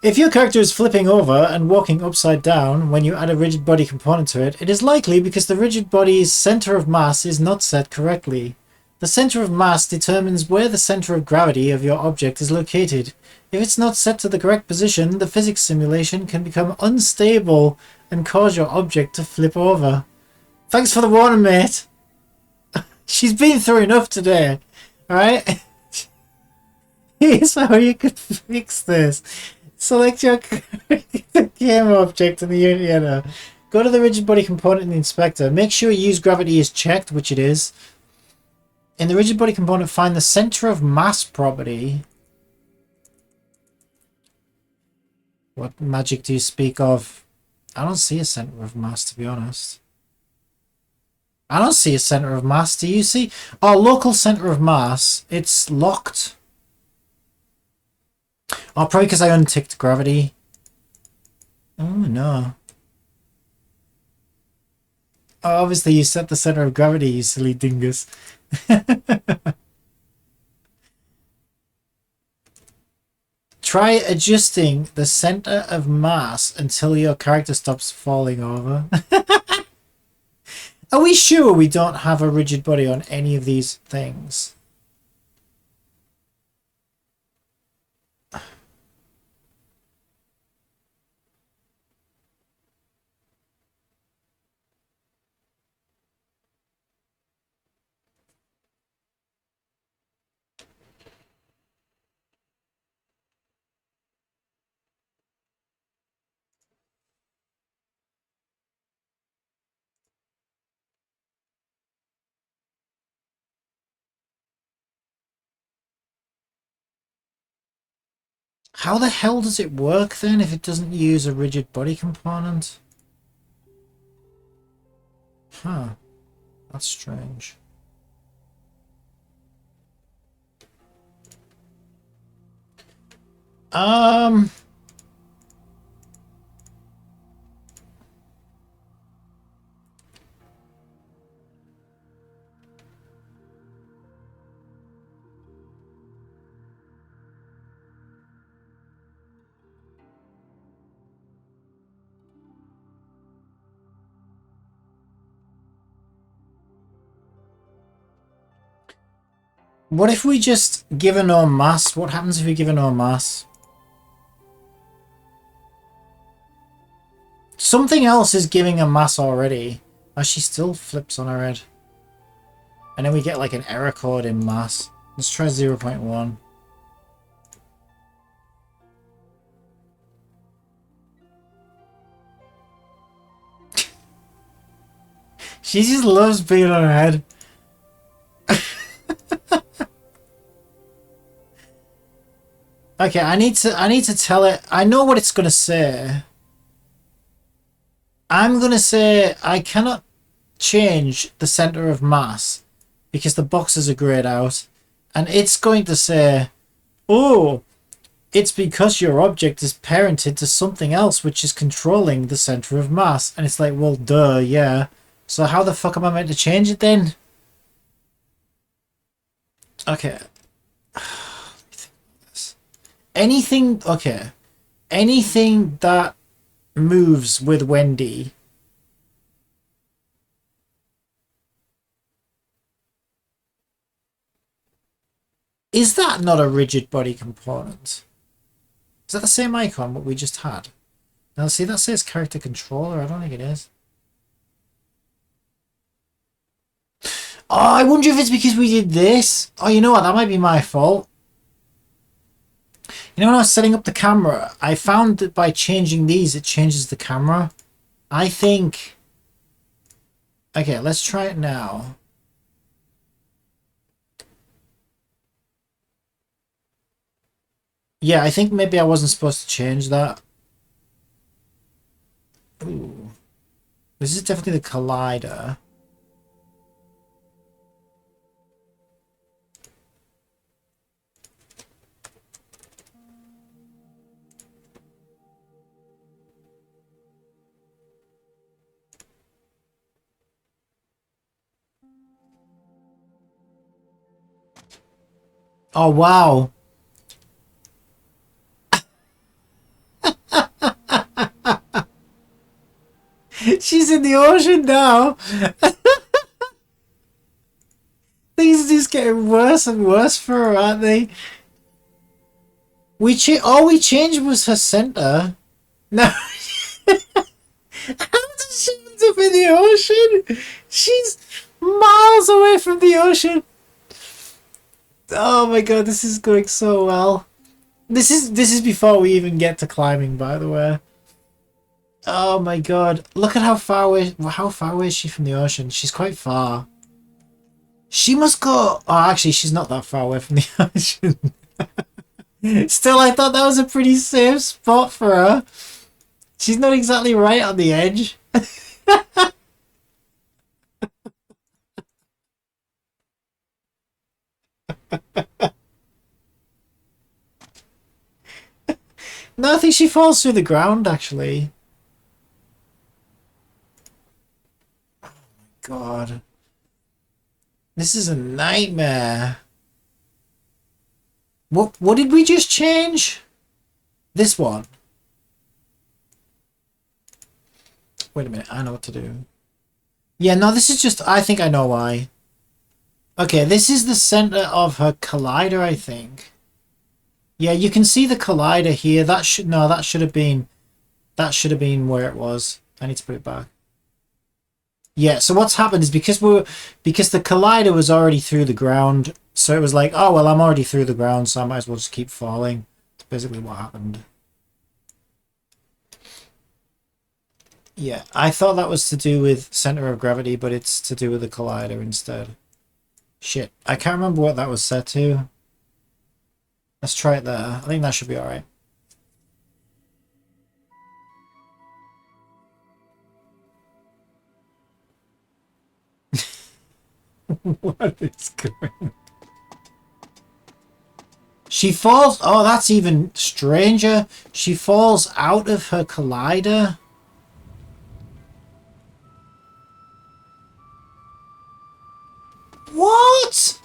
If your character is flipping over and walking upside down when you add a rigid body component to it, it is likely because the rigid body's center of mass is not set correctly. The center of mass determines where the center of gravity of your object is located. If it's not set to the correct position, the physics simulation can become unstable and cause your object to flip over. Thanks for the warning, mate. She's been through enough today. Alright? Here's how you could fix this. Select your game object in the Unity editor. Go to the rigid body component in the inspector. Make sure use gravity is checked, which it is. In the rigid body component, find the center of mass property. What magic do you speak of? I don't see a center of mass, to be honest. I don't see a center of mass. Do you see? Oh, local center of mass. It's locked. Oh, probably because I unticked gravity. Oh, no. Oh, obviously you set the center of gravity, you silly dingus. Try adjusting the center of mass until your character stops falling over. Are we sure we don't have a rigid body on any of these things? How the hell does it work then if it doesn't use a rigid body component? Huh. That's strange. What if we just give a no mass? What happens if we give a no mass? Something else is giving a mass already. Oh, she still flips on her head. And then we get like an error code in mass. Let's try 0.1. She just loves being on her head. Okay, I need to tell it. I know what it's gonna say. I'm gonna say I cannot change the center of mass because the boxes are grayed out, and it's going to say, oh, it's because your object is parented to something else which is controlling the center of mass. And it's like, well, duh, yeah. So how the fuck am I meant to change it then? Okay. Anything, okay. Anything that moves with Wendy. Is that not a rigid body component? Is that the same icon what we just had? Now see, that says character controller. I don't think it is. Oh, I wonder if it's because we did this. Oh, you know what? That might be my fault. You know, when I was setting up the camera, I found that by changing these, it changes the camera. I think... Okay, let's try it now. Yeah, I think maybe I wasn't supposed to change that. Ooh. This is definitely the collider. Oh, wow. the ocean now. Things are just getting worse and worse for her, aren't they? All we changed was her center. No. How does she end up in the ocean? She's miles away from the ocean. Oh my god, this is going so well. This is before we even get to climbing, by the way. Oh my god, look at how far away is she from the ocean? She's quite far. She must go. Oh, actually, she's not that far away from the ocean. Still, I thought that was a pretty safe spot for her. She's not exactly right on the edge. No, I think she falls through the ground, actually. Oh my god. This is a nightmare. What did we just change? This one. Wait a minute, I know what to do. Yeah, no, this is just... I think I know why. Okay, this is the center of her collider, I think. Yeah, you can see the collider here. That should have been where it was. I need to put it back. Yeah, so what's happened is because the collider was already through the ground, so it was like, oh well, I'm already through the ground, so I might as well just keep falling. That's basically what happened. Yeah, I thought that was to do with center of gravity, but it's to do with the collider instead. Shit, I can't remember what that was set to. Let's try it there. I think that should be alright. What is going on? She falls... Oh, that's even stranger. She falls out of her collider. What?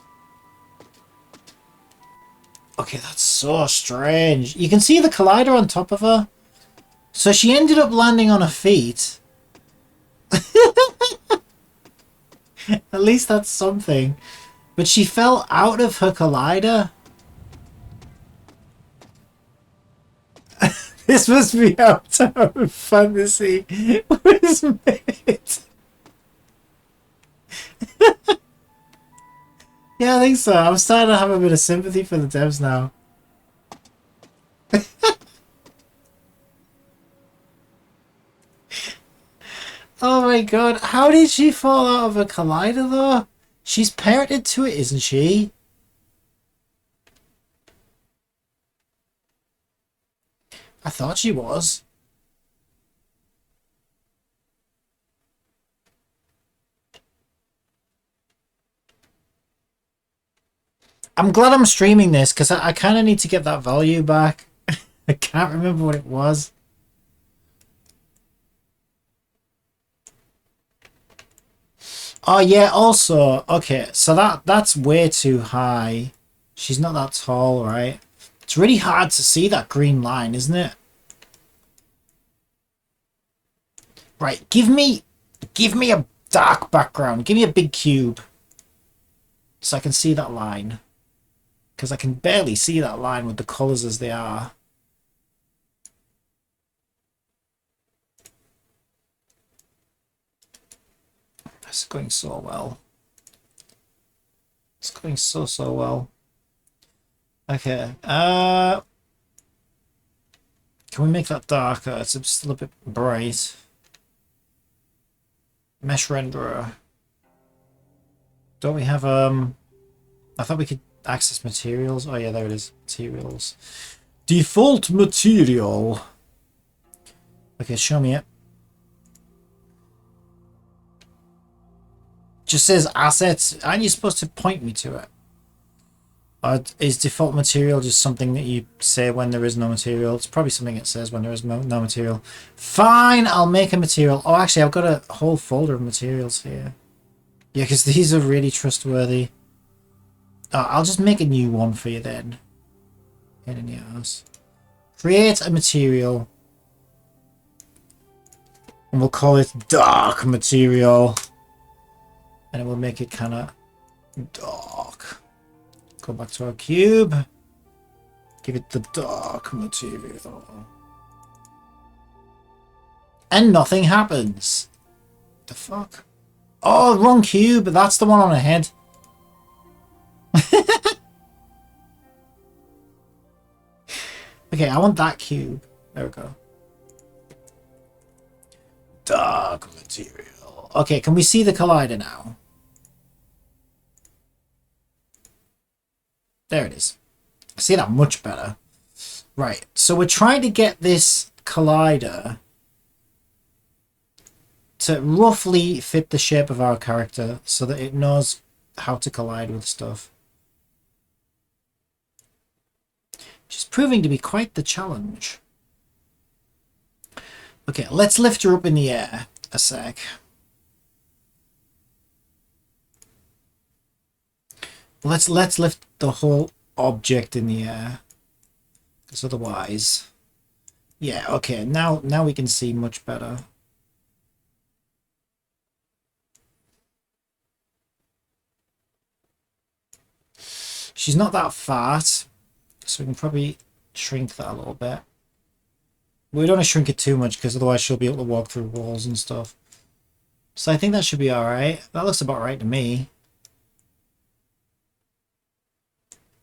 Okay, that's so strange. You can see the collider on top of her. So she ended up landing on her feet. At least that's something. But she fell out of her collider. This must be how Tower Fantasy was made. Yeah, I think so. I'm starting to have a bit of sympathy for the devs now. Oh my god, how did she fall out of a collider though? She's parented to it, isn't she? I thought she was. I'm glad I'm streaming this because I kind of need to get that value back. I can't remember what it was. Oh yeah, also, okay, so that's way too high. She's not that tall, right? It's really hard to see that green line, isn't it? Right, give me a dark background. Give me a big cube. So I can see that line. Because I can barely see that line with the colours as they are. It's going so well. It's going so well. Okay. Can we make that darker? It's still a bit bright. Mesh renderer. Don't we have I thought we could access materials. Oh yeah, there it is. Materials. Default material. Okay, show me it. Just says assets. Aren't you supposed to point me to it? Or is default material just something that you say when there is no material? It's probably something it says when there is no material. Fine, I'll make a material. Oh, actually, I've got a whole folder of materials here. Yeah, because these are really trustworthy. Oh, I'll just make a new one for you then. In your ass. Create a material. And we'll call it dark material. And it will make it kind of dark. Go back to our cube. Give it the dark material. And nothing happens. The fuck? Oh, wrong cube. That's the one on ahead. Okay, I want that cube. There we go. Dark material. Okay, can we see the collider now? There it is. I see that much better. Right, so we're trying to get this collider to roughly fit the shape of our character so that it knows how to collide with stuff. Which is proving to be quite the challenge. Okay, let's lift her up in the air a sec. Let's lift the whole object in the air. Because otherwise... Yeah, okay, now we can see much better. She's not that fat, so we can probably shrink that a little bit. We don't want to shrink it too much because otherwise she'll be able to walk through walls and stuff. So I think that should be alright. That looks about right to me.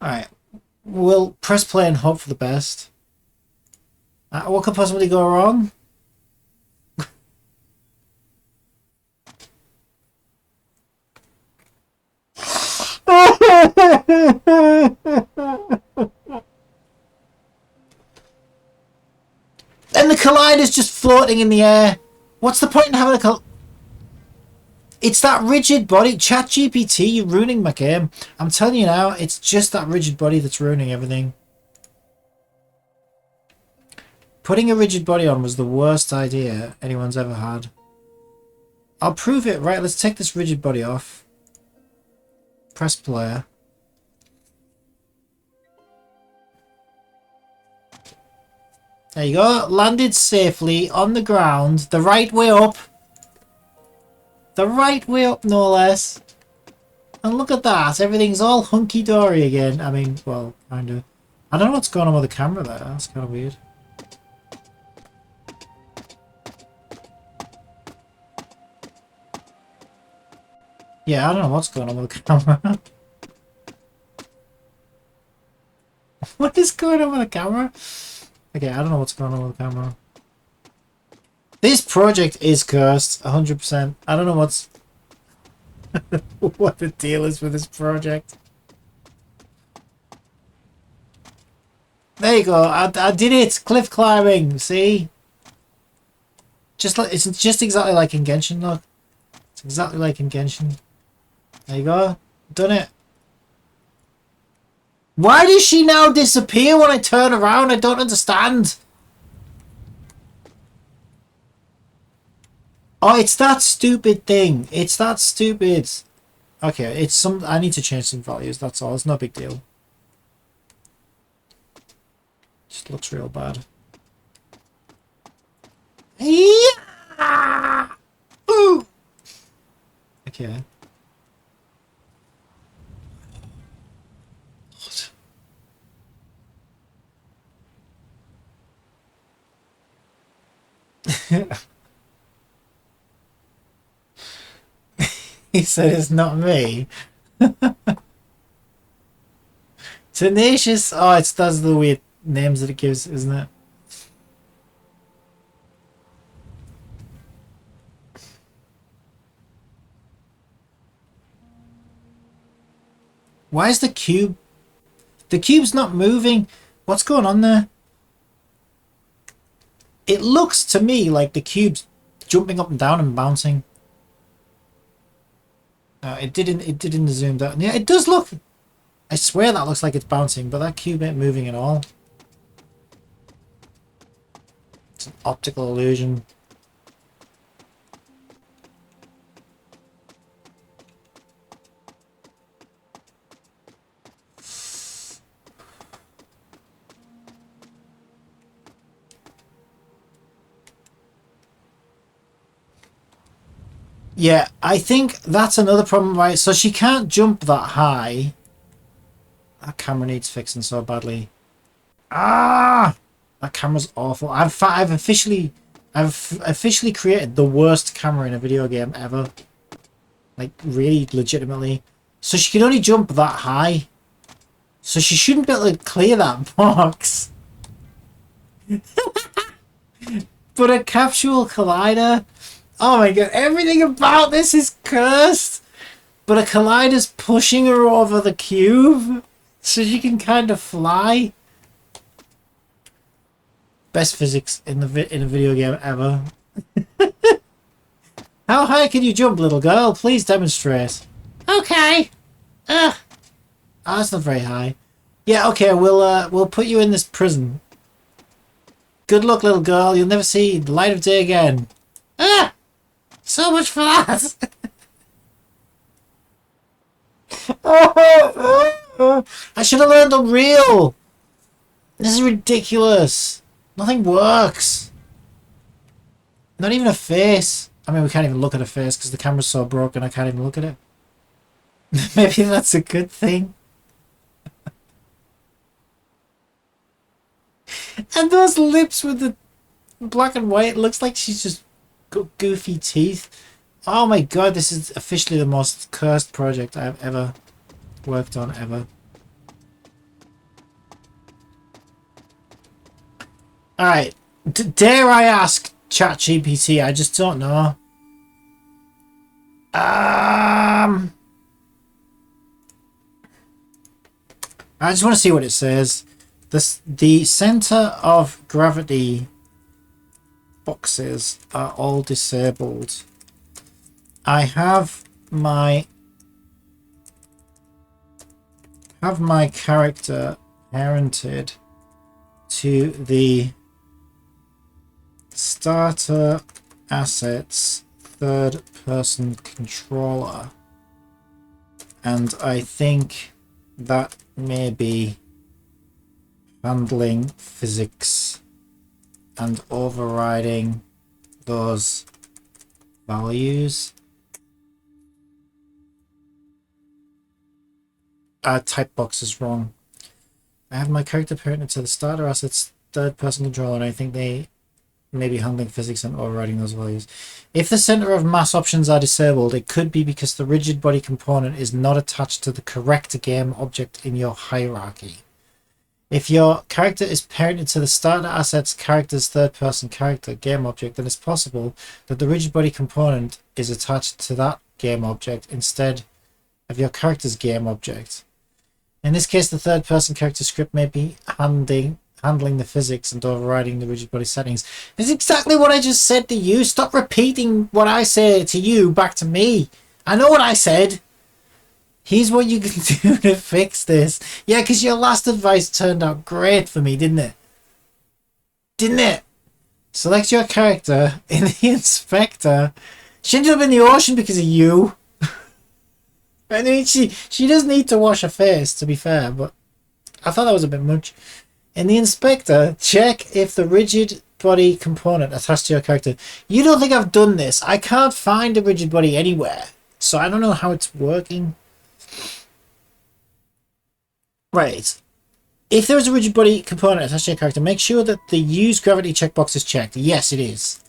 Alright. We'll press play and hope for the best. What could possibly go wrong? And the collider's just floating in the air. What's the point in having a It's that rigid body. ChatGPT, you're ruining my game. I'm telling you now, it's just that rigid body that's ruining everything. Putting a rigid body on was the worst idea anyone's ever had. I'll prove it. Right, let's take this rigid body off. Press play. There you go. Landed safely on the ground. The right way up. The right way up, no less. And look at that. Everything's all hunky-dory again. I mean, well, kind of. I don't know what's going on with the camera there. That's kind of weird. Yeah, I don't know what's going on with the camera. What is going on with the camera? Okay, I don't know what's going on with the camera. This project is cursed, 100%. I don't know what's... what the deal is with this project. There you go, I did it! Cliff climbing, see? Just like, it's just exactly like in Genshin, look. It's exactly like in Genshin. There you go, done it. Why does she now disappear when I turn around? I don't understand. Oh, it's that stupid thing. It's that stupid. Okay, it's some. I need to change some values. That's all. It's no big deal. Just looks real bad. Yeah! Ooh! Okay. He said it's not me. Tenacious. Oh, it's those the weird names that it gives, isn't it? Why is the cube... The cube's not moving. What's going on there? It looks to me like the cube's jumping up and down and bouncing. It didn't in the zoomed out. Yeah, it does look... I swear that looks like it's bouncing, but that cube ain't moving at all. It's an optical illusion. Yeah, I think that's another problem, right? So she can't jump that high. That camera needs fixing so badly. Ah! That camera's awful. I've officially created the worst camera in a video game ever. Like, really, legitimately. So she can only jump that high. So she shouldn't be able to clear that box. But a capsule collider? Oh my god, everything about this is cursed! But a collider's pushing her over the cube, so she can kind of fly. Best physics in in a video game ever. How high can you jump, little girl? Please demonstrate. Okay. Oh, that's not very high. Yeah, okay, we'll put you in this prison. Good luck, little girl. You'll never see the light of day again. Ah! So much for that! I should have learned Unreal! This is ridiculous. Nothing works. Not even a face. I mean, we can't even look at a face because the camera's so broken I can't even look at it. Maybe that's a good thing. And those lips with the black and white, it looks like she's just got goofy teeth. Oh my god, this is officially the most cursed project I've ever worked on, ever. Alright, dare I ask ChatGPT? I just don't know. I just want to see what it says. The center of gravity boxes are all disabled. I have my character parented to the starter assets third person controller, and I think that may be handling physics and overriding those values. Type box is wrong. I have my character parented to the starter assets third person controller, and I think they may be handling physics and overriding those values. If the center of mass options are disabled, it could be because the rigid body component is not attached to the correct game object in your hierarchy. If your character is parented to the starter assets character's third person character game object, then it's possible that the rigid body component is attached to that game object instead of your character's game object. In this case, the third person character script may be handling the physics and overriding the rigid body settings. It's exactly what I just said to you. Stop repeating what I say to you back to me. I know what I said. Here's what you can do to fix this. Yeah, because your last advice turned out great for me, didn't it? Didn't it? Select your character in the inspector. She ended up in the ocean because of you. I mean, she does need to wash her face, to be fair, but I thought that was a bit much. In the inspector, check if the rigid body component attached to your character. You don't think I've done this? I can't find a rigid body anywhere, so I don't know how it's working. Right. If there is a rigid body component attached to your character, make sure that the use gravity checkbox is checked. Yes, it is.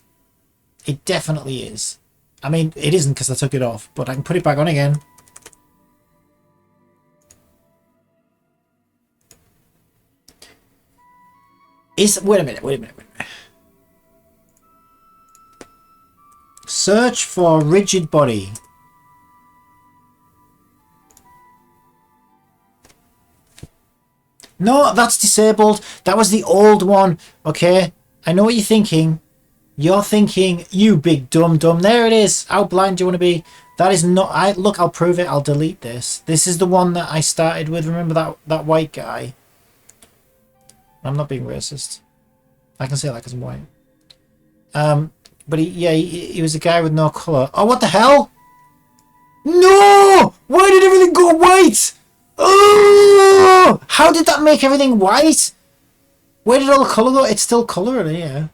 It definitely is. I mean, it isn't because I took it off, but I can put it back on again. Wait a minute. Search for rigid body. No, that's disabled. That was the old one. Okay, I know what you're thinking. You're thinking, you big dumb. There it is. How blind do you want to be? That is not... Look, I'll prove it. I'll delete this. This is the one that I started with. Remember that white guy? I'm not being racist. I can say that because I'm white. But he was a guy with no colour. Oh, what the hell? No! Why did everything go white? Oh! How did that make everything white? Where did all the colour go? It's still colour in here.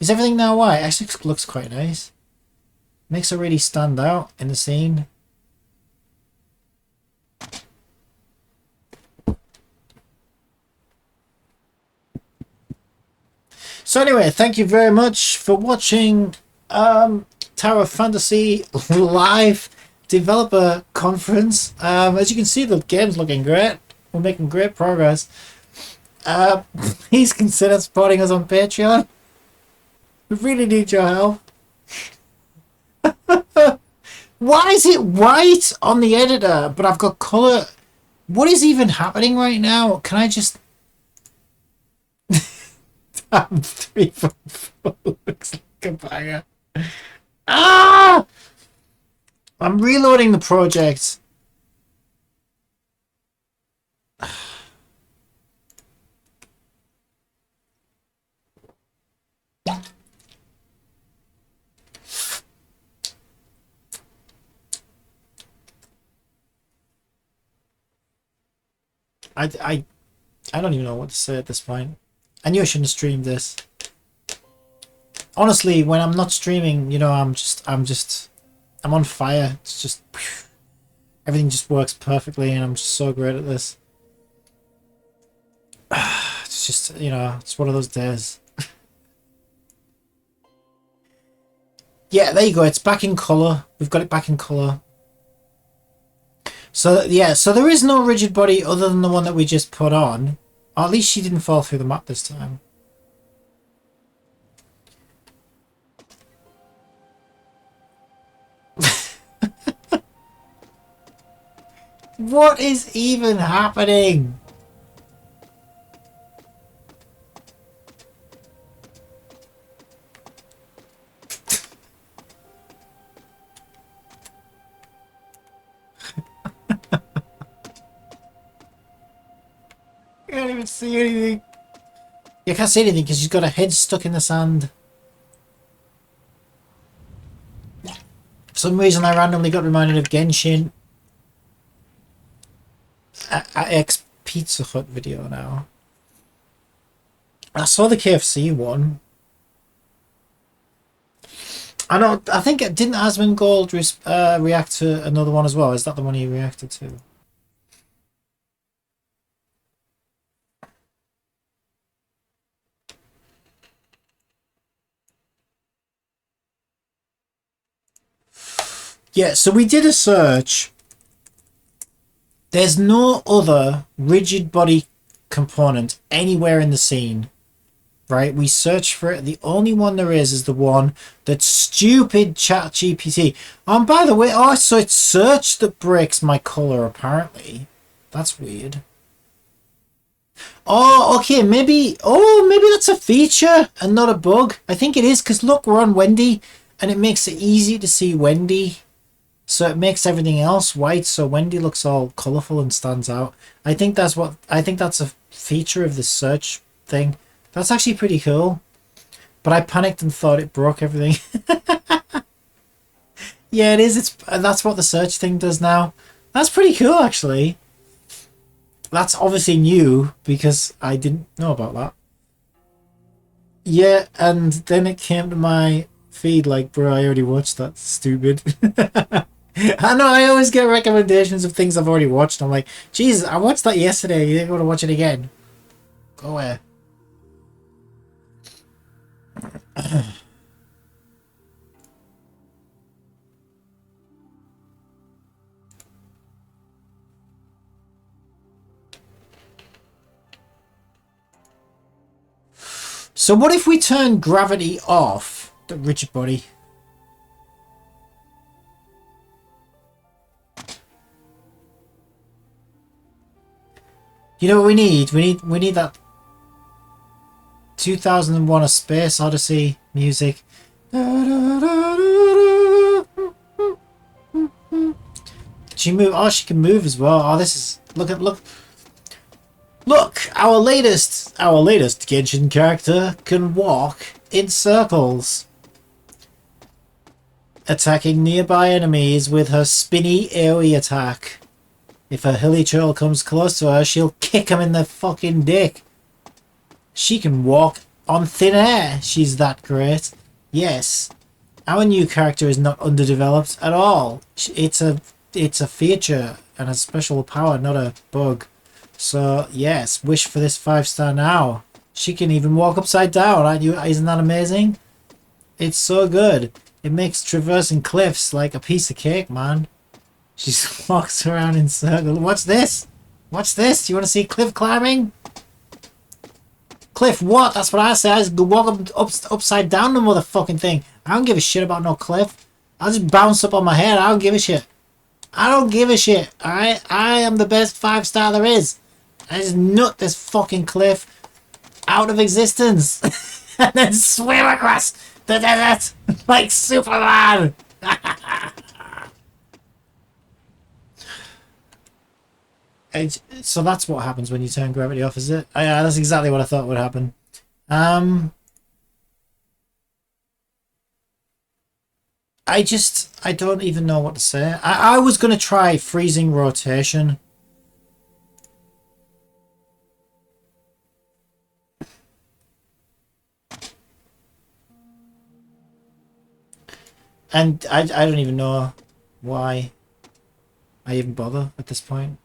Is everything now white? Actually looks quite nice. Makes her really stand out in the scene. So anyway, thank you very much for watching Tower of Fantasy live developer conference. As you can see, the game's looking great. We're making great progress. Please consider supporting us on Patreon. We really need your help. Why is it white on the editor, but I've got colour? What is even happening right now? Can I just... Damn, 3.4 looks like a banger. Ah! I'm reloading the project. I don't even know what to say at this point. I knew I shouldn't have streamed this. Honestly, when I'm not streaming, you know, I'm on fire. It's just everything just works perfectly, and I'm just so great at this. It's just, you know, it's one of those days. Yeah, there you go. It's back in color. We've got it back in color. So yeah, so there is no rigid body other than the one that we just put on. Or at least she didn't fall through the map this time. What is even happening? I can't even see anything. You can't see anything because she's got her head stuck in the sand. For some reason I randomly got reminded of Genshin. Ex Pizza Hut video now. I saw the KFC one. I know. I think it didn't Asmongold react to another one as well. Is that the one he reacted to? Yeah. So we did a search. There's no other rigid body component anywhere in the scene, right? We searched for it. The only one there is the one that stupid ChatGPT. And by the way, oh, so it's search that breaks my color, apparently. That's weird. Oh, okay, maybe that's a feature and not a bug. I think it is, because look, we're on Wendy, and it makes it easy to see Wendy. So it makes everything else white, so Wendy looks all colourful and stands out. I think that's a feature of the search thing. That's actually pretty cool. But I panicked and thought it broke everything. Yeah, it is. That's what the search thing does now. That's pretty cool, actually. That's obviously new, because I didn't know about that. Yeah, and then it came to my feed like, bro, I already watched that. Stupid. I know, I always get recommendations of things I've already watched. I'm like, Jesus, I watched that yesterday. You want to watch it again? Go away. So what if we turn gravity off the rigid body? You know what we need? We need that 2001: A Space Odyssey music. She move? Oh, she can move as well. Oh, this is look. Our latest Genshin character can walk in circles, attacking nearby enemies with her spinny AoE attack. If a hilly troll comes close to her, she'll kick him in the fucking dick. She can walk on thin air. She's that great. Yes. Our new character is not underdeveloped at all. It's a feature and a special power, not a bug. So yes, wish for this 5-star now. She can even walk upside down, aren't you? Isn't that amazing? It's so good. It makes traversing cliffs like a piece of cake, man. She just walks around in circles. What's this? What's this? You want to see cliff climbing? Cliff what? That's what I say. I just walk upside down the motherfucking thing. I don't give a shit about no cliff. I'll just bounce up on my head. I don't give a shit. I don't give a shit. Alright? I am the best 5-star there is. I just nut this fucking cliff out of existence. And then swim across the desert like Superman. So that's what happens when you turn gravity off, is it? Yeah, that's exactly what I thought would happen. I don't even know what to say. I was going to try freezing rotation. And I don't even know why I even bother at this point.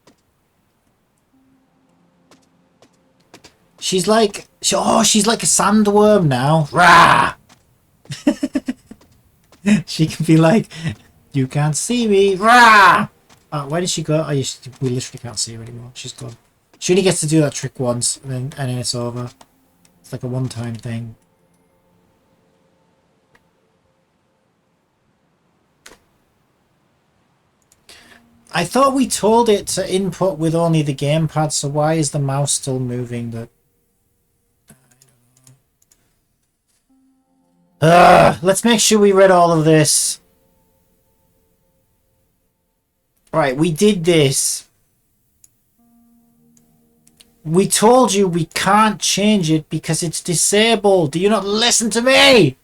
She's like... she's like a sandworm now. Rah! She can be like, you can't see me. Rah! Where did she go? Oh, we literally can't see her anymore. She's gone. She only gets to do that trick once, and then it's over. It's like a one-time thing. I thought we told it to input with only the gamepad, so why is the mouse still moving? Let's make sure we read all of this. Right, we did this. We told you we can't change it because it's disabled. Do you not listen to me?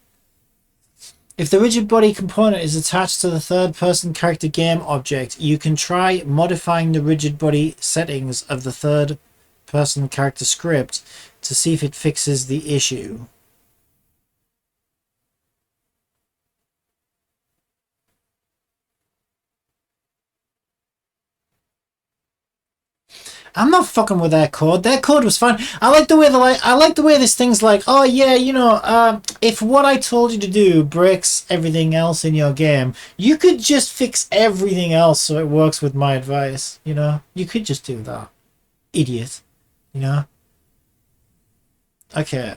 If the rigid body component is attached to the third-person character game object, you can try modifying the rigid body settings of the third-person character script to see if it fixes the issue. I'm not fucking with their code. Their code was fine. I like the way this thing's like, oh yeah, you know, if what I told you to do breaks everything else in your game, you could just fix everything else so it works with my advice. You know, you could just do that, idiot. You know. Okay,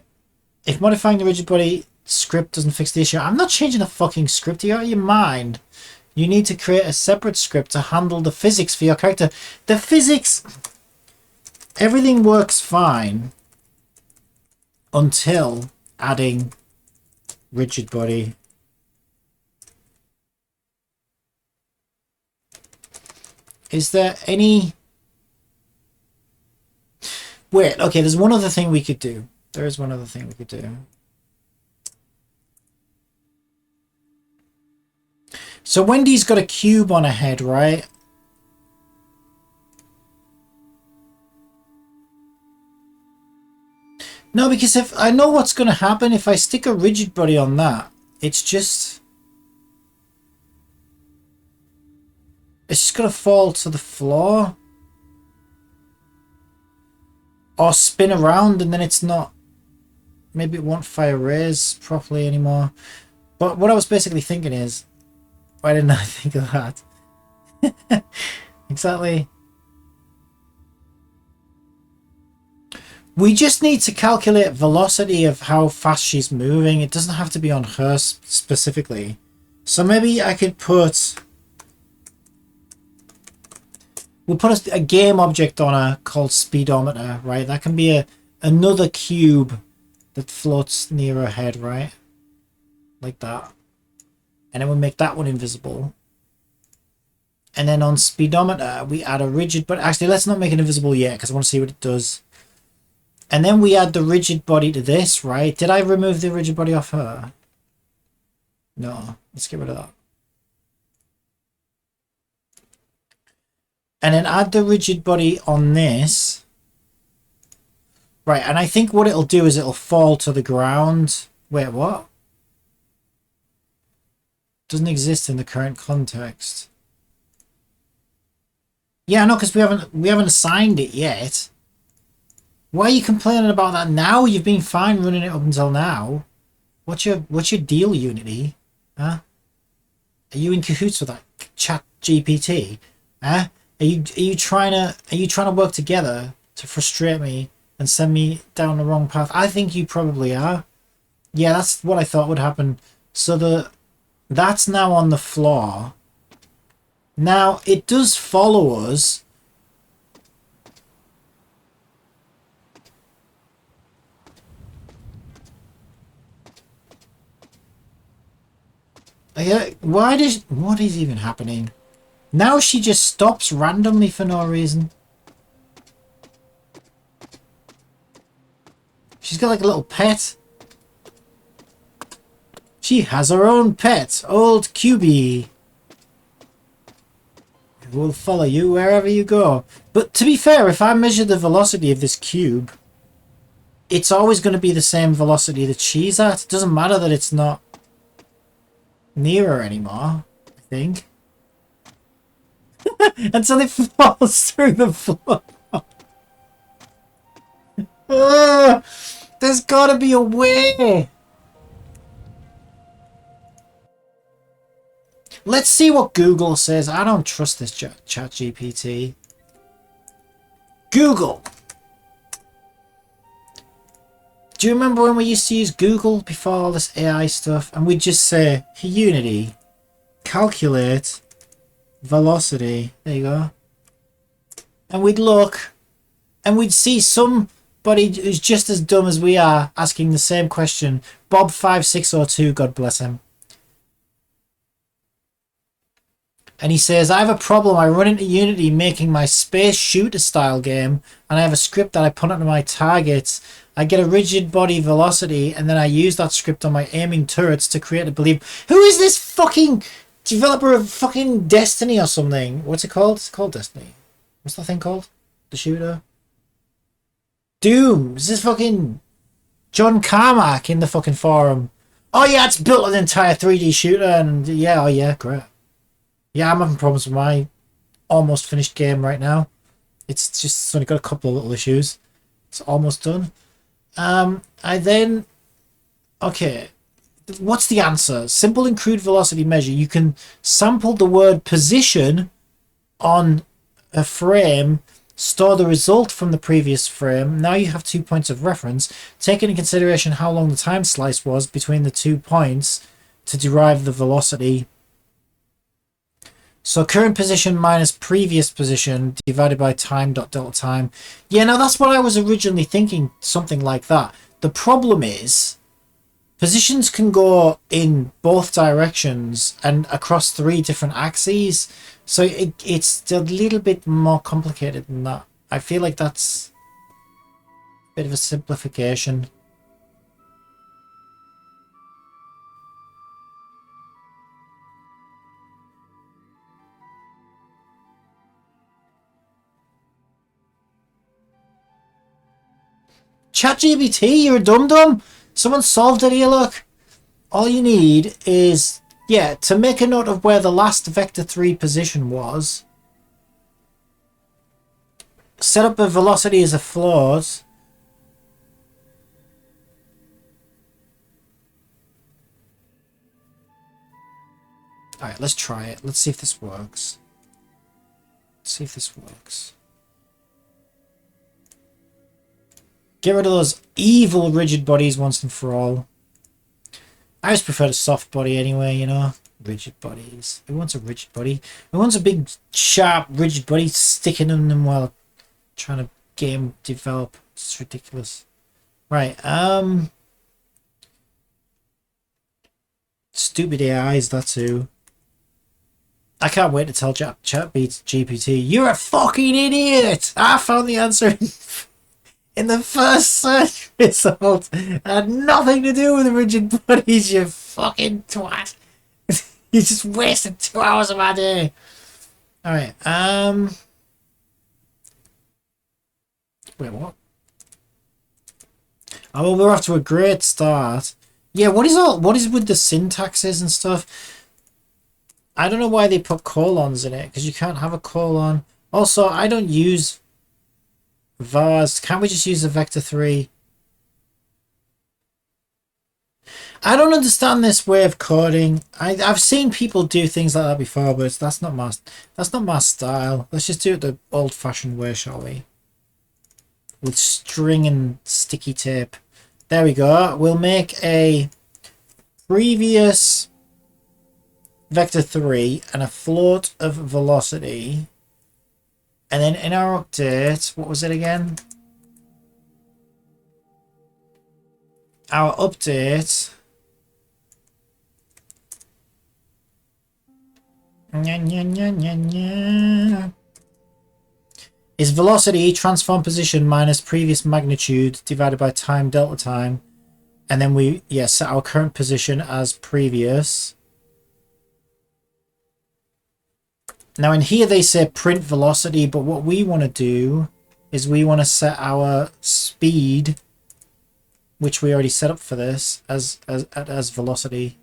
if modifying the rigid body script doesn't fix the issue, I'm not changing the fucking script. Are you out of your mind? You need to create a separate script to handle the physics for your character. The physics. Everything works fine until adding rigid body. Is there any... Wait, okay, there's one other thing we could do. There is one other thing we could do. So Wendy's got a cube on her head, right? No, because if I know what's going to happen if I stick a rigid body on that, it's just going to fall to the floor or spin around, and then it's not. Maybe it won't fire rays properly anymore. But what I was basically thinking is, why didn't I think of that? Exactly. We just need to calculate velocity of how fast she's moving. It doesn't have to be on her specifically. So maybe I could put... We'll put a game object on her called speedometer, right? That can be another cube that floats near her head, right? Like that. And then we'll make that one invisible. And then on speedometer, we add a rigid... But actually, let's not make it invisible yet, because I want to see what it does. And then we add the rigid body to this, right? Did I remove the rigid body off her? No. Let's get rid of that. And then add the rigid body on this. Right, and I think what it'll do is it'll fall to the ground. Wait, what? Doesn't exist in the current context. Yeah, no, because we haven't assigned it yet. Why are you complaining about that now? You've been fine running it up until now. What's your deal, Unity? Huh? Are you in cahoots with that chat GPT? Huh? Are you trying to work together to frustrate me and send me down the wrong path? I think you probably are. Yeah, that's what I thought would happen. So that's now on the floor. Now it does follow us. Yeah, what is even happening? Now she just stops randomly for no reason. She's got like a little pet. She has her own pet, old QB. Who will follow you wherever you go. But to be fair, if I measure the velocity of this cube, it's always going to be the same velocity that she's at. It doesn't matter that it's not near her anymore, I think. Until it falls through the floor. There's gotta be a way. Let's see what Google says. I don't trust this chat GPT. Google. Do you remember when we used to use Google before all this AI stuff? And we'd just say, hey, Unity, calculate velocity. There you go. And we'd look and we'd see somebody who's just as dumb as we are asking the same question. Bob5602, God bless him. And he says, I have a problem. I run into Unity making my space shooter style game, and I have a script that I put onto my targets. I get a rigid body velocity, and then I use that script on my aiming turrets to create a belief. Who is this fucking developer of fucking Destiny or something? What's it called? It's called Destiny. What's that thing called? The shooter? Doom. Is this fucking John Carmack in the fucking forum? Oh yeah, it's built an entire 3D shooter, and yeah, oh yeah, great. Yeah, I'm having problems with my almost finished game right now. It's only got a couple of little issues. It's almost done. Okay, what's the answer? Simple and crude velocity measure. You can sample the word position on a frame, store the result from the previous frame. Now you have 2 points of reference. Take into consideration how long the time slice was between the 2 points to derive the velocity. So current position minus previous position divided by time dot delta time. Yeah, now that's what I was originally thinking, something like that. The problem is positions can go in both directions and across 3 different axes. So it's a little bit more complicated than that. I feel like that's a bit of a simplification. ChatGPT, you're a dum-dum. Someone solved it here, look. All you need is, yeah, to make a note of where the last vector 3 position was. Set up a velocity as a float. Alright, let's try it. Let's see if this works. Let's see if this works. Get rid of those evil rigid bodies once and for all. I just prefer the soft body anyway, you know. Rigid bodies. Who wants a rigid body? Who wants a big, sharp, rigid body sticking in them while trying to game develop? It's ridiculous. Right, stupid AIs, that's who. I can't wait to tell ChatGPT, you're a fucking idiot! I found the answer in the first search result. It had nothing to do with rigid bodies, you fucking twat. You just wasted 2 hours of my day. Alright, wait, what? Oh, we're off to a great start. Yeah, what is with the syntaxes and stuff? I don't know why they put colons in it, because you can't have a colon. Also, I don't use vars. Can't we just use a vector 3? I don't understand this way of coding. I've seen people do things like that before, but that's not my style. Let's just do it the old-fashioned way, shall we? With string and sticky tape. There we go. We'll make a previous vector 3 and a float of velocity. And then in our update, what was it again? Our update is velocity transform position minus previous magnitude divided by time delta time, and then we set our current position as previous. Now in here they say print velocity, but what we want to do is we want to set our speed, which we already set up for this, as velocity.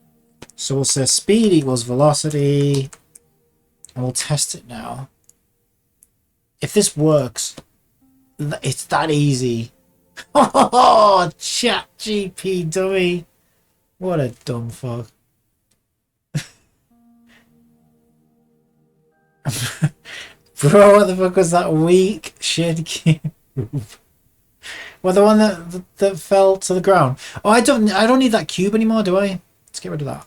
So we'll say speed equals velocity, and we'll test it now. If this works, it's that easy. Oh, chat GP dummy. What a dumb fuck. Bro, what the fuck was that weak shit cube? Well, the one that fell to the ground. Oh, I don't need that cube anymore, do I? Let's get rid of that.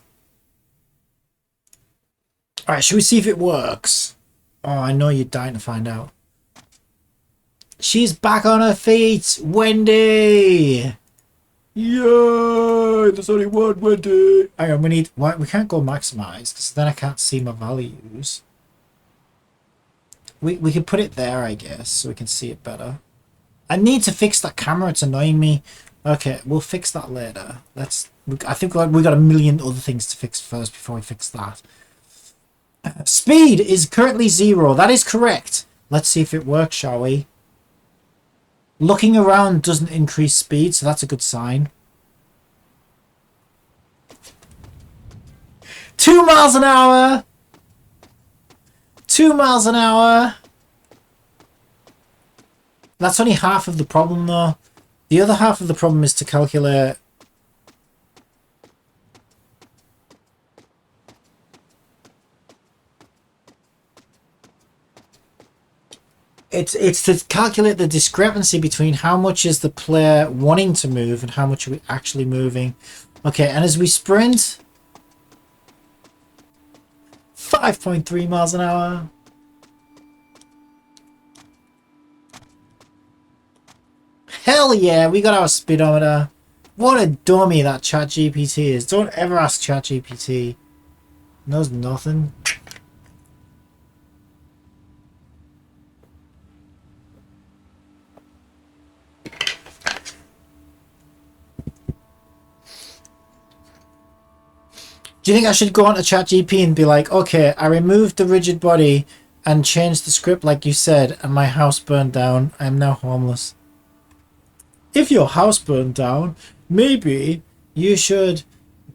Alright, should we see if it works? Oh, I know you're dying to find out. She's back on her feet! Wendy! Yay! There's only one Wendy! Hang on, we can't go maximize, because then I can't see my values. We could put it there, I guess, so we can see it better. I need to fix that camera, it's annoying me. Okay, we'll fix that later. I think we got a million other things to fix first before we fix that. Speed is currently 0. That is correct. Let's see if it works, shall we? Looking around doesn't increase speed, so that's a good sign. 2 miles an hour! 2 miles an hour! That's only half of the problem, though. The other half of the problem is to calculate... It's to calculate the discrepancy between how much is the player wanting to move and how much are we actually moving. Okay, and as we sprint... 5.3 miles an hour. Hell yeah, we got our speedometer. What a dummy that ChatGPT is. Don't ever ask ChatGPT. Knows nothing. Do you think I should go on to ChatGPT and be like, okay, I removed the rigid body and changed the script like you said, and my house burned down. I am now homeless. If your house burned down, maybe you should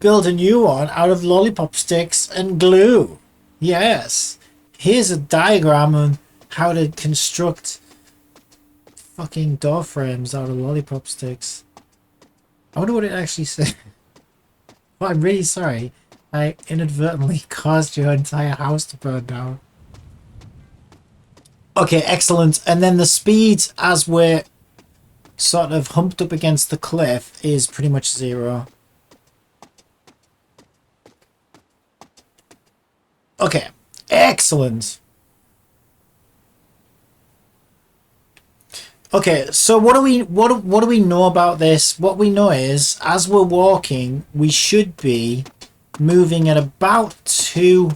build a new one out of lollipop sticks and glue. Yes. Here's a diagram on how to construct fucking door frames out of lollipop sticks. I wonder what it actually said. Well, I'm really sorry. I inadvertently caused your entire house to burn down. Okay, excellent. And then the speed as we're sort of humped up against the cliff is pretty much 0. Okay, excellent. Okay, so what do we know about this? What we know is as we're walking, we should be moving at about the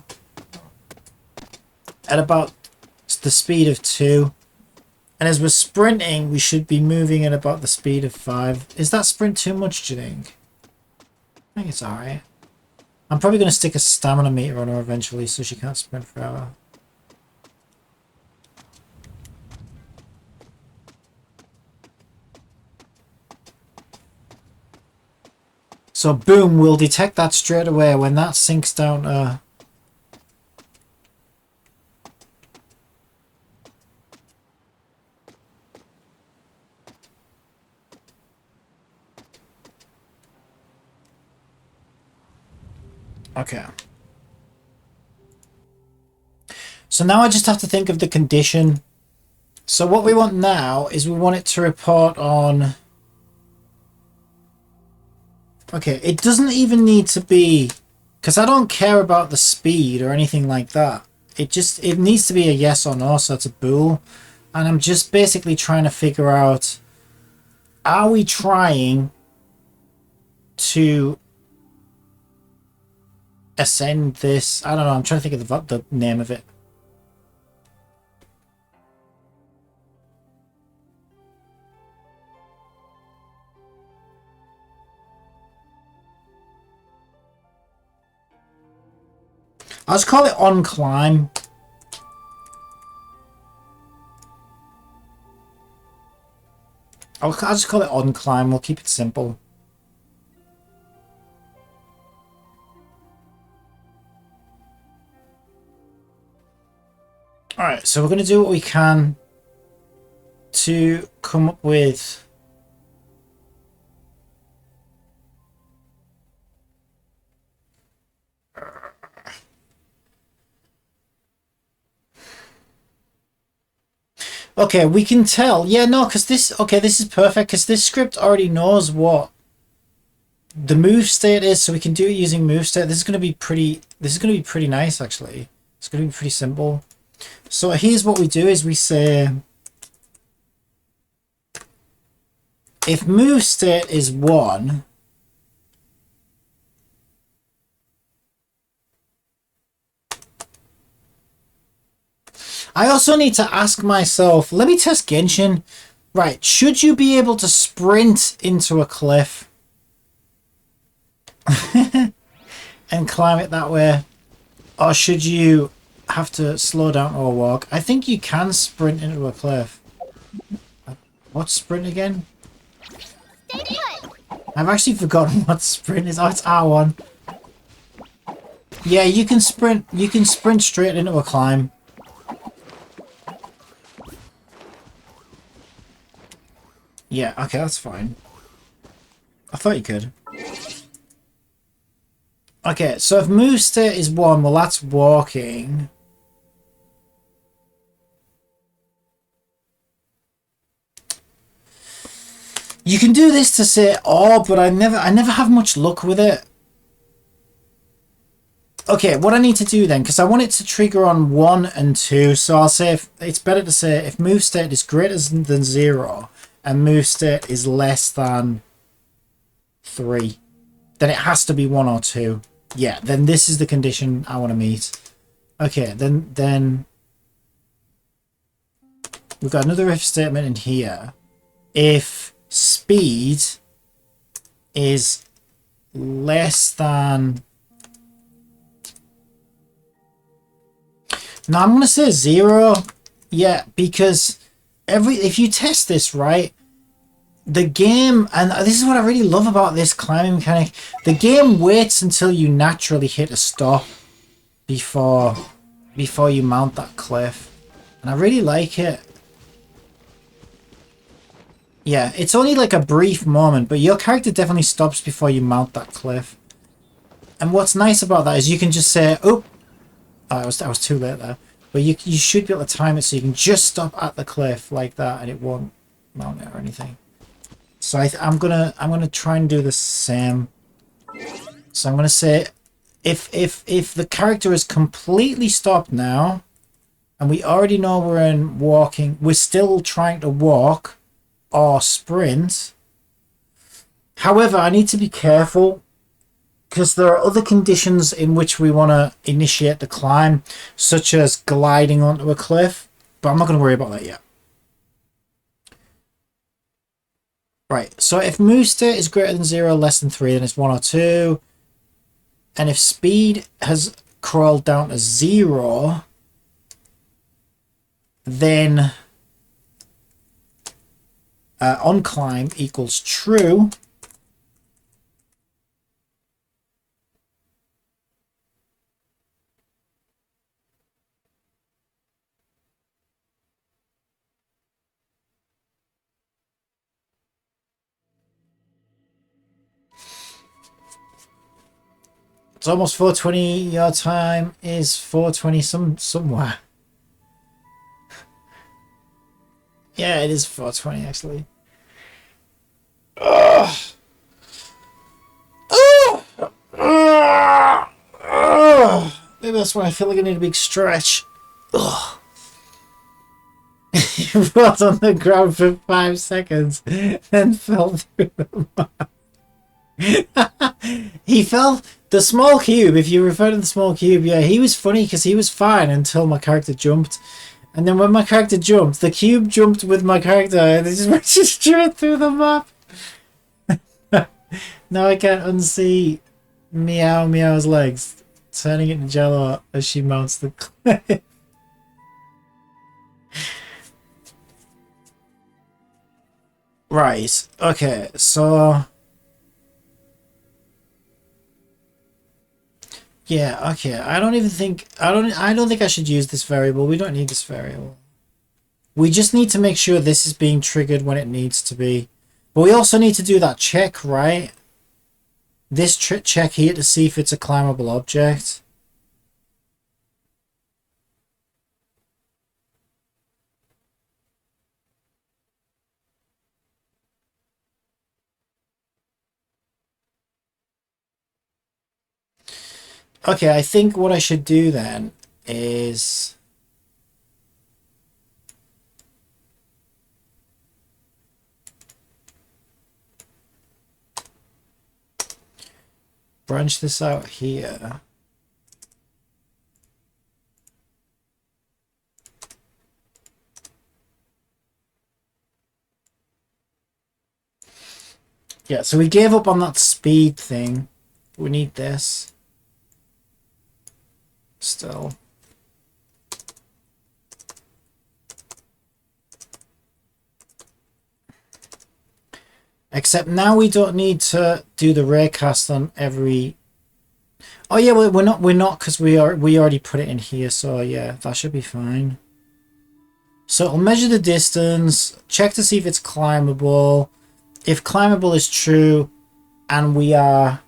speed of 2, and as we're sprinting we should be moving at about the speed of 5. Is that sprint too much, do you think? I think it's alright. I'm probably going to stick a stamina meter on her eventually so she can't sprint forever. So boom, we'll detect that straight away when that sinks down to... Okay. So now I just have to think of the condition. So what we want now is we want it to report on... Okay, it doesn't even need to be... Because I don't care about the speed or anything like that. It needs to be a yes or no, so it's a bool. And I'm just basically trying to figure out... Are we trying to ascend this? I don't know, I'm trying to think of the name of it. I'll just call it on climb. I'll just call it on climb. We'll keep it simple. Alright, so we're going to do what we can to come up with... Okay, we can tell. Yeah, no, because this... Okay, this is perfect, because this script already knows what the move state is, so we can do it using move state. This is going to be pretty... This is going to be pretty nice, actually. It's going to be pretty simple. So here's what we do, is we say... If move state is 1... I also need to ask myself, let me test Genshin. Right, should you be able to sprint into a cliff and climb it that way? Or should you have to slow down or walk? I think you can sprint into a cliff. What's sprint again? Stay put. I've actually forgotten what sprint is. Oh, it's R1. Yeah, you can sprint straight into a climb. Yeah, okay, that's fine. I thought you could. Okay, so if move state is 1, well, that's walking. You can do this to say, oh, but I never have much luck with it. Okay, what I need to do then, because I want it to trigger on 1 and 2, so I'll say it's better to say if move state is greater than 0 and move state is less than 3, then it has to be 1 or 2. Yeah, then this is the condition I want to meet. Okay, then we've got another if statement in here. If speed is less than... No, I'm going to say 0. Yeah, because if you test this, right, the game, and this is what I really love about this climbing mechanic, the game waits until you naturally hit a stop before you mount that cliff. And I really like it. Yeah, it's only like a brief moment, but your character definitely stops before you mount that cliff. And what's nice about that is you can just say, oh, I was too late there. But you should be able to time it so you can just stop at the cliff like that and it won't mount it or anything. So I'm gonna try and do the same. So I'm gonna say if the character is completely stopped now, and we already know we're in walking, we're still trying to walk or sprint. However, I need to be careful because there are other conditions in which we want to initiate the climb, such as gliding onto a cliff, but I'm not going to worry about that yet. Right, so if move state is greater than 0, less than 3, then it's 1 or 2. And if speed has crawled down to 0, then on climb equals true. It's almost 4:20. Your time is 4:20 somewhere. Yeah, it is 4:20 actually. Ugh. Ugh. Ugh. Ugh. Maybe that's why I feel like I need a big stretch. Ugh. He rolled on the ground for 5 seconds, then fell through the mud. He fell. The small cube, if you refer to the small cube, yeah, he was funny because he was fine until my character jumped. And then when my character jumped, the cube jumped with my character and it just went straight through the map. Now I can't unsee Meow Meow's legs turning into jello as she mounts the cliff. Right, okay, so... Yeah, okay. I don't think I should use this variable. We don't need this variable. We just need to make sure this is being triggered when it needs to be. But we also need to do that check, right? This check here to see if it's a climbable object. Okay, I think what I should do then is... branch this out here. Yeah, so we gave up on that speed thing. We need this. Still. Except now we don't need to do the raycast on every... Oh yeah, we're not because we already put it in here, so yeah, that should be fine. So it'll measure the distance, check to see if it's climbable. If climbable is true, and we are...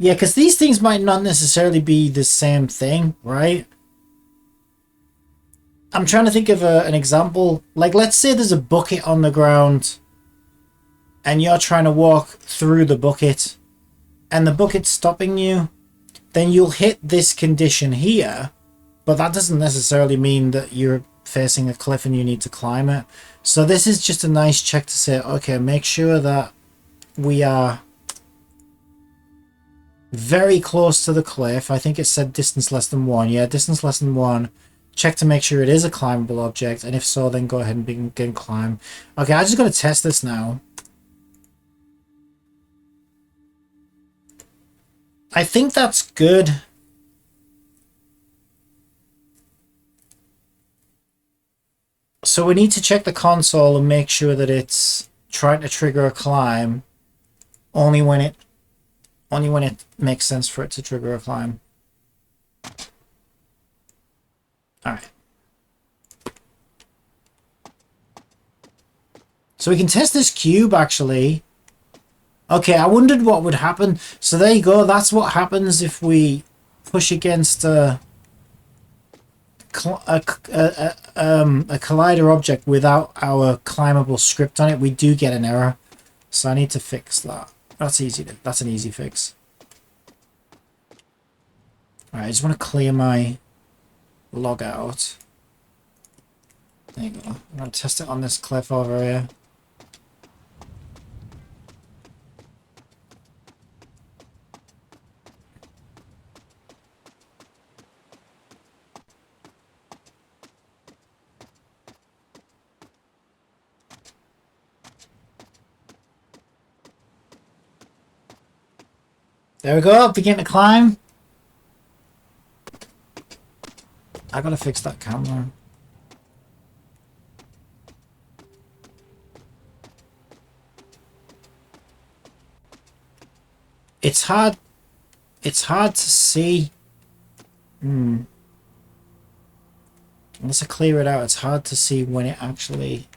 Yeah, because these things might not necessarily be the same thing, right? I'm trying to think of an example. Like, let's say there's a bucket on the ground, and you're trying to walk through the bucket, and the bucket's stopping you, then you'll hit this condition here, but that doesn't necessarily mean that you're facing a cliff and you need to climb it. So this is just a nice check to say, okay, make sure that we are very close to the cliff. I think it said distance less than 1. Yeah, distance less than 1. Check to make sure it is a climbable object, and if so, then go ahead and begin climb. Okay, I just got to test this now. I think that's good. So we need to check the console and make sure that it's trying to trigger a climb only when it makes sense for it to trigger a climb. Alright. So we can test this cube actually. Okay, I wondered what would happen. So there you go. That's what happens if we push against a collider object without our climbable script on it. We do get an error. So I need to fix that. That's easy. That's an easy fix. Alright, I just want to clear my log out. There you go. I'm going to test it on this cliff over here. There we go, begin to climb. I gotta fix that camera. It's hard to see. Unless I clear it out, it's hard to see when it actually...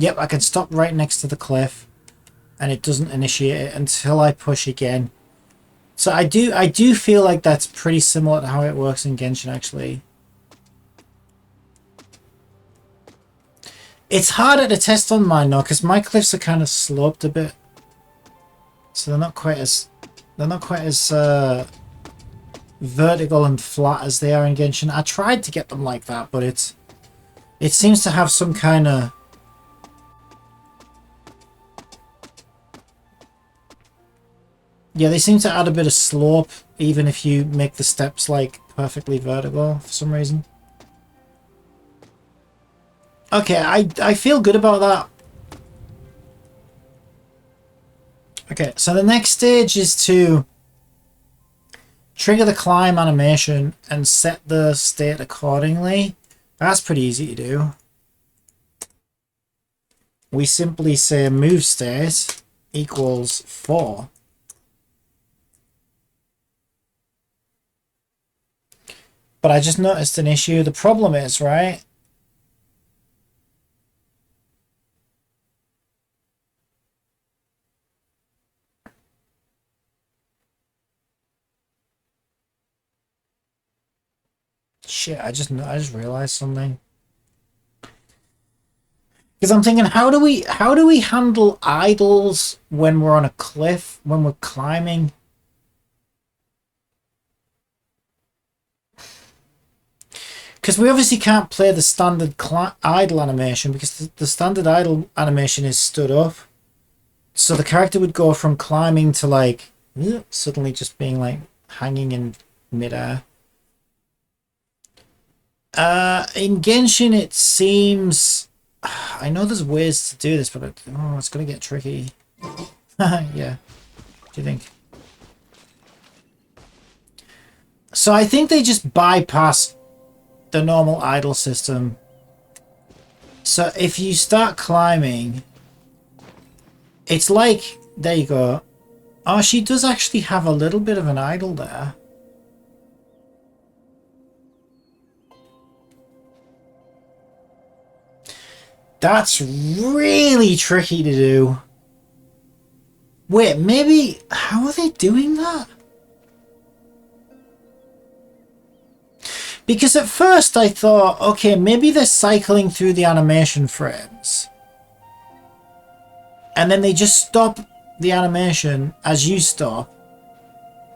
Yep, I can stop right next to the cliff, and it doesn't initiate it until I push again. So I do feel like that's pretty similar to how it works in Genshin, actually. It's harder to test on mine though, because my cliffs are kind of sloped a bit, so they're not quite as vertical and flat as they are in Genshin. I tried to get them like that, but it seems to have some kind of they seem to add a bit of slope even if you make the steps like perfectly vertical for some reason. Okay, I feel good about that. Okay, so the next stage is to trigger the climb animation and set the state accordingly. That's pretty easy to do. We simply say move state equals 4. But I just noticed an issue. The problem is, right? Shit, I just realized something. Because I'm thinking, how do we handle idols when we're on a cliff, when we're climbing? Because we obviously can't play the standard idle animation because the standard idle animation is stood up. So the character would go from climbing to like suddenly just being like hanging in midair. In Genshin it seems... I know there's ways to do this, but it's going to get tricky. Yeah. What do you think? So I think they just bypass the normal idle system. So if you start climbing, it's like, there you go. Oh, she does actually have a little bit of an idle there. That's really tricky to do. Wait, maybe... How are they doing that? Because at first I thought, okay, maybe they're cycling through the animation frames. And then they just stop the animation as you stop.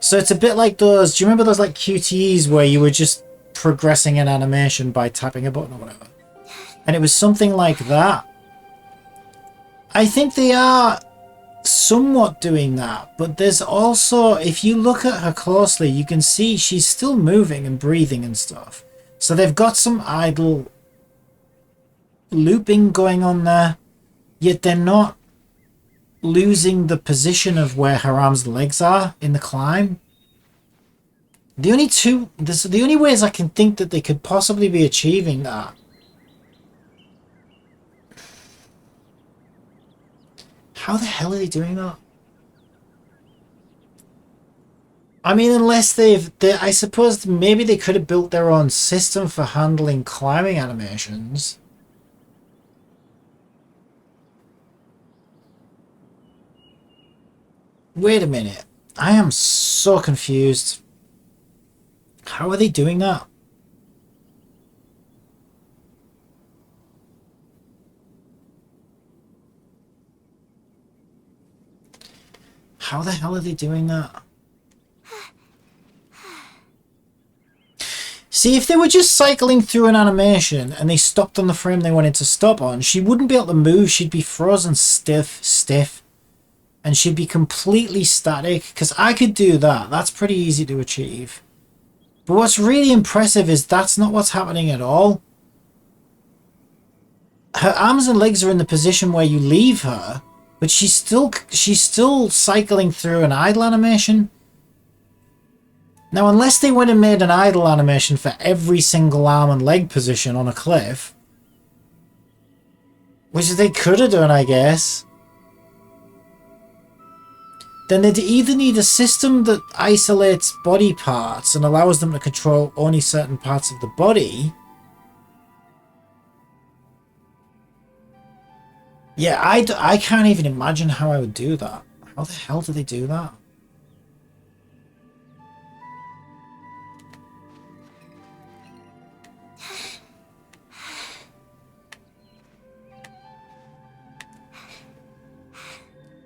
So it's a bit like those... Do you remember those like QTEs where you were just progressing an animation by tapping a button or whatever? And it was something like that. I think they are somewhat doing that, but there's also, if you look at her closely, you can see she's still moving and breathing and stuff. So they've got some idle looping going on there, yet they're not losing the position of where her arms and legs are in the climb. The only ways I can think that they could possibly be achieving that how the hell are they doing that? I mean, unless I suppose maybe they could have built their own system for handling climbing animations. Wait a minute. I am so confused. How are they doing that? How the hell are they doing that? See, if they were just cycling through an animation and they stopped on the frame they wanted to stop on, she wouldn't be able to move. She'd be frozen stiff. And she'd be completely static. Because I could do that. That's pretty easy to achieve. But what's really impressive is that's not what's happening at all. Her arms and legs are in the position where you leave her. But she's still cycling through an idle animation. Now, unless they went and made an idle animation for every single arm and leg position on a cliff, which they could have done, I guess, then they'd either need a system that isolates body parts and allows them to control only certain parts of the body, Yeah, I can't even imagine how I would do that. How the hell do they do that?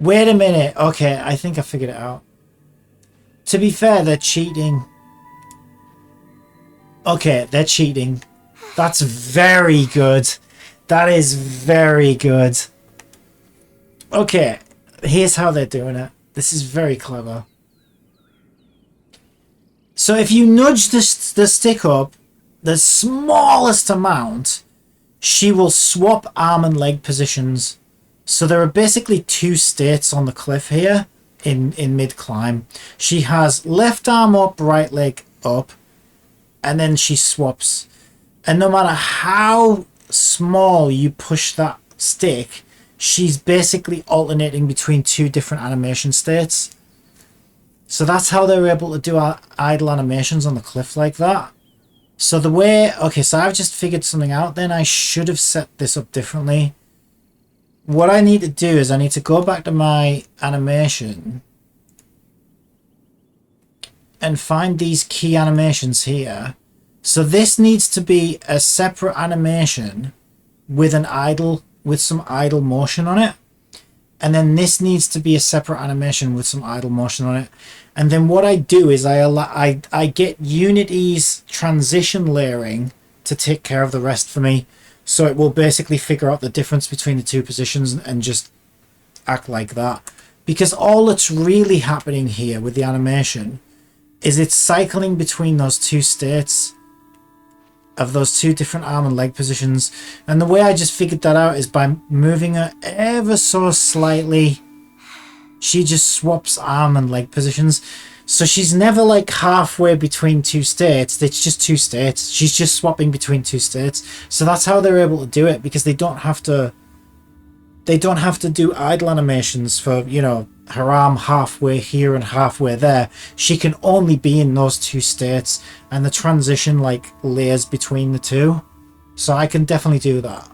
Wait a minute. Okay, I think I figured it out. To be fair, they're cheating. Okay, they're cheating. That's very good. That is very good. Okay, here's how they're doing it. This is very clever. So if you nudge the stick up the smallest amount, she will swap arm and leg positions. So there are basically two states on the cliff here in mid-climb. She has left arm up, right leg up, and then she swaps. And no matter how small you push that stick, she's basically alternating between two different animation states. So that's how they were able to do our idle animations on the cliff like that. So the way... Okay, so I've just figured something out then. I should have set this up differently. What I need to do is I need to go back to my animation and find these key animations here. So this needs to be a separate animation with an idle, with some idle motion on it. And then this needs to be a separate animation with some idle motion on it. And then what I do is I get Unity's transition layering to take care of the rest for me. So it will basically figure out the difference between the two positions and just act like that. Because all that's really happening here with the animation is it's cycling between those two states of those two different arm and leg positions. And the way I just figured that out is by moving her ever so slightly. She just swaps arm and leg positions. So she's never like halfway between two states. It's just two states. She's just swapping between two states. So that's how they're able to do it, because they don't have to do idle animations for, you know, her arm halfway here and halfway there. She can only be in those two states, and the transition like layers between the two. So I can definitely do that.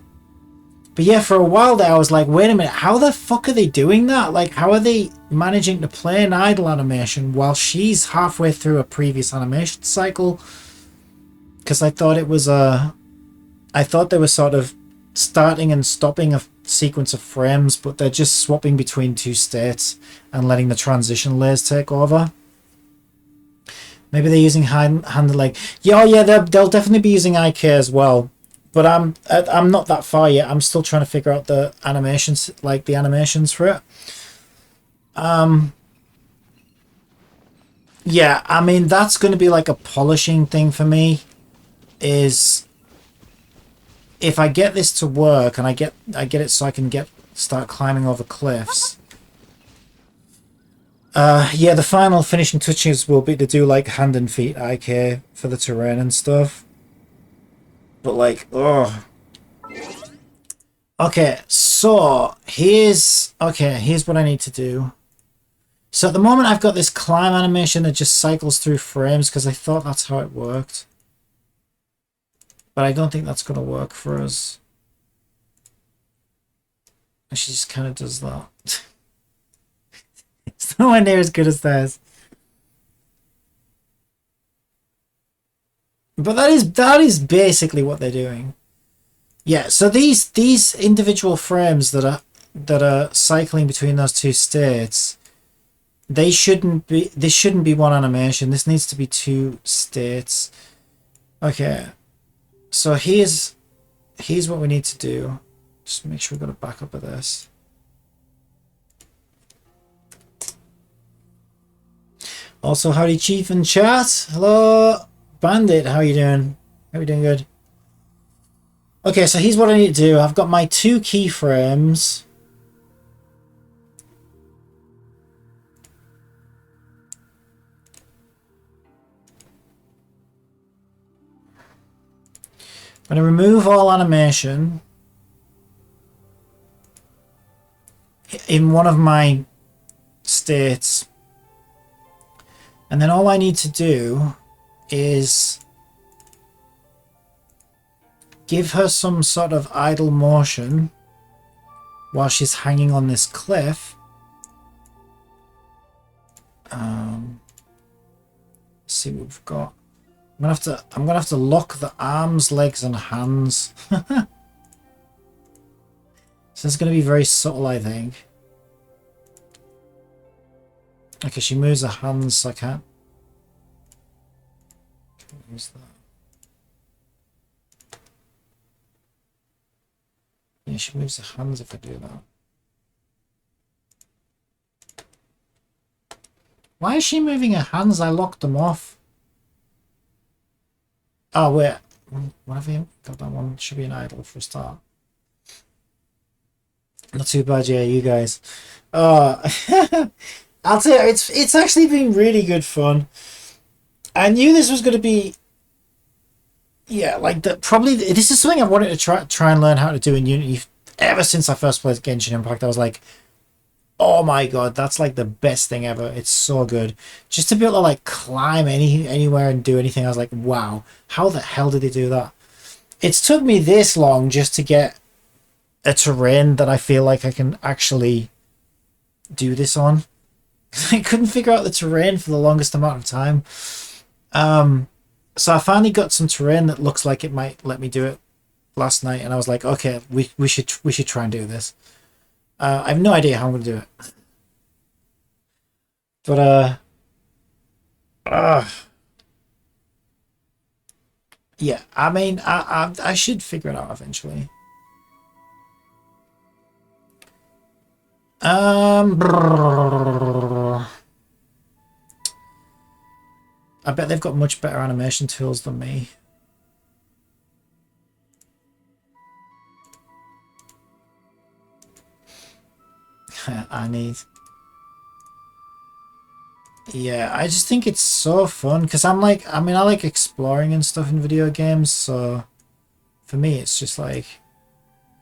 But yeah, for a while there I was like, wait a minute, how the fuck are they doing that? Like, how are they managing to play an idle animation while she's halfway through a previous animation cycle? Because I thought it was I thought they were sort of starting and stopping a sequence of frames, but they're just swapping between two states and letting the transition layers take over. Maybe they're using hand and leg. Yeah, oh yeah, they'll definitely be using IK as well. But I'm not that far yet. I'm still trying to figure out the animations, like the animations for it. Yeah, I mean, that's going to be like a polishing thing for me. Is if I get this to work and I get it so I can start climbing over cliffs. Yeah, the final finishing touches will be to do like hand and feet IK for the terrain and stuff. But like, oh. Okay, so here's what I need to do. So at the moment I've got this climb animation that just cycles through frames because I thought that's how it worked. But I don't think that's going to work for us. And she just kind of does that. It's nowhere near as good as theirs. But that is basically what they're doing. Yeah, so these individual frames that are cycling between those two states, this shouldn't be one animation. This needs to be two states. Okay. So here's what we need to do. Just make sure we've got a backup of this. Also, howdy Chief in chat. Hello. Bandit, how are you doing? How are you doing? Good. Okay, so here's what I need to do. I've got my two keyframes. I'm going to remove all animation in one of my states. And then all I need to do is give her some sort of idle motion while she's hanging on this cliff. Let's see what we've got. I'm gonna have to lock the arms, legs, and hands. So it's gonna be very subtle, I think. Okay, she moves her hands, so I can't. What's that? Yeah, she moves her hands if I do that. Why is she moving her hands? I locked them off. Oh, wait. What have you got? That one should be an idle for a start. Not too bad, yeah, you guys. Oh, I'll tell you, it's actually been really good fun. I knew this was going to be, yeah, like this is something I've wanted to try and learn how to do in Unity ever since I first played Genshin Impact. I was like, oh my god, that's like the best thing ever. It's so good. Just to be able to like climb anywhere and do anything, I was like, wow, how the hell did they do that? It's took me this long just to get a terrain that I feel like I can actually do this on. I couldn't figure out the terrain for the longest amount of time. So I finally got some terrain that looks like it might let me do it last night, and I was like, okay, we should try and do this. I have no idea how I'm gonna do it, but yeah. I mean, I should figure it out eventually. I bet they've got much better animation tools than me. I need... Yeah, I just think it's so fun because I'm like, I mean, I like exploring and stuff in video games, so for me it's just like,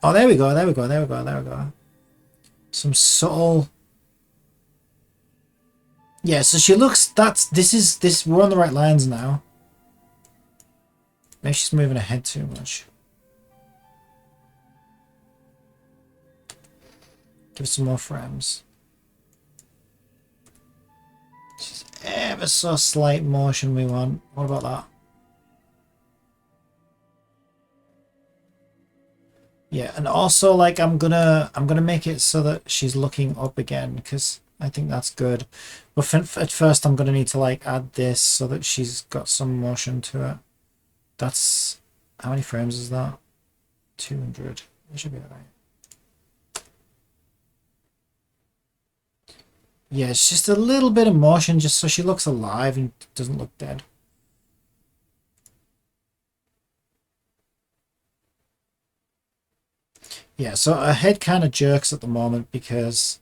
oh, there we go, there we go, there we go, there we go. Some subtle... Yeah, so she looks, we're on the right lines now. Maybe she's moving her head too much. Give it some more frames. Just ever so slight motion we want. What about that? Yeah, and also like I'm gonna make it so that she's looking up again because I think that's good. But at first I'm gonna need to like add this so that she's got some motion to it. That's how many frames is that? 200. It should be alright. Yeah, it's just a little bit of motion just so she looks alive and doesn't look dead. Yeah, so her head kind of jerks at the moment because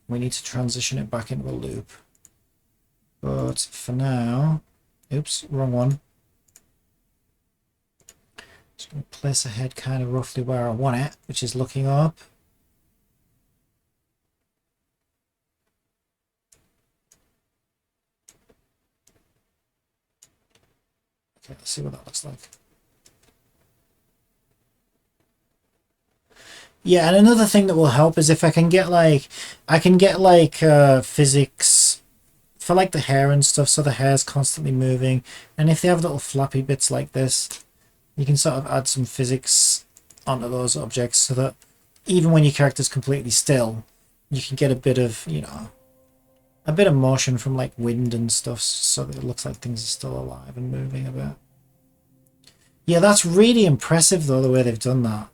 we need to transition it back into a loop. But for now... Oops, wrong one. Just going to place her head kind of roughly where I want it, which is looking up. Okay, let's see what that looks like. Yeah, and another thing that will help is if I can get like, physics for like the hair and stuff, so the hair's constantly moving. And if they have little flappy bits like this, you can sort of add some physics onto those objects so that even when your character's completely still, you can get a bit of, you know, a bit of motion from like wind and stuff so that it looks like things are still alive and moving a bit. Yeah, that's really impressive though, the way they've done that.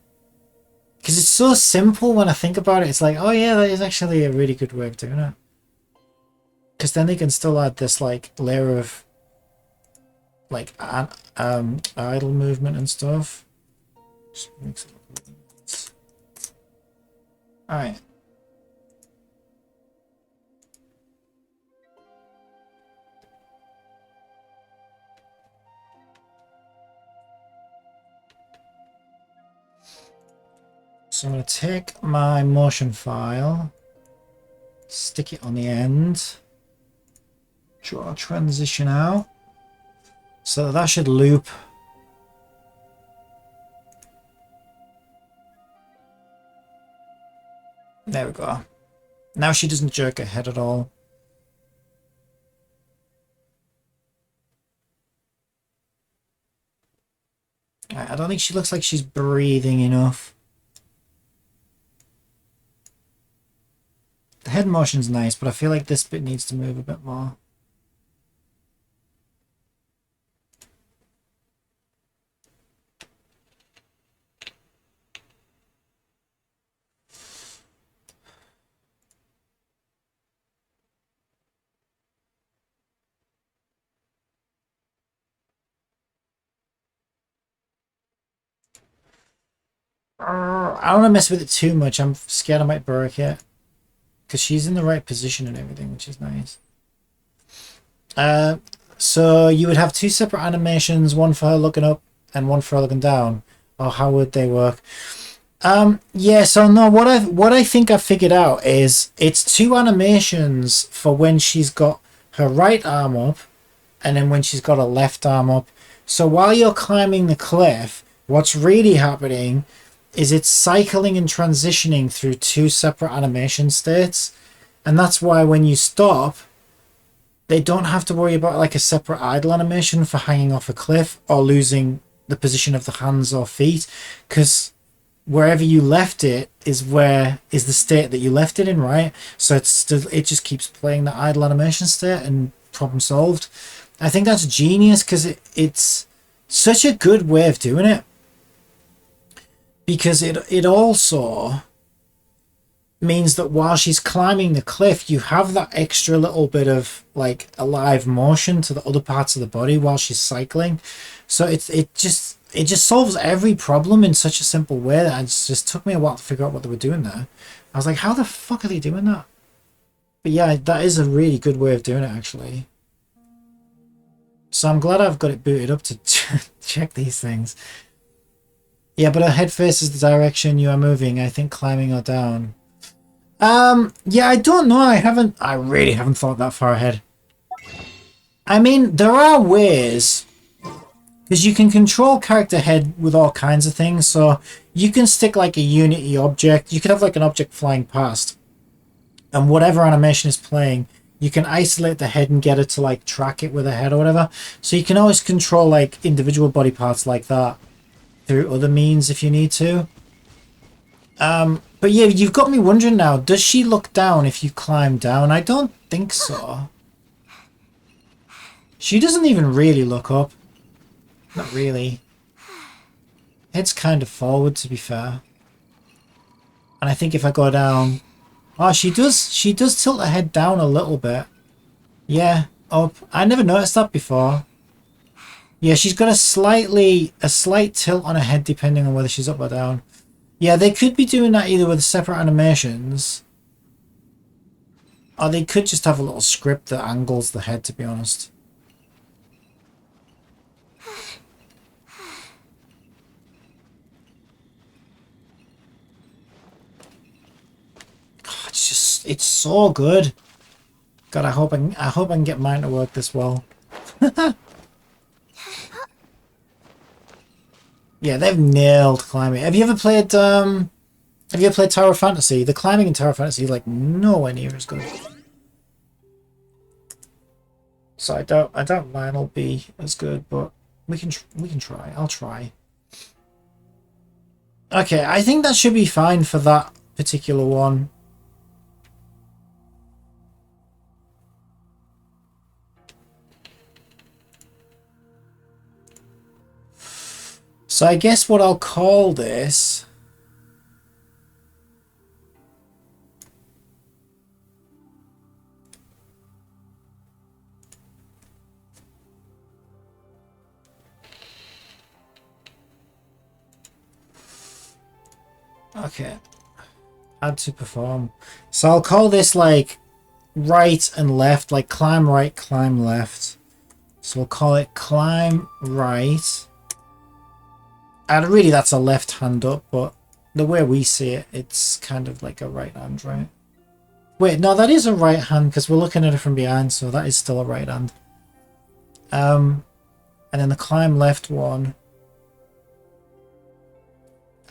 Because it's so simple when I think about it. It's like, oh yeah, that is actually a really good way of doing it. Because then they can still add this like layer of like idle movement and stuff. Just makes it look really nice. Alright. So I'm going to take my motion file, stick it on the end, draw a transition out, so that should loop. There we go. Now she doesn't jerk her head at all. I don't think she looks like she's breathing enough. The head motion's nice, but I feel like this bit needs to move a bit more. I don't want to mess with it too much. I'm scared I might break it. Because she's in the right position and everything, which is nice. So you would have two separate animations, one for her looking up and one for her looking down. Or how would they work? Yeah, so no, what I think I figured out is it's two animations for when she's got her right arm up and then when she's got her left arm up. So while you're climbing the cliff, what's really happening is it's cycling and transitioning through two separate animation states. And that's why when you stop, they don't have to worry about like a separate idle animation for hanging off a cliff or losing the position of the hands or feet, because wherever you left it is the state that you left it in, right? So it just keeps playing the idle animation state and problem solved. I think that's genius because it's such a good way of doing it. Because it also means that while she's climbing the cliff, you have that extra little bit of like alive motion to the other parts of the body while she's cycling. So it just solves every problem in such a simple way that it just took me a while to figure out what they were doing there. I was like, how the fuck are they doing that? But yeah, that is a really good way of doing it, actually. So I'm glad I've got it booted up to check these things. Yeah, but her head faces the direction you are moving. I think climbing or down. Yeah, I don't know. I really haven't thought that far ahead. I mean, there are ways, because you can control character head with all kinds of things. So you can stick like a Unity object. You could have like an object flying past, and whatever animation is playing, you can isolate the head and get it to like track it with a head or whatever. So you can always control like individual body parts like that through other means if you need to. But yeah, you've got me wondering now, does she look down if you climb down? I don't think so. She doesn't even really look up. Not really. Head's kind of forward, to be fair. And I think if I go down... Oh, she does tilt her head down a little bit. Yeah, up. I never noticed that before. Yeah, she's got a slight tilt on her head depending on whether she's up or down. Yeah, they could be doing that either with separate animations, or they could just have a little script that angles the head, to be honest. Oh, it's so good. God, I hope I can get mine to work this well. Yeah, they've nailed climbing. Have you ever played Tower of Fantasy? The climbing in Tower of Fantasy is like nowhere near as good. So I doubt mine will be as good, but we can try. I'll try. Okay, I think that should be fine for that particular one. So I guess what I'll call this... Okay. Add to perform. So I'll call this like right and left, like climb right, climb left. So we'll call it climb right. And really that's a left hand up, but the way we see it, it's kind of like a right hand, right? Wait, no, that is a right hand because we're looking at it from behind, so that is still a right hand. And then the climb left one.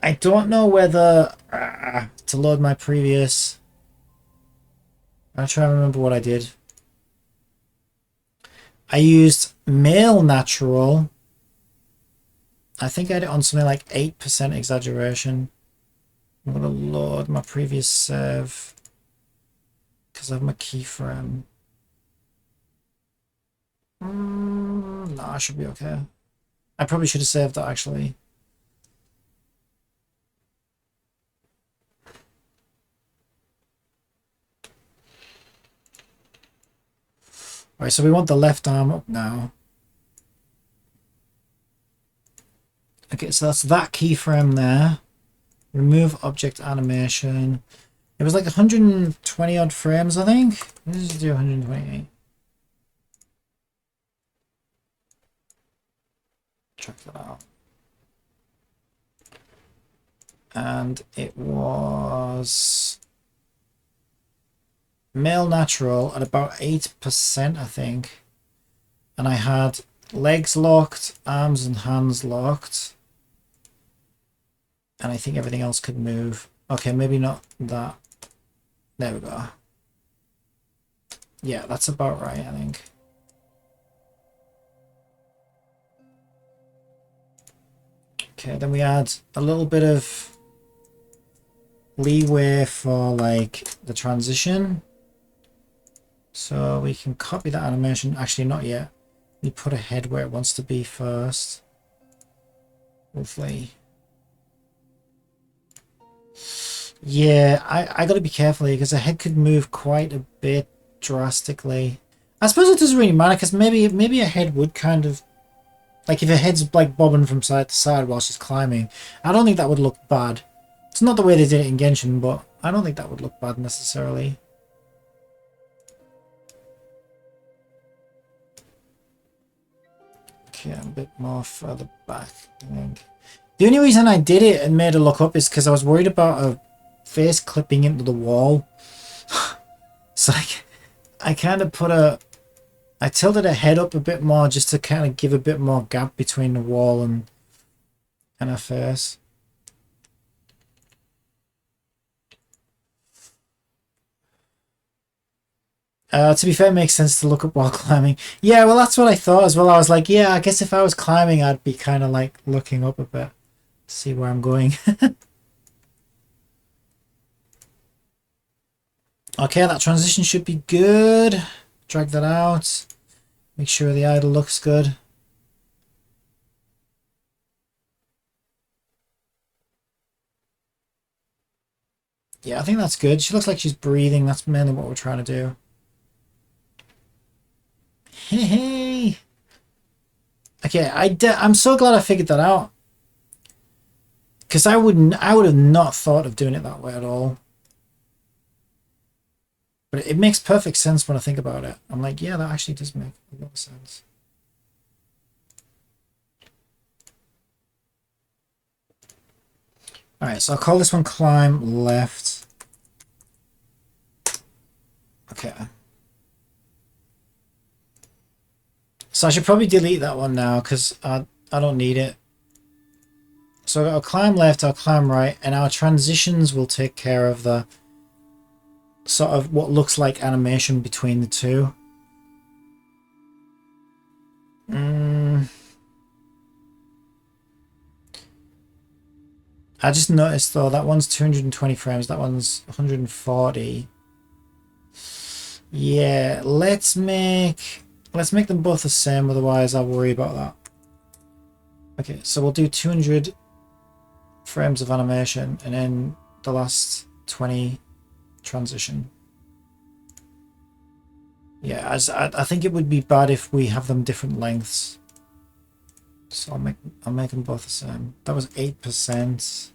I don't know whether to load my previous. I'll try and remember what I did. I used male natural. I think I had it on something like 8% exaggeration. I'm gonna load my previous save because I have my keyframe. No, I should be okay. I probably should have saved that actually. Alright, so we want the left arm up now. Okay, so that's that keyframe there. Remove object animation. It was like 120 odd frames, I think. Let's just do 128. Check that out. And it was male natural at about 8%, I think. And I had legs locked, arms and hands locked. And I think everything else could move. Okay, maybe not that. There we go. Yeah, that's about right, I think. Okay, then we add a little bit of leeway for like the transition. So we can copy that animation. Actually, not yet. We put a head where it wants to be first. Hopefully. Yeah, I gotta be careful here because the head could move quite a bit drastically. I suppose it doesn't really matter because maybe a head would kind of like if a head's like bobbing from side to side while she's climbing. I don't think that would look bad. It's not the way they did it in Genshin, but I don't think that would look bad necessarily. Okay, a bit more further back, I think. The only reason I did it and made her look up is because I was worried about a face clipping into the wall. So I kind of I tilted her head up a bit more just to kind of give a bit more gap between the wall and her face. To be fair, it makes sense to look up while climbing. Yeah, well, that's what I thought as well. I was like, yeah, I guess if I was climbing, I'd be kind of like looking up a bit, see where I'm going. Okay, that transition should be good. Drag that out. Make sure the idol looks good. Yeah, I think that's good. She looks like she's breathing. That's mainly what we're trying to do. Hey. Okay, I'm so glad I figured that out. Because I would have not thought of doing it that way at all. But it makes perfect sense when I think about it. I'm like, yeah, that actually does make a lot of sense. Alright, so I'll call this one climb left. Okay. So I should probably delete that one now because I don't need it. So I'll climb left, I'll climb right, and our transitions will take care of the sort of what looks like animation between the two. I just noticed though that one's 220 frames, that one's 140. Yeah, let's make them both the same, otherwise I'll worry about that. Okay, so we'll do 200 frames of animation and then the last 20 transition. Yeah, I think it would be bad if we have them different lengths. So I'll make them both the same. That was 8%.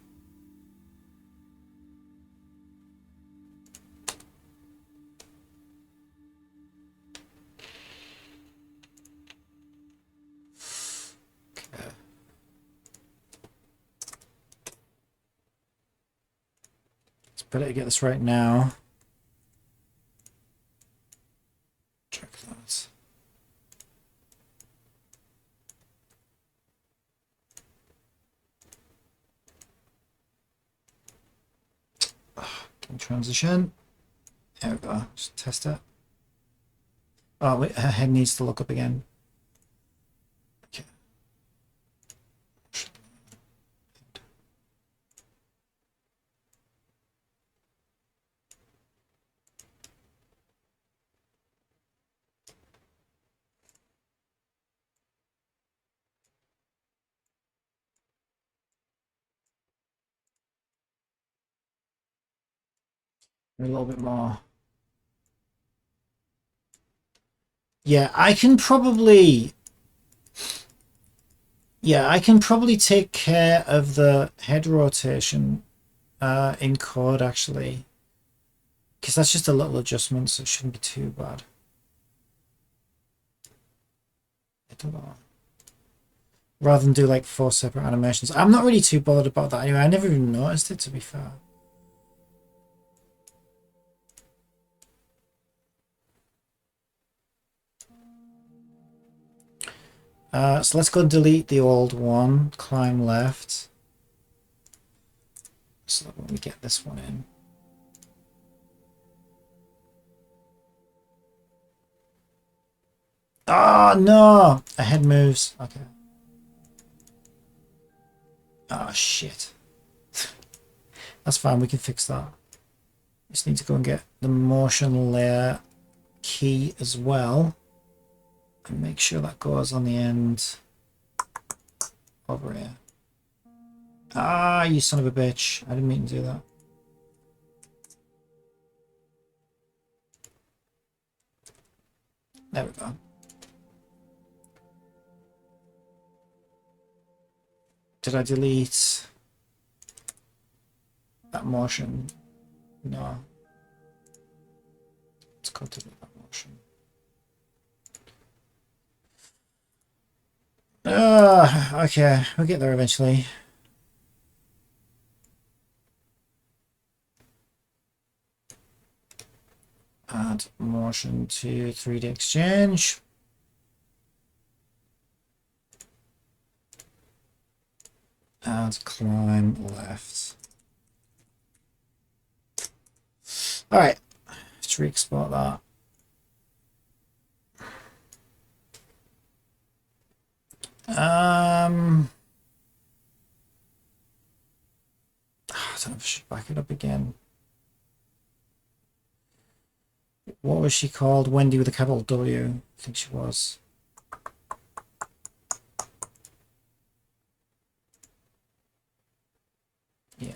Okay. It's better to get this right now. Check that. Transition. There we go. Just test it. Oh, wait, her head needs to look up again. Okay. A little bit more. Yeah, I can probably take care of the head rotation in code actually. Because that's just a little adjustment, so it shouldn't be too bad. I don't know. Rather than do like 4 separate animations. I'm not really too bothered about that anyway. I never even noticed it, to be fair. So let's go and delete the old one. Climb left. So that when we get this one in. Oh no! A head moves. Okay. Oh shit. That's fine, we can fix that. Just need to go and get the motion layer key as well. And make sure that goes on the end over here. Ah, you son of a bitch. I didn't mean to do that. There we go. Did I delete that motion? No. Let's go delete that motion. Okay, we'll get there eventually. Add motion to 3D exchange. And climb left. All right, let's re-export that. I don't know if I should back it up again. What was she called? Wendy with a capital W, I think she was. Yeah.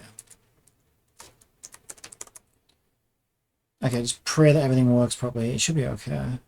Okay, just pray that everything works properly. It should be okay.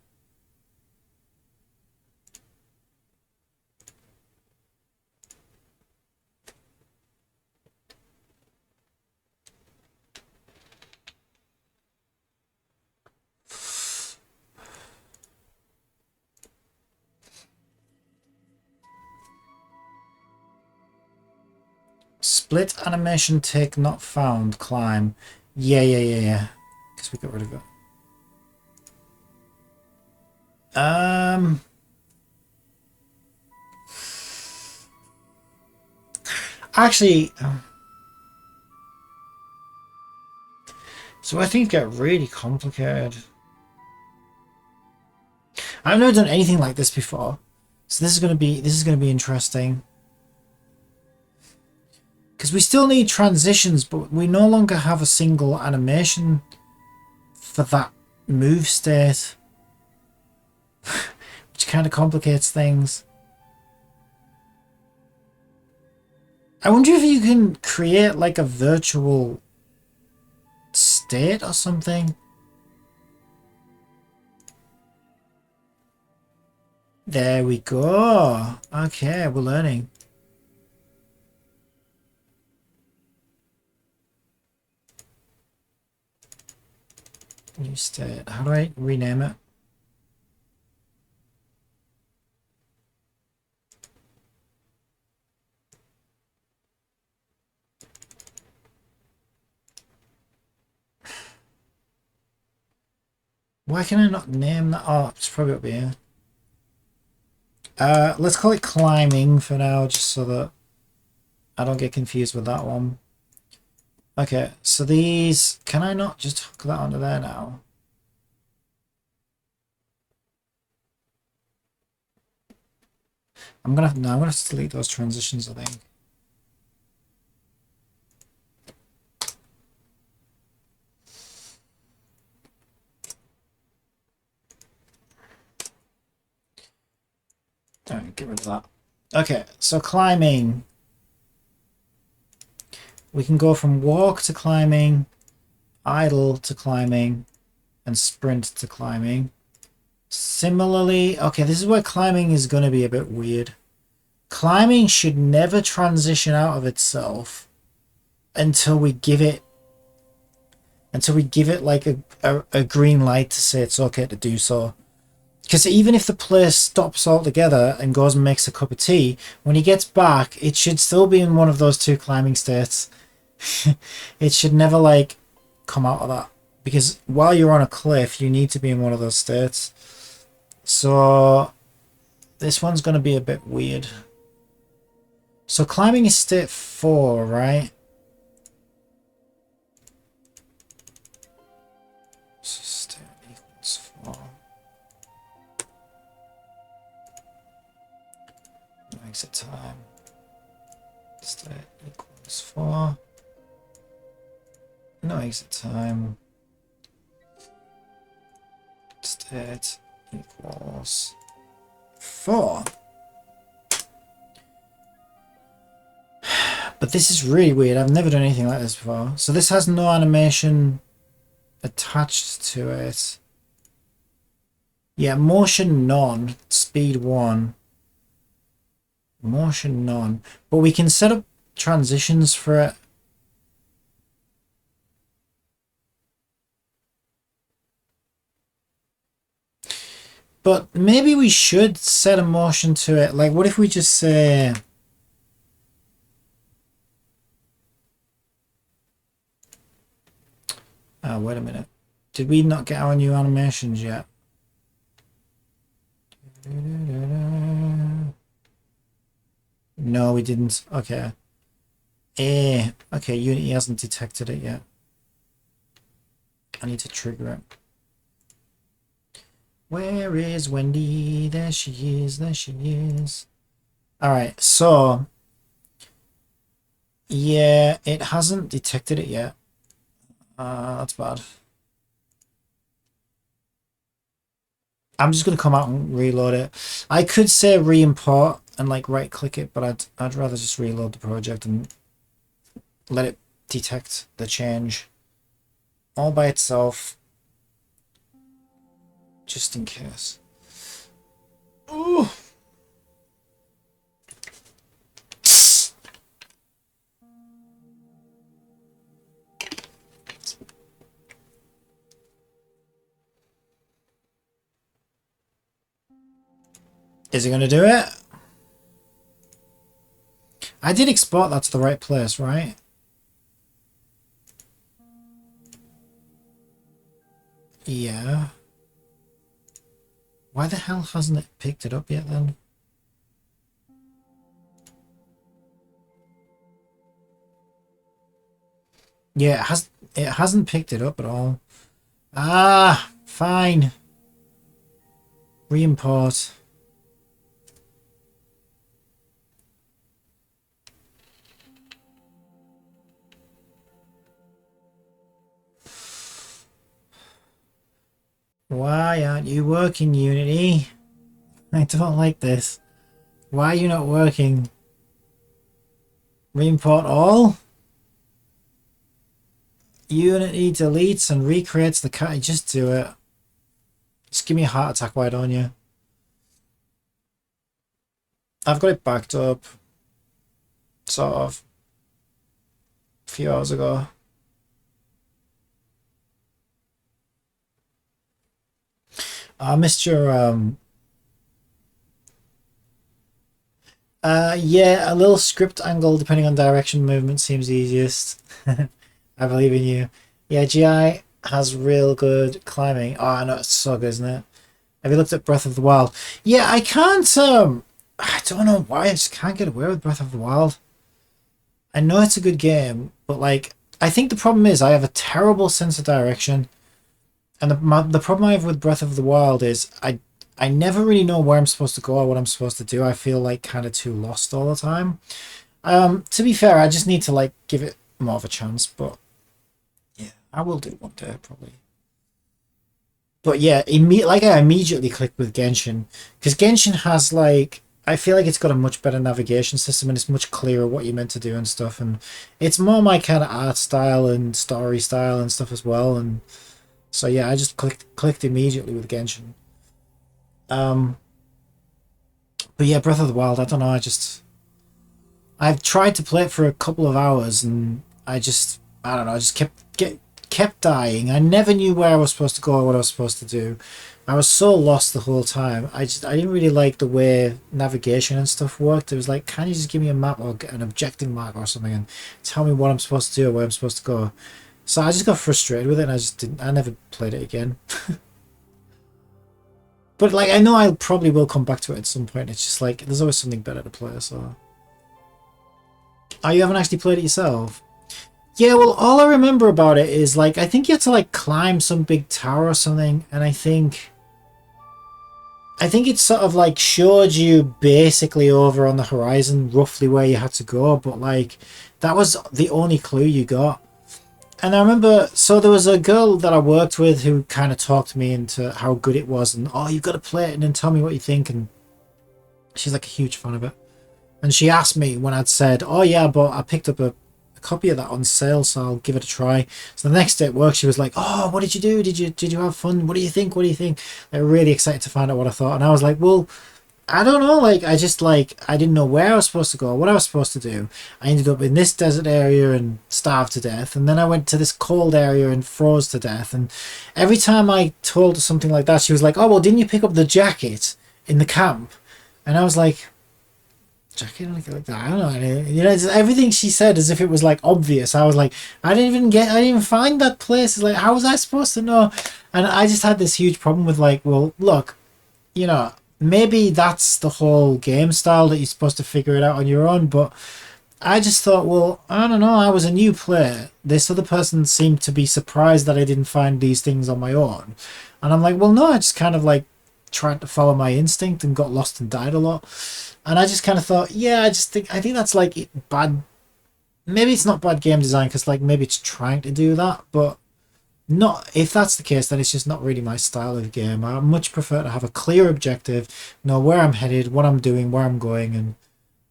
Split animation tick not found. Climb. Yeah. Because we got rid of it. Actually, so I think get really complicated. I've never done anything like this before, so this is gonna be interesting. Because we still need transitions, but we no longer have a single animation for that move state, which kind of complicates things. I wonder if you can create like a virtual state or something. There we go. Okay, we're learning. New state. How do I rename it? Why can I not name that? Oh, it's probably up here. Let's call it climbing for now, just so that I don't get confused with that one. Okay, so these, can I not just hook that onto there now? I'm gonna have to delete those transitions, I think. Don't get rid of that. Okay, so climbing. We can go from walk to climbing, idle to climbing, and sprint to climbing. Similarly, okay, this is where climbing is going to be a bit weird. Climbing should never transition out of itself until we give it like a green light to say it's okay to do so. Because even if the player stops altogether and goes and makes a cup of tea, when he gets back, it should still be in one of those two climbing states. It should never like come out of that. Because while you're on a cliff, you need to be in one of those states. So this one's going to be a bit weird. So climbing is state 4, right? So state equals 4. Exit time. State equals 4. No exit time. State equals 4. But this is really weird. I've never done anything like this before. So this has no animation attached to it. Yeah, motion none, speed 1. Motion none. But we can set up transitions for it. But maybe we should set a motion to it. Like, what if we just say... Oh, wait a minute. Did we not get our new animations yet? No, we didn't. Okay. Okay, Unity hasn't detected it yet. I need to trigger it. Where is Wendy? There she is. There she is. Alright, so... Yeah, it hasn't detected it yet. That's bad. I'm just going to come out and reload it. I could say re-import and like right click it, but I'd rather just reload the project and let it detect the change all by itself, just in case. Ooh. Is it going to do it? I did export that to the right place, right? Yeah. Why the hell hasn't it picked it up yet then? Yeah, it hasn't picked it up at all. Ah, fine. Re-import. Why aren't you working, Unity? I don't like this. Why are you not working? Re-import all? Unity deletes and recreates the cat. Just do it. Just give me a heart attack, why don't you? I've got it backed up. Sort of. A few hours ago. I missed your yeah, a little script angle depending on direction movement seems easiest. I believe in you. Yeah, GI has real good climbing. Oh, I know, it's so good, isn't it? Have you looked at Breath of the Wild? Yeah, I can't I don't know why I just can't get away with Breath of the Wild. I know it's a good game, but like I think the problem is I have a terrible sense of direction. And the problem I have with Breath of the Wild is I never really know where I'm supposed to go or what I'm supposed to do. I feel like kind of too lost all the time. To be fair, I just need to like give it more of a chance, but yeah, I will do one day probably. But yeah, I immediately clicked with Genshin because Genshin has like I feel like it's got a much better navigation system and it's much clearer what you're meant to do and stuff, and it's more my kind of art style and story style and stuff as well. And so yeah, I just clicked immediately with Genshin. But yeah, Breath of the Wild, I don't know, I've tried to play it for a couple of hours and I don't know, I just kept dying. I never knew where I was supposed to go or what I was supposed to do. I was so lost the whole time. I didn't really like the way navigation and stuff worked. It was like, can you just give me a map or an objective map or something and tell me what I'm supposed to do or where I'm supposed to go? So I just got frustrated with it and I never played it again. But like I know I probably will come back to it at some point. It's just like there's always something better to play, so. Oh, you haven't actually played it yourself? Yeah, well, all I remember about it is, like, I think you had to, like, climb some big tower or something, and I think it sort of, like, showed you basically over on the horizon roughly where you had to go, but, like, that was the only clue you got. And I remember, so there was a girl that I worked with who kind of talked me into how good it was, and, oh, you've got to play it and then tell me what you think, and she's, like, a huge fan of it. And she asked me when I'd said, oh, yeah, but I picked up a copy of that on sale, so I'll give it a try. So the next day at work she was like, oh, what did you do? Did you have fun? What do you think? Like, really excited to find out what I thought. And I was like, well, I don't know, like I didn't know where I was supposed to go, what I was supposed to do. I ended up in this desert area and starved to death, and then I went to this cold area and froze to death. And every time I told her something like that, she was like, oh, well, didn't you pick up the jacket in the camp? And I was like, jacket, like that, I don't know, you know, it's everything she said as if it was like obvious. I was like, I didn't even find that place. It's like, how was I supposed to know? And I just had this huge problem with like, well, look, you know, maybe that's the whole game style that you're supposed to figure it out on your own, but I just thought, well, I don't know, I was a new player. This other person seemed to be surprised that I didn't find these things on my own, and I'm like, well, no, I just kind of like tried to follow my instinct and got lost and died a lot. And I just kind of thought, yeah, I think that's like bad. Maybe it's not bad game design because like maybe it's trying to do that, but not. If that's the case, then it's just not really my style of game. I much prefer to have a clear objective, know where I'm headed, what I'm doing, where I'm going, and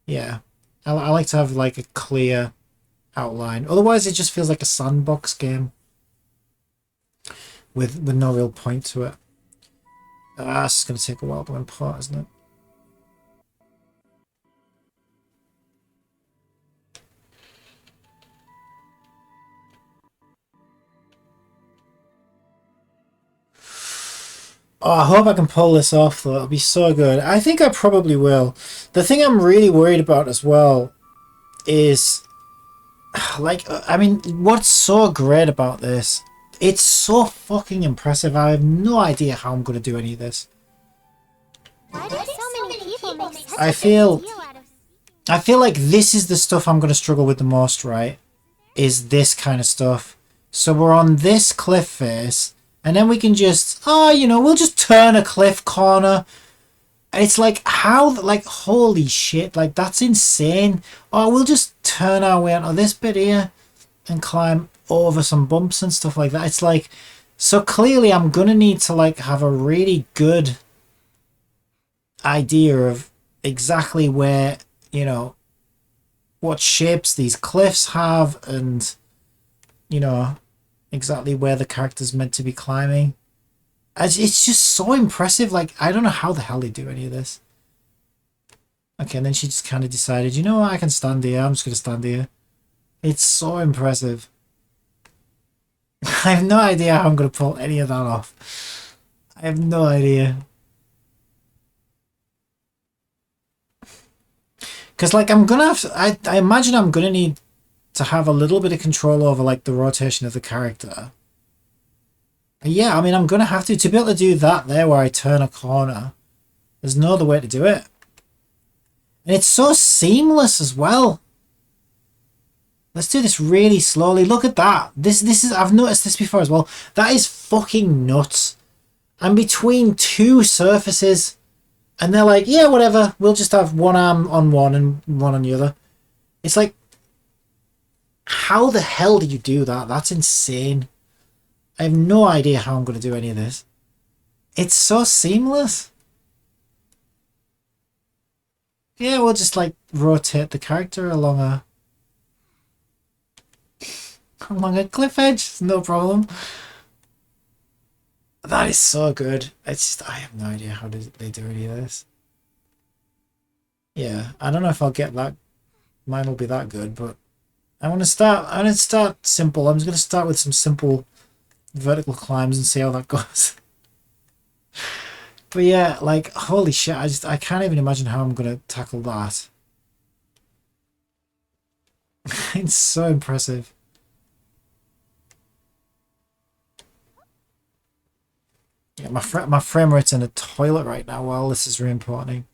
yeah, I like to have like a clear outline. Otherwise, it just feels like a sandbox game with no real point to it. It's gonna take a while to import, isn't it? Oh, I hope I can pull this off, though. It'll be so good. I think I probably will. The thing I'm really worried about as well is, like, I mean, what's so great about this? It's so fucking impressive. I have no idea how I'm going to do any of this. Why do so many people make such I a feel- big deal out of I feel like this is the stuff I'm going to struggle with the most, right? Is this kind of stuff. So we're on this cliff face, and then we can just, you know, we'll just turn a cliff corner. And it's like, how, like, holy shit, like, that's insane. Oh, we'll just turn our way onto this bit here and climb over some bumps and stuff like that. It's like, so clearly I'm going to need to, like, have a really good idea of exactly where, you know, what shapes these cliffs have and, you know, exactly where the character's meant to be climbing. It's just so impressive. Like, I don't know how the hell they do any of this. Okay, and then she just kind of decided, you know what, I can stand here. I'm just going to stand here. It's so impressive. I have no idea how I'm going to pull any of that off. I have no idea. Because, like, I'm going to have to... I imagine I'm going to need to have a little bit of control over, like, the rotation of the character. Yeah, I mean, I'm going to have to be able to do that there where I turn a corner. There's no other way to do it. And it's so seamless as well. Let's do this really slowly. Look at that. This is, I've noticed this before as well. That is fucking nuts. I'm between two surfaces and they're like, yeah, whatever. We'll just have one arm on one and one on the other. It's like, how the hell did you do that? That's insane. I have no idea how I'm going to do any of this. It's so seamless. Yeah, we'll just like rotate the character along a cliff edge, no problem. That is so good. It's just, I have no idea how they do any of this. Yeah, I don't know if I'll get that. Mine will be that good, but I want to start simple. I'm just going to start with some simple vertical climbs and see how that goes. But yeah, like, holy shit, I can't even imagine how I'm going to tackle that. It's so impressive. Yeah, my frame rate's in a toilet right now while this is re-importing.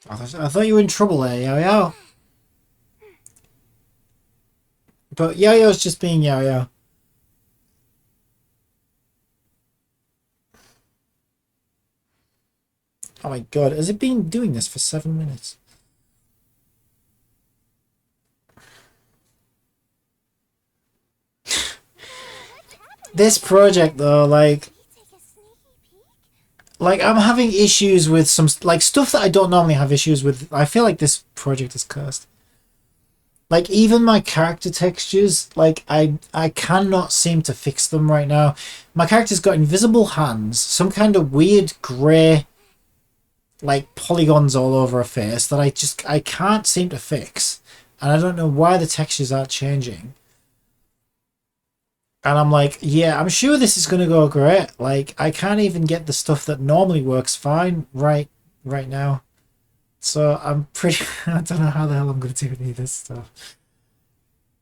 I thought you were in trouble there, Yo-Yo. But Yo-Yo's just being Yo-Yo. Oh my god, has it been doing this for 7 minutes? This project though, like I'm having issues with some like stuff that I don't normally have issues with. I feel like this project is cursed. Like even my character textures, like I cannot seem to fix them right now. My character's got invisible hands, some kind of weird grey like polygons all over her face that I can't seem to fix. And I don't know why the textures aren't changing. And I'm like, yeah, I'm sure this is going to go great. Like, I can't even get the stuff that normally works fine right now. So I'm pretty... I don't know how the hell I'm going to do any of this stuff.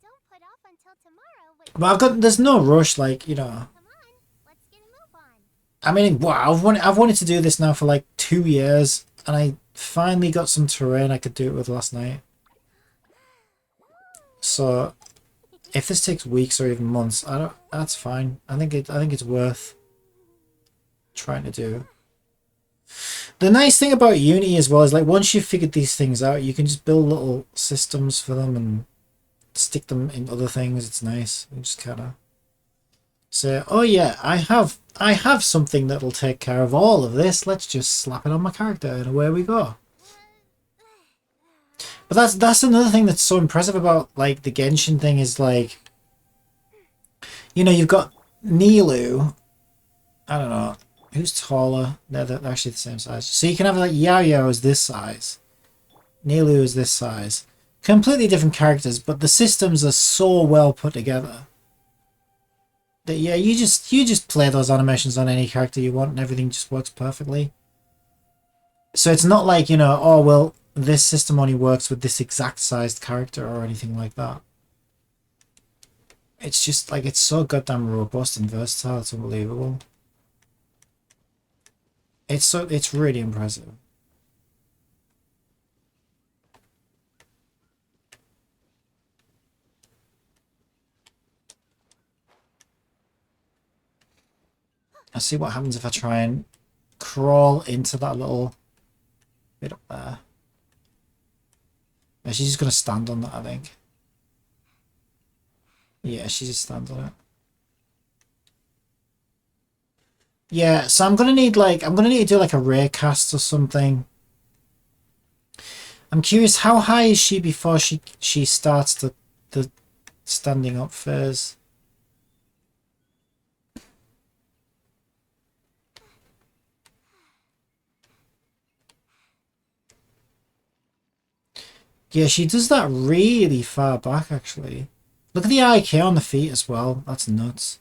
Don't put off until tomorrow. But I've got... There's no rush, like, you know... Come on, let's get a move on. I mean, wow, I've wanted to do this now for like 2 years. And I finally got some terrain I could do it with last night. So... If this takes weeks or even months, that's fine. I think it's worth trying to do. The nice thing about Unity as well is like once you've figured these things out, you can just build little systems for them and stick them in other things. It's nice. You just kind of say, oh yeah, I have something that'll take care of all of this. Let's just slap it on my character and away we go. But that's another thing that's so impressive about like the Genshin thing is like, you know, you've got Nilu. I don't know who's taller. They're actually the same size. So you can have like Yaoyao is this size, Nilu is this size. Completely different characters, but the systems are so well put together that yeah, you just play those animations on any character you want, and everything just works perfectly. So it's not like, you know, oh well, this system only works with this exact sized character or anything like that. It's just like, it's so goddamn robust and versatile, it's unbelievable. It's really impressive. Let's see what happens if I try and crawl into that little bit up there. Yeah, she's just going to stand on that, I think. Yeah, she just stands on it. Yeah, so I'm going to need to do like a ray cast or something. I'm curious, how high is she before she starts the standing up phase? Yeah, she does that really far back, actually. Look at the IK on the feet as well. That's nuts.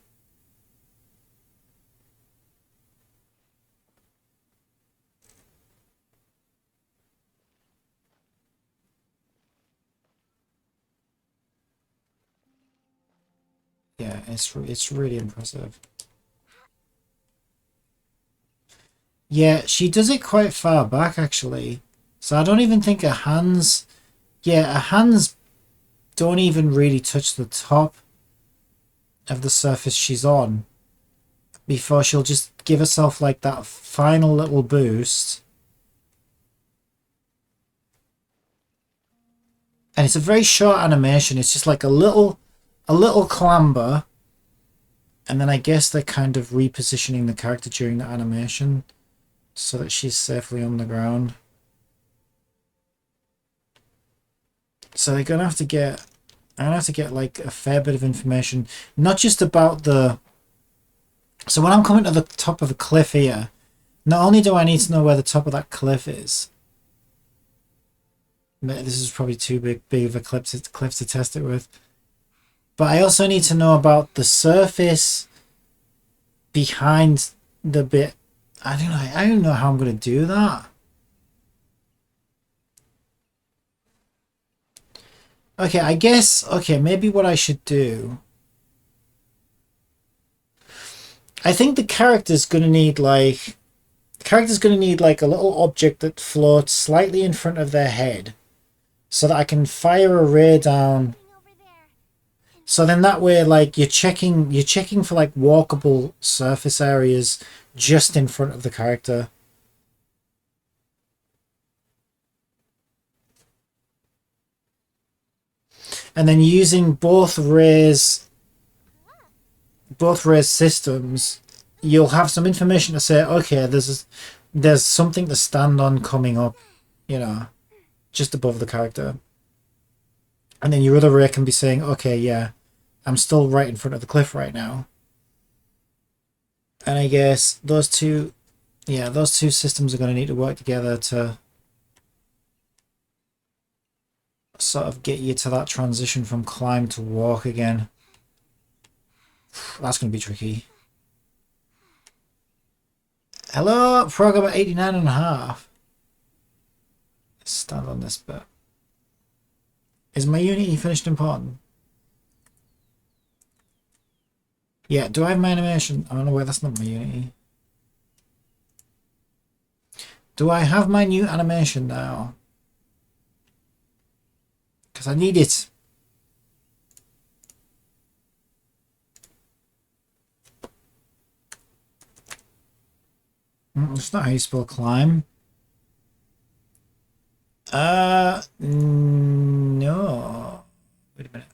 Yeah, it's really impressive. Yeah, she does it quite far back actually. So I don't even think her hands, yeah, her hands don't even really touch the top of the surface she's on before she'll just give herself like that final little boost. And it's a very short animation. It's just like a little clamber, and then I guess they're kind of repositioning the character during the animation so that she's safely on the ground. So they're gonna have to get, I'm gonna have to get like a fair bit of information, not just about the. So when I'm coming to the top of a cliff here, not only do I need to know where the top of that cliff is. This is probably too big of a cliff to test it with. But I also need to know about the surface behind the bit. I don't know how I'm going to do that. Okay, I guess, okay, maybe what I should do. I think the character's going to need like a little object that floats slightly in front of their head so that I can fire a ray down. So then that way, like, you're checking for like walkable surface areas just in front of the character. And then using both rays systems, you'll have some information to say, okay, there's something to stand on coming up, you know, just above the character. And then your other ray can be saying, okay, yeah, I'm still right in front of the cliff right now. And I guess those two systems are going to need to work together to sort of get you to that transition from climb to walk again. That's going to be tricky. Hello, programmer 89.5. Let's stand on this bit. Is my Unity finished important? Yeah, do I have my animation? Oh no, wait, that's not my Unity. Do I have my new animation now? Because I need it. It's not how you spell climb. No. Wait a minute.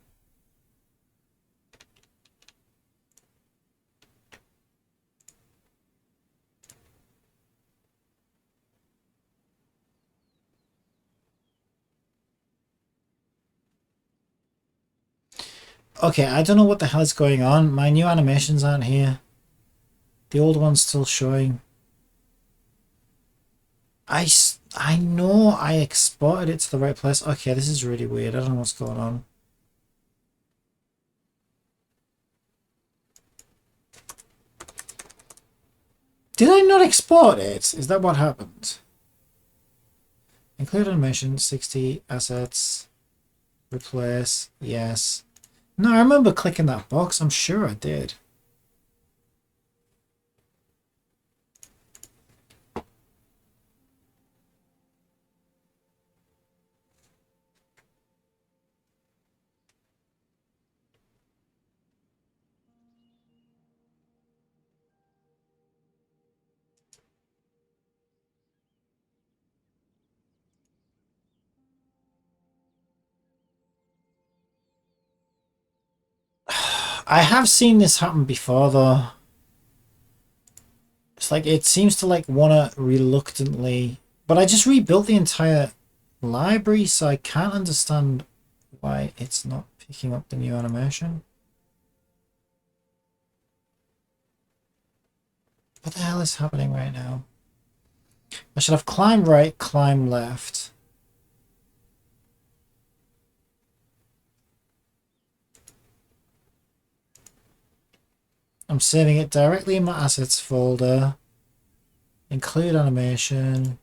Okay, I don't know what the hell is going on. My new animations aren't here. The old one's still showing. I know I exported it to the right place. Okay, this is really weird. I don't know what's going on. Did I not export it? Is that what happened? Include animation, 60 assets, replace, yes. No, I remember clicking that box. I'm sure I did. I have seen this happen before though. It's like it seems to like wanna reluctantly, but I just rebuilt the entire library, so I can't understand why it's not picking up the new animation. What the hell is happening right now? I should have climb right, climb left. I'm saving it directly in my assets folder. Include animation.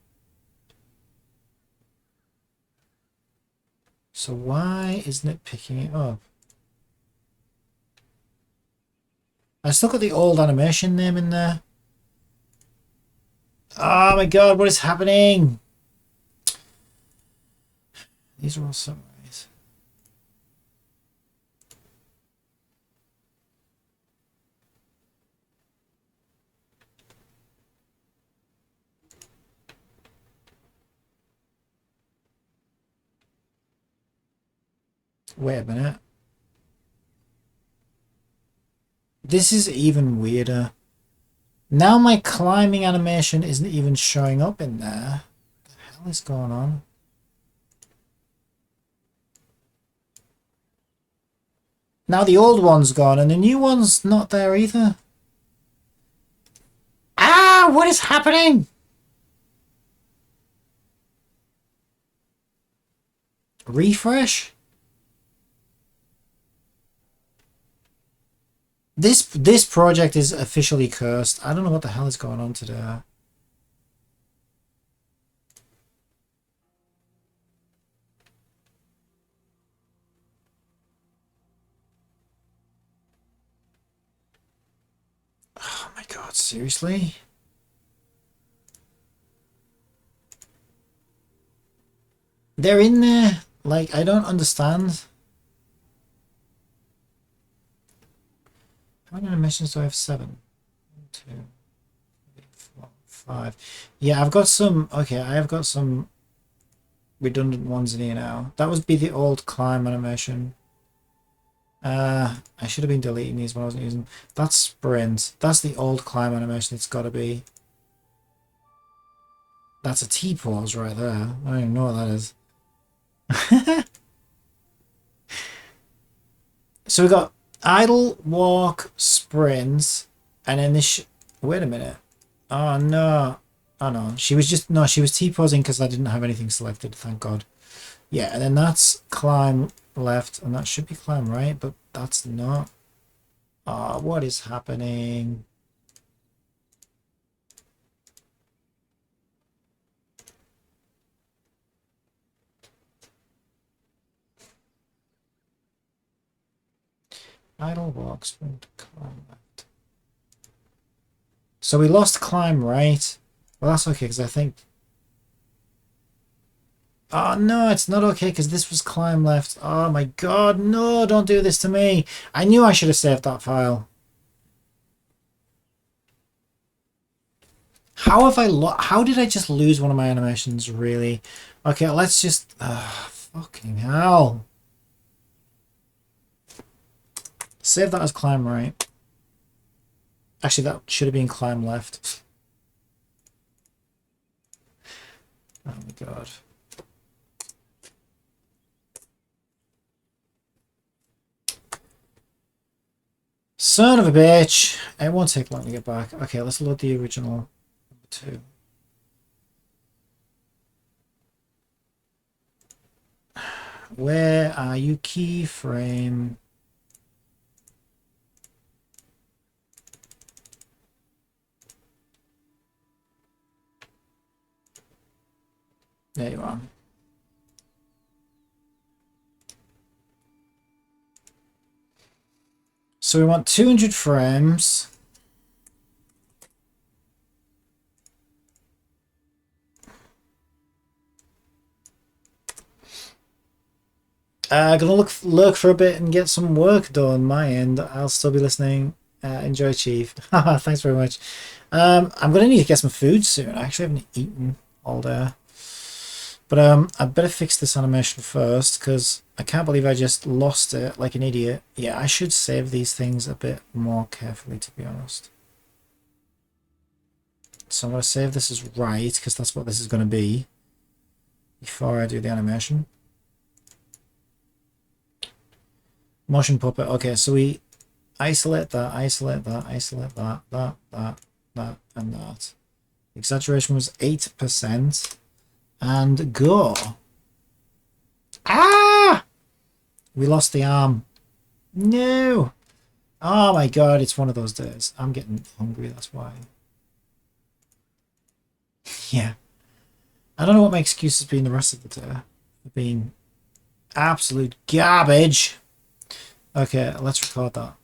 So why isn't it picking it up? I still got the old animation name in there. Oh my god, what is happening? These are all summaries. Wait a minute. This is even weirder. Now my climbing animation isn't even showing up in there. What the hell is going on? Now the old one's gone and the new one's not there either. Ah, what is happening? Refresh? This project is officially cursed. I don't know what the hell is going on today. Oh my god, seriously? They're in there. Like, I don't understand. How many animations do I have? 7. 1, 2, 3, 4, 5. Yeah, I've got some. Okay, I have got some redundant ones in here now. That would be the old climb animation. I should have been deleting these when I wasn't using them. That's sprint. That's the old climb animation. It's got to be. That's a T-pause right there. I don't even know what that is. So we got idle, walk, sprint, and then this. Wait a minute. Oh no. Oh no. She was just she was T-posing because I didn't have anything selected. Thank God. Yeah, and then that's climb left, and that should be climb right, but that's not. Oh, what is happening? Idle, walk, sprint, climb left. So we lost climb right. Well, that's okay, because I think... Oh, no, it's not okay, because this was climb left. Oh, my God, no, don't do this to me. I knew I should have saved that file. How have I how did I just lose one of my animations, really? Okay, let's just... fucking hell. Save that as climb right. Actually, that should have been climb left. Oh my God. Son of a bitch. It won't take long to get back. Okay, let's load the original number 2. Where are you, keyframe? There you are. So we want 200 frames. Gonna lurk for a bit and get some work done my end. I'll still be listening. Enjoy, Chief. Thanks very much. I'm gonna need to get some food soon. I actually haven't eaten all day. But I better fix this animation first, because I can't believe I just lost it like an idiot. Yeah, I should save these things a bit more carefully, to be honest. So I'm going to save this as right, because that's what this is going to be before I do the animation. Motion puppet. Okay, so we isolate that, isolate that, isolate that, that, and that. Exaggeration was 8%. And go. Ah! We lost the arm. No. Oh my God, it's one of those days. I'm getting hungry, that's why. Yeah. I don't know what my excuse has been the rest of the day. For being absolute garbage. Okay, let's record that.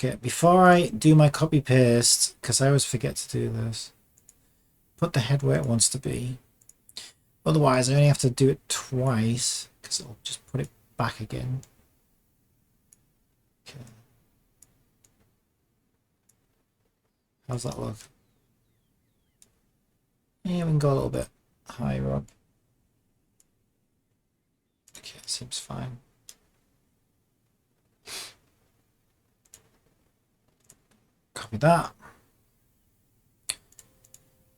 Okay, before I do my copy paste, because I always forget to do this, put the head where it wants to be. Otherwise, I only have to do it twice, because it'll just put it back again. Okay. How's that look? Yeah, we can go a little bit higher up. Okay, seems fine. Copy that.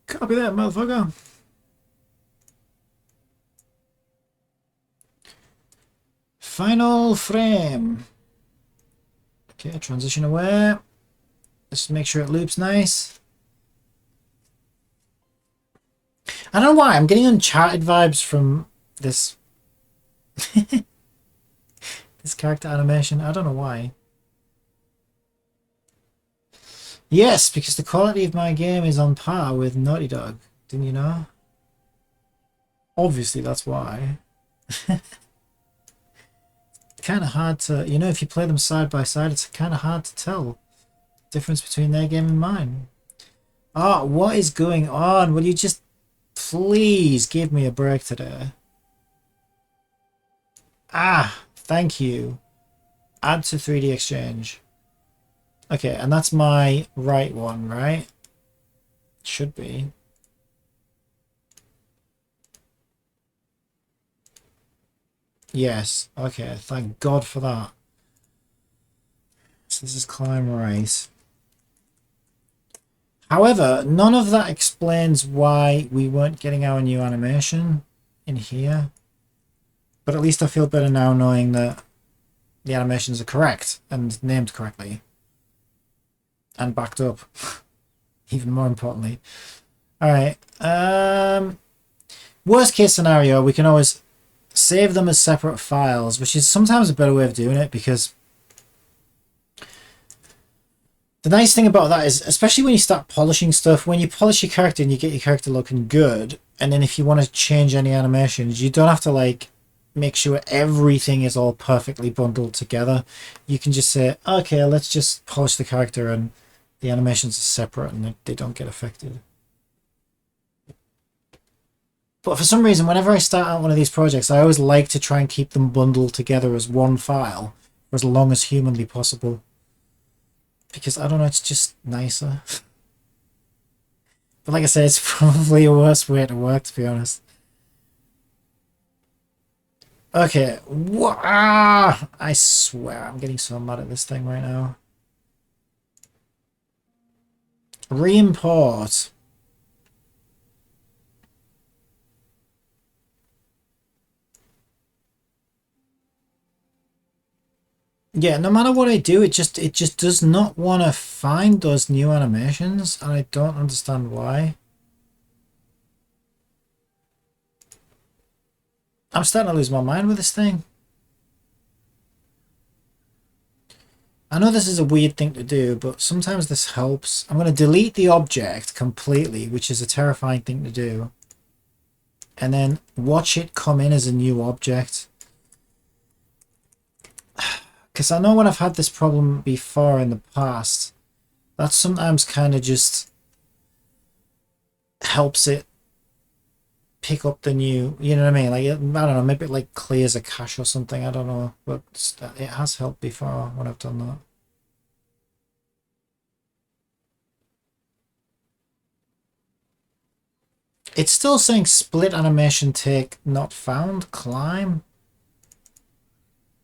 Copy that, motherfucker. Final frame. Okay, transition away. Just make sure it loops nice. I don't know why, I'm getting Uncharted vibes from this this character animation. I don't know why. Yes, because the quality of my game is on par with Naughty Dog. Didn't you know? Obviously, that's why. Kind of hard to, you know, if you play them side by side, it's kind of hard to tell the difference between their game and mine. Oh, what is going on? Will you just please give me a break today? Ah, thank you. Add to 3D Exchange. Okay, and that's my right one, right? Should be. Yes, okay, thank God for that. So this is climb race. However, none of that explains why we weren't getting our new animation in here. But at least I feel better now knowing that the animations are correct and named correctly. And backed up. Even more importantly. Alright. Worst case scenario, we can always save them as separate files, which is sometimes a better way of doing it, because the nice thing about that is, especially when you start polishing stuff, when you polish your character and you get your character looking good, and then if you want to change any animations, you don't have to like make sure everything is all perfectly bundled together. You can just say, okay, let's just polish the character and the animations are separate and they don't get affected. But for some reason, whenever I start out one of these projects, I always like to try and keep them bundled together as one file for as long as humanly possible. Because, I don't know, it's just nicer. But like I said, it's probably a worse way to work, to be honest. Okay. Ah, I swear, I'm getting so mad at this thing right now. Reimport. Yeah, no matter what I do, it just does not want to find those new animations, and I don't understand why. I'm starting to lose my mind with this thing. I know this is a weird thing to do, but sometimes this helps. I'm going to delete the object completely, which is a terrifying thing to do. And then watch it come in as a new object. Because I know when I've had this problem before in the past, that sometimes kind of just helps it pick up the new, you know what I mean? Like, I don't know, maybe it like clears a cache or something, I don't know. But it has helped before when I've done that. It's still saying split animation take not found, climb.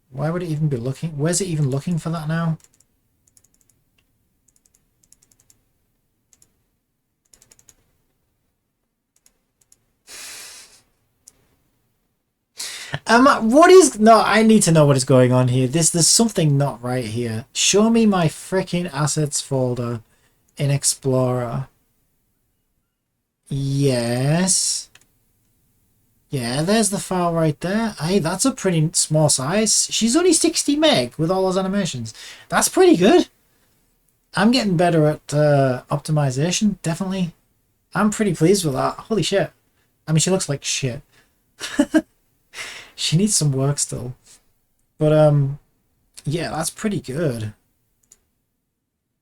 Why would it even be looking? Where's it even looking for that now? What is... No, I need to know what is going on here. There's something not right here. Show me my freaking assets folder in Explorer. Yes. Yeah, there's the file right there. Hey, that's a pretty small size. She's only 60 meg with all those animations. That's pretty good. I'm getting better at optimization, definitely. I'm pretty pleased with that. Holy shit. I mean, she looks like shit. She needs some work still. But, yeah, that's pretty good.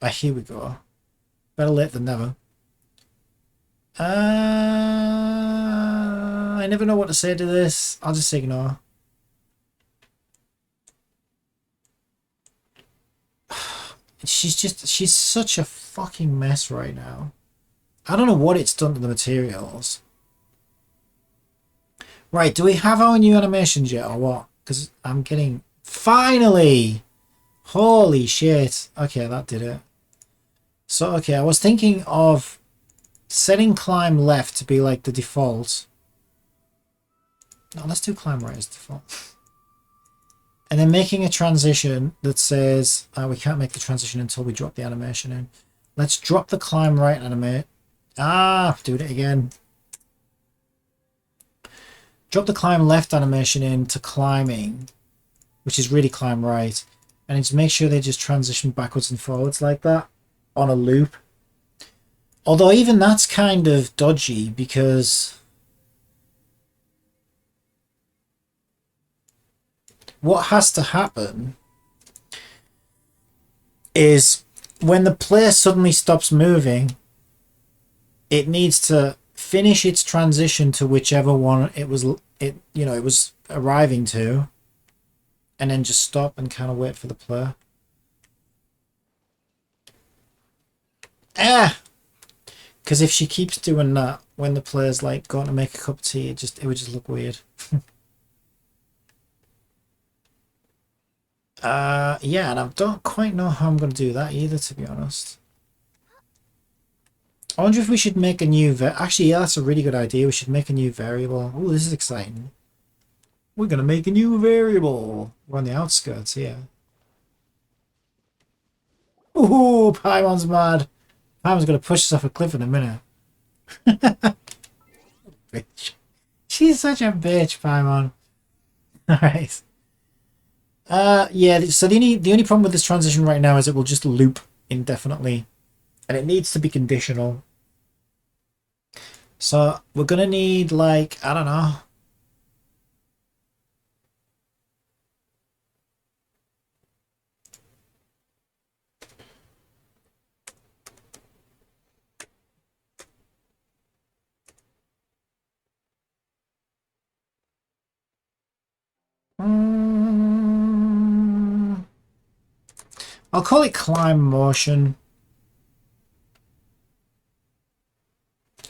Ah, here we go. Better late than never. I never know what to say to this. I'll just ignore. She's such a fucking mess right now. I don't know what it's done to the materials. Right, do we have our new animations yet or what? Because I'm getting... Finally! Holy shit. Okay, that did it. So, okay, I was thinking of setting climb left to be like the default. No, let's do climb right as default. And then making a transition that says... we can't make the transition until we drop the animation in. Let's drop the climb right animate. Do it again. Drop the climb left animation into climbing, which is really climb right. And just make sure they just transition backwards and forwards like that on a loop. Although even that's kind of dodgy because what has to happen is when the player suddenly stops moving, it needs to finish its transition to whichever one it was arriving to, and then just stop and kind of wait for the player. Because if she keeps doing that when the player's like going to make a cup of tea, it would just look weird. Yeah, and I don't quite know how I'm going to do that either, to be honest. I wonder if we should make a new... Actually, yeah, that's a really good idea. We should make a new variable. Oh, this is exciting. We're going to make a new variable. We're on the outskirts here. Ooh, Paimon's mad. Paimon's going to push us off a cliff in a minute. Bitch. She's such a bitch, Paimon. Alright. Yeah, so the only problem with this transition right now is it will just loop indefinitely. And it needs to be conditional. So we're going to need, like, I don't know. I'll call it climb motion.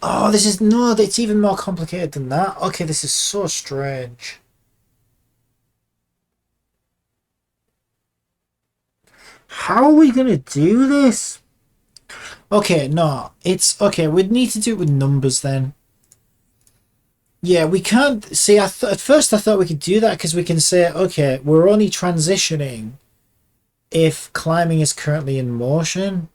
Oh, this is... No, it's even more complicated than that. Okay, this is so strange. How are we going to do this? Okay, no. It's... Okay, we'd need to do it with numbers then. Yeah, we can't... See, at first I thought we could do that because we can say, okay, we're only transitioning if climbing is currently in motion.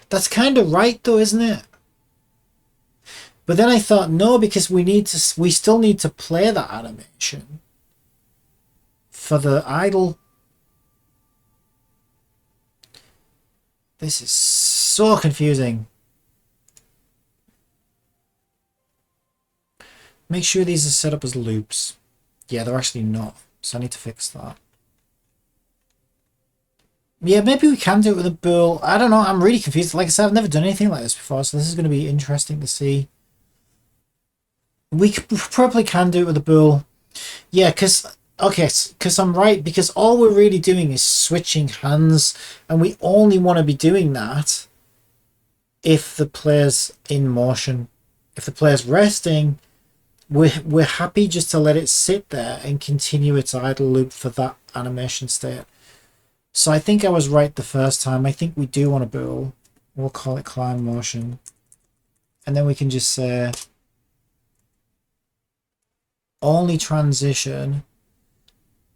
That's kind of right though, isn't it? But then I thought, no, because we still need to play that animation for the idle. This is so confusing. Make sure these are set up as loops. Yeah, they're actually not, so I need to fix that. Yeah, maybe we can do it with a bool. I don't know, I'm really confused. Like I said, I've never done anything like this before, so this is going to be interesting to see. We probably can do it with a bool. Yeah, because... Okay, because I'm right, because all we're really doing is switching hands, and we only want to be doing that if the player's in motion. If the player's resting, we're happy just to let it sit there and continue its idle loop for that animation state. So I think I was right the first time. I think we do want a bool. We'll call it climb motion. And then we can just say only transition.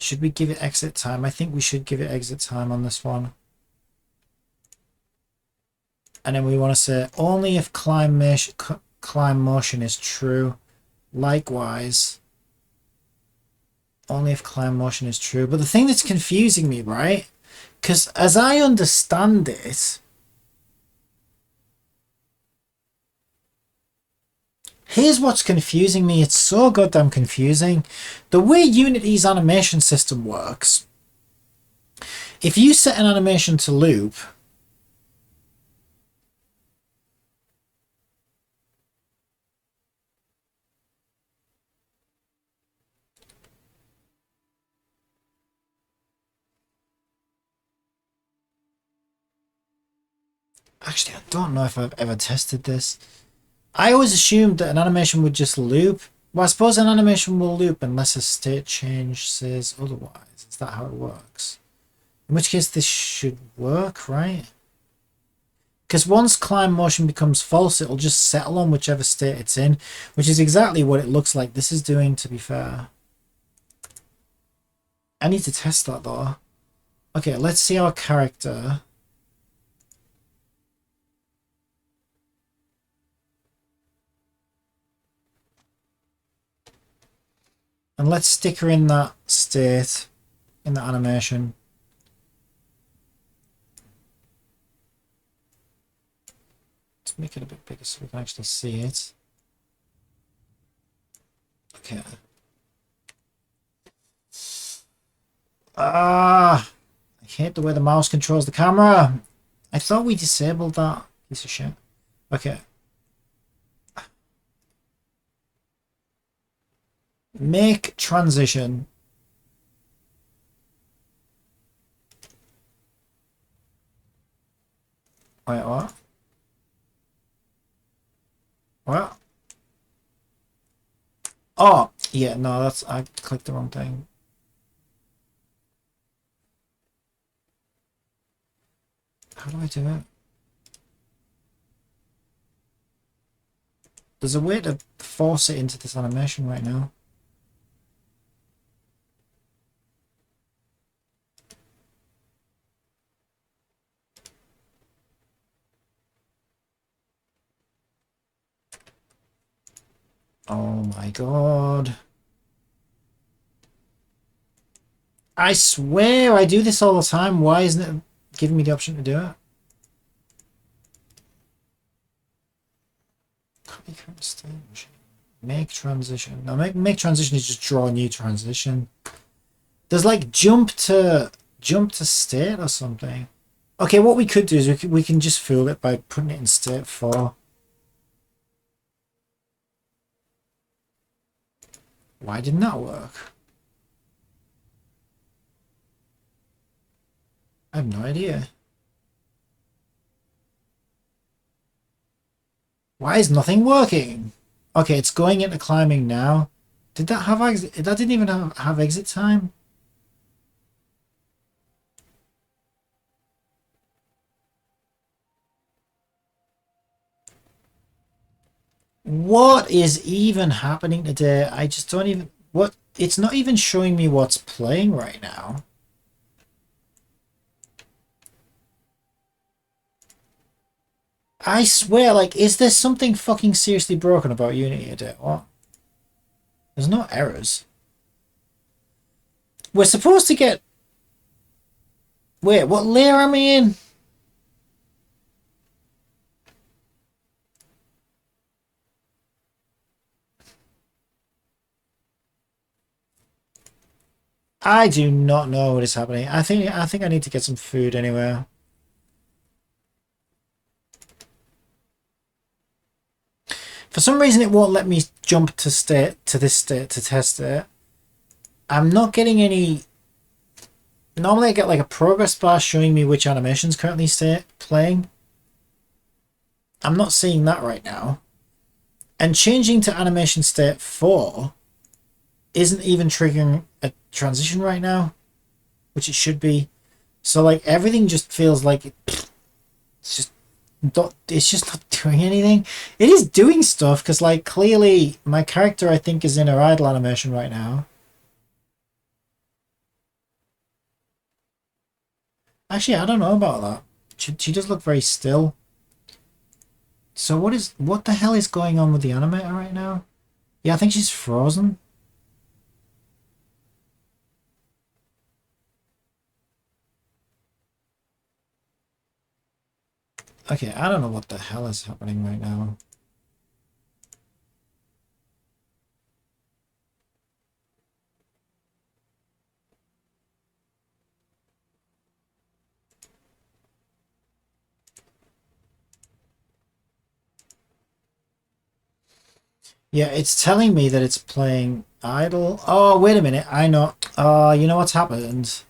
Should we give it exit time? I think we should give it exit time on this one. And then we want to say only if climb motion is true. Likewise, only if climb motion is true. But the thing that's confusing me, right? Because as I understand it, Here's what's confusing me. It's so goddamn confusing. The way Unity's animation system works, if you set an animation to loop, actually, I don't know if I've ever tested this. I always assumed that an animation would just loop. Well, I suppose an animation will loop unless a state change says otherwise. Is that how it works? In which case this should work, right? Because once climb motion becomes false, it'll just settle on whichever state it's in, which is exactly what it looks like this is doing, to be fair. I need to test that, though. Okay, let's see our character. And let's stick her in that state, in that animation. Let's make it a bit bigger so we can actually see it. Okay. Ah! I hate the way the mouse controls the camera. I thought we disabled that piece of shit. Okay. Make transition. Wait, what? What? Oh, yeah, no, that's, I clicked the wrong thing. How do I do it? There's a way to force it into this animation right now. Oh my god. I swear I do this all the time. Why isn't it giving me the option to do it? Copy current stage. Make transition. No, make transition is just draw a new transition. There's like jump to state or something. Okay, what we could do is we can just fool it by putting it in state 4. Why didn't that work? I have no idea. Why is nothing working? Okay, it's going into climbing now. Did that have exit? That didn't even have exit time. What is even happening today? I just don't even... What? It's not even showing me what's playing right now. I swear, like, is there something fucking seriously broken about Unity today? What? There's no errors. We're supposed to get... Wait, what layer am I in? I do not know what is happening. I think I need to get some food anyway. For some reason it won't let me jump to this state to test it. I'm not getting any... Normally I get like a progress bar showing me which animation's currently playing. I'm not seeing that right now. And changing to animation state 4 isn't even triggering a transition right now, which it should be. So like everything just feels like it's just not doing anything. It is doing stuff because like clearly my character I think is in her idle animation right now. Actually, I don't know about that. She does look very still. So what the hell is going on with the animator right now? Yeah, I think she's frozen. Okay, I don't know what the hell is happening right now. Yeah, it's telling me that it's playing idle. Oh, wait a minute. I know. You know what's happened?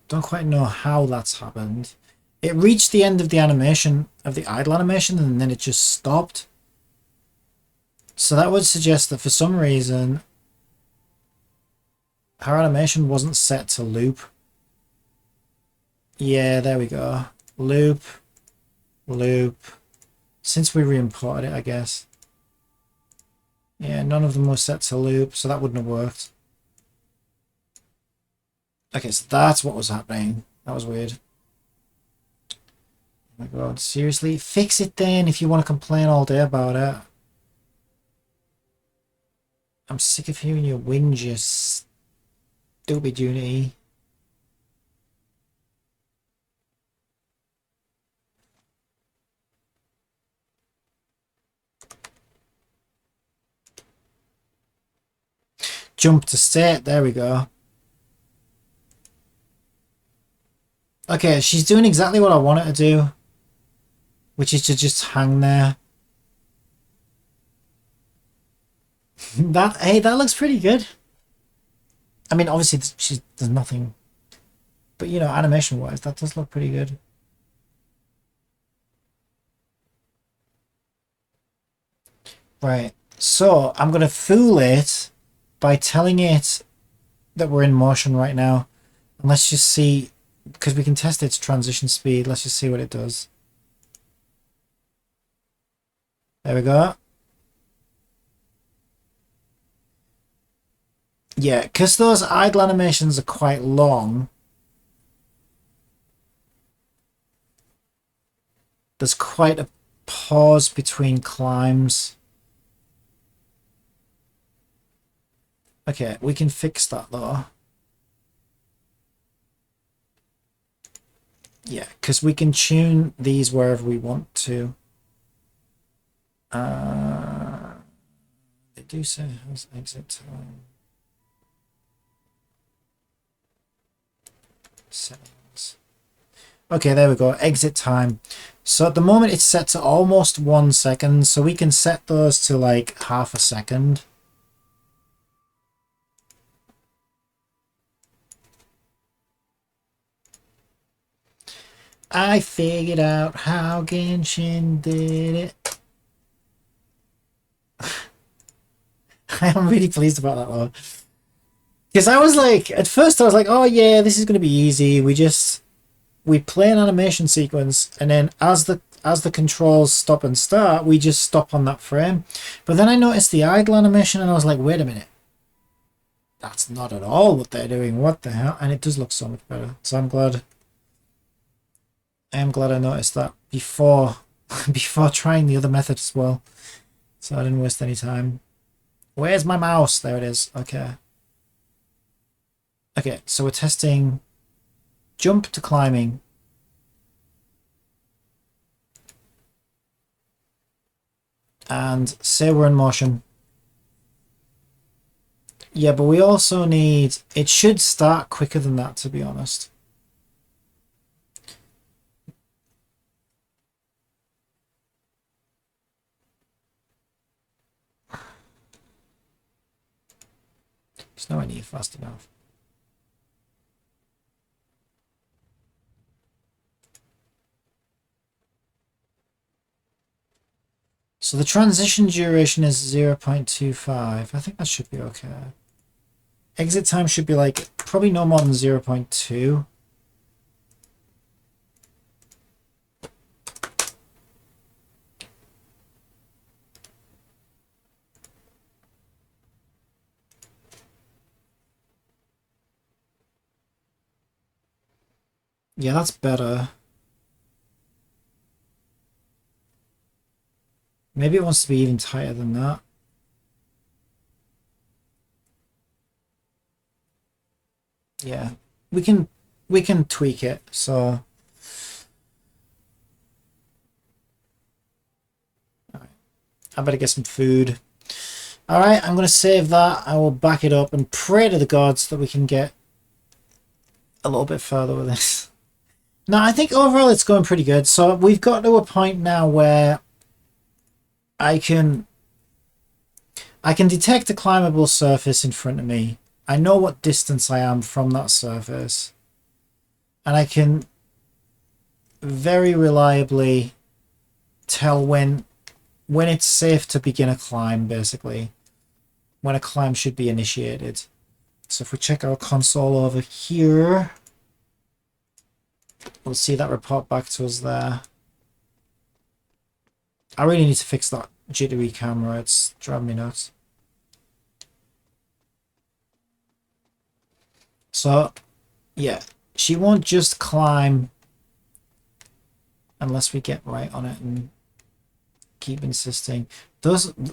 Don't quite know how that's happened. It reached the end of the animation, of the idle animation, and then it just stopped. So that would suggest that for some reason, her animation wasn't set to loop. Yeah, there we go. Loop. Loop. Since we re-imported it, I guess. Yeah, none of them were set to loop, so that wouldn't have worked. Okay, so that's what was happening. That was weird. Oh my god, seriously? Fix it then if you want to complain all day about it. I'm sick of hearing your whinge, you stupid Unity. Jump to state, there we go. Okay, she's doing exactly what I want her to do, which is to just hang there. Hey, that looks pretty good. I mean, obviously, there's nothing, but you know, animation-wise, that does look pretty good. Right, so I'm gonna fool it by telling it that we're in motion right now, and let's just see, because we can test its transition speed. Let's just see what it does. There we go. Yeah, because those idle animations are quite long, there's quite a pause between climbs. Okay, we can fix that though. Yeah, because we can tune these wherever we want to. They do say it has exit time. Settings. Okay, there we go. Exit time. So at the moment it's set to almost 1 second, so we can set those to like half a second. I figured out how Genshin did it. I am really pleased about that though. Because I was like, at first I was like, oh yeah, this is going to be easy. We play an animation sequence, and then as the controls stop and start, we just stop on that frame. But then I noticed the idle animation, and I was like, wait a minute. That's not at all what they're doing. What the hell? And it does look so much better. So I'm glad. I am glad I noticed that before trying the other method as well. So I didn't waste any time. Where's my mouse? There it is. Okay. Okay, so we're testing jump to climbing. And say we're in motion. Yeah, but we also need... It should start quicker than that, to be honest. There's no need fast enough. So the transition duration is 0.25. I think that should be okay. Exit time should be like probably no more than 0.2. Yeah, that's better. Maybe it wants to be even tighter than that. Yeah, we can tweak it. So, all right. I better get some food. All right, I'm gonna save that. I will back it up and pray to the gods that we can get a little bit further with this. No, I think overall it's going pretty good. So we've got to a point now where I can detect a climbable surface in front of me. I know what distance I am from that surface. And I can very reliably tell when it's safe to begin a climb, basically. When a climb should be initiated. So if we check our console over here, we'll see that report back to us there. I really need to fix that jittery camera, it's driving me nuts. So, yeah, she won't just climb unless we get right on it and keep insisting.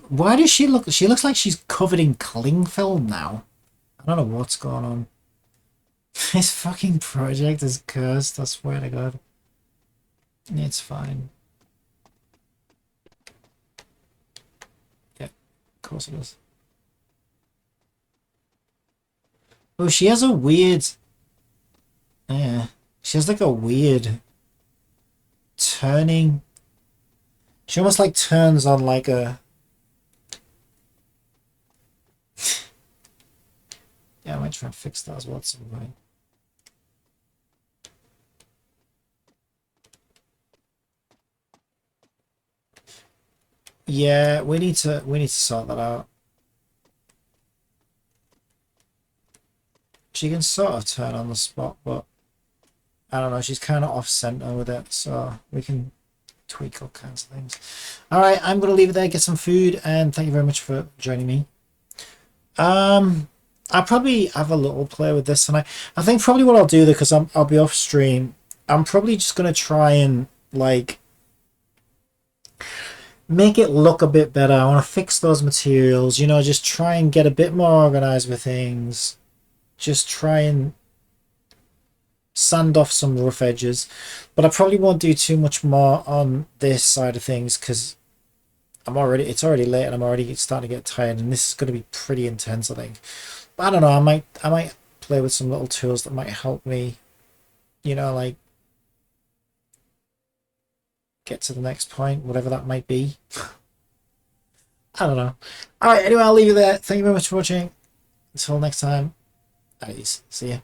Why does she look? She looks like she's covered in cling film now. I don't know what's going on. This fucking project is cursed, I swear to God. It's fine. Yeah, of course it is. Oh, she has a weird... Yeah, she has like a weird turning. She almost like turns on like a... Yeah, I might try and fix that as well at some point. Yeah, we need to sort that out. She can sort of turn on the spot, but I don't know, she's kind of off center with it, so we can tweak all kinds of things. All right, I'm going to leave it there, get some food, and thank you very much for joining me. I'll probably have a little play with this tonight. I think probably what I'll do, because I'll be off stream, I'm probably just going to try and like make it look a bit better. I want to fix those materials, you know, just try and get a bit more organized with things. Just try and sand off some rough edges, but I probably won't do too much more on this side of things because it's already late and I'm already starting to get tired, and this is going to be pretty intense, I think. But I don't know, I might play with some little tools that might help me, you know, like get to the next point, whatever that might be. I don't know. All right, anyway, I'll leave you there. Thank you very much for watching. Until next time, peace. See ya.